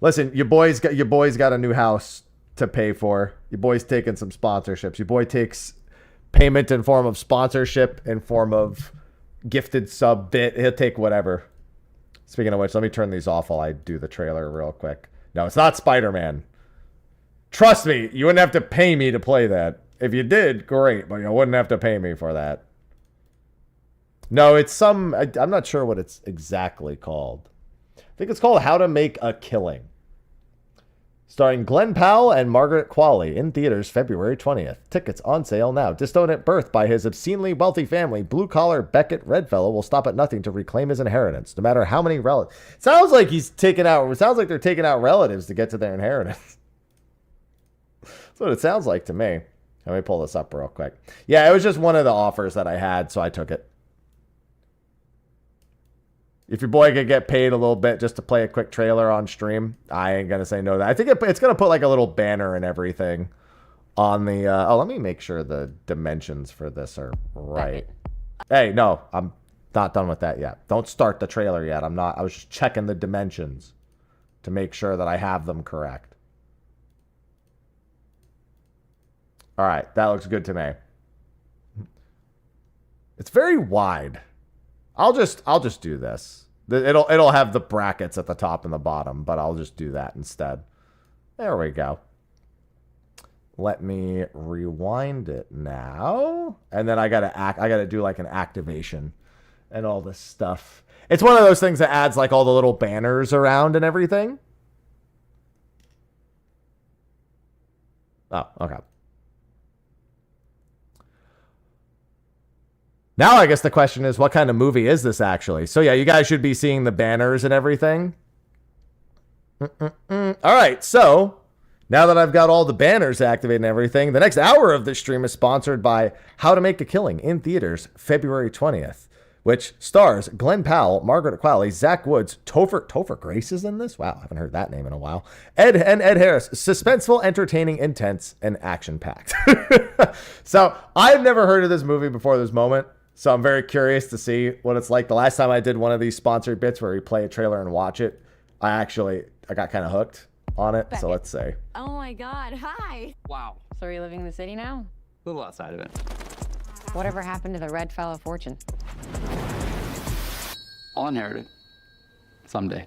Listen, your boy's got a new house to pay for. Your boy's taking some sponsorships. Your boy takes payment in form of sponsorship, in form of gifted sub bit. He'll take whatever. Speaking of which, let me turn these off while I do the trailer real quick. No, it's not Spider-Man. Trust me, you wouldn't have to pay me to play that. If you did, great, but you wouldn't have to pay me for that. No, it's some... I'm not sure what it's exactly called. I think it's called How to Make a Killing. Starring Glenn Powell and Margaret Qualley in theaters February 20th. Tickets on sale now. Disowned at birth by his obscenely wealthy family, blue-collar Beckett Redfellow will stop at nothing to reclaim his inheritance, no matter how many relatives. Sounds like he's taking out... It sounds like they're taking out relatives to get to their inheritance. That's what it sounds like to me. Let me pull this up real quick. Yeah, it was just one of the offers that I had, so I took it. If your boy could get paid a little bit just to play a quick trailer on stream, I ain't going to say no to that. I think it's going to put like a little banner and everything on the... oh, let me make sure the dimensions for this are right. Hey, no, I'm not done with that yet. Don't start the trailer yet. I'm not. I was just checking the dimensions to make sure that I have them correct. All right, that looks good to me. It's very wide. I'll just do this. It'll have the brackets at the top and the bottom, but I'll just do that instead. There we go. Let me rewind it now, and then I gotta do like an activation and all this stuff. It's one of those things that adds like all the little banners around and everything. Oh, okay. Now I guess the question is, what kind of movie is this actually? So yeah, you guys should be seeing the banners and everything. All right, so now that I've got all the banners activated and everything, the next hour of this stream is sponsored by How to Make a Killing in theaters February 20th, which stars Glenn Powell, Margaret Qualley, Zach Woods, Topher Grace is in this? Wow, I haven't heard that name in a while. Ed Harris. Suspenseful, entertaining, intense, and action-packed. So I've never heard of this movie before this moment. So I'm very curious to see what it's like. The last time I did one of these sponsored bits where we play a trailer and watch it, I got kind of hooked on it. So let's see. Oh my God, hi. Wow. So are you living in the city now? A little outside of it. Whatever happened to the Red Fellow fortune? I'll inherit it. Someday.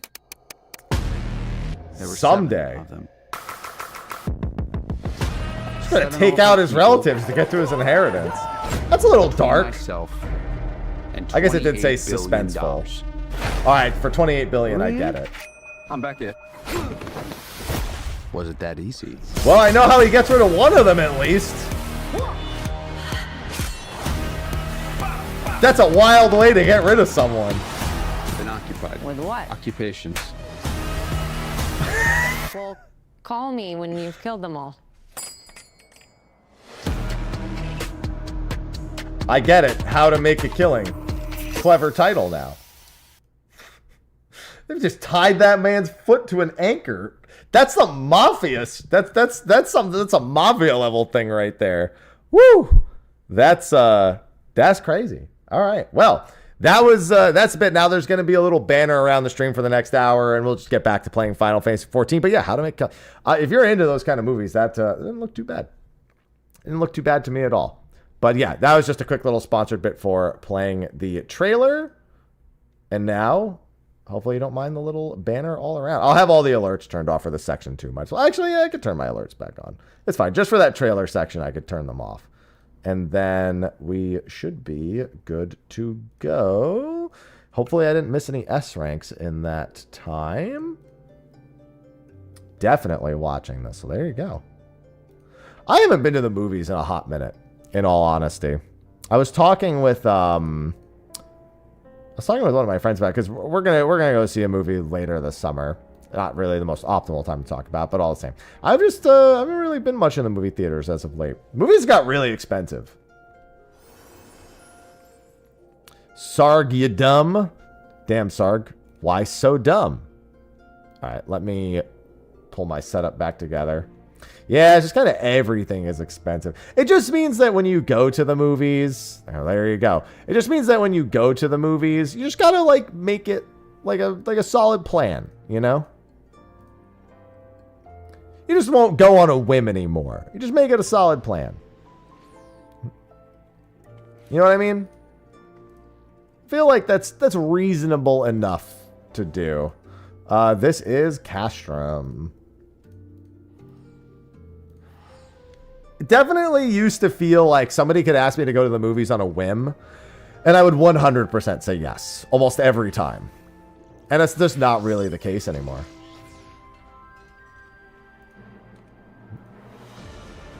There were Someday. 7 of them. He's gonna take out his relatives to get to his inheritance. That's a little dark. Myself and I guess it did say $28 billion. suspenseful. All right, for 28 billion, I get it. I'm back in. Was it that easy? Well, I know how he gets rid of one of them at least. That's a wild way to get rid of someone. Been occupied. With what? Occupations. Well, call me when you've killed them all. I get it. How to Make a Killing. Clever title now. They've just tied that man's foot to an anchor. That's the mafia. That's a mafia level thing right there. Woo! That's crazy. All right. Well, That's a bit. Now there's going to be a little banner around the stream for the next hour, and we'll just get back to playing Final Fantasy 14. But yeah, how to make if you're into those kind of movies, that didn't look too bad. It didn't look too bad to me at all. But yeah, that was just a quick little sponsored bit for playing the trailer. And now, hopefully you don't mind the little banner all around. I'll have all the alerts turned off for this section too much. Well, actually, yeah, I could turn my alerts back on. It's fine. Just for that trailer section, I could turn them off. And then we should be good to go. Hopefully I didn't miss any S ranks in that time. Definitely watching this. So there you go. I haven't been to the movies in a hot minute, in all honesty. I was talking with one of my friends about it, because we're gonna go see a movie later this summer. Not really the most optimal time to talk about, but all the same. I haven't really been much in the movie theaters as of late. Movies got really expensive. Sarg, you dumb. Damn, Sarg. Why so dumb? All right, let me pull my setup back together. Yeah, it's just kind of everything is expensive. It just means that when you go to the movies, there you go. It just means that when you go to the movies, you just gotta like make it like a solid plan, you know? You just won't go on a whim anymore. You just make it a solid plan. You know what I mean? I feel like that's reasonable enough to do. This is Castrum. It definitely used to feel like somebody could ask me to go to the movies on a whim, and I would 100% say yes, almost every time. And that's just not really the case anymore.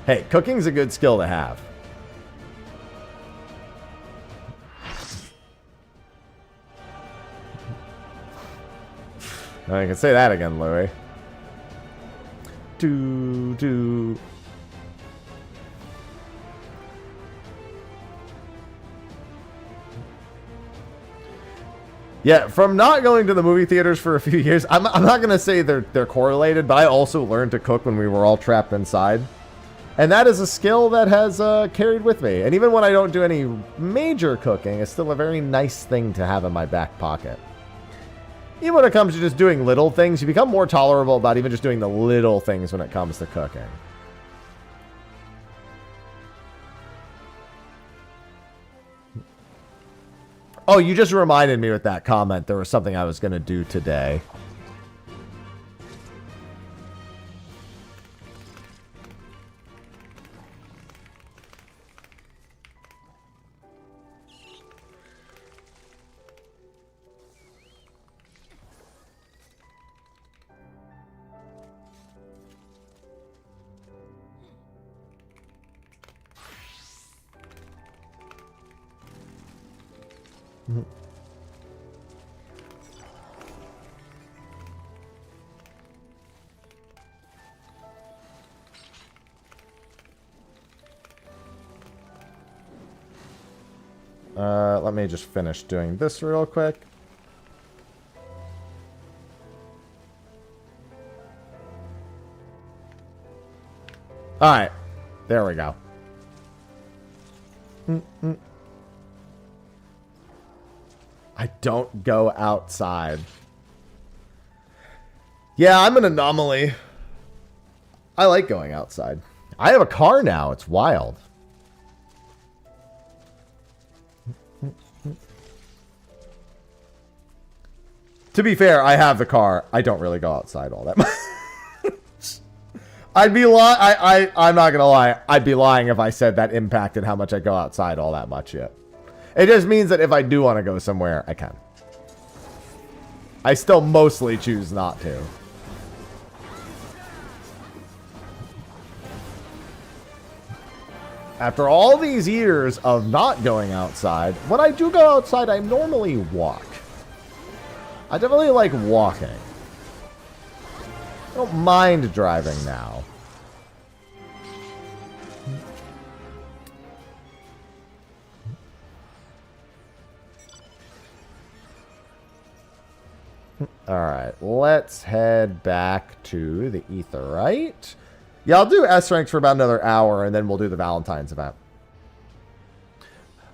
Hey, cooking's a good skill to have. I can say that again, Louis. Do. Yeah, from not going to the movie theaters for a few years, I'm not going to say they're correlated, but I also learned to cook when we were all trapped inside. And that is a skill that has carried with me. And even when I don't do any major cooking, it's still a very nice thing to have in my back pocket. Even when it comes to just doing little things, you become more tolerable about even just doing the little things when it comes to cooking. Oh, you just reminded me with that comment there was something I was going to do today. Let me just finish doing this real quick. Alright. There we go. I don't go outside. Yeah, I'm an anomaly. I like going outside. I have a car now. It's wild. To be fair, I have the car. I don't really go outside all that much. I'd be lying. I'm not gonna lie. I'd be lying if I said that impacted how much I go outside all that much yet. It just means that if I do want to go somewhere, I can. I still mostly choose not to. After all these years of not going outside, when I do go outside, I normally walk. I definitely like walking. I don't mind driving now. Alright, let's head back to the Aetheryte. Yeah, I'll do S ranks for about another hour, and then we'll do the Valentine's event.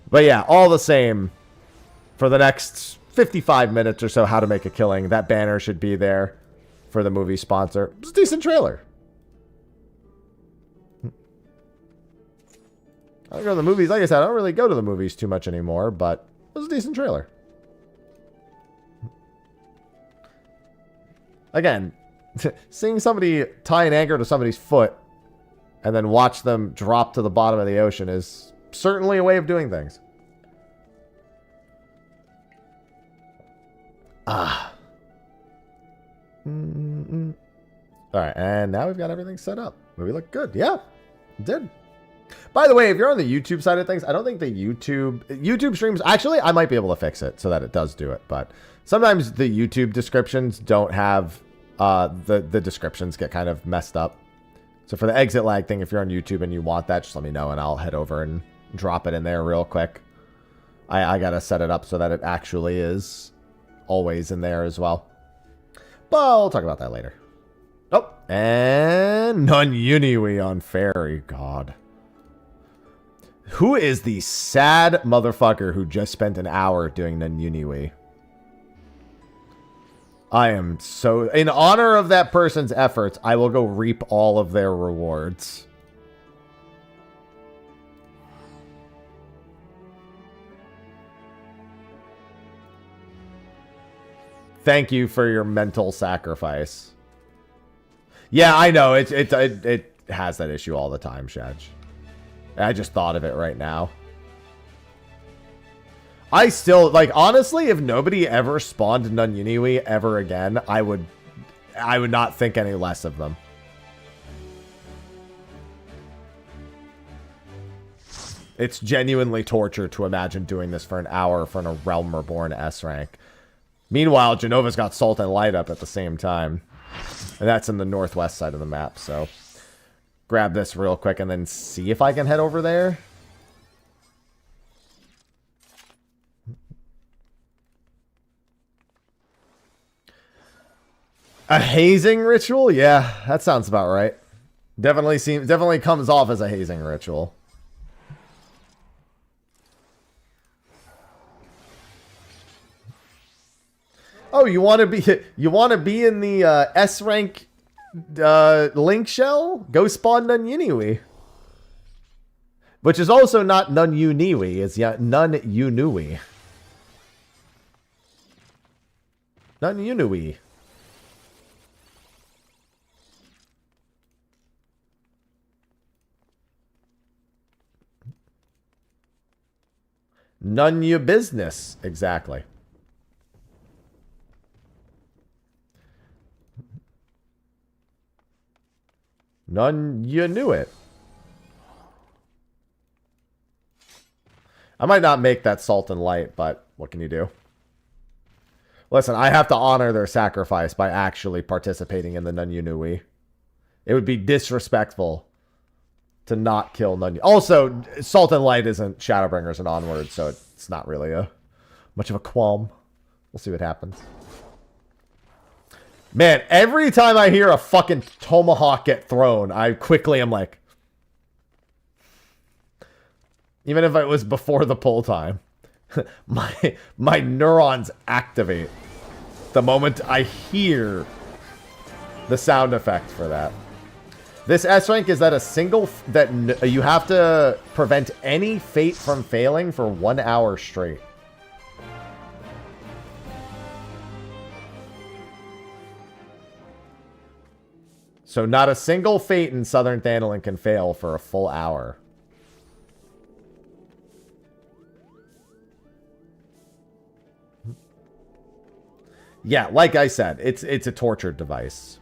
But yeah, all the same, for the next 55 minutes or so, how to make a killing. That banner should be there for the movie sponsor. It's a decent trailer. I don't go to the movies. Like I said, I don't really go to the movies too much anymore, but it was a decent trailer. Again, seeing somebody tie an anchor to somebody's foot and then watch them drop to the bottom of the ocean is certainly a way of doing things. Ah. Alright, and now we've got everything set up. Movie looked good. Yeah, it did. By the way, if you're on the YouTube side of things, I don't think the YouTube streams... Actually, I might be able to fix it so that it does do it. But sometimes the YouTube descriptions don't have... the descriptions get kind of messed up. So for the exit lag thing, if you're on YouTube and you want that, just let me know and I'll head over and drop it in there real quick. I gotta set it up so that it actually is always in there as well. But I'll talk about that later. Oh, and Nununiwi on Fairy. God. Who is the sad motherfucker who just spent an hour doing Nununiwi? I am so... In honor of that person's efforts, I will go reap all of their rewards. Thank you for your mental sacrifice. Yeah, I know. It has that issue all the time, Shadj. I just thought of it right now. I still, like, honestly, if nobody ever spawned Nununiwi ever again, I would not think any less of them. It's genuinely torture to imagine doing this for an hour for a Realm Reborn S rank. Meanwhile, Genova's got Salt and Light up at the same time. And that's in the northwest side of the map, so... Grab this real quick and then see if I can head over there. A hazing ritual? Yeah, that sounds about right. Definitely comes off as a hazing ritual. Oh, you want to be in the S rank link shell? Go spawn Nununiwi. Which is also not Nununiwi, it's Nununiwi. Nununiwi. None your business. Exactly. None you knew it. I might not make that Salt and Light, but what can you do? Listen, I have to honor their sacrifice by actually participating in the Nununiwi. It would be disrespectful to not kill Nun. Also, Salt and Light isn't Shadowbringers and Onward, so it's not really much of a qualm. We'll see what happens. Man, every time I hear a fucking tomahawk get thrown, I quickly am like... Even if it was before the pull time. my neurons activate the moment I hear the sound effect for that. This S rank is that a single... that you have to prevent any fate from failing for 1 hour straight. So not a single fate in Southern Thandolin can fail for a full hour. Yeah, like I said, it's a torture device.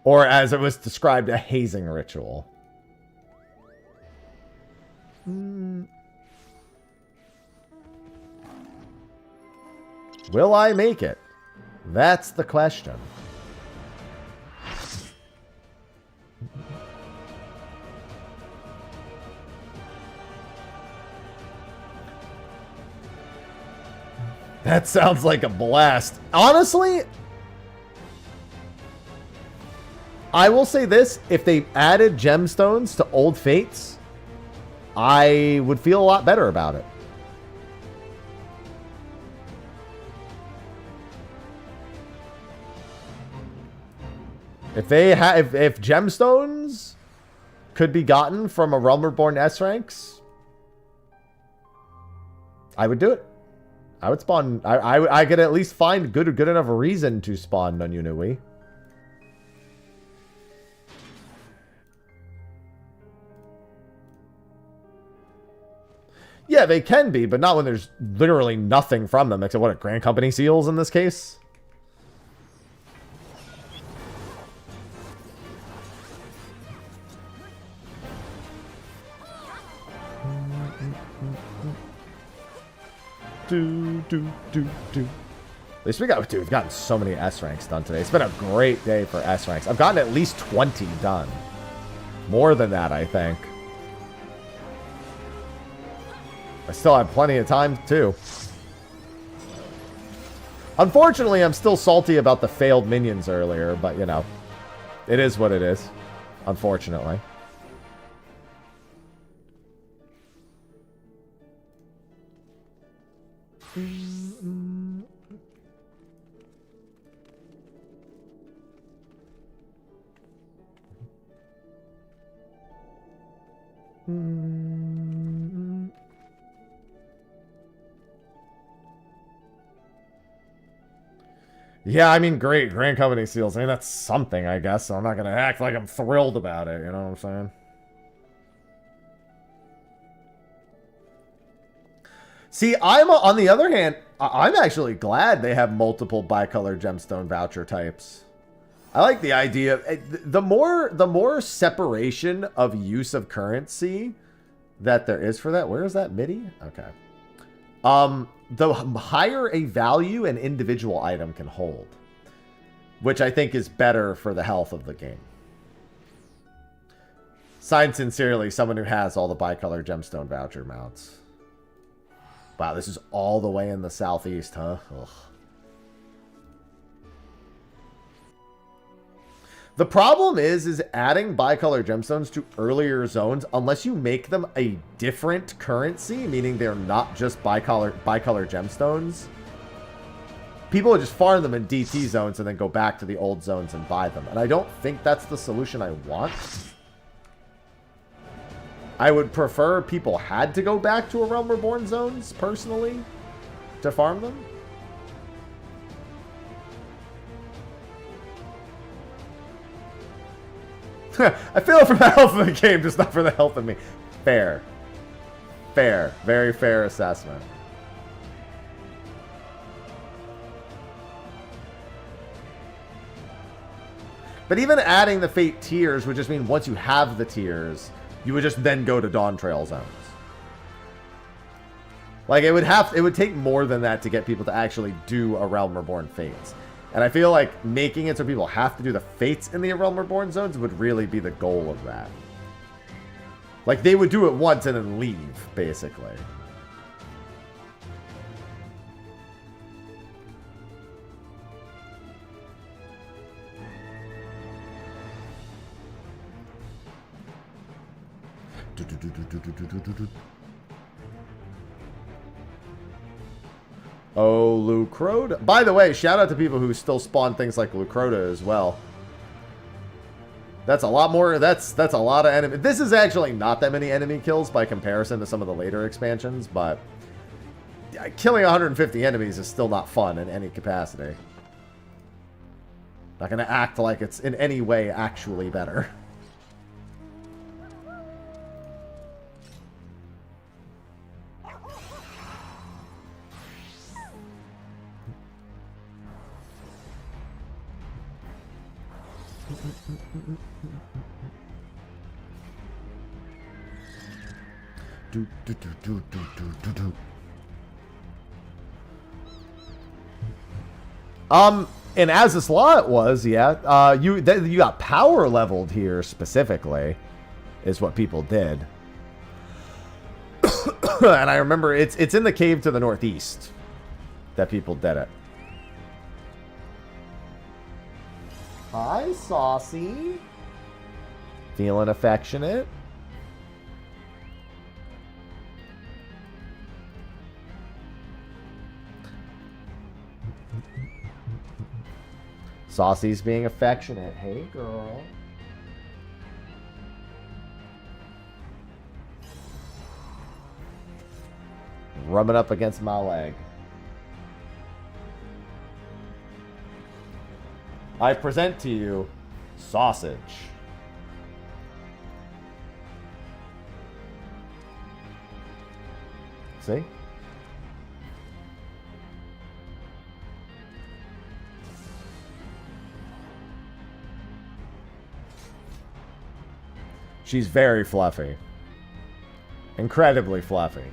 Or as it was described, a hazing ritual. Will I make it? That's the question. That sounds like a blast. Honestly, I will say this. If they added gemstones to old fates, I would feel a lot better about it. If they if gemstones could be gotten from a Realm Reborn S ranks, I would do it. I would spawn. I could at least find good enough reason to spawn Nonyunui. Yeah, they can be, but not when there's literally nothing from them except what, Grand Company seals in this case. At least we've gotten so many S ranks done today. It's been a great day for S ranks. I've gotten at least 20 done. More than that, I think. I still have plenty of time, too. Unfortunately, I'm still salty about the failed minions earlier, but, you know, it is what it is, unfortunately. Yeah, I mean, great. Grand Company seals. I mean, that's something, I guess. So I'm not going to act like I'm thrilled about it. You know what I'm saying? See, on the other hand, I'm actually glad they have multiple bicolor gemstone voucher types. I like the idea of the more separation of use of currency that there is for that. Where is that MIDI? Okay. The higher a value an individual item can hold, which I think is better for the health of the game. Signed sincerely, someone who has all the bicolor gemstone voucher mounts. Wow, this is all the way in the southeast, huh? Ugh. The problem is adding bicolor gemstones to earlier zones, unless you make them a different currency, meaning they're not just bicolor gemstones, people would just farm them in DT zones and then go back to the old zones and buy them. And I don't think that's the solution I want. I would prefer people had to go back to a Realm Reborn zones, personally, to farm them. I feel it for the health of the game, just not for the health of me. Fair. Fair. Very fair assessment. But even adding the Fate tiers would just mean once you have the tiers, you would just then go to Dawn Trail zones. Like, it would take more than that to get people to actually do a Realm Reborn Fates. And I feel like making it so people have to do the Fates in the Realm Reborn zones would really be the goal of that. Like, they would do it once and then leave, basically. Oh, Lucrota. By the way, shout out to people who still spawn things like Lucrota as well. That's a lot more. That's a lot of enemy. This is actually not that many enemy kills by comparison to some of the later expansions, but killing 150 enemies is still not fun in any capacity. Not going to act like it's in any way actually better. And as this law it was, yeah, you got power leveled here specifically, is what people did. And I remember it's in the cave to the northeast that people did it. Hi, Saucy. Feeling affectionate? Saucy's being affectionate. Hey, girl. Rubbing up against my leg. I present to you sausage. See? She's very fluffy. Incredibly fluffy.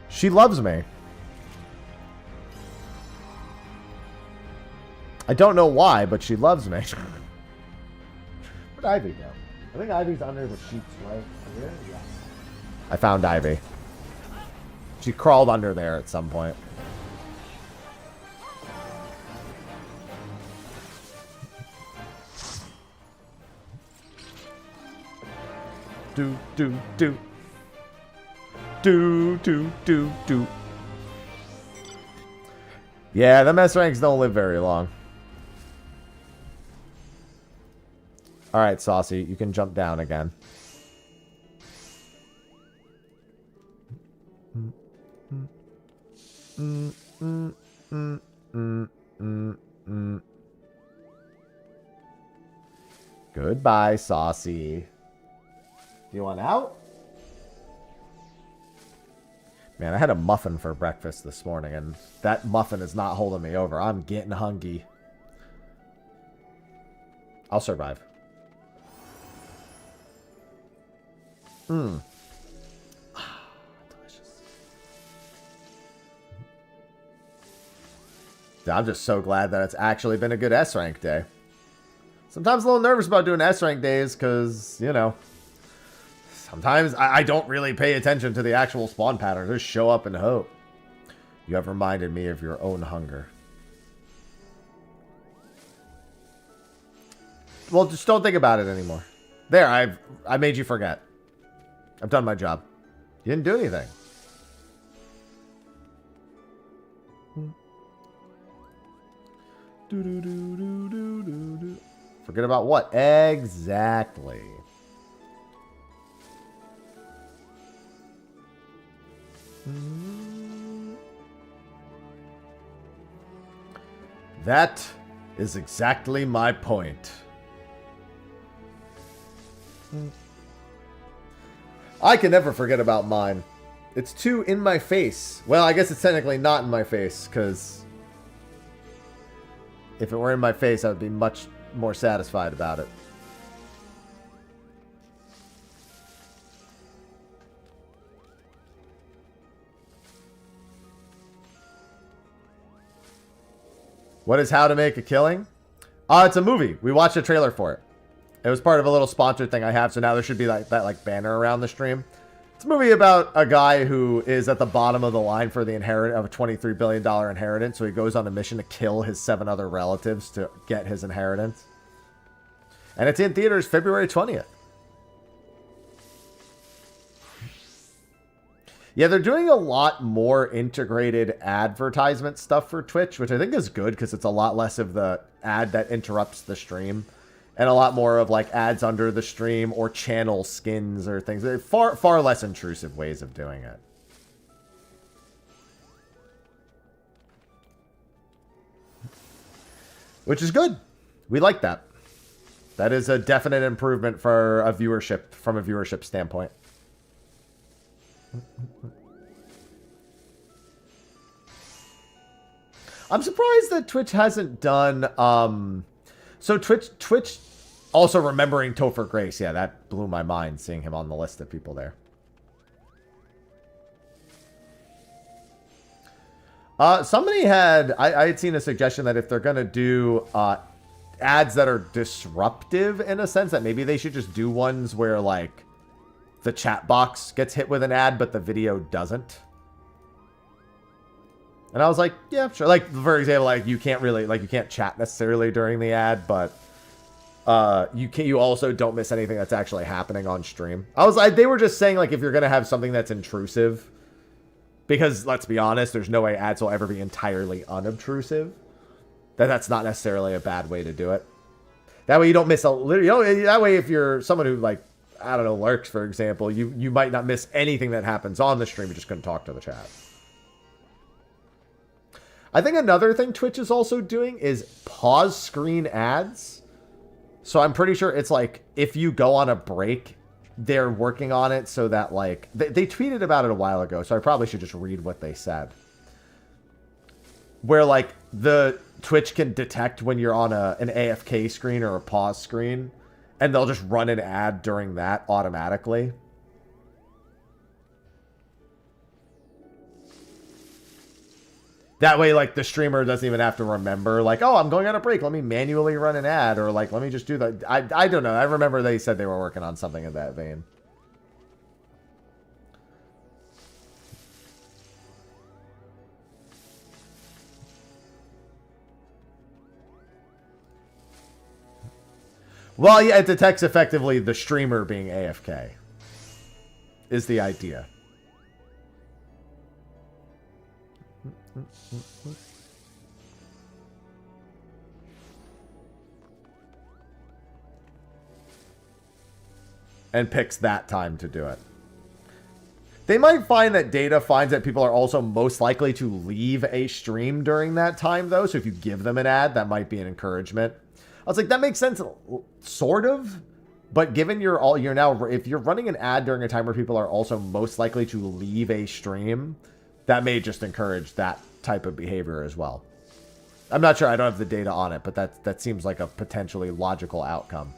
She loves me. I don't know why, but she loves me. Where'd Ivy go? I think Ivy's under the sheets right here. Yes. I found Ivy. She crawled under there at some point. Do, do, do. Do, do, do, do. Yeah, the mess ranks don't live very long. Alright, Saucy, you can jump down again. Goodbye, Saucy. Do you want out? Man, I had a muffin for breakfast this morning, and that muffin is not holding me over. I'm getting hungry. I'll survive. Delicious. I'm just so glad that it's actually been a good S-rank day. Sometimes a little nervous about doing S-rank days because, you know, sometimes I don't really pay attention to the actual spawn patterns. Just show up and hope. You have reminded me of your own hunger. Well, just don't think about it anymore. There, I made you forget. I've done my job. You didn't do anything. Forget about what? Exactly. That is exactly my point. I can never forget about mine. It's too in my face. Well, I guess it's technically not in my face, because if it were in my face, I would be much more satisfied about it. What is How to Make a Killing? It's a movie. We watched a trailer for it. It was part of a little sponsored thing I have, so now there should be like that banner around the stream. It's a movie about a guy who is at the bottom of the line for the inheritance of a $23 billion inheritance, so he goes on a mission to kill his 7 other relatives to get his inheritance. And it's in theaters February 20th. Yeah, they're doing a lot more integrated advertisement stuff for Twitch, which I think is good because it's a lot less of the ad that interrupts the stream and a lot more of like ads under the stream or channel skins or things. They're far less intrusive ways of doing it. Which is good. We like that. That is a definite improvement for a viewership, from a viewership standpoint. I'm surprised that Twitch hasn't done so Twitch also remembering Topher Grace. Yeah, that blew my mind seeing him on the list of people there. Somebody had I had seen a suggestion that if they're gonna do ads that are disruptive in a sense, that maybe they should just do ones where like the chat box gets hit with an ad, but the video doesn't. And I was like, yeah, sure. Like, for example, like you can't chat necessarily during the ad, but you also don't miss anything that's actually happening on stream. They were just saying like if you're gonna have something that's intrusive, because let's be honest, there's no way ads will ever be entirely unobtrusive. That's not necessarily a bad way to do it. That way you don't miss that way if you're someone who like, I don't know, lurks, for example, you might not miss anything that happens on the stream. You're just gonna talk to the chat. I think another thing Twitch is also doing is pause screen ads. So I'm pretty sure it's like if you go on a break, they're working on it so that like they tweeted about it a while ago, so I probably should just read what they said. Where like the Twitch can detect when you're on an AFK screen or a pause screen, and they'll just run an ad during that automatically. That way, like, the streamer doesn't even have to remember, like, oh, I'm going on a break. Let me manually run an ad, or, like, let me just do that. I don't know. I remember they said they were working on something in that vein. Well, yeah, it detects effectively the streamer being AFK, is the idea. And picks that time to do it. They might find that data finds that people are also most likely to leave a stream during that time, though. So if you give them an ad, that might be an encouragement. I was like, that makes sense, sort of. But given if you're running an ad during a time where people are also most likely to leave a stream, that may just encourage that type of behavior as well. I'm not sure. I don't have the data on it, but that seems like a potentially logical outcome,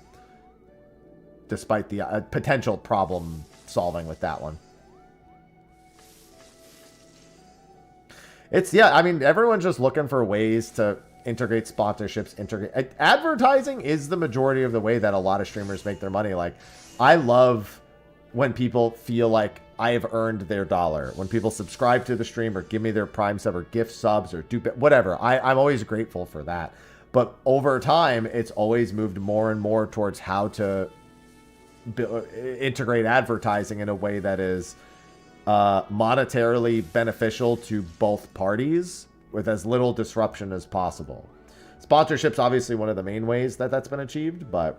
despite the potential problem solving with that one. I mean, everyone's just looking for ways to integrate sponsorships, advertising is the majority of the way that a lot of streamers make their money. Like, I love when people feel like I have earned their dollar. When people subscribe to the stream or give me their Prime sub or gift subs or do whatever, I'm always grateful for that. But over time, it's always moved more and more towards how to integrate advertising in a way that is monetarily beneficial to both parties with as little disruption as possible. Sponsorship's obviously one of the main ways that that's been achieved, but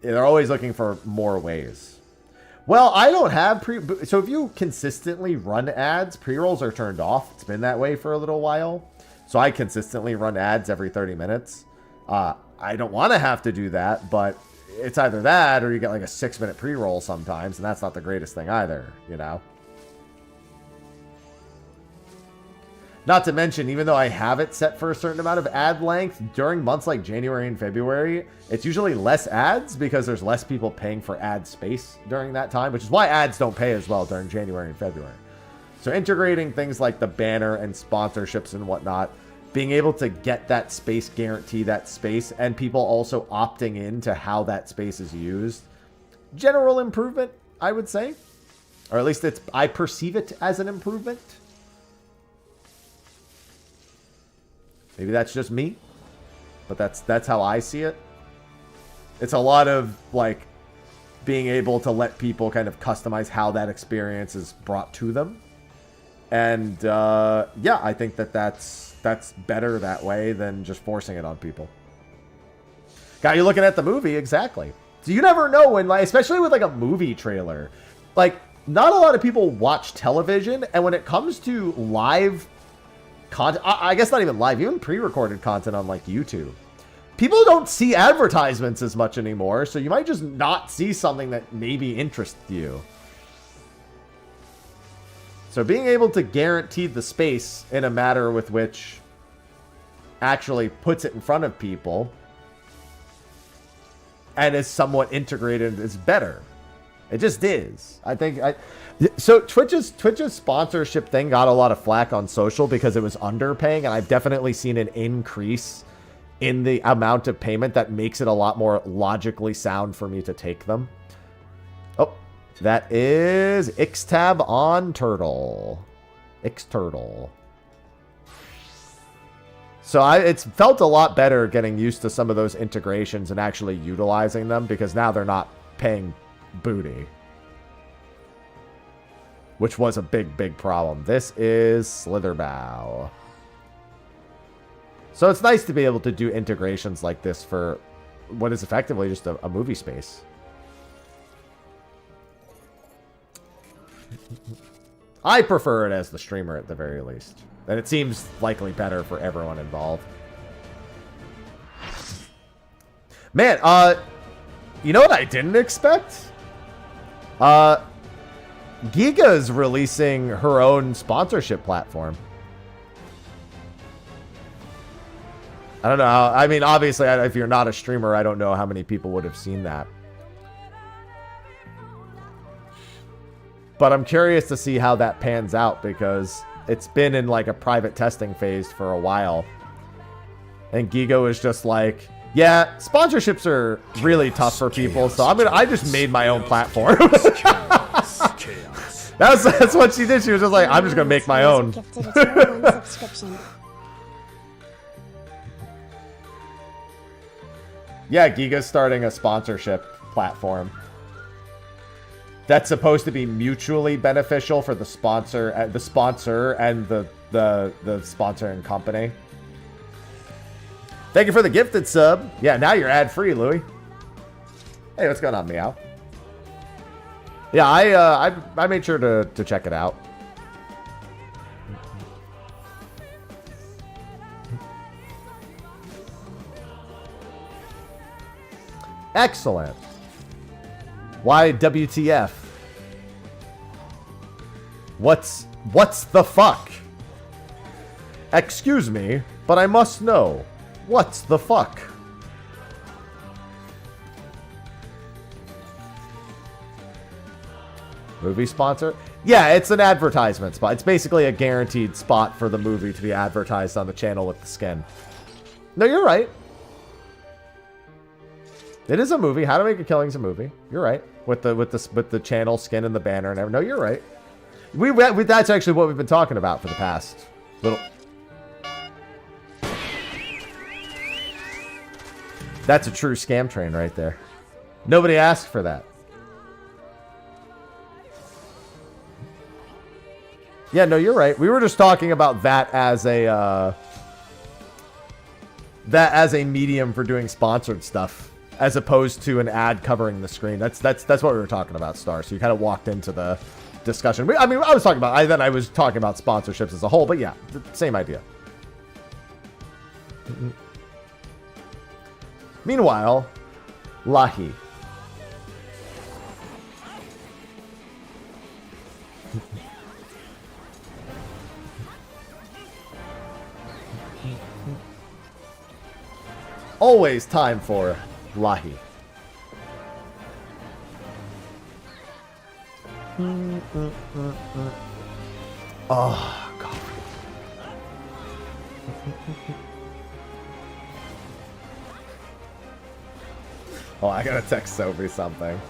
they're always looking for more ways. Well, I don't have so if you consistently run ads, pre-rolls are turned off. It's been that way for a little while. So I consistently run ads every 30 minutes. I don't want to have to do that, but it's either that or you get like a 6-minute pre-roll sometimes, and that's not the greatest thing either, you know? Not to mention, even though I have it set for a certain amount of ad length, during months like January and February, it's usually less ads because there's less people paying for ad space during that time, which is why ads don't pay as well during January and February. So integrating things like the banner and sponsorships and whatnot, being able to get that space, guarantee that space, and people also opting into how that space is used. General improvement, I would say. Or at least I perceive it as an improvement. Maybe that's just me, but that's how I see it. It's a lot of like being able to let people kind of customize how that experience is brought to them. And yeah, I think that's better that way than just forcing it on people. Got you looking at the movie, exactly. So you never know when, like, especially with like a movie trailer, like not a lot of people watch television, and when it comes to live content, I guess not even live, even pre-recorded content on like YouTube, people don't see advertisements as much anymore, so you might just not see something that maybe interests you. So being able to guarantee the space in a matter with which actually puts it in front of people and is somewhat integrated is better. It just is. I think so Twitch's sponsorship thing got a lot of flack on social because it was underpaying, and I've definitely seen an increase in the amount of payment that makes it a lot more logically sound for me to take them. Oh, that is Xtab on Turtle. Xturtle. So it's felt a lot better getting used to some of those integrations and actually utilizing them, because now they're not paying booty. Which was a big problem. This is Slitherbow. So it's nice to be able to do integrations like this for what is effectively just a movie space. I prefer it as the streamer at the very least. And it seems likely better for everyone involved. Man, you know what I didn't expect? Giga's releasing her own sponsorship platform. I don't know how, I mean, obviously, if you're not a streamer, I don't know how many people would have seen that. But I'm curious to see how that pans out, because it's been in like a private testing phase for a while. And Giga is just like, yeah, sponsorships are really tough for people, so I just made my own platform. That's what she did. She was just like, I'm just gonna make my own. Yeah, Giga's starting a sponsorship platform that's supposed to be mutually beneficial for the sponsor and the sponsoring company. Thank you for the gifted sub. Yeah, now you're ad free, Louie. Hey, what's going on, Meow? Yeah, I made sure to check it out. Excellent. Why WTF? What's the fuck? Excuse me, but I must know. What's the fuck? Movie sponsor? Yeah, it's an advertisement spot. It's basically a guaranteed spot for the movie to be advertised on the channel with the skin. No, you're right. It is a movie. How to Make a Killing is a movie. You're right. With the channel skin and the banner and everything. No, you're right. That's actually what we've been talking about for the past little. That's a true scam train right there. Nobody asked for that. Yeah, no, you're right. We were just talking about that as a medium for doing sponsored stuff, as opposed to an ad covering the screen. That's what we were talking about, Star. So you kind of walked into the discussion. I mean, I was talking about I was talking about sponsorships as a whole, but yeah, same idea. Meanwhile, Lahi. Always time for Lahi. Oh, God. Oh, I gotta text Sophie something.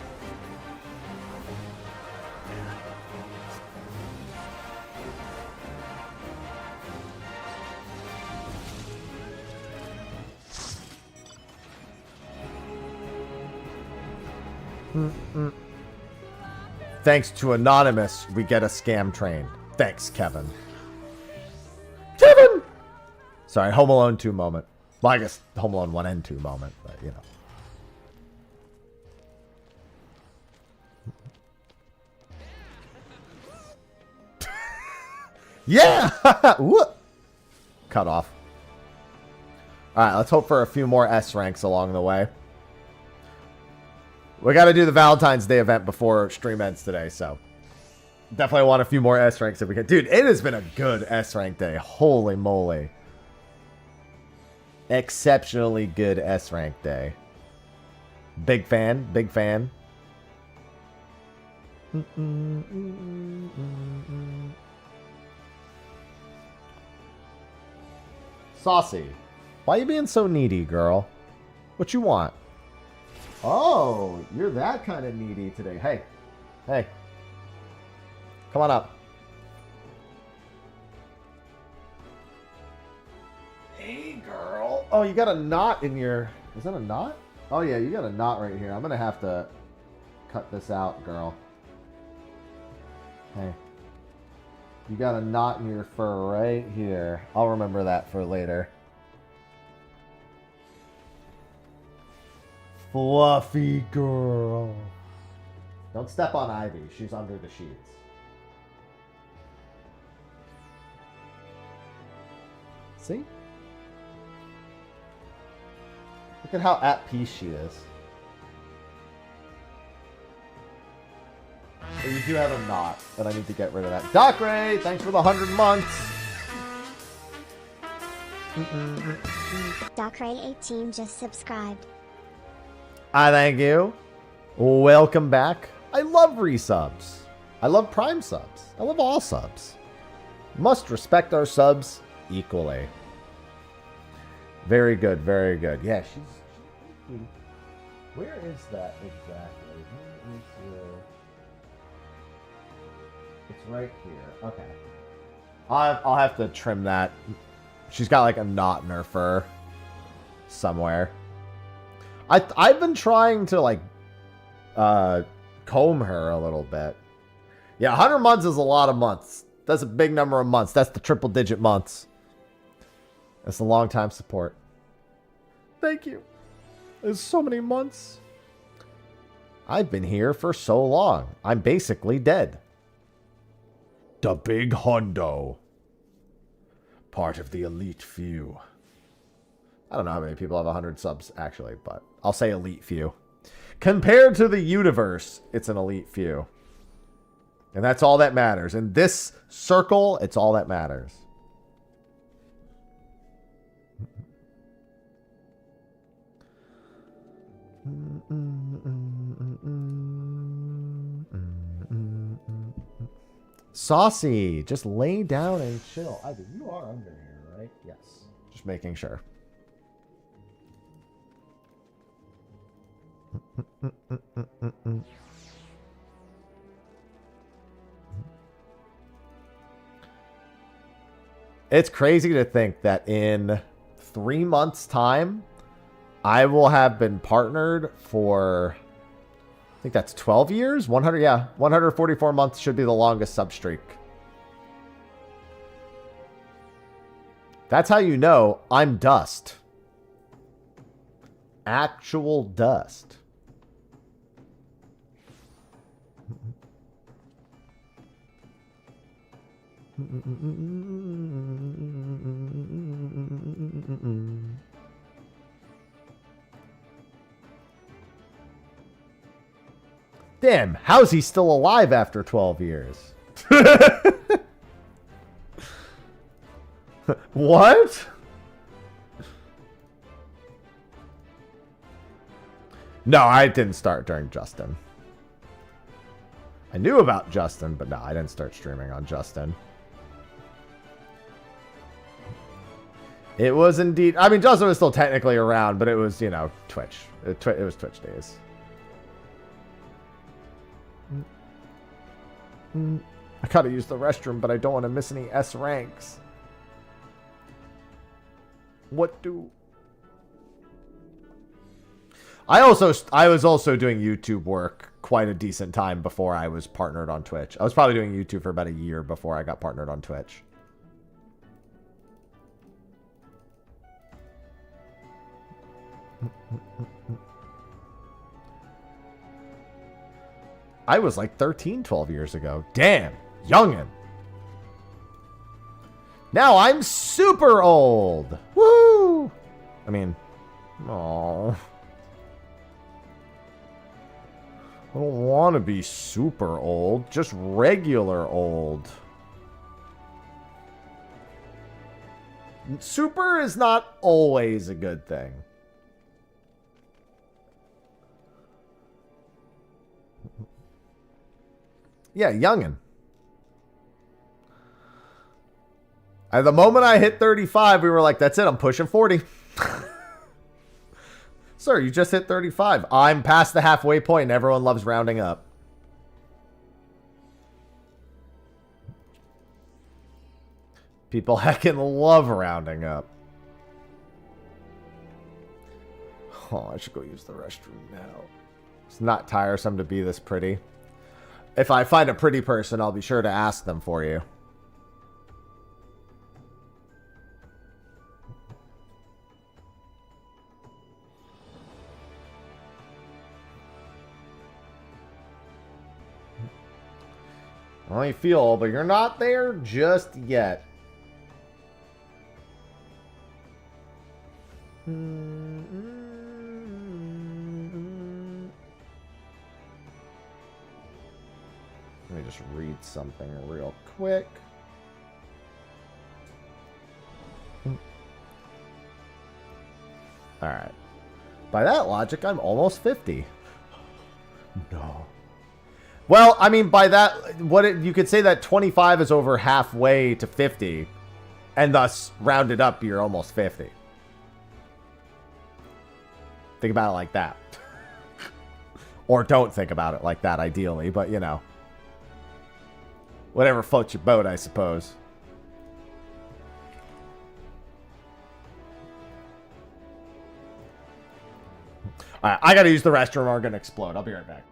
Thanks to Anonymous, we get a scam train. Thanks, Kevin. Kevin! Sorry, Home Alone 2 moment. Well, I guess Home Alone 1 and 2 moment, but you know. Yeah! Whoop! Cut off. Alright, let's hope for a few more S ranks along the way. We got to do the Valentine's Day event before stream ends today, so definitely want a few more S ranks if we can. Dude, it has been a good S rank day. Holy moly. Exceptionally good S rank day. Big fan, big fan. Saucy. Why you being so needy, girl? What you want? Oh, you're that kind of needy today. Hey. Hey. Come on up. Hey, girl. Oh, you got a knot in your... Is that a knot? Oh, yeah, you got a knot right here. I'm going to have to cut this out, girl. Hey. You got a knot in your fur right here. I'll remember that for later. Fluffy girl. Don't step on Ivy. She's under the sheets. See? Look at how at peace she is. But you do have a knot, and I need to get rid of that. Doc Ray, thanks for the 100 months. Doc Ray 18 just subscribed. I thank you. Welcome back. I love resubs. I love Prime subs. I love all subs. Must respect our subs equally. Very good, very good. Yeah, she's where is that exactly? Where is the... It's right here. Okay. I'll have to trim that. She's got like a knot in her fur somewhere. I've been trying to like comb her a little bit. Yeah, 100 months is a lot of months. That's a big number of months. That's the triple digit months. That's a long time support. Thank you. There's so many months. I've been here for so long. I'm basically dead. The big hundo. Part of the elite few. I don't know how many people have 100 subs, actually, but I'll say elite few. Compared to the universe, it's an elite few. And that's all that matters. In this circle, it's all that matters. Saucy, just lay down and chill. Ivy, you are under here, right? Yes. Just making sure. It's crazy to think that in 3 months' time, I will have been partnered for, I think that's 12 years? 100, yeah. 144 months should be the longest sub streak. That's how you know I'm dust. Actual dust. Damn, how's he still alive after 12 years? What? No, I didn't start during Justin. I knew about Justin, but no, I didn't start streaming on Justin. It was indeed... I mean, Justin was still technically around, but it was, you know, Twitch. It was Twitch days. I gotta use the restroom, but I don't want to miss any S ranks. What do... I was also doing YouTube work quite a decent time before I was partnered on Twitch. I was probably doing YouTube for about a year before I got partnered on Twitch. I was like 13, 12 years ago. Damn, youngin'. Now I'm super old. Woo! I mean, aww. I don't want to be super old, just regular old. Super is not always a good thing. Yeah, youngin'. At the moment I hit 35, we were like, that's it, I'm pushing 40. Sir, you just hit 35. I'm past the halfway point and everyone loves rounding up. People heckin' love rounding up. Oh, I should go use the restroom now. It's not tiresome to be this pretty. If I find a pretty person, I'll be sure to ask them for you. Well, you feel, but you're not there just yet. Let me just read something real quick. Alright. By that logic, I'm almost 50. No. Well, I mean, by that, you could say that 25 is over halfway to 50, and thus, rounded up, you're almost 50. Think about it like that. Or don't think about it like that, ideally, but, you know. Whatever floats your boat, I suppose. Alright, I gotta use the restroom or I'm gonna explode. I'll be right back.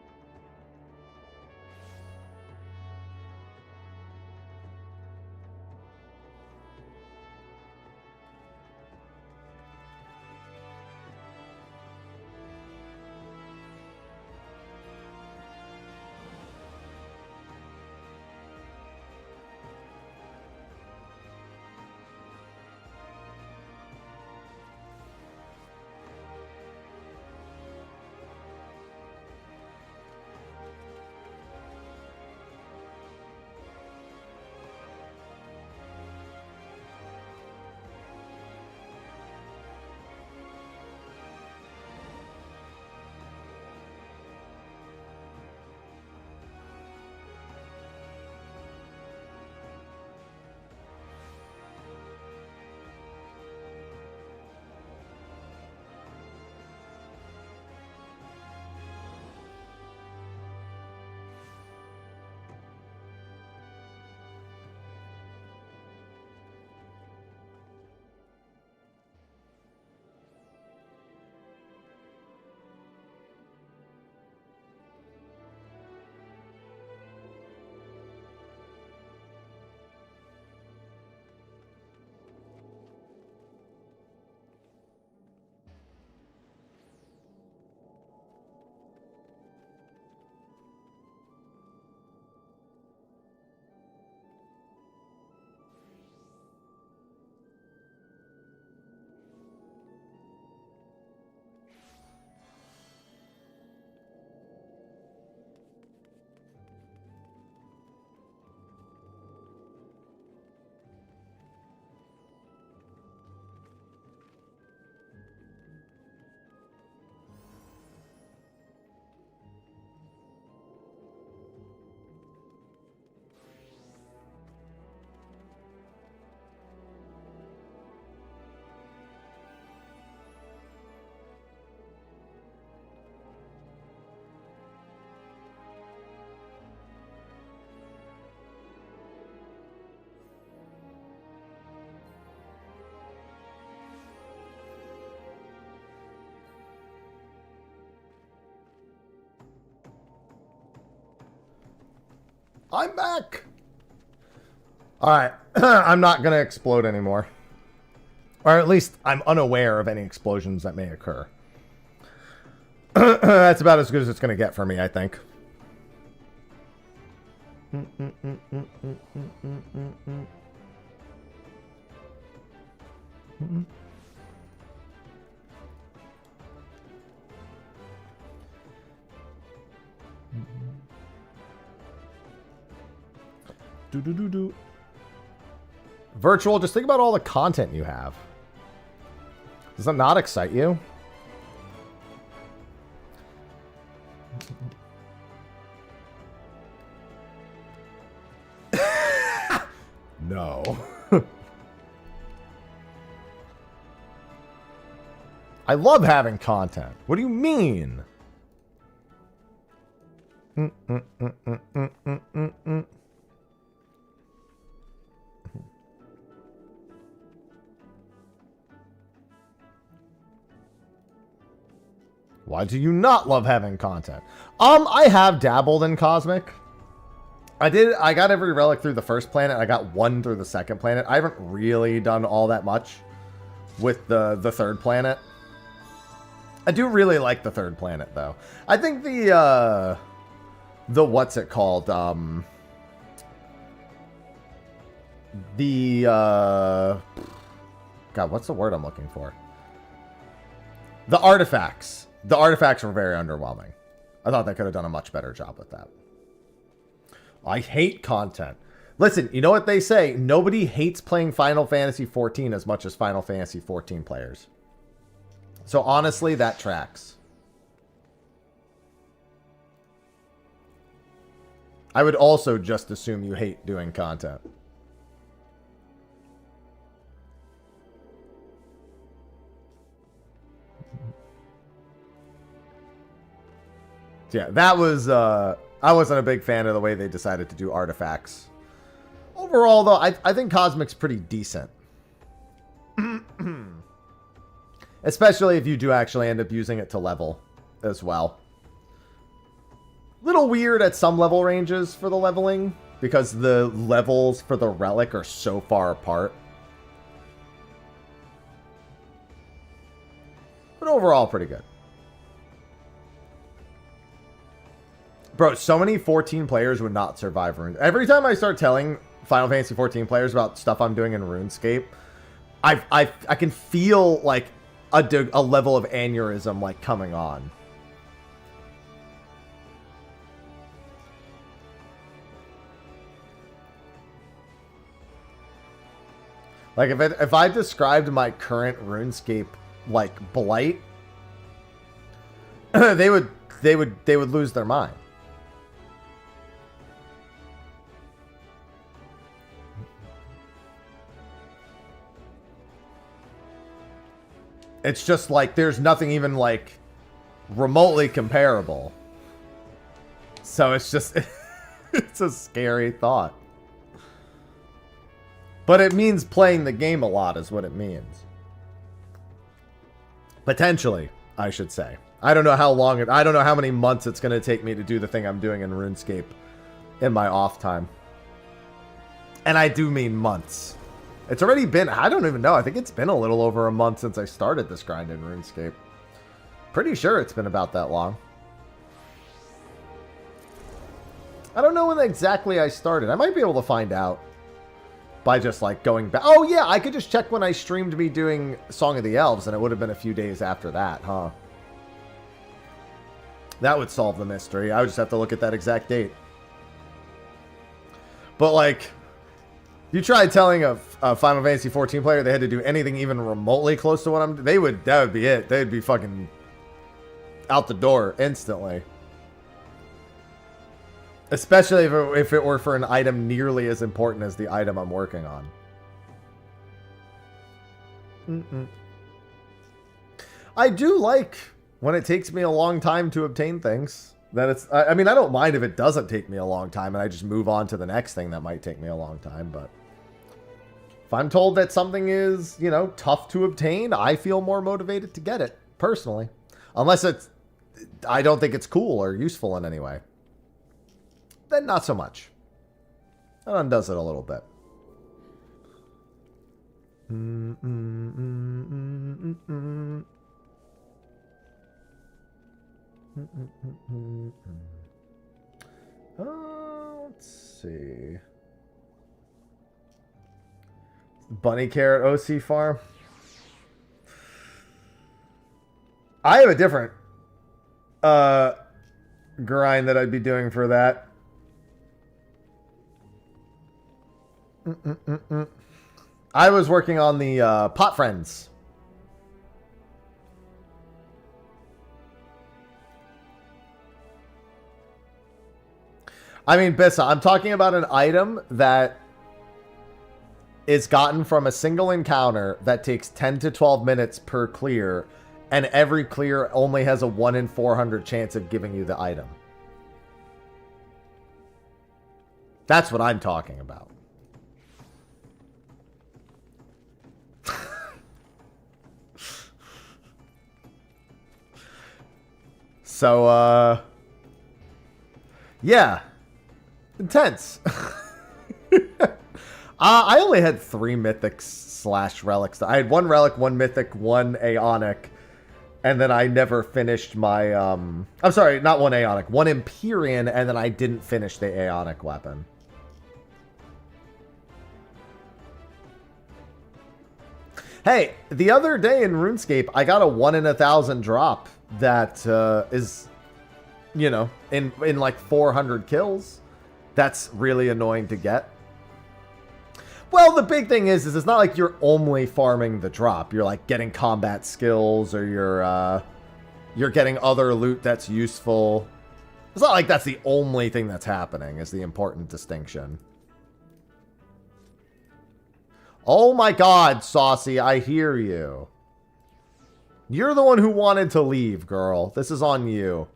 I'm back. All right. I'm not going to explode anymore. Or at least I'm unaware of any explosions that may occur. That's about as good as it's going to get for me, I think. Do. Virtual, just think about all the content you have. Does that not excite you? No. I love having content. What do you mean? Why do you not love having content? I have dabbled in Cosmic. I got every relic through the first planet. I got one through the second planet. I haven't really done all that much with the third planet. I do really like the third planet, though. I think the what's it called? God, what's the word I'm looking for? The artifacts. The artifacts were very underwhelming. I thought they could have done a much better job with that. I hate content. Listen, you know what they say? Nobody hates playing Final Fantasy XIV as much as Final Fantasy XIV players. So honestly, that tracks. I would also just assume you hate doing content. Yeah, that was, I wasn't a big fan of the way they decided to do artifacts. Overall, though, I think Cosmic's pretty decent. Especially if you do actually end up using it to level as well. Little weird at some level ranges for the leveling, because the levels for the relic are so far apart. But overall, pretty good. Bro, so many 14 players would not survive RuneScape. Every time I start telling Final Fantasy 14 players about stuff I'm doing in RuneScape, I can feel like a level of aneurysm like coming on. Like if I described my current RuneScape like blight, they would lose their mind. It's just like there's nothing even like remotely comparable. So it's just it's a scary thought. But it means playing the game a lot is what it means. Potentially, I should say. I don't know how long I don't know how many months it's going to take me to do the thing I'm doing in RuneScape in my off time. And I do mean months. It's already been, I don't even know. I think it's been a little over a month since I started this grind in RuneScape. Pretty sure it's been about that long. I don't know when exactly I started. I might be able to find out by just like going back. Oh yeah, I could just check when I streamed me doing Song of the Elves and it would have been a few days after that, huh? That would solve the mystery. I would just have to look at that exact date. But like, you tried telling a Final Fantasy 14 player they had to do anything even remotely close to what I'm doing, that would be it. They'd be fucking out the door instantly. Especially if it were for an item nearly as important as the item I'm working on. I do like when it takes me a long time to obtain things. That it's, I mean, I don't mind if it doesn't take me a long time and I just move on to the next thing that might take me a long time, but if I'm told that something is, you know, tough to obtain, I feel more motivated to get it, personally. Unless it's, I don't think it's cool or useful in any way. Then not so much. That undoes it a little bit. Let's see. Bunny Carrot OC Farm. I have a different grind that I'd be doing for that. I was working on the Pot Friends. I mean, Bissa, I'm talking about an item that is gotten from a single encounter that takes 10 to 12 minutes per clear And every clear only has a 1 in 400 chance of giving you the item. That's what I'm talking about. So, yeah. Intense. I only had 3 mythics / relics. I had 1 relic, 1 mythic, 1 aeonic, and then I never finished my, I'm sorry, not 1 aeonic, 1 Empyrean, and then I didn't finish the aeonic weapon. Hey, the other day in RuneScape, I got a 1 in 1,000 drop that is, you know, in like 400 kills. That's really annoying to get. Well, the big thing is it's not like you're only farming the drop. You're like getting combat skills, or you're getting other loot that's useful. It's not like that's the only thing that's happening, is the important distinction. Oh my god, Saucy, I hear you. You're the one who wanted to leave, girl. This is on you.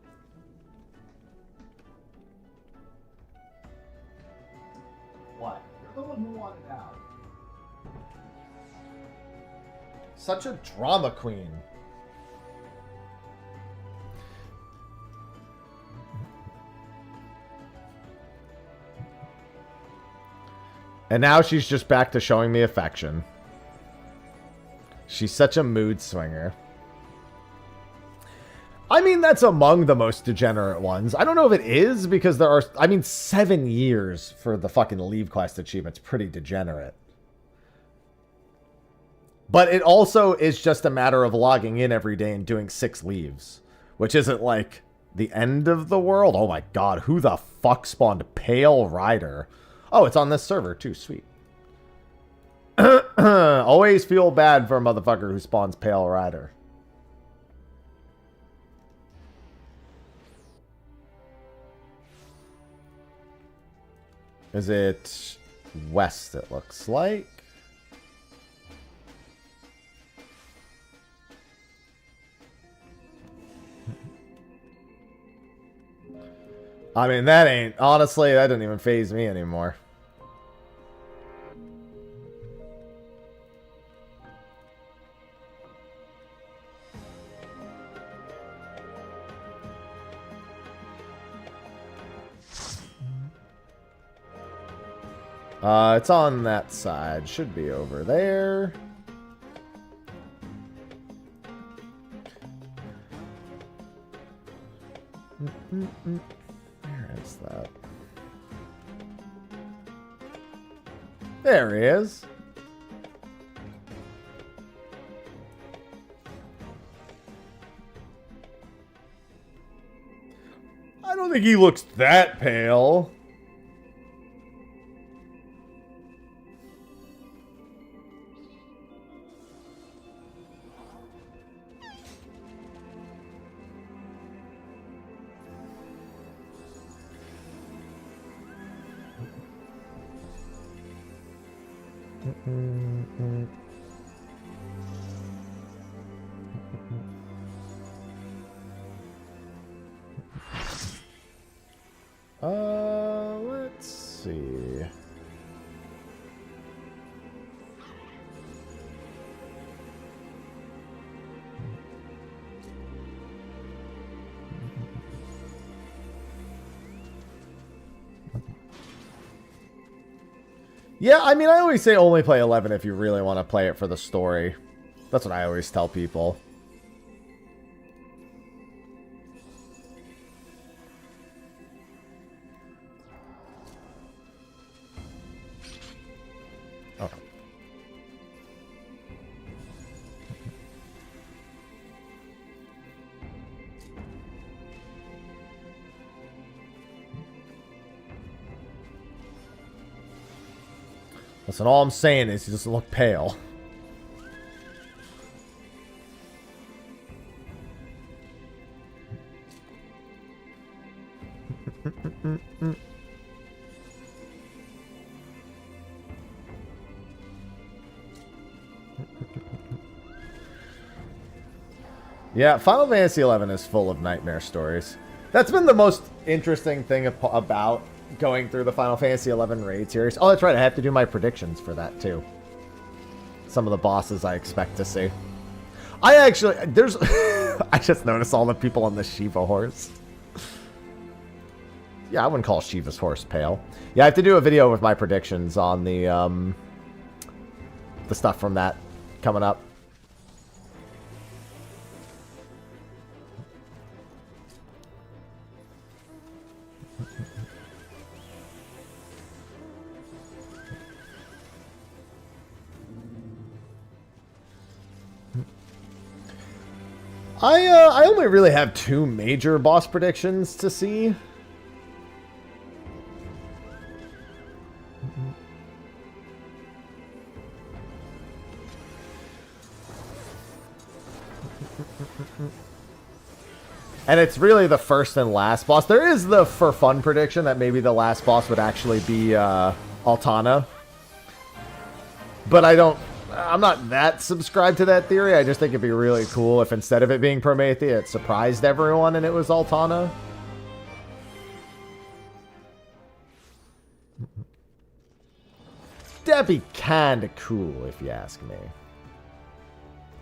What? You're the one who wanted out. Such a drama queen. And now she's just back to showing me affection. She's such a mood swinger. I mean, that's among the most degenerate ones. I don't know if it is, because there are... I mean, 7 years for the fucking Leave Quest achievement's pretty degenerate. But it also is just a matter of logging in every day and doing 6 leaves. Which isn't like the end of the world. Oh my god, who the fuck spawned Pale Rider? Oh, it's on this server too, sweet. Always feel bad for a motherfucker who spawns Pale Rider. Is it west, it looks like? I mean, that ain't... Honestly, that doesn't even faze me anymore. It's on that side. Should be over there. Where is that? There he is. I don't think he looks that pale. Let's see. Yeah, I mean, I always say only play 11 if you really want to play it for the story. That's what I always tell people. Oh. Listen, all I'm saying is he doesn't look pale. Yeah, Final Fantasy XI is full of nightmare stories. That's been the most interesting thing about going through the Final Fantasy XI raid series. Oh, that's right. I have to do my predictions for that, too. Some of the bosses I expect to see. I actually... There's... I just noticed all the people on the Shiva horse. Yeah, I wouldn't call Shiva's horse pale. Yeah, I have to do a video with my predictions on the stuff from that coming up. I only really have 2 major boss predictions to see. And it's really the first and last boss. There is the for fun prediction that maybe the last boss would actually be Altana. But I'm not that subscribed to that theory. I just think it'd be really cool if instead of it being Promethea, it surprised everyone and it was Altana. That'd be kinda cool if you ask me.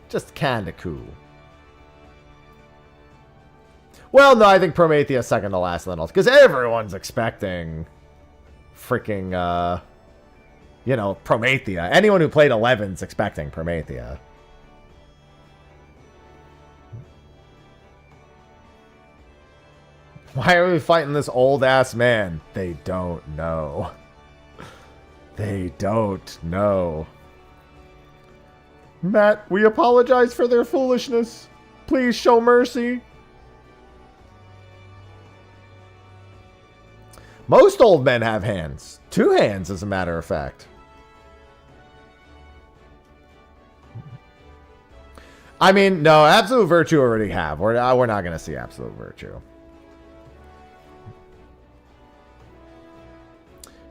Just kinda cool. Well, no, I think Promethea second to last then, because everyone's expecting freaking, you know, Promethea. Anyone who played 11's expecting Promethea. Why are we fighting this old-ass man? They don't know. They don't know. Matt, we apologize for their foolishness. Please show mercy. Most old men have hands. 2 hands, as a matter of fact. I mean, no, Absolute Virtue already have. We're not going to see Absolute Virtue.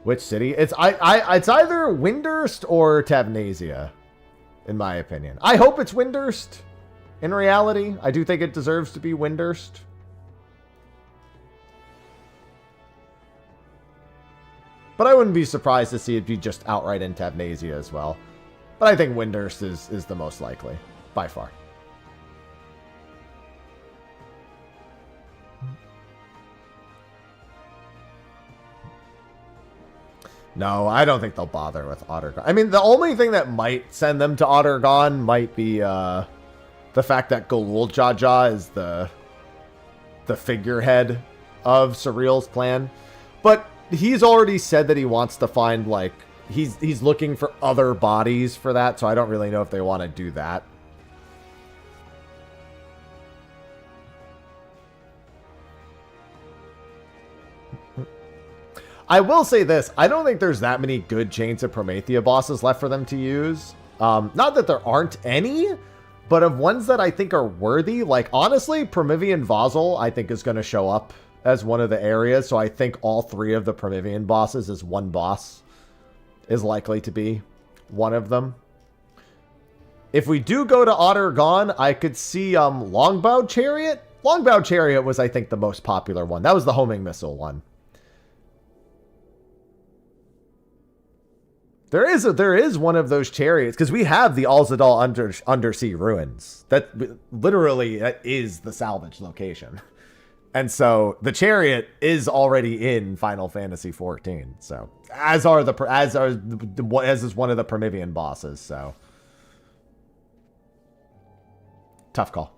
Which city? It's either Windurst or Tavnasia, in my opinion. I hope it's Windurst. In reality, I do think it deserves to be Windurst. But I wouldn't be surprised to see it be just outright in Tavnasia as well. But I think Windurst is the most likely, by far. No, I don't think they'll bother with Ottergon. I mean, the only thing that might send them to Ottergon might be the fact that Golul Jaja is the figurehead of Surreal's plan. But he's already said that he wants to find, like, he's looking for other bodies for that, so I don't really know if they want to do that. I will say this, I don't think there's that many good Chains of Promethea bosses left for them to use. Not that there aren't any, but of ones that I think are worthy, like, honestly, Promethean Vassal, I think, is going to show up as one of the areas, so I think all 3 of the Promethean bosses as one boss is likely to be one of them. If we do go to Ottergon, I could see Longbow Chariot. Longbow Chariot was, I think, the most popular one. That was the homing missile one. There is one of those chariots, because we have the Alzadal Undersea Ruins. That literally is the salvage location. And so the chariot is already in Final Fantasy XIV. So as is one of the Promethean bosses. So tough call.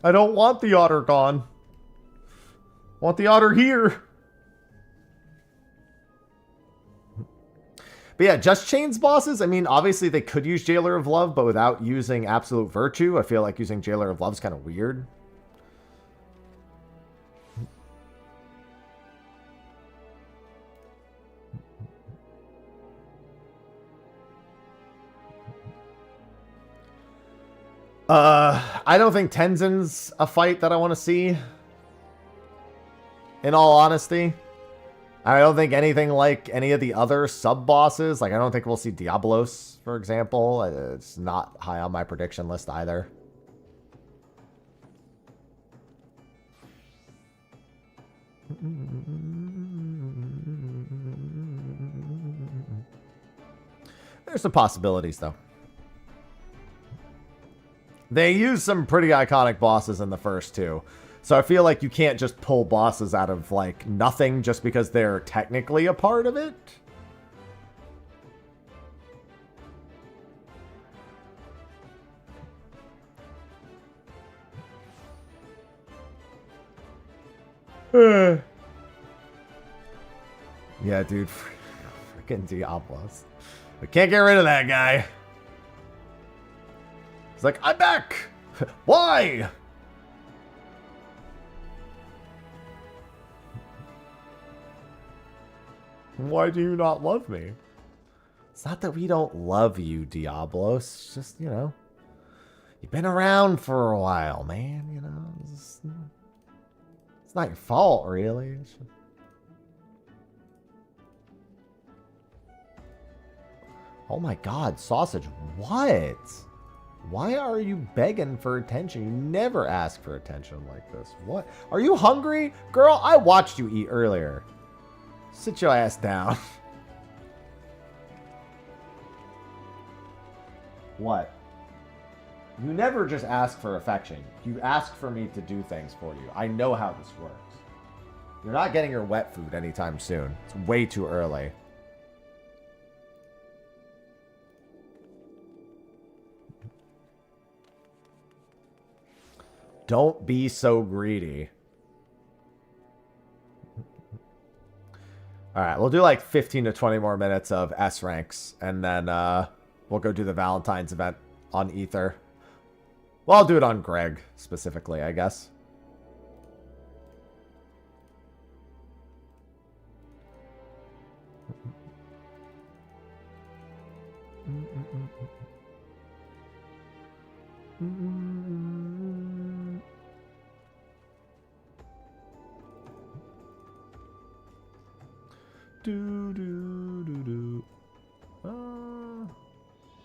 I don't want the otter gone. I want the otter here. But yeah, just Chains bosses, I mean, obviously they could use Jailer of Love, but without using Absolute Virtue, I feel like using Jailer of Love is kind of weird. I don't think Tenzin's a fight that I want to see. In all honesty. I don't think anything like any of the other sub-bosses. Like, I don't think we'll see Diablos, for example. It's not high on my prediction list either. There's some possibilities, though. They use some pretty iconic bosses in the first two. So I feel like you can't just pull bosses out of, like, nothing just because they're technically a part of it. Yeah, dude. Freaking Diablos. We can't get rid of that guy. He's like, I'm back! Why? Why do you not love me? It's not that we don't love you, Diablos. It's just, you know, you've been around for a while, man. You know, it's not your fault, really. It's just... Oh my God, Sausage, what? Why are you begging for attention? You never ask for attention like this. What? Are you hungry? Girl, I watched you eat earlier. Sit your ass down. What? You never just ask for affection. You ask for me to do things for you. I know how this works. You're not getting your wet food anytime soon. It's way too early. Don't be so greedy. Alright, we'll do like 15 to 20 more minutes of S ranks, and then we'll go do the Valentine's event on Ether. Well, I'll do it on Greg, specifically, I guess.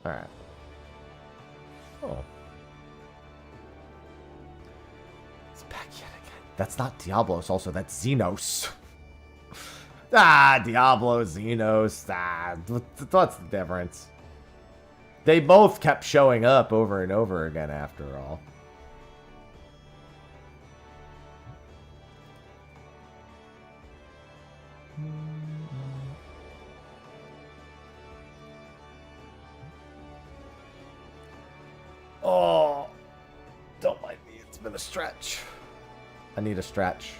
Alright. Oh. It's back yet again. That's not Diablos, also. That's Xenos. Diablo, Xenos. What's the difference? They both kept showing up over and over again after all. Oh, don't mind me. It's been a stretch. I need a stretch.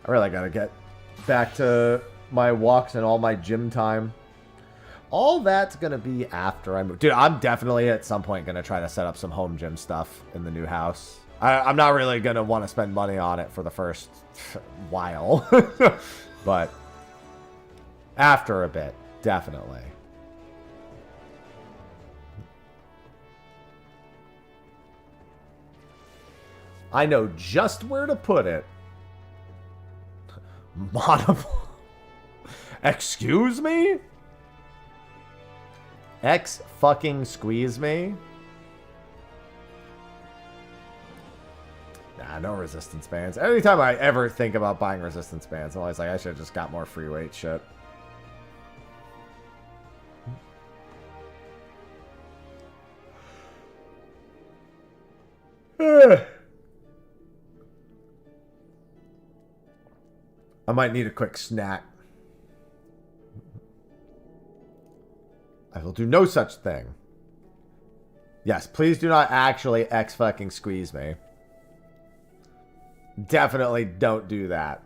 I really gotta get back to my walks and all my gym time. All that's gonna be after I move. Dude, I'm definitely at some point gonna try to set up some home gym stuff in the new house. I'm not really gonna want to spend money on it for the first while. But after a bit, definitely. I know just where to put it. Excuse me? Fucking squeeze me? Nah, no resistance bands. Anytime I ever think about buying resistance bands, I'm always like, I should have just got more free weight shit. I might need a quick snack. I will do no such thing. Yes, please do not actually fucking squeeze me. Definitely don't do that.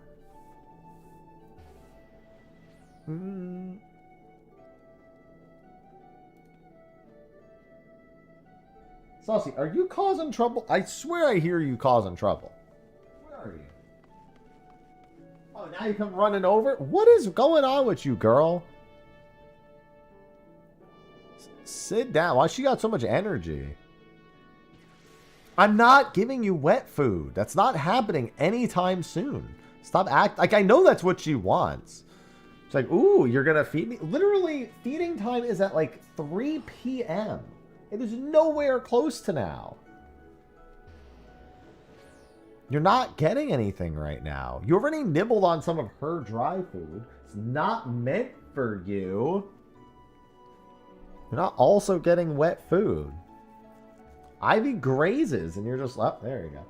Saucy, are you causing trouble? I swear I hear you causing trouble. Where are you? Oh, now you come running over? What is going on with you, girl? Sit down. Why she got so much energy? I'm not giving you wet food. That's not happening anytime soon. Stop act like I know that's what she wants. It's like, ooh, you're gonna feed me? Literally, feeding time is at like 3 p.m. It is nowhere close to now. You're not getting anything right now. You already nibbled on some of her dry food. It's not meant for you. You're not also getting wet food. Ivy grazes, and you're just... Oh, there you go.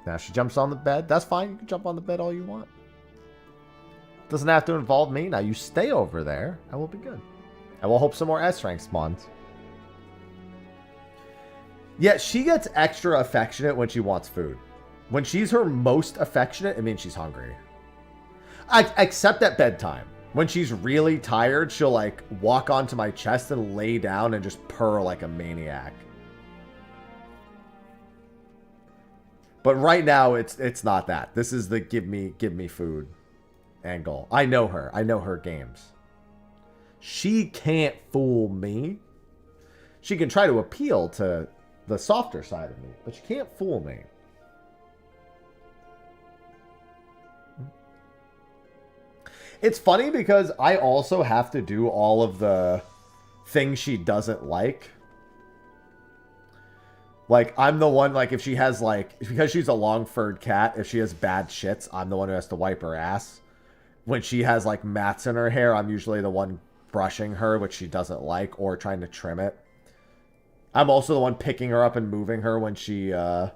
Now she jumps on the bed. That's fine. You can jump on the bed all you want. Doesn't have to involve me. Now you stay over there, and we'll be good. And we'll hope some more S rank spawns. Yeah, she gets extra affectionate when she wants food. When she's her most affectionate, it means she's hungry. Except at bedtime. When she's really tired, she'll like walk onto my chest and lay down and just purr like a maniac. But right now, it's not that. This is the give me food angle. I know her. I know her games. She can't fool me. She can try to appeal to the softer side of me, but she can't fool me. It's funny because I also have to do all of the things she doesn't like. Like, I'm the one, like, if she has, like, because she's a long-furred cat, if she has bad shits, I'm the one who has to wipe her ass. When she has, like, mats in her hair, I'm usually the one brushing her, which she doesn't like, or trying to trim it. I'm also the one picking her up and moving her when she doesn't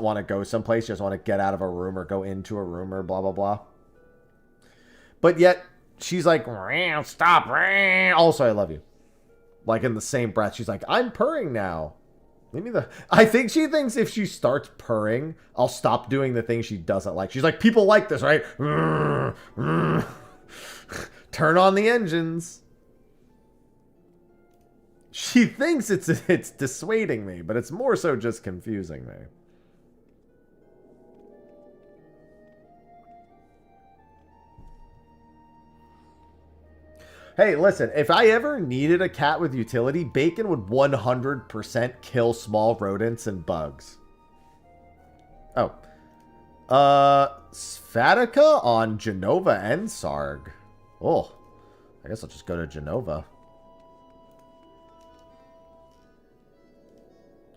want to go someplace. She doesn't want to get out of a room or go into a room or blah, blah, blah. But yet, she's like, stop. Also, I love you. Like, in the same breath, she's like, I'm purring now. I think she thinks if she starts purring, I'll stop doing the thing she doesn't like. She's like, people like this, right? Turn on the engines. She thinks it's dissuading me, but it's more so just confusing me. Hey, listen, if I ever needed a cat with utility, Bacon would 100% kill small rodents and bugs. Oh. Svatica on Genova and Sarg. Oh. I guess I'll just go to Genova.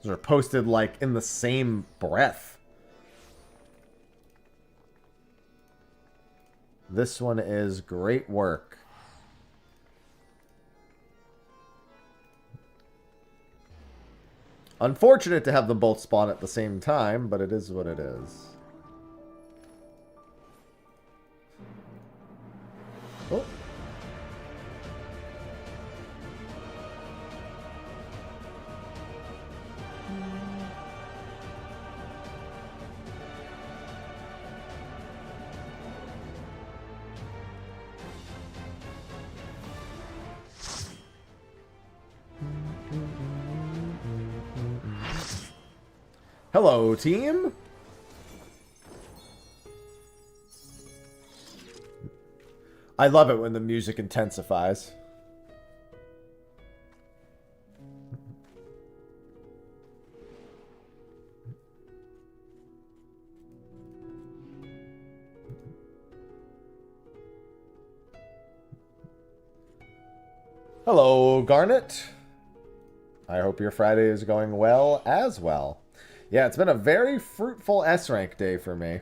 Those are posted, like, in the same breath. This one is great work. Unfortunate to have them both spawn at the same time, but it is what it is. Oh. Hello, team. I love it when the music intensifies. Hello, Garnet. I hope your Friday is going well as well. Yeah, it's been a very fruitful S-Rank day for me.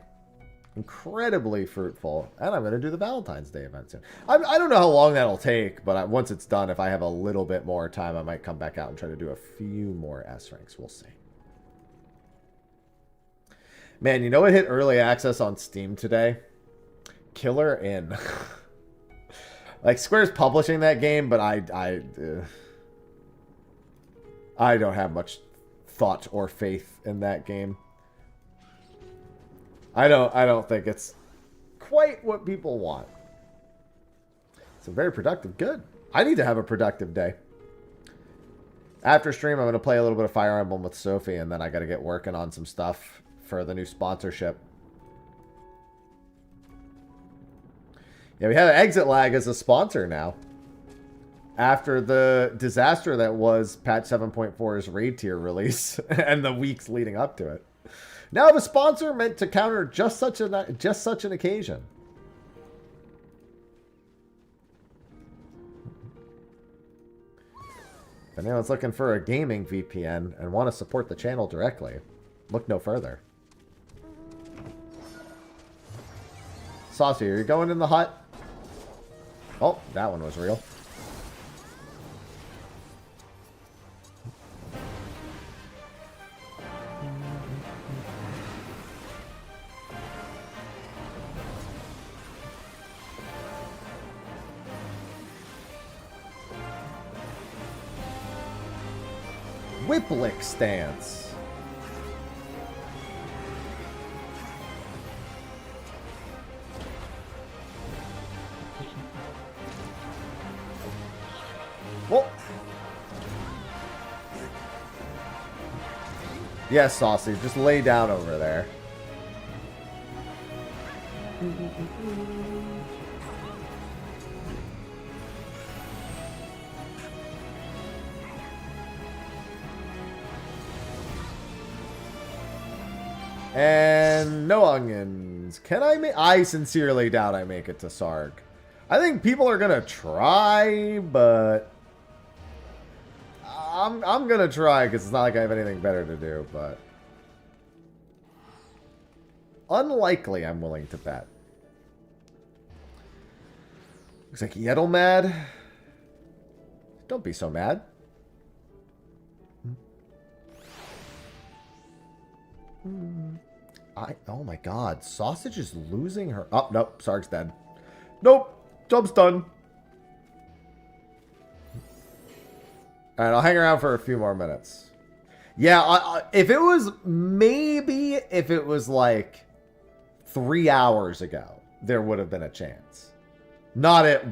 Incredibly fruitful. And I'm going to do the Valentine's Day event soon. I don't know how long that'll take, but once it's done, if I have a little bit more time, I might come back out and try to do a few more S-Ranks. We'll see. Man, you know what hit early access on Steam today? Killer Inn. Like, Square's publishing that game, but I don't have much thought or faith in that game. I don't think it's quite what people want. So very productive. Good. I need to have a productive day. After stream, I'm going to play a little bit of Fire Emblem with Sophie, and then I got to get working on some stuff for the new sponsorship. Yeah, we have exitlag as a sponsor now. After the disaster that was patch 7.4's raid tier release and the weeks leading up to it. Now I have a sponsor meant to counter just such an occasion. anyone's looking for a gaming VPN and want to support the channel directly, look no further. Saucy, are you going in the hut? Oh, that one was real. Whiplick stance. Whoa. Yes, Saucy, just lay down over there. And no onions. Can I make... I sincerely doubt I make it to Sarg. I think people are gonna try, but... I'm gonna try, because it's not like I have anything better to do, but... Unlikely, I'm willing to bet. Looks like Yeddle mad. Don't be so mad. Oh my god, Sausage is losing her. Oh, nope, Sark's dead. Nope, job's done. Alright, I'll hang around for a few more minutes. Yeah, if it was, maybe if it was like 3 hours ago, there would have been a chance. Not at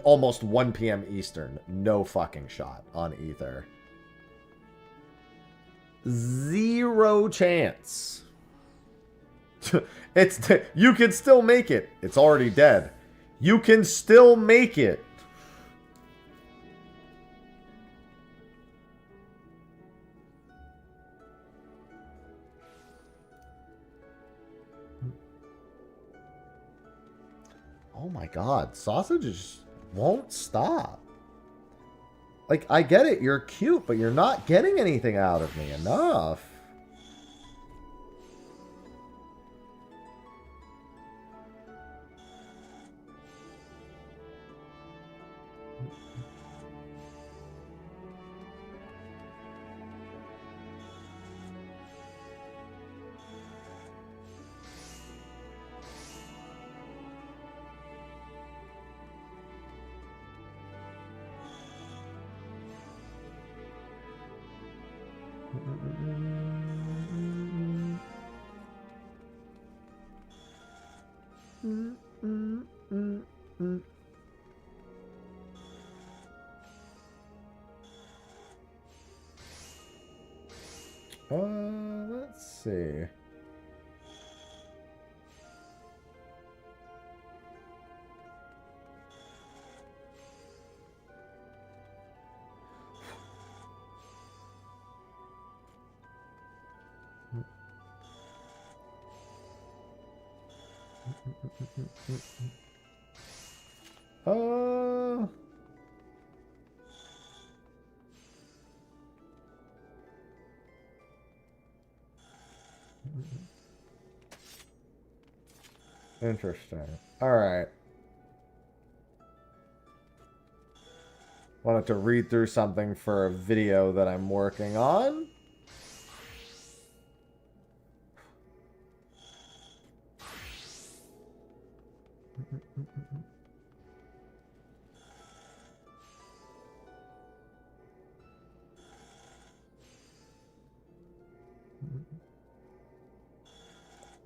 almost 1 p.m. Eastern. No fucking shot on Ether. Zero chance. You can still make it. It's already dead. You can still make it. Oh my god, Sausage just won't stop. Like, I get it, you're cute, but you're not getting anything out of me enough. Let's see. Interesting. Alright. Wanted to read through something for a video that I'm working on.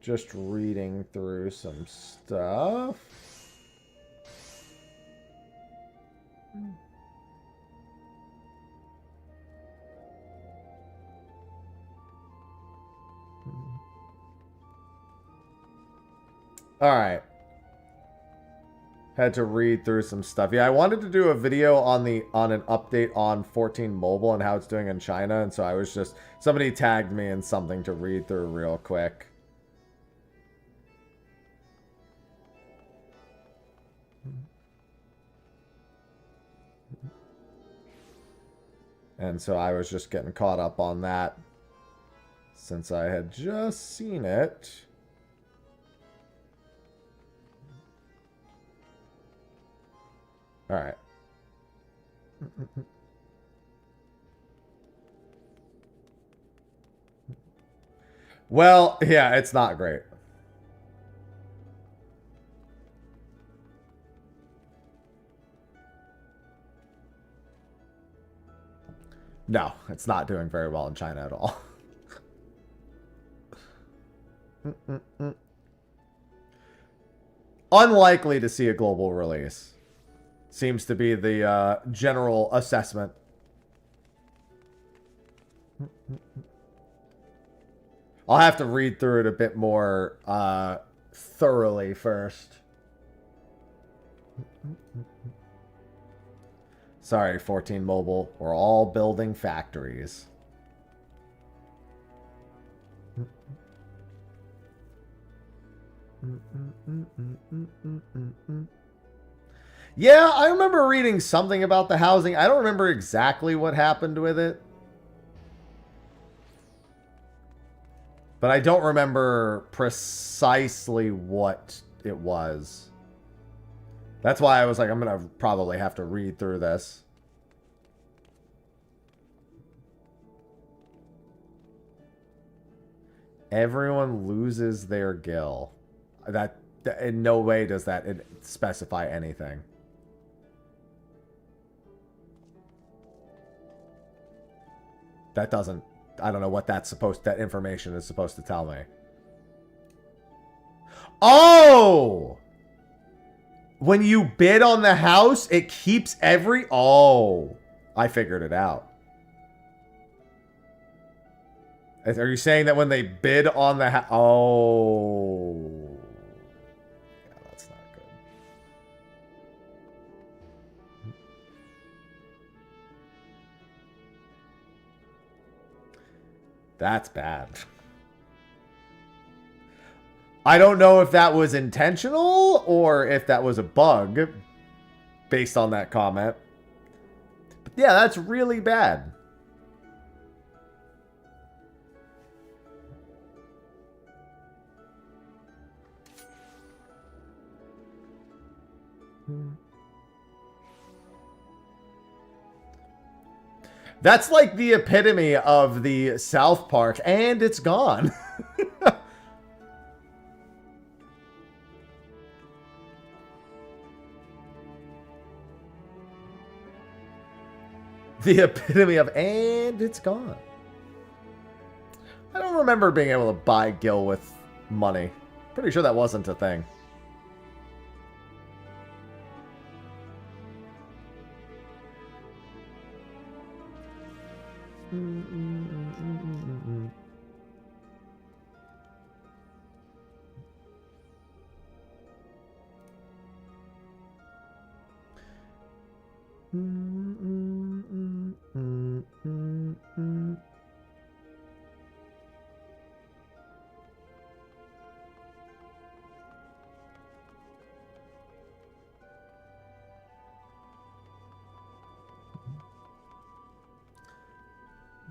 Just reading through some stuff. All right. Had to read through some stuff. Yeah, I wanted to do a video on an update on 14 mobile and how it's doing in China, and so I was just, somebody tagged me in something to read through real quick. And so I was just getting caught up on that since I had just seen it. All right. Well, yeah, it's not great. No, it's not doing very well in China at all. Unlikely to see a global release. Seems to be the general assessment. I'll have to read through it a bit more thoroughly first. Sorry, 14 Mobile. We're all building factories. Yeah, I remember reading something about the housing. I don't remember exactly what happened with it. But I don't remember precisely what it was. That's why I was like, I'm going to probably have to read through this. Everyone loses their gill. That in no way does that specify anything. That doesn't, I don't know what that information is supposed to tell me. Oh! When you bid on the house, it keeps Oh, I figured it out. Are you saying that when they bid on the house? Oh. Yeah, that's not good. That's bad. I don't know if that was intentional or if that was a bug based on that comment. But yeah, that's really bad. That's like the epitome of the South Park, and it's gone. The epitome of, and it's gone. I don't remember being able to buy Gil with money. Pretty sure that wasn't a thing.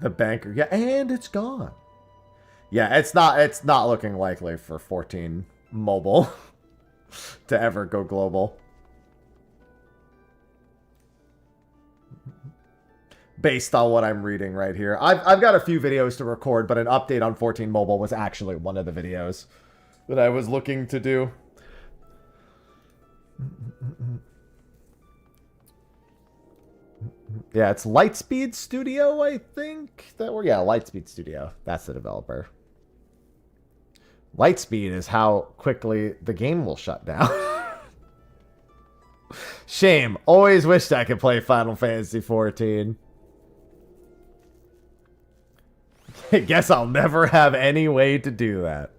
The banker, yeah, and it's gone. Yeah, it's not looking likely for 14 Mobile to ever go global. Based on what I'm reading right here. I've got a few videos to record, but an update on 14 Mobile was actually one of the videos that I was looking to do. Yeah, it's Lightspeed Studio, I think. Yeah, Lightspeed Studio. That's the developer. Lightspeed is how quickly the game will shut down. Shame. Always wished I could play Final Fantasy XIV. Guess I'll never have any way to do that.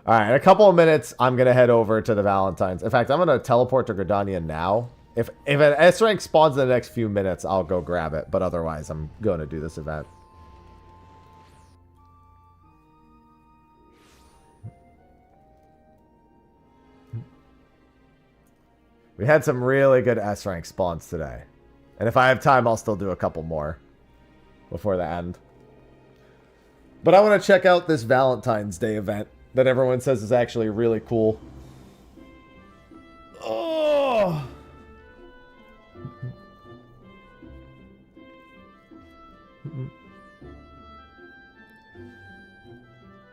Alright, in a couple of minutes, I'm going to head over to the Valentine's. In fact, I'm going to teleport to Gridania now. If an S rank spawns in the next few minutes, I'll go grab it. But otherwise, I'm going to do this event. We had some really good S rank spawns today. And if I have time, I'll still do a couple more. before the end. But I want to check out this Valentine's Day event that everyone says is actually really cool. Oh!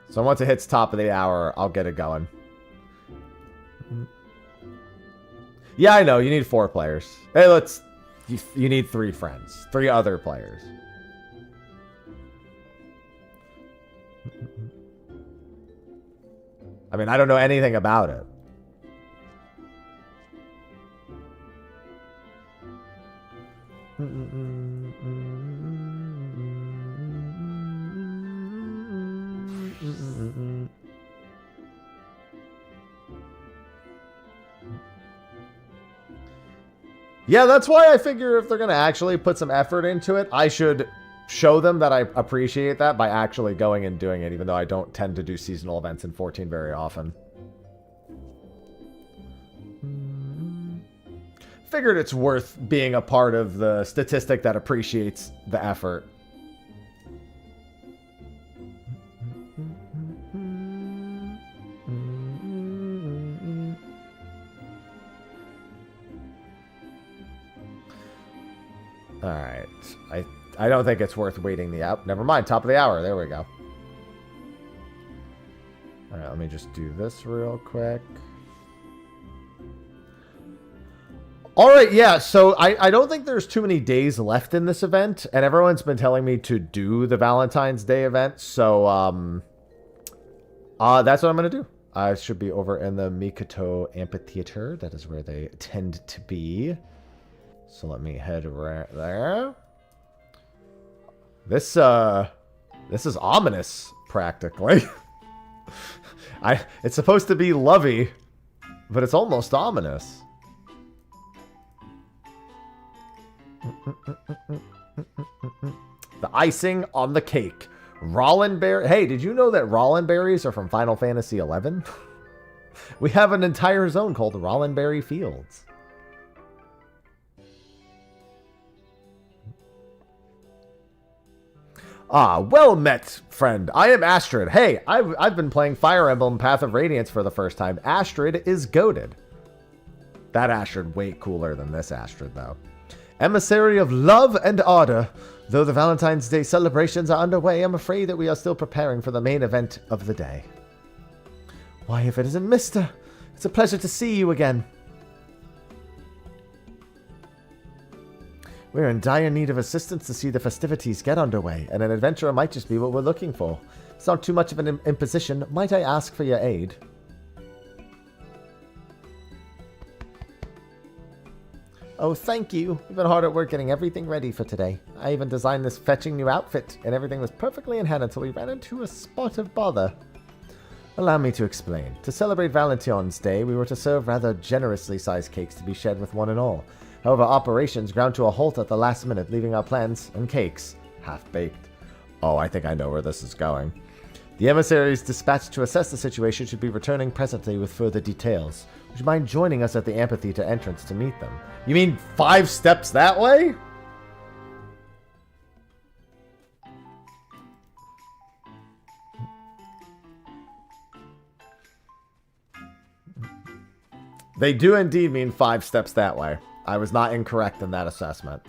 So once it hits top of the hour, I'll get it going. Yeah, I know. You need 4 players. Hey, let's... You need 3 friends. 3 other players. I mean, I don't know anything about it. Yeah, that's why I figure if they're going to actually put some effort into it, I should show them that I appreciate that by actually going and doing it, even though I don't tend to do seasonal events in 14 very often. Figured it's worth being a part of the statistic that appreciates the effort. Alright. I don't think it's worth waiting the out. Never mind. Top of the hour. There we go. Alright, let me just do this real quick. Alright, yeah. So I don't think there's too many days left in this event. And everyone's been telling me to do the Valentine's Day event. So, that's what I'm going to do. I should be over in the Mikoto Amphitheater. That is where they tend to be. So let me head right there. This is ominous, practically. It's supposed to be lovey, but it's almost ominous. The icing on the cake. Rollenberry. Hey, did you know that Rollenberries are from Final Fantasy XI? We have an entire zone called Rollenberry Fields. Ah, well met, friend. I am Astrid. Hey, I've been playing Fire Emblem Path of Radiance for the first time. Astrid is goated. That Astrid way cooler than this Astrid, though. Emissary of love and ardor. Though the Valentine's Day celebrations are underway, I'm afraid that we are still preparing for the main event of the day. Why, if it isn't Mister, it's a pleasure to see you again. We're in dire need of assistance to see the festivities get underway, and an adventurer might just be what we're looking for. It's not too much of an imposition. Might I ask for your aid? Oh, thank you. You've been hard at work getting everything ready for today. I even designed this fetching new outfit, and everything was perfectly in hand until we ran into a spot of bother. Allow me to explain. To celebrate Valentine's Day, we were to serve rather generously sized cakes to be shared with one and all. However, operations ground to a halt at the last minute, leaving our plans and cakes half-baked. Oh, I think I know where this is going. The emissaries dispatched to assess the situation should be returning presently with further details. Would you mind joining us at the amphitheater entrance to meet them? You mean 5 steps that way? They do indeed mean 5 steps that way. I was not incorrect in that assessment.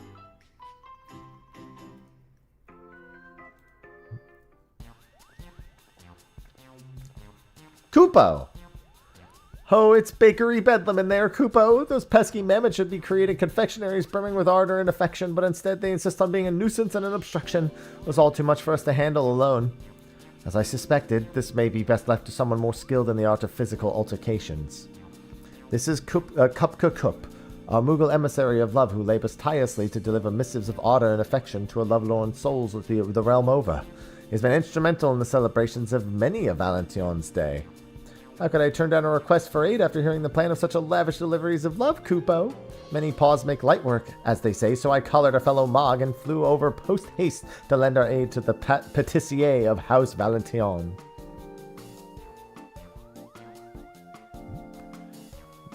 Kupo! Oh, it's Bakery Bedlam in there, Kupo. Those pesky mammoths should be creating confectionaries brimming with ardor and affection, but instead they insist on being a nuisance and an obstruction. It was all too much for us to handle alone. As I suspected, this may be best left to someone more skilled in the art of physical altercations. This is Kupka Kup, our Moogle emissary of love who labors tirelessly to deliver missives of ardor and affection to a lovelorn souls of the realm over. He has been instrumental in the celebrations of many a Valentine's Day. How could I turn down a request for aid after hearing the plan of such a lavish deliveries of love, Kupo? Many paws make light work, as they say, so I collared a fellow Mog and flew over post-haste to lend our aid to the patissier of House Valentine.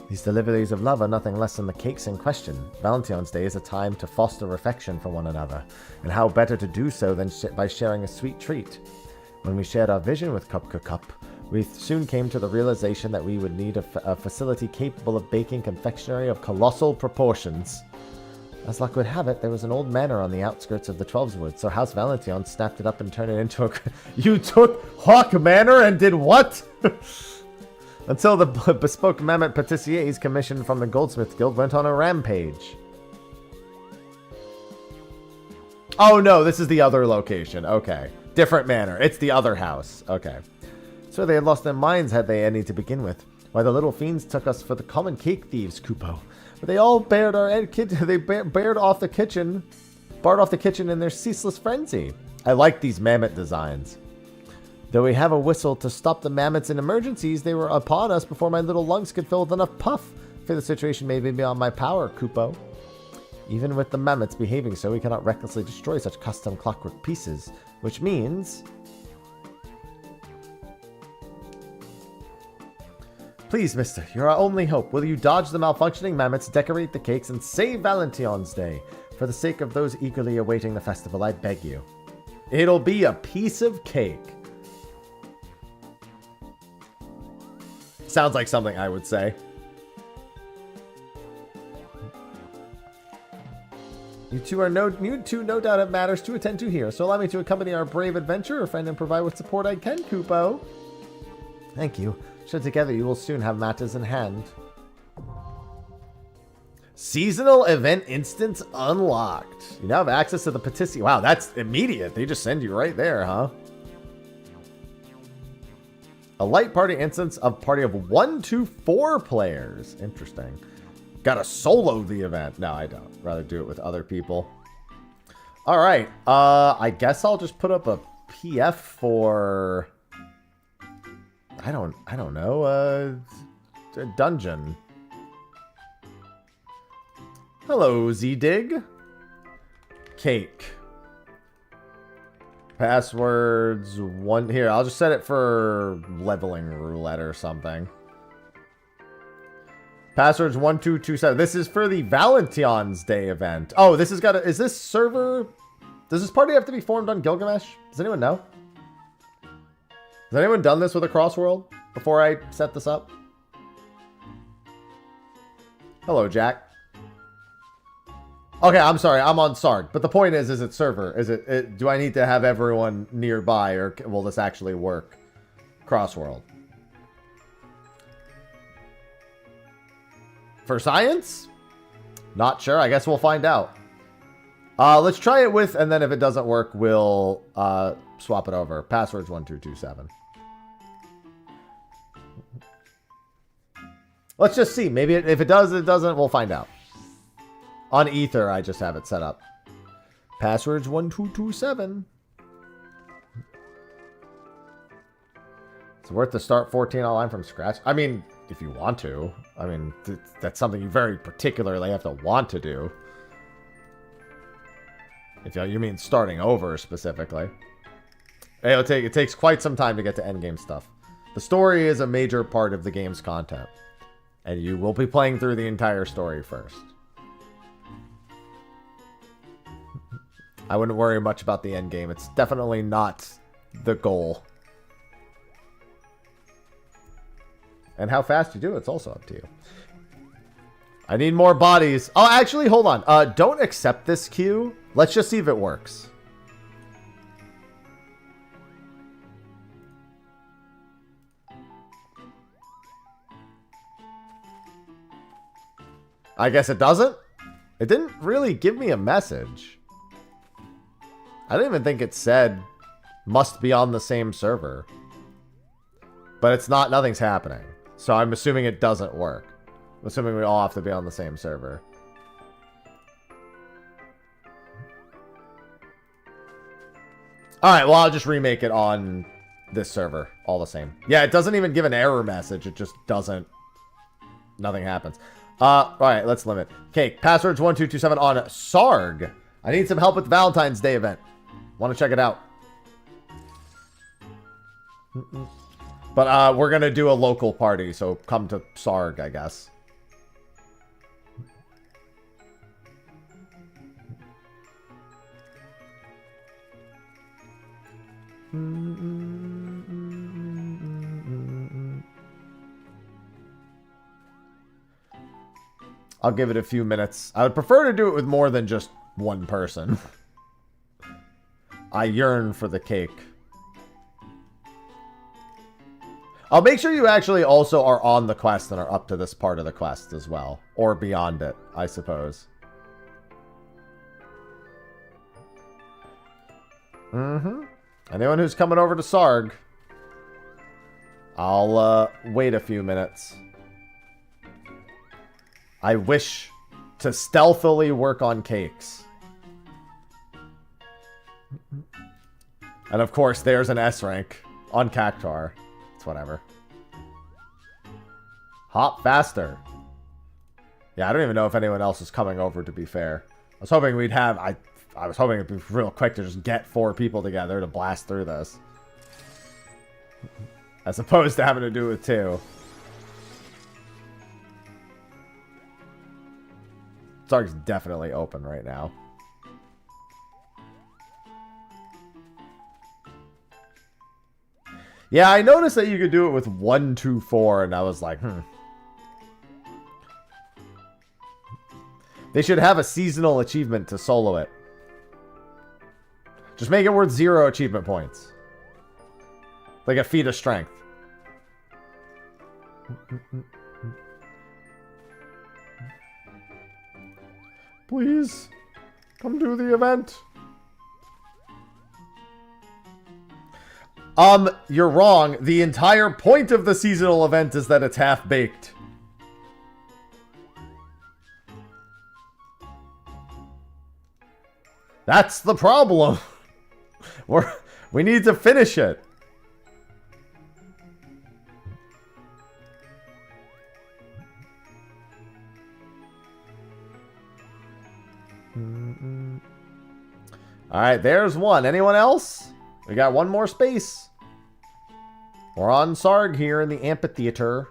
These deliveries of love are nothing less than the cakes in question. Valentine's Day is a time to foster affection for one another, and how better to do so than by sharing a sweet treat. When we shared our vision with Cup, we soon came to the realization that we would need a facility capable of baking confectionery of colossal proportions. As luck would have it, there was an old manor on the outskirts of the Twelveswood, so House Valentine snapped it up and turned it into a... You took Hawk Manor and did what? Until the bespoke mammoth patissiers commissioned from the Goldsmith Guild went on a rampage. Oh no, this is the other location. Okay. Different manor. It's the other house. Okay. So they had lost their minds, had they any to begin with. Why, the little fiends took us for the common cake thieves, Kupo. But they all bared off the kitchen in their ceaseless frenzy. I like these mammoth designs. Though we have a whistle to stop the mammoths in emergencies, they were upon us before my little lungs could fill with enough puff. For the situation may be beyond my power, Kupo. Even with the mammoths behaving so, we cannot recklessly destroy such custom clockwork pieces. Which means... Please, mister, you're our only hope. Will you dodge the malfunctioning mammoths, decorate the cakes, and save Valentine's Day? For the sake of those eagerly awaiting the festival, I beg you. It'll be a piece of cake. Sounds like something I would say. You two, no doubt have matters to attend to here, so allow me to accompany our brave adventurer friend and provide what support I can, Kupo. Thank you. So together you will soon have matters in hand. Seasonal event instance unlocked. You now have access to the Patissi. Wow, that's immediate. They just send you right there, huh? A light party instance of party of 1 to 4 players. Interesting. Gotta solo the event. No, I don't. Rather do it with other people. All right. I guess I'll just put up a PF for... I don't know. A dungeon. Hello, Z-Dig. Cake. Passwords 1. Here, I'll just set it for leveling roulette or something. Passwords 1227. This is for the Valentine's Day event. Oh, this has got a... Is this server... Does this party have to be formed on Gilgamesh? Does anyone know? Has anyone done this with a Crossworld before I set this up? Hello, Jack. Okay, I'm sorry. I'm on Sarg. But the point is it server? Is it do I need to have everyone nearby, or will this actually work? Crossworld. For science? Not sure. I guess we'll find out. Let's try it with, and then if it doesn't work, we'll swap it over. Passwords 1227. Let's just see. Maybe if it does, it doesn't. We'll find out. On Ether, I just have it set up. Passwords 1227. It's worth to start 14 online from scratch. I mean, if you want to. I mean, that's something you very particularly have to want to do. If you mean starting over specifically. It takes quite some time to get to endgame stuff. The story is a major part of the game's content. And you will be playing through the entire story first. I wouldn't worry much about the endgame. It's definitely not the goal. And how fast you do it's also up to you. I need more bodies. Oh, actually, hold on. Don't accept this queue. Let's just see if it works. I guess it doesn't. It didn't really give me a message. I didn't even think it said must be on the same server. But it's not, nothing's happening. So I'm assuming it doesn't work. I'm assuming we all have to be on the same server. Alright, well, I'll just remake it on this server. All the same. Yeah, it doesn't even give an error message. It just doesn't. Nothing happens. Alright, let's limit. Okay, passwords 1227 on Sarg. I need some help with the Valentine's Day event. Want to check it out. But we're going to do a local party, so come to Sarg, I guess. I'll give it a few minutes. I would prefer to do it with more than just one person. I yearn for the cake. I'll make sure you actually also are on the quest and are up to this part of the quest as well. Or beyond it, I suppose. Anyone who's coming over to Sarg, I'll wait a few minutes. I wish to stealthily work on cakes. And of course, there's an S rank on Cactar. It's whatever. Hop faster. Yeah, I don't even know if anyone else is coming over, to be fair. I was hoping we'd have... I was hoping it'd be real quick to just get 4 people together to blast through this. As opposed to having to do it with 2. Sarg's definitely open right now. Yeah, I noticed that you could do it with 1, 2, 4, and I was like, They should have a seasonal achievement to solo it. Just make it worth 0 achievement points. Like a feat of strength. Please, come do the event. You're wrong. The entire point of the seasonal event is that it's half-baked. That's the problem. We need to finish it. All right, there's one. Anyone else? We got one more space. We're on Sarg here in the amphitheater.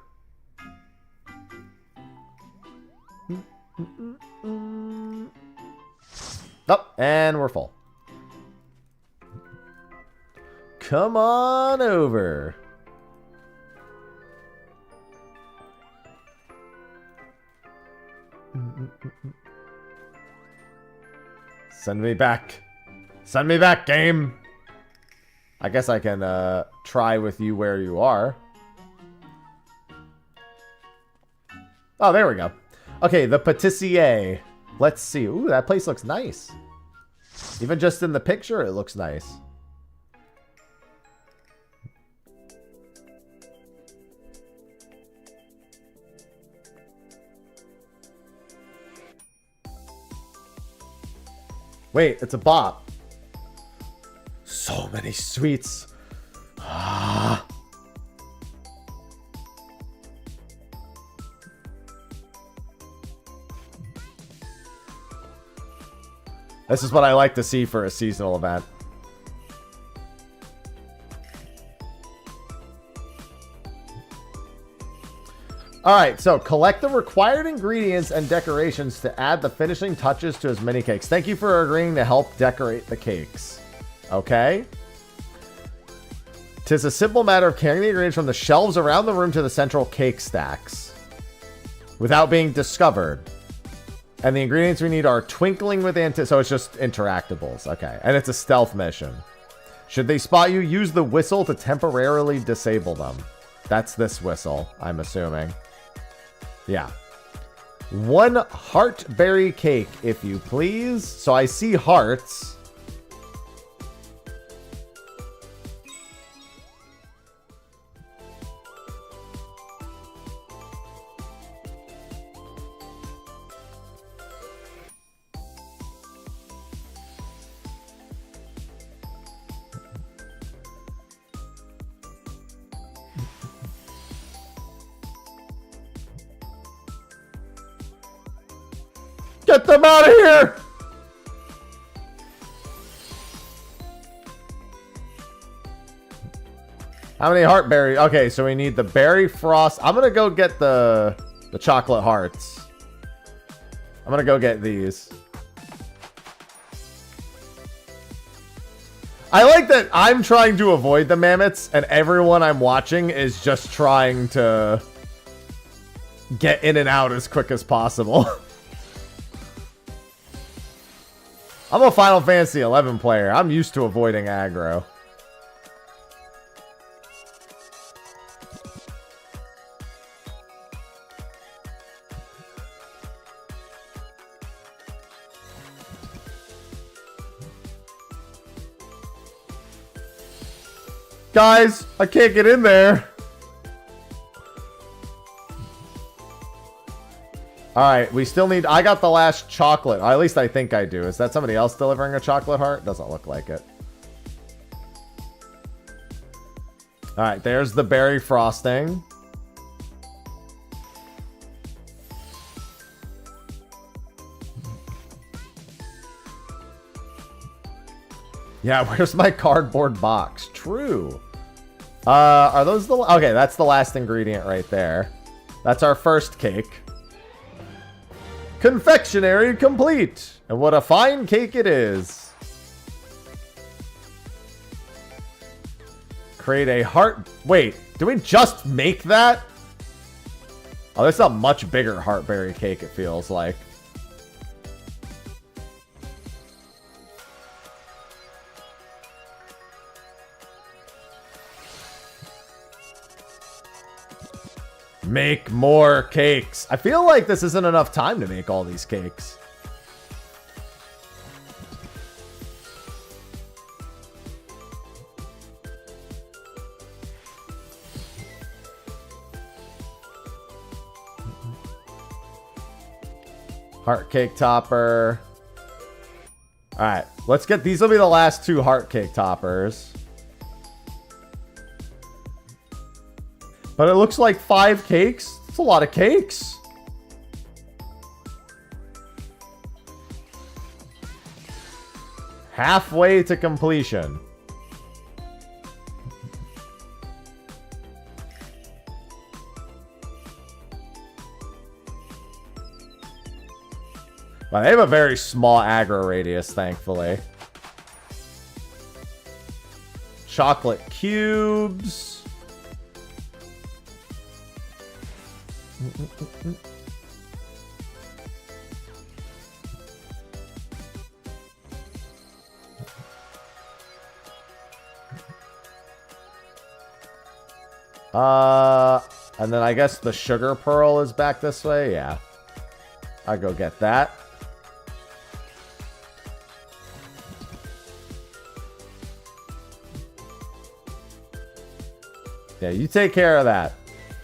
Oh, and we're full. Come on over. Send me back. Send me back, game. I guess I can try with you where you are. Oh, there we go. Okay, the Patissier. Let's see. Ooh, that place looks nice. Even just in the picture, it looks nice. Wait, it's a bop. So many sweets. Ah. This is what I like to see for a seasonal event. Alright, so collect the required ingredients and decorations to add the finishing touches to as many cakes. Thank you for agreeing to help decorate the cakes. Okay? 'Tis a simple matter of carrying the ingredients from the shelves around the room to the central cake stacks without being discovered. And the ingredients we need are twinkling with so it's just interactables. Okay. And it's a stealth mission. Should they spot you, use the whistle to temporarily disable them. That's this whistle, I'm assuming. Yeah. 1 heartberry cake, if you please. So I see hearts. Get them out of here! How many heartberry? Okay, so we need the berry frost. I'm gonna go get the chocolate hearts. I'm gonna go get these. I like that I'm trying to avoid the mammoths, and everyone I'm watching is just trying to get in and out as quick as possible. I'm a Final Fantasy XI player. I'm used to avoiding aggro. Guys, I can't get in there. Alright, we still need... I got the last chocolate. Or at least I think I do. Is that somebody else delivering a chocolate heart? Doesn't look like it. Alright, there's the berry frosting. Yeah, where's my cardboard box? True. Are those the... Okay, that's the last ingredient right there. That's our first cake. Confectionery complete. And what a fine cake it is. Create a heart... Wait, do we just make that? Oh, this is a much bigger heartberry cake, it feels like. Make more cakes. I feel like this isn't enough time to make all these cakes. Heart cake topper. All right, let's get these. Will be the last 2 heart cake toppers. But it looks like 5 cakes. That's a lot of cakes. Halfway to completion. Well, they have a very small aggro radius, thankfully. Chocolate cubes. And then I guess the sugar pearl is back this way. Yeah. I'll go get that. Yeah, you take care of that.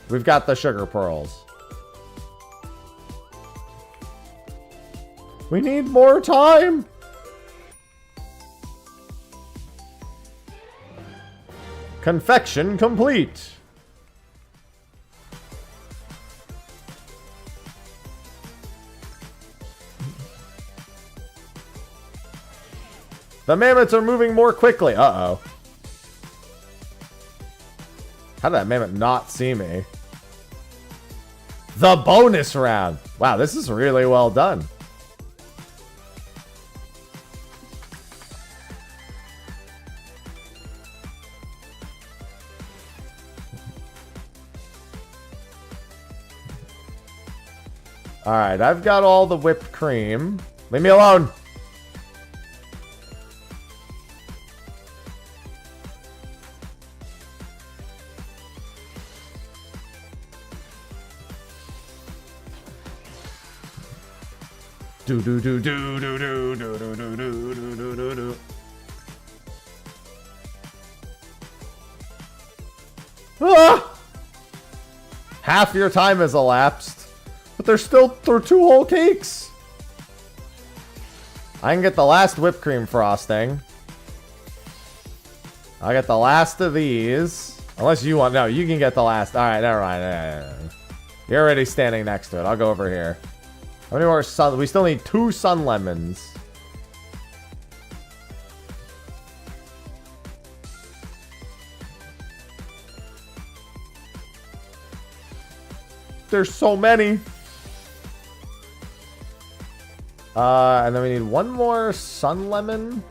We've got the sugar pearls. We need more time. Confection complete. The mammoths are moving more quickly. Uh-oh. How did that mammoth not see me? The bonus round. Wow, this is really well done. Alright, I've got all the whipped cream. Leave me alone. Do do do do do do do do do do do do do. Ah! Half your time has elapsed, but they're 2 whole cakes. I can get the last whipped cream frosting. I'll get the last of these. Unless you want... No, you can get the last. Alright, never mind. You're already standing next to it. I'll go over here. How many more sun... We still need 2 sun lemons. There's so many. And then we need 1 more sun lemon.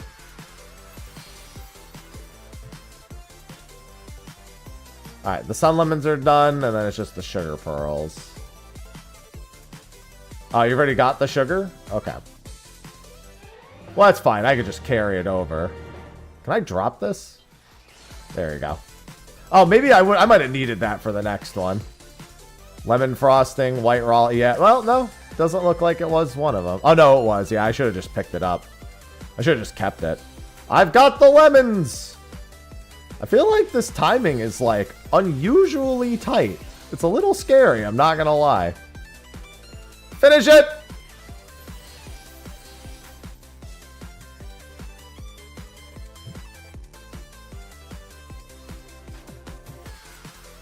Alright, the sun lemons are done, and then it's just the sugar pearls. Oh, you've already got the sugar? Okay. Well, that's fine. I could just carry it over. Can I drop this? There you go. Oh, maybe I might have needed that for the next one. Lemon frosting, white raw. Yeah, well, no. Doesn't look like it was one of them. Oh, no, it was. Yeah, I should have just picked it up. I should have just kept it. I've got the lemons! I feel like this timing is, like, unusually tight. It's a little scary, I'm not gonna lie. Finish it!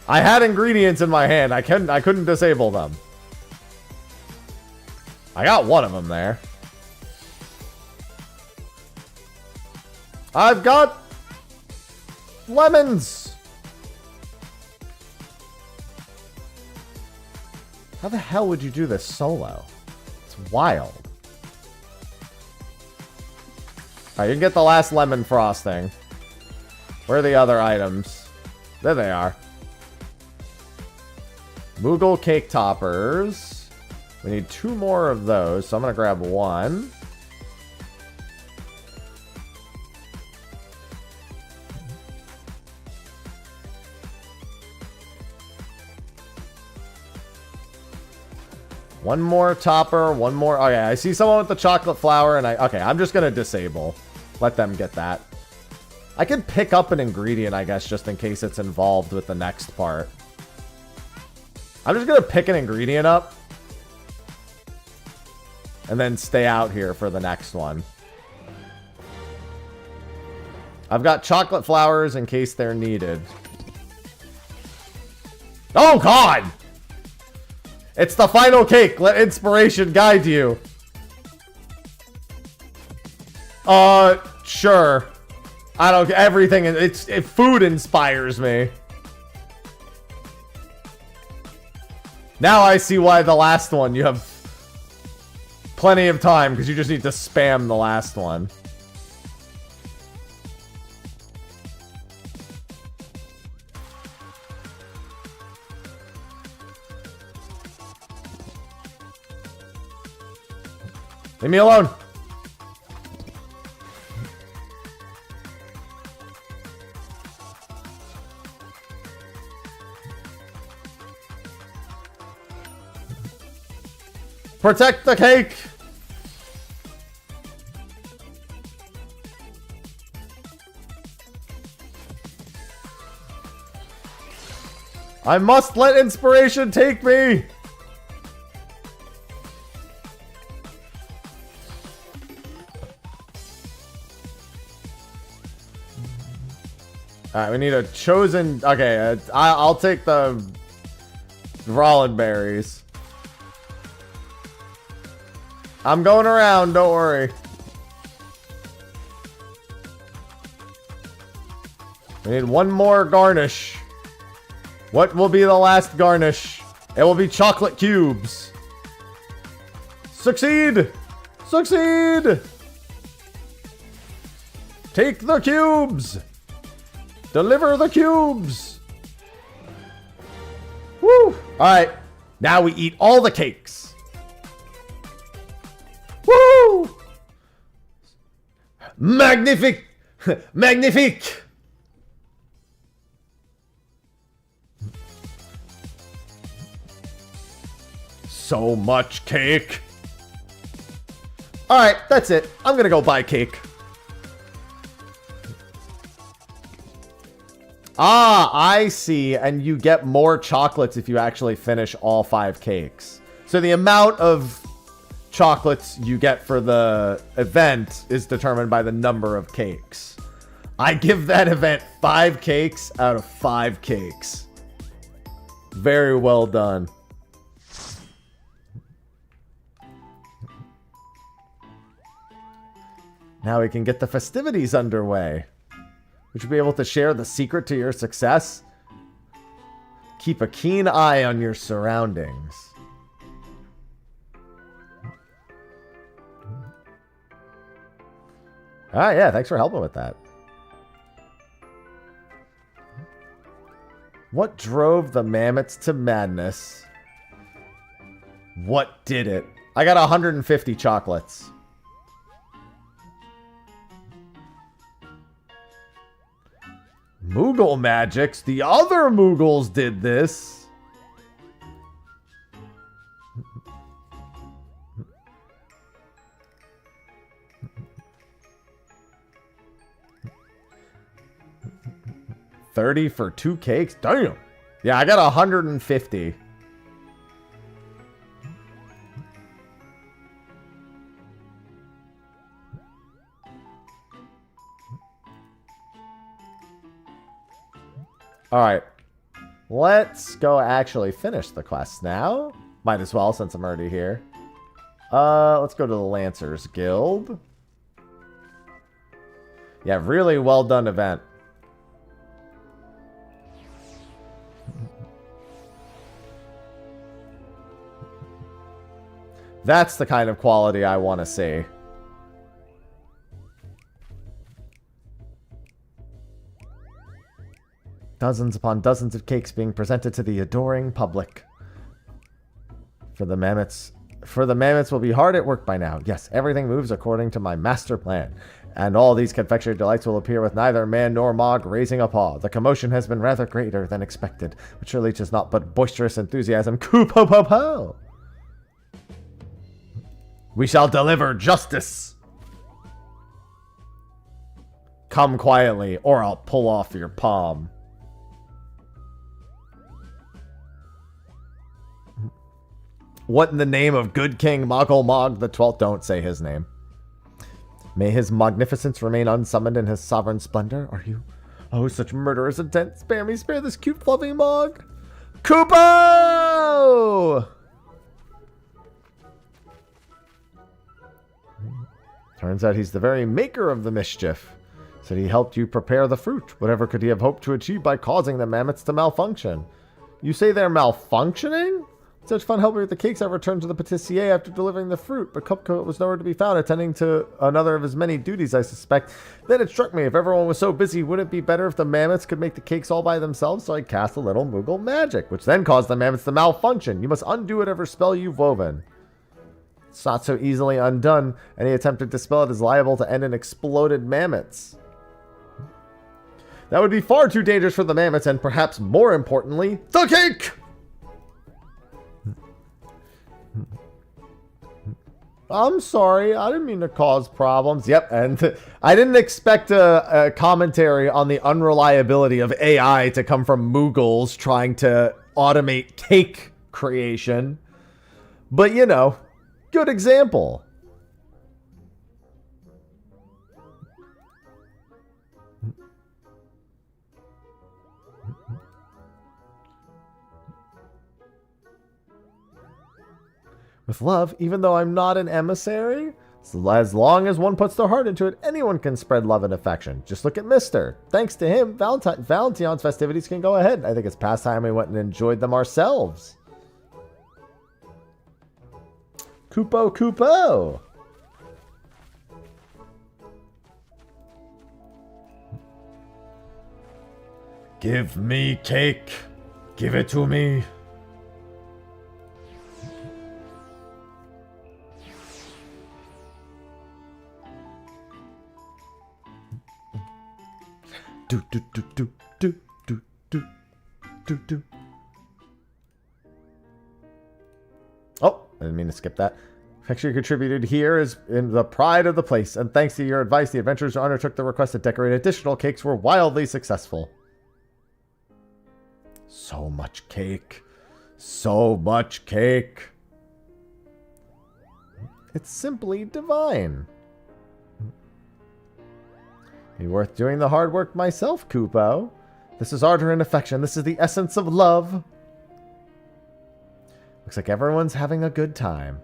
I had ingredients in my hand. I couldn't disable them. I got one of them there. I've got lemons. How the hell would you do this solo? It's wild. Alright, you can get the last lemon frosting. Where are the other items? There they are. Moogle cake toppers. We need 2 more of those, so I'm going to grab 1. One more topper, one more. Okay, I see someone with the chocolate flower, and okay, I'm just going to disable. Let them get that. I could pick up an ingredient, I guess, just in case it's involved with the next part. I'm just going to pick an ingredient up. And then stay out here for the next one. I've got chocolate flowers in case they're needed. Oh, God! It's the final cake. Let inspiration guide you. Sure. I don't. Everything. Food inspires me. Now I see why the last one you have plenty of time because you just need to spam the last one. Leave me alone. Protect the cake. I must let inspiration take me. Alright, we need a chosen... Okay, I'll take the Rollin berries. I'm going around, don't worry. We need one more garnish. What will be the last garnish? It will be chocolate cubes. Succeed! Succeed! Take the cubes! Deliver the cubes! Woo! Alright, now we eat all the cakes. Woo! Magnifique! Magnifique! So much cake. Alright, that's it. I'm gonna go buy cake. Ah, I see. And you get more chocolates if you actually finish all 5 cakes. So the amount of chocolates you get for the event is determined by the number of cakes. I give that event 5 cakes out of 5 cakes. Very well done. Now we can get the festivities underway. Would you be able to share the secret to your success? Keep a keen eye on your surroundings. Ah, yeah, thanks for helping with that. What drove the mammoths to madness? What did it? I got 150 chocolates. Moogle magics? The other Moogles did this. $30 for 2 cakes? Damn. Yeah, I got 150. Alright. Let's go actually finish the quest now. Might as well, since I'm already here. Let's go to the Lancers Guild. Yeah, really well done event. That's the kind of quality I want to see. Dozens upon dozens of cakes being presented to the adoring public. For the mammoths will be hard at work by now. Yes, everything moves according to my master plan. And all these confectionery delights will appear with neither man nor Mog raising a paw. The commotion has been rather greater than expected, which really is not but boisterous enthusiasm. Coo-po-po-po! We shall deliver justice. Come quietly, or I'll pull off your palm. What in the name of good King Moggle Mog the 12th? Don't say his name. May his magnificence remain unsummoned in his sovereign splendor. Are you? Oh, such murderous intent. Spare me, spare this cute fluffy Mog. Koopo! Turns out he's the very maker of the mischief. Said he helped you prepare the fruit. Whatever could he have hoped to achieve by causing the mammoths to malfunction? You say they're malfunctioning? Such fun helping with the cakes, I returned to the patissier after delivering the fruit, but Cupcoat was nowhere to be found, attending to another of his many duties, I suspect. Then it struck me, if everyone was so busy, wouldn't it be better if the mammoths could make the cakes all by themselves? So I cast a little Moogle magic, which then caused the mammoths to malfunction. You must undo whatever spell you've woven. It's not so easily undone. Any attempt to dispel it is liable to end in exploded mammoths. That would be far too dangerous for the mammoths, and perhaps more importantly, the cake! I'm sorry, I didn't mean to cause problems. Yep, and I didn't expect a commentary on the unreliability of AI to come from Moogles trying to automate cake creation. But, you know, good example. With love, even though I'm not an emissary, so as long as one puts their heart into it, anyone can spread love and affection. Just look at Mister. Thanks to him, Valentine's festivities can go ahead. I think it's past time we went and enjoyed them ourselves. Koopo, Koopo! Give me cake. Give it to me. Do do do do do do do do do. Oh, I didn't mean to skip that. Actually contributed here is in the pride of the place, and thanks to your advice, the adventurers who undertook the request to decorate additional cakes were wildly successful. So much cake. So much cake. It's simply divine. Be worth doing the hard work myself, Koopo. This is ardor and affection. This is the essence of love. Looks like everyone's having a good time.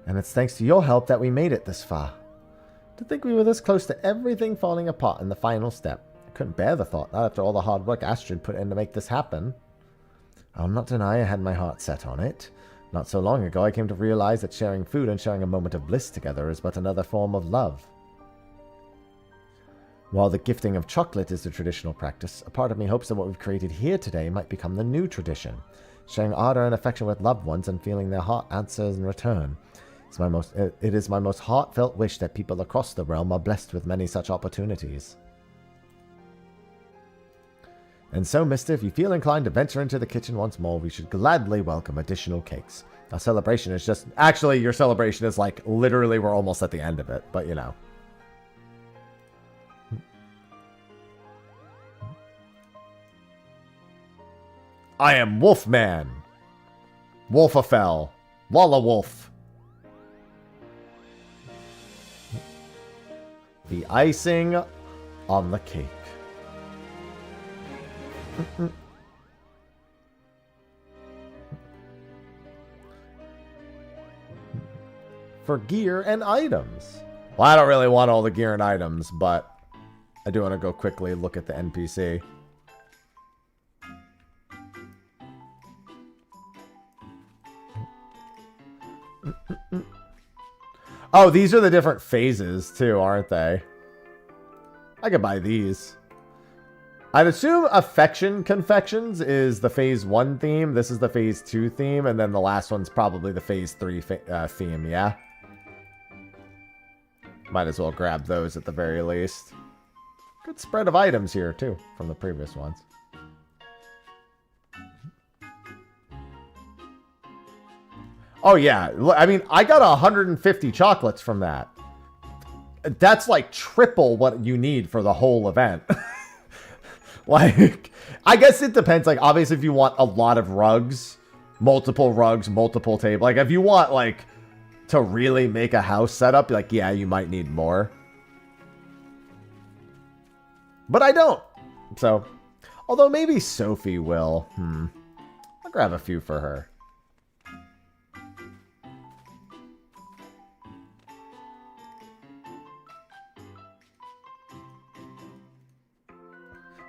And it's thanks to your help that we made it this far. To think we were this close to everything falling apart in the final step. I couldn't bear the thought, not after all the hard work Astrid put in to make this happen. I'll not deny I had my heart set on it. Not so long ago, I came to realize that sharing food and sharing a moment of bliss together is but another form of love. While the gifting of chocolate is the traditional practice, a part of me hopes that what we've created here today might become the new tradition. Sharing ardor and affection with loved ones and feeling their heart answers in return. It is my most heartfelt wish that people across the realm are blessed with many such opportunities. And so, mister, if you feel inclined to venture into the kitchen once more, we should gladly welcome additional cakes. Our celebration is just... Actually, your celebration is like, literally, we're almost at the end of it, but you know. I am Wolfman. Wolfafell. Walla Wolf. The icing on the cake. For gear and items. Well, I don't really want all the gear and items, but I do want to go quickly look at the NPC. Oh, these are the different phases too, aren't they? I could buy these. I'd assume Affection Confections is the Phase 1 theme. This is the Phase 2 theme. And then the last one's probably the Phase 3 theme, yeah? Might as well grab those at the very least. Good spread of items here, too, from the previous ones. Oh, yeah. I mean, I got 150 chocolates from that. That's like triple what you need for the whole event. Like, I guess it depends. Like, obviously, if you want a lot of rugs, multiple tables. Like, if you want, like, to really make a house setup, like, yeah, you might need more. But I don't. So, although maybe Sophie will. I'll grab a few for her.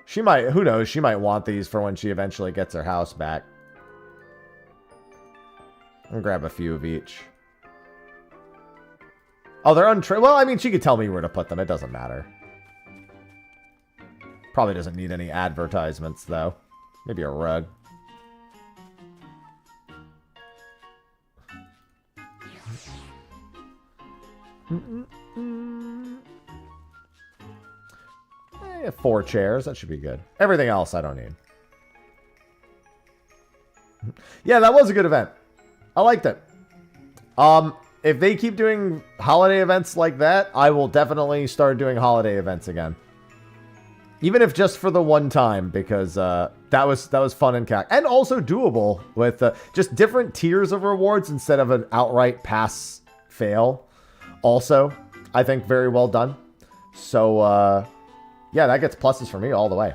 She might, who knows, she might want these for when she eventually gets her house back. I'll grab a few of each. Oh, they're well, I mean, she could tell me where to put them. It doesn't matter. Probably doesn't need any advertisements, though. Maybe a rug. I have 4 chairs. That should be good. Everything else I don't need. Yeah, that was a good event. I liked it. If they keep doing holiday events like that, I will definitely start doing holiday events again. Even if just for the one time, because that was fun and and also doable with just different tiers of rewards instead of an outright pass fail. Also, I think very well done. So yeah, that gets pluses for me all the way.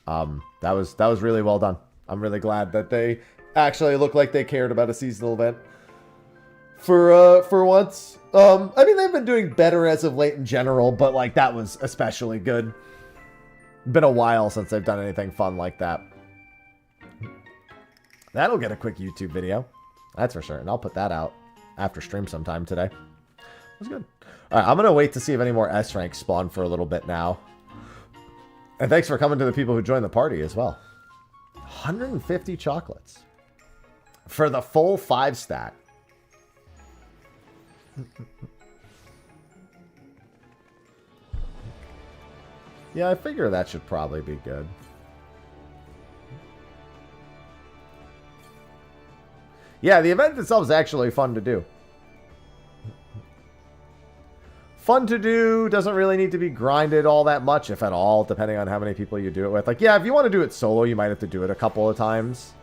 That was really well done. I'm really glad that they actually look like they cared about a seasonal event for once. I mean, they've been doing better as of late in general, but like that was especially good. Been a while since they've done anything fun like that. That'll get a quick YouTube video. That's for certain. I'll put that out after stream sometime today. That's good. All right, I'm going to wait to see if any more S ranks spawn for a little bit now. And thanks for coming to the people who joined the party as well. 150 chocolates. For the full 5 stack. Yeah, I figure that should probably be good. Yeah, the event itself is actually fun to do. Fun to do, doesn't really need to be grinded all that much, if at all, depending on how many people you do it with. Like, yeah, if you want to do it solo, you might have to do it a couple of times.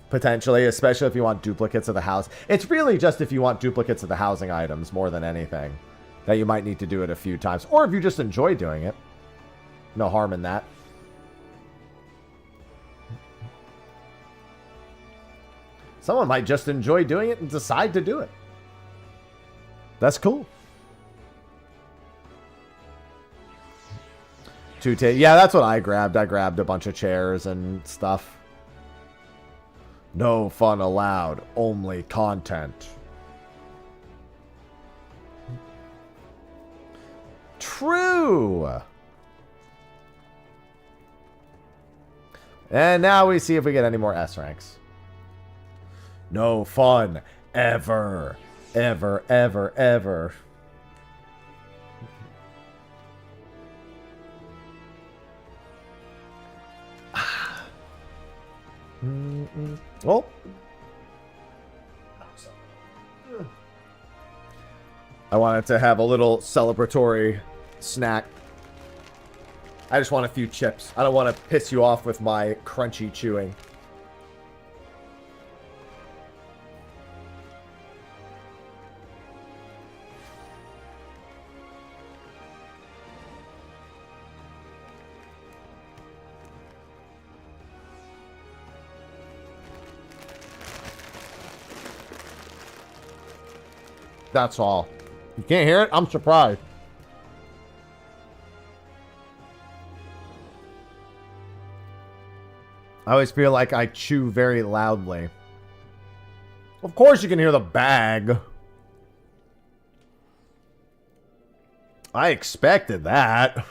Potentially, especially if you want duplicates of the house. It's really just if you want duplicates of the housing items more than anything that you might need to do it a few times. Or if you just enjoy doing it. No harm in that. Someone might just enjoy doing it and decide to do it. That's cool. Yeah, that's what I grabbed. I grabbed a bunch of chairs and stuff. No fun allowed. Only content. True. And now we see if we get any more S ranks. No fun. Ever. Ever, ever, ever. Oh. I wanted to have a little celebratory snack. I just want a few chips. I don't want to piss you off with my crunchy chewing. That's all. You can't hear it? I'm surprised. I always feel like I chew very loudly. Of course you can hear the bag. I expected that.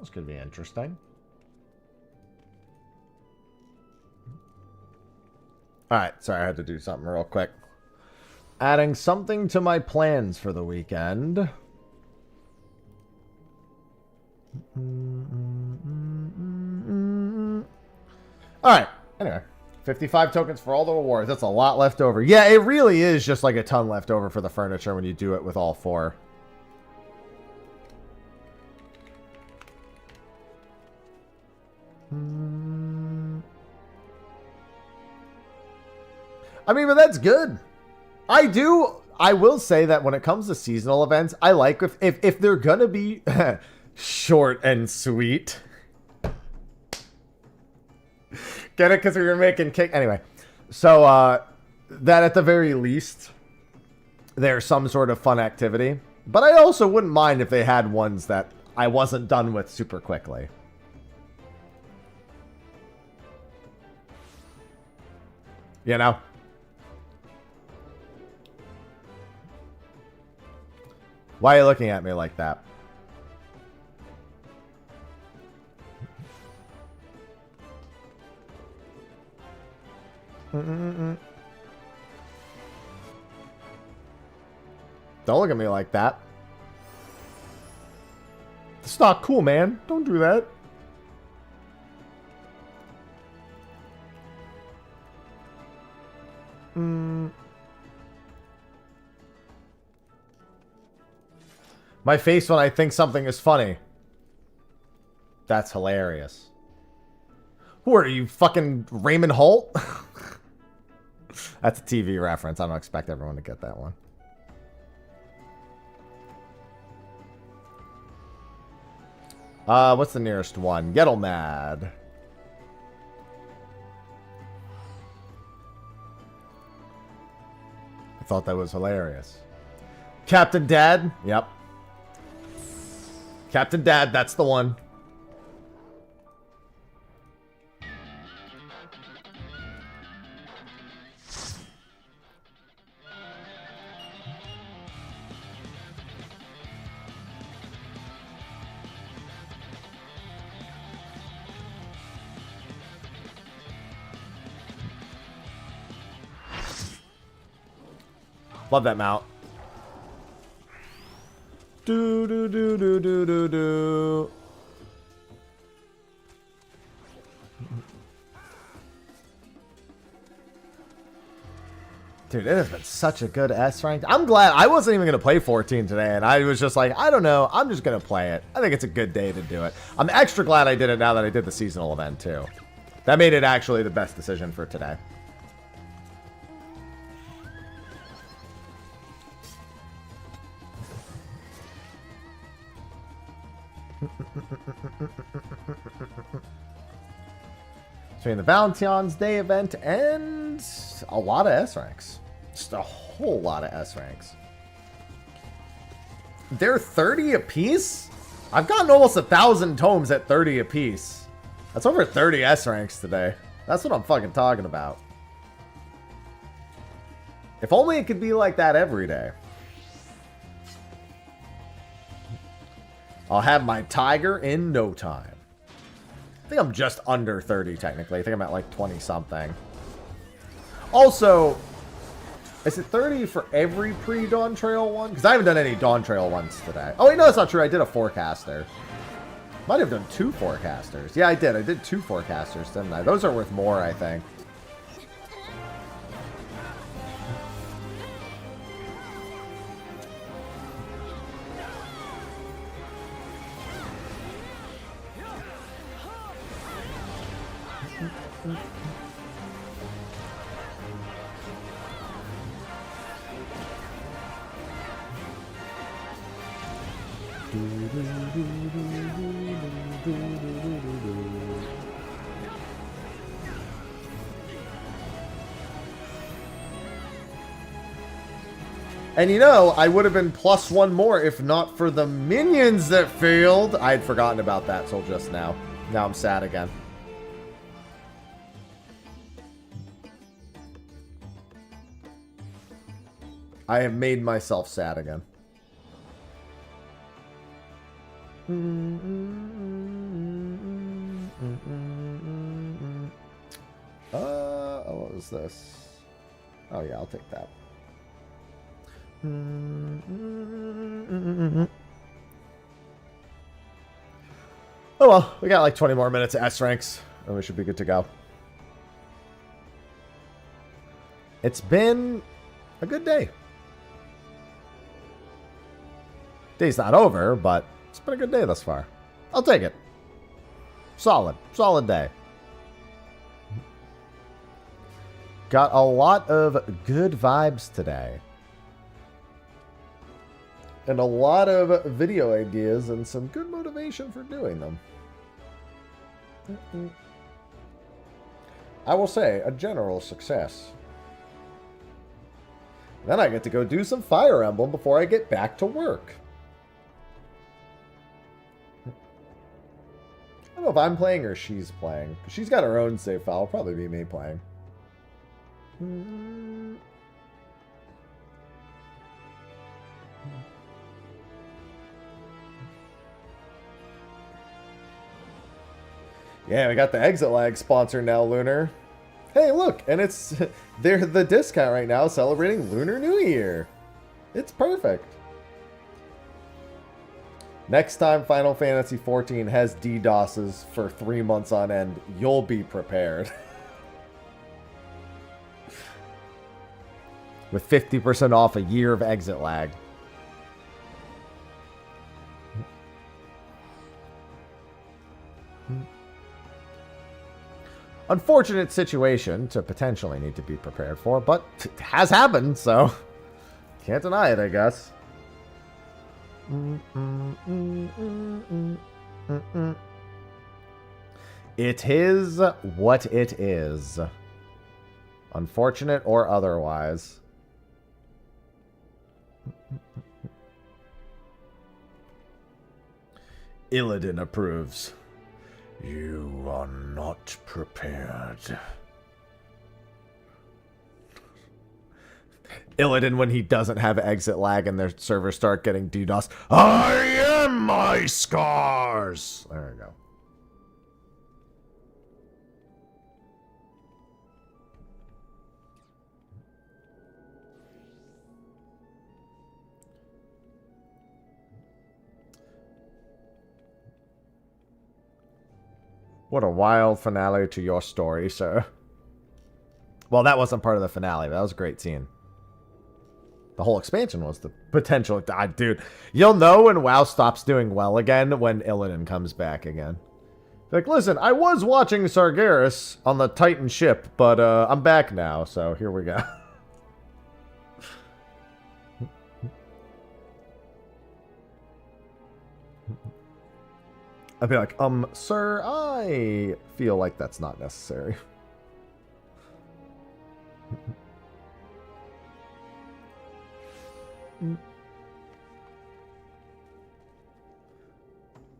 This could be interesting. Alright, sorry, I had to do something real quick. Adding something to my plans for the weekend. Alright, anyway. 55 tokens for all the rewards. That's a lot left over. Yeah, it really is just like a ton left over for the furniture when you do it with all four. I mean, but that's good. I will say that when it comes to seasonal events, I like if they're gonna be short and sweet. Get it? Because we were making cake. Anyway, so that at the very least, there's some sort of fun activity. But I also wouldn't mind if they had ones that I wasn't done with super quickly. You know? Why are you looking at me like that? Don't look at me like that. It's not cool, man. Don't do that. My face when I think something is funny. That's hilarious. Who are you, fucking Raymond Holt? That's a TV reference. I don't expect everyone to get that one. What's the nearest one? Yettlemad. I thought that was hilarious. Captain Dad? Yep. Captain Dad, that's the one. Love that mount. Do do do do do do do. Dude, it has been such a good S rank. I'm glad I wasn't even going to play 14 today, and I was just like, I don't know. I'm just going to play it. I think it's a good day to do it. I'm extra glad I did it now that I did the seasonal event, too. That made it actually the best decision for today. between the Valentine's Day event and a lot of S ranks. Just a whole lot of S ranks. They're 30 apiece? I've gotten almost 1,000 tomes at 30 apiece. That's over 30 S ranks today. That's what I'm fucking talking about. If only it could be like that every day. I'll have my tiger in no time. I think I'm just under 30 technically. I think I'm at like 20 something. Also, is it 30 for every pre-Dawn Trail one? Because I haven't done any Dawn Trail ones today. Oh wait, no, that's not true. I did a forecaster. Might have done 2 forecasters. Yeah, I did. I did 2 forecasters, didn't I? Those are worth more, I think. And you know, I would have been +1 more if not for the minions that failed. I had forgotten about that till just now. Now I'm sad again. I have made myself sad again. What was this? Oh yeah, I'll take that. Oh well, we got like 20 more minutes of S ranks, and we should be good to go. It's been a good day. Day's not over, but it's been a good day thus far. I'll take it. Solid day. Got a lot of good vibes today. And a lot of video ideas and some good motivation for doing them. I will say, a general success. Then I get to go do some Fire Emblem before I get back to work. I don't know if I'm playing or she's playing. She's got her own save file. It'll probably be me playing. Yeah, we got the exitlag sponsor now, Lunar. Hey, look, and it's they're the discount right now celebrating Lunar New Year. It's perfect. Next time Final Fantasy XIV has DDoSes for 3 months on end, you'll be prepared. With 50% off a year of exitlag. Unfortunate situation to potentially need to be prepared for, but it has happened, so can't deny it, I guess. It is what it is. Unfortunate or otherwise. Illidan approves. You are not prepared. Illidan when he doesn't have exit lag and their servers start getting DDoS. I am my scars! There we go. What a wild finale to your story, sir. Well, that wasn't part of the finale, but that was a great scene. The whole expansion was the potential. Dude, you'll know when WoW stops doing well again when Illidan comes back again. Like, listen, I was watching Sargeras on the Titan ship, but I'm back now, so here we go. I'd be like, sir, I feel like that's not necessary.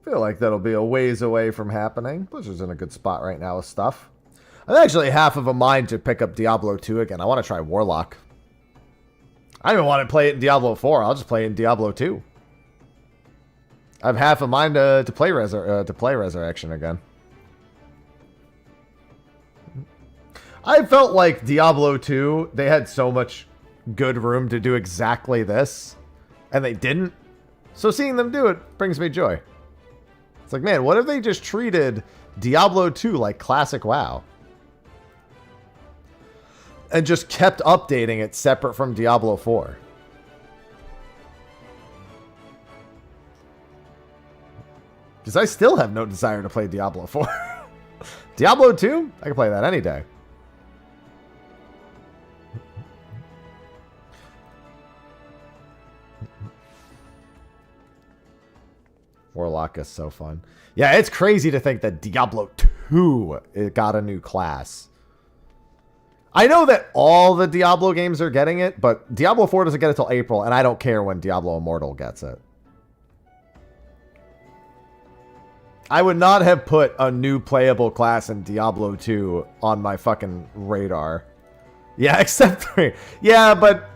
Feel like that'll be a ways away from happening. Blizzard's in a good spot right now with stuff. I'm actually half of a mind to pick up Diablo 2 again. I want to try Warlock. I don't even want to play it in Diablo 4. I'll just play it in Diablo 2. I have half a mind to play Resurrection again. I felt like Diablo 2, they had so much good room to do exactly this, and they didn't. So seeing them do it brings me joy. It's like, man, what if they just treated Diablo 2 like classic WoW? And just kept updating it separate from Diablo 4. Because I still have no desire to play Diablo 4. Diablo 2? I can play that any day. Warlock is so fun. Yeah, it's crazy to think that Diablo 2 it got a new class. I know that all the Diablo games are getting it, but Diablo 4 doesn't get it till April, and I don't care when Diablo Immortal gets it. I would not have put a new playable class in Diablo 2 on my fucking radar. Yeah, except 3. Yeah, but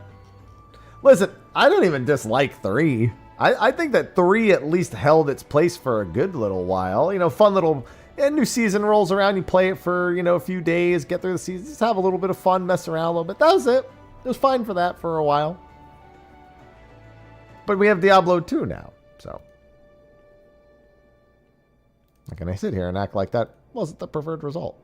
listen, I don't even dislike 3. I think that 3 at least held its place for a good little while. You know, fun little... And new season rolls around, you play it for, you know, a few days, get through the season, just have a little bit of fun, mess around a little bit. That was it. It was fine for that for a while. But we have Diablo 2 now, so. How can I sit here and act like that wasn't the preferred result?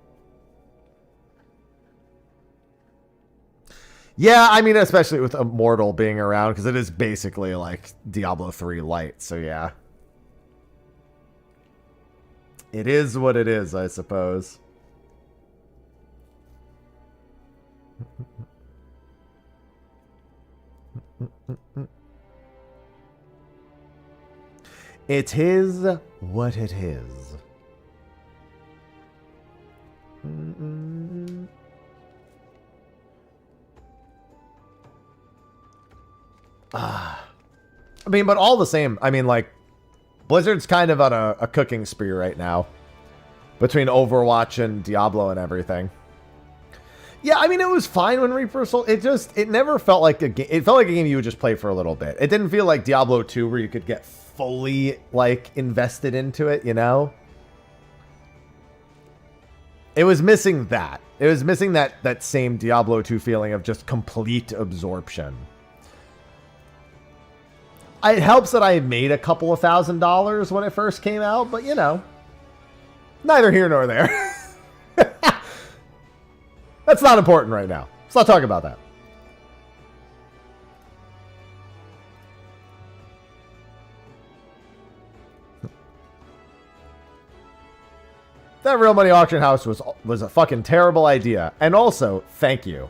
Yeah, I mean, especially with Immortal being around, because it is basically like Diablo 3 Lite, so yeah. It is what it is, I suppose. It is what it is. I mean, but all the same, I mean, like, Blizzard's kind of on a cooking spree right now. Between Overwatch and Diablo and everything. Yeah, I mean, it was fine when Reaper sold. It never felt like a game. It felt like a game you would just play for a little bit. It didn't feel like Diablo 2 where you could get fully, like, invested into it, you know? It was missing that. It was missing that same Diablo 2 feeling of just complete absorption. It helps that I made a couple of $1,000s when it first came out, but, you know. Neither here nor there. That's not important right now. Let's not talk about that. That real money auction house was a fucking terrible idea. And also, thank you.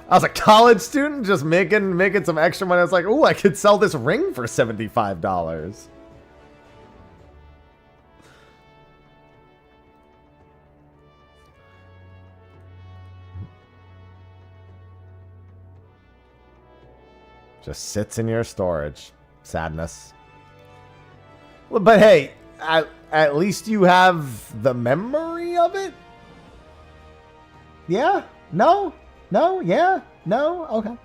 I was a college student just making some extra money. I was like, ooh, I could sell this ring for $75. Just sits in your storage. Sadness. Well, but hey, at least you have the memory of it? Yeah? No? No? Yeah? No? Okay.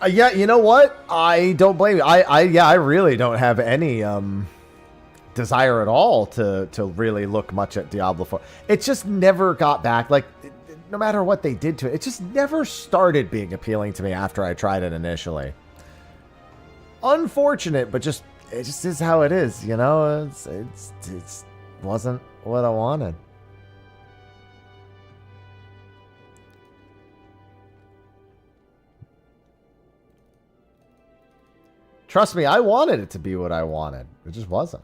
Yeah, you know what? I don't blame you. I really don't have any desire at all to really look much at Diablo 4. It just never got back. Like, no matter what they did to it, it just never started being appealing to me after I tried it initially. Unfortunate, but it just is how it is, you know? It wasn't what I wanted. Trust me, I wanted it to be what I wanted. It just wasn't.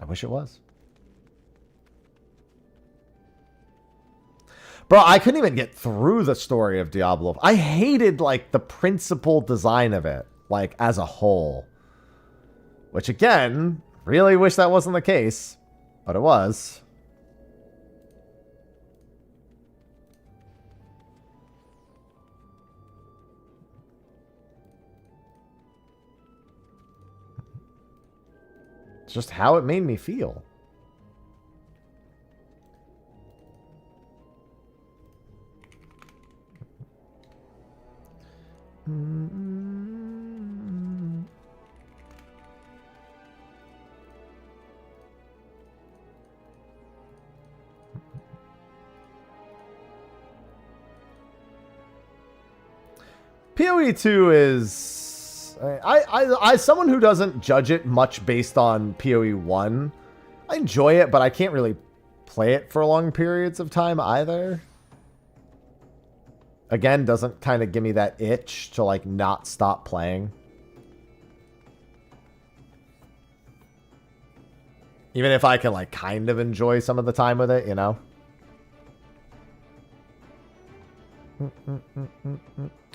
I wish it was. Bro, I couldn't even get through the story of Diablo. I hated, like, the principal design of it, like, as a whole. Which, again, really wish that wasn't the case, but it was. It's just how it made me feel. PoE 2 is I someone who doesn't judge it much based on PoE 1. I enjoy it, but I can't really play it for long periods of time either. Again, doesn't kind of give me that itch to, like, not stop playing. Even if I can, like, kind of enjoy some of the time with it, you know?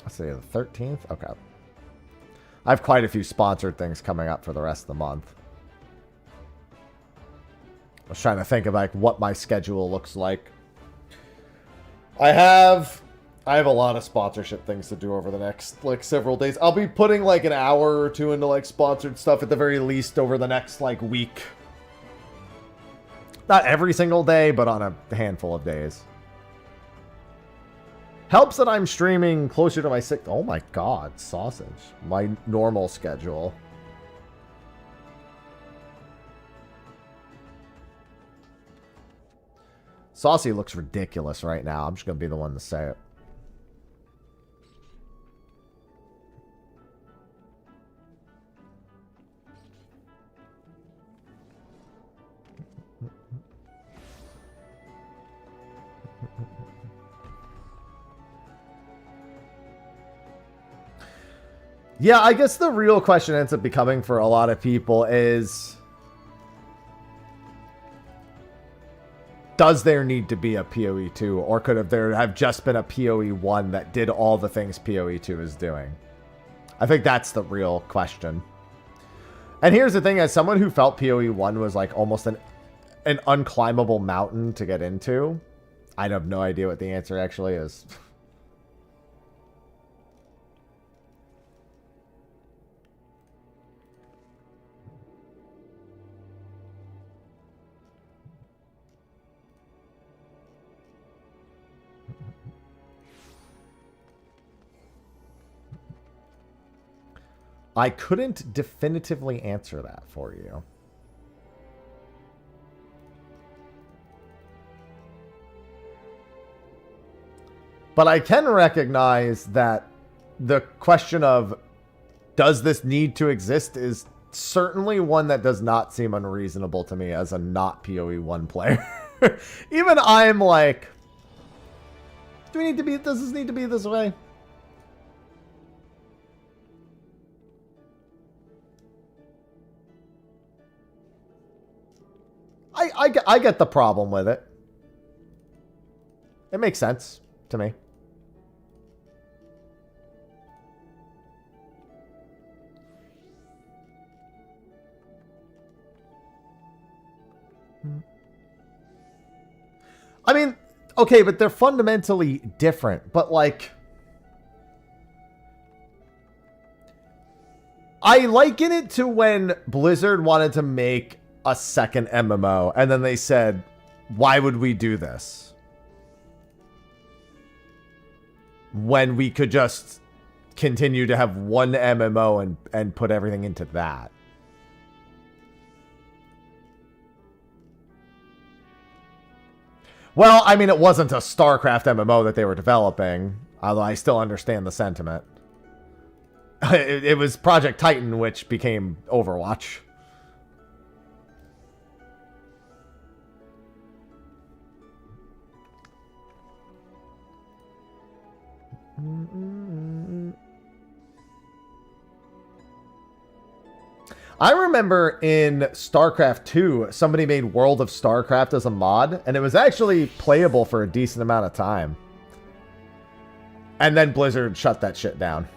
Let's see, the 13th? Okay. I have quite a few sponsored things coming up for the rest of the month. I was trying to think of, like, what my schedule looks like. I have a lot of sponsorship things to do over the next, like, several days. I'll be putting, like, an hour or two into, like, sponsored stuff at the very least over the next, like, week. Not every single day, but on a handful of days. Helps that I'm streaming closer to my oh my god, sausage. My normal schedule. Saucy looks ridiculous right now. I'm just going to be the one to say it. Yeah, I guess the real question ends up becoming for a lot of people is, does there need to be a PoE 2, or could there have just been a PoE 1 that did all the things PoE 2 is doing? I think that's the real question. And here's the thing, as someone who felt PoE 1 was like almost an unclimbable mountain to get into, I have no idea what the answer actually is. I couldn't definitively answer that for you. But I can recognize that the question of, does this need to exist, is certainly one that does not seem unreasonable to me as a not PoE 1 player. Even I'm like, does this need to be this way? I get the problem with it. It makes sense to me. I mean, okay, but they're fundamentally different. But, like, I liken it to when Blizzard wanted to make a second MMO, and then they said, why would we do this when we could just continue to have one MMO and put everything into that? Well, I mean, it wasn't a StarCraft MMO that they were developing, although I still understand the sentiment. It was Project Titan, which became Overwatch. I remember in StarCraft 2, somebody made World of StarCraft as a mod, and it was actually playable for a decent amount of time. And then Blizzard shut that shit down.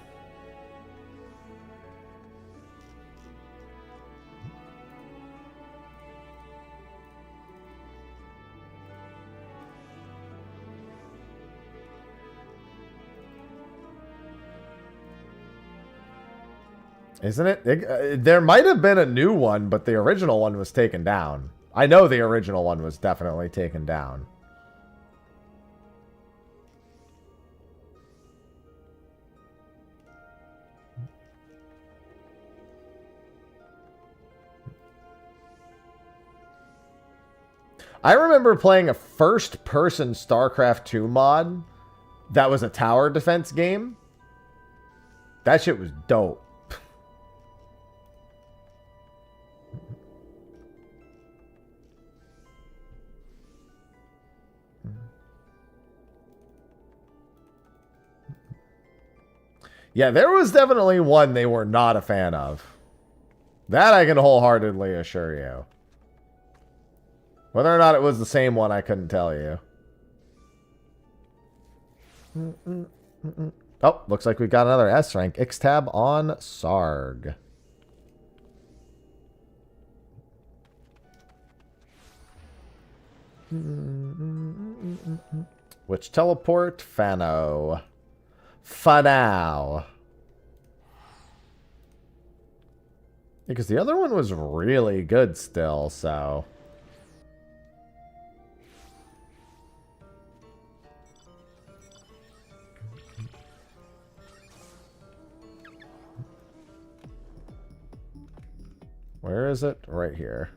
Isn't it? There might have been a new one, but the original one was taken down. I know the original one was definitely taken down. I remember playing a first-person StarCraft 2 mod that was a tower defense game. That shit was dope. Yeah, there was definitely one they were not a fan of. That I can wholeheartedly assure you. Whether or not it was the same one, I couldn't tell you. Oh, looks like we've got another S rank. X-tab on Sarg. Which teleport? Fano. Fanao. Because the other one was really good still, so... Where is it? Right here.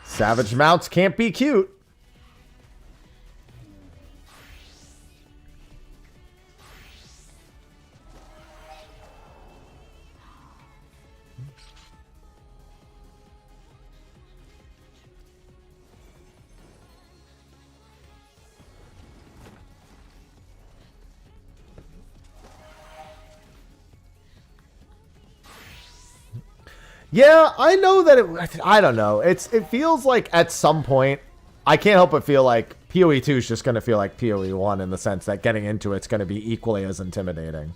Savage mounts can't be cute. Yeah, I know that it... I don't know. It feels like at some point... I can't help but feel like PoE 2 is just going to feel like PoE 1 in the sense that getting into it's going to be equally as intimidating.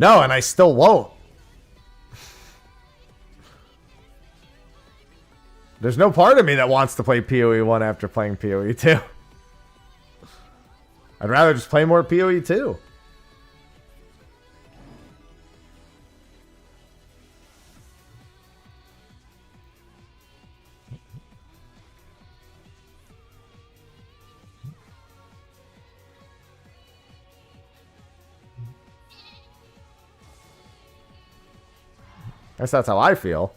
No, and I still won't. There's no part of me that wants to play PoE 1 after playing PoE 2. I'd rather just play more PoE 2. I guess that's how I feel.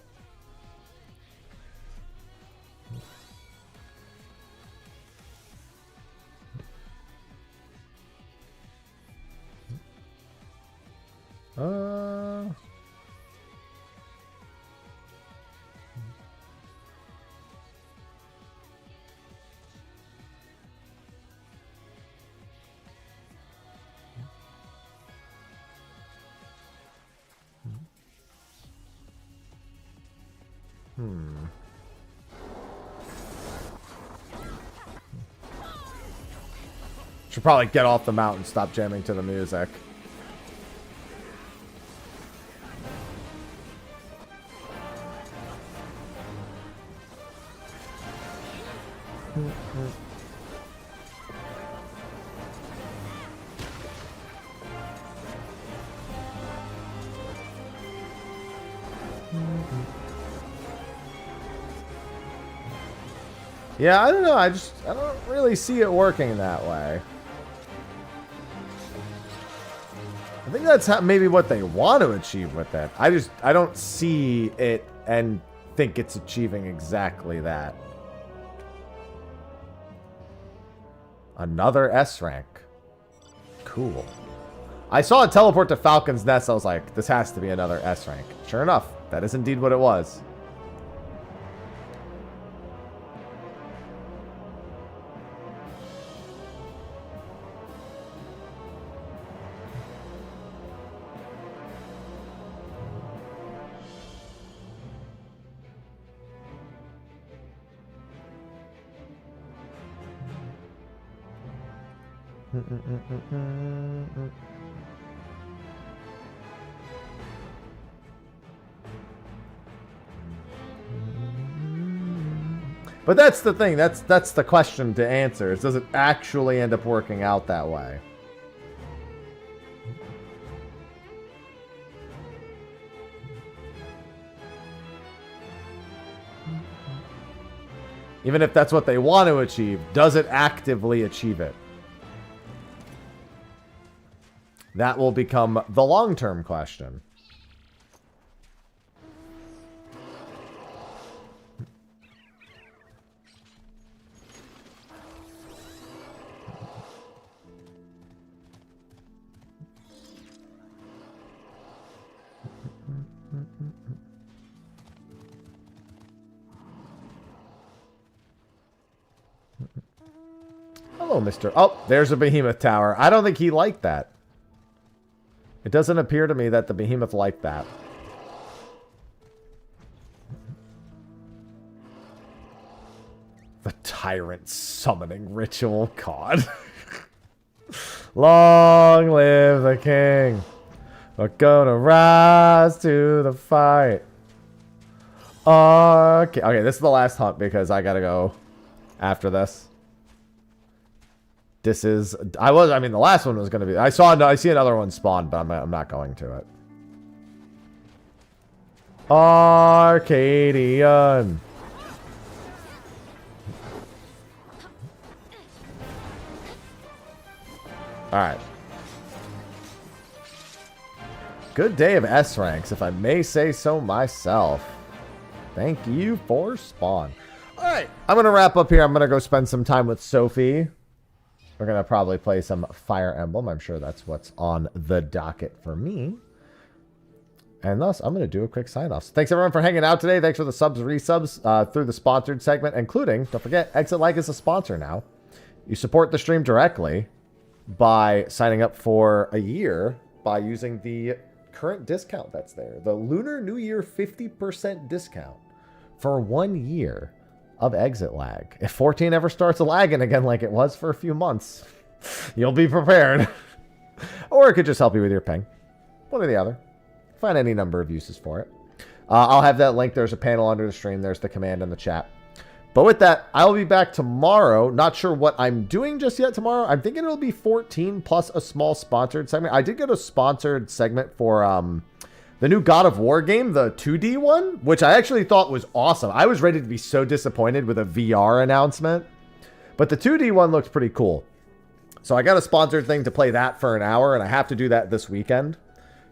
Should probably get off the mountain, stop jamming to the music. Yeah, I don't know. I don't really see it working that way. I think that's maybe what they want to achieve with it. I don't see it and think it's achieving exactly that. Another S rank. Cool. I saw it teleport to Falcon's Nest. I was like, this has to be another S rank. Sure enough, that is indeed what it was. But that's the thing. That's the question to answer. Is does it actually end up working out that way? Even if that's what they want to achieve, does it actively achieve it? That will become the long-term question. Hello, Mr. Oh, there's a behemoth tower. I don't think he liked that. It doesn't appear to me that the behemoth liked that. The tyrant summoning ritual. God. Long live the king. We're gonna rise to the fight. Okay, this is the last hunt because I gotta go after this. This is... I mean, the last one was going to be... I see another one spawn, but I'm not going to it. Arcadian. Alright. Good day of S ranks, if I may say so myself. Thank you for spawn. Alright, I'm going to wrap up here. I'm going to go spend some time with Sophie. We're going to probably play some Fire Emblem. I'm sure that's what's on the docket for me. And thus, I'm going to do a quick sign-off. So thanks, everyone, for hanging out today. Thanks for the subs, resubs through the sponsored segment, including, don't forget, exitlag is a sponsor now. You support the stream directly by signing up for a year by using the current discount that's there. The Lunar New Year 50% discount for 1 year of exitlag. If 14 ever starts lagging again like it was for a few months, you'll be prepared. Or it could just help you with your ping. One or the other. Find any number of uses for it. I'll have that link. There's a panel under the stream. There's the command in the chat. But with that, I'll be back tomorrow. Not sure what I'm doing just yet tomorrow. I'm thinking it'll be 14 plus a small sponsored segment. I did get a sponsored segment for the new God of War game, the 2D one, which I actually thought was awesome. I was ready to be so disappointed with a VR announcement. But the 2D one looked pretty cool. So I got a sponsored thing to play that for an hour, and I have to do that this weekend.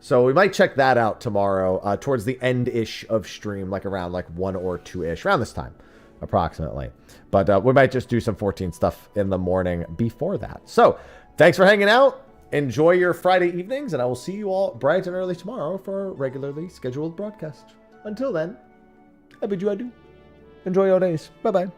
So we might check that out tomorrow towards the end-ish of stream, like around like 1 or 2-ish, around this time, approximately. But we might just do some 14 stuff in the morning before that. So thanks for hanging out. Enjoy your Friday evenings, and I will see you all bright and early tomorrow for a regularly scheduled broadcast. Until then, I bid you adieu. Enjoy your days. Bye-bye.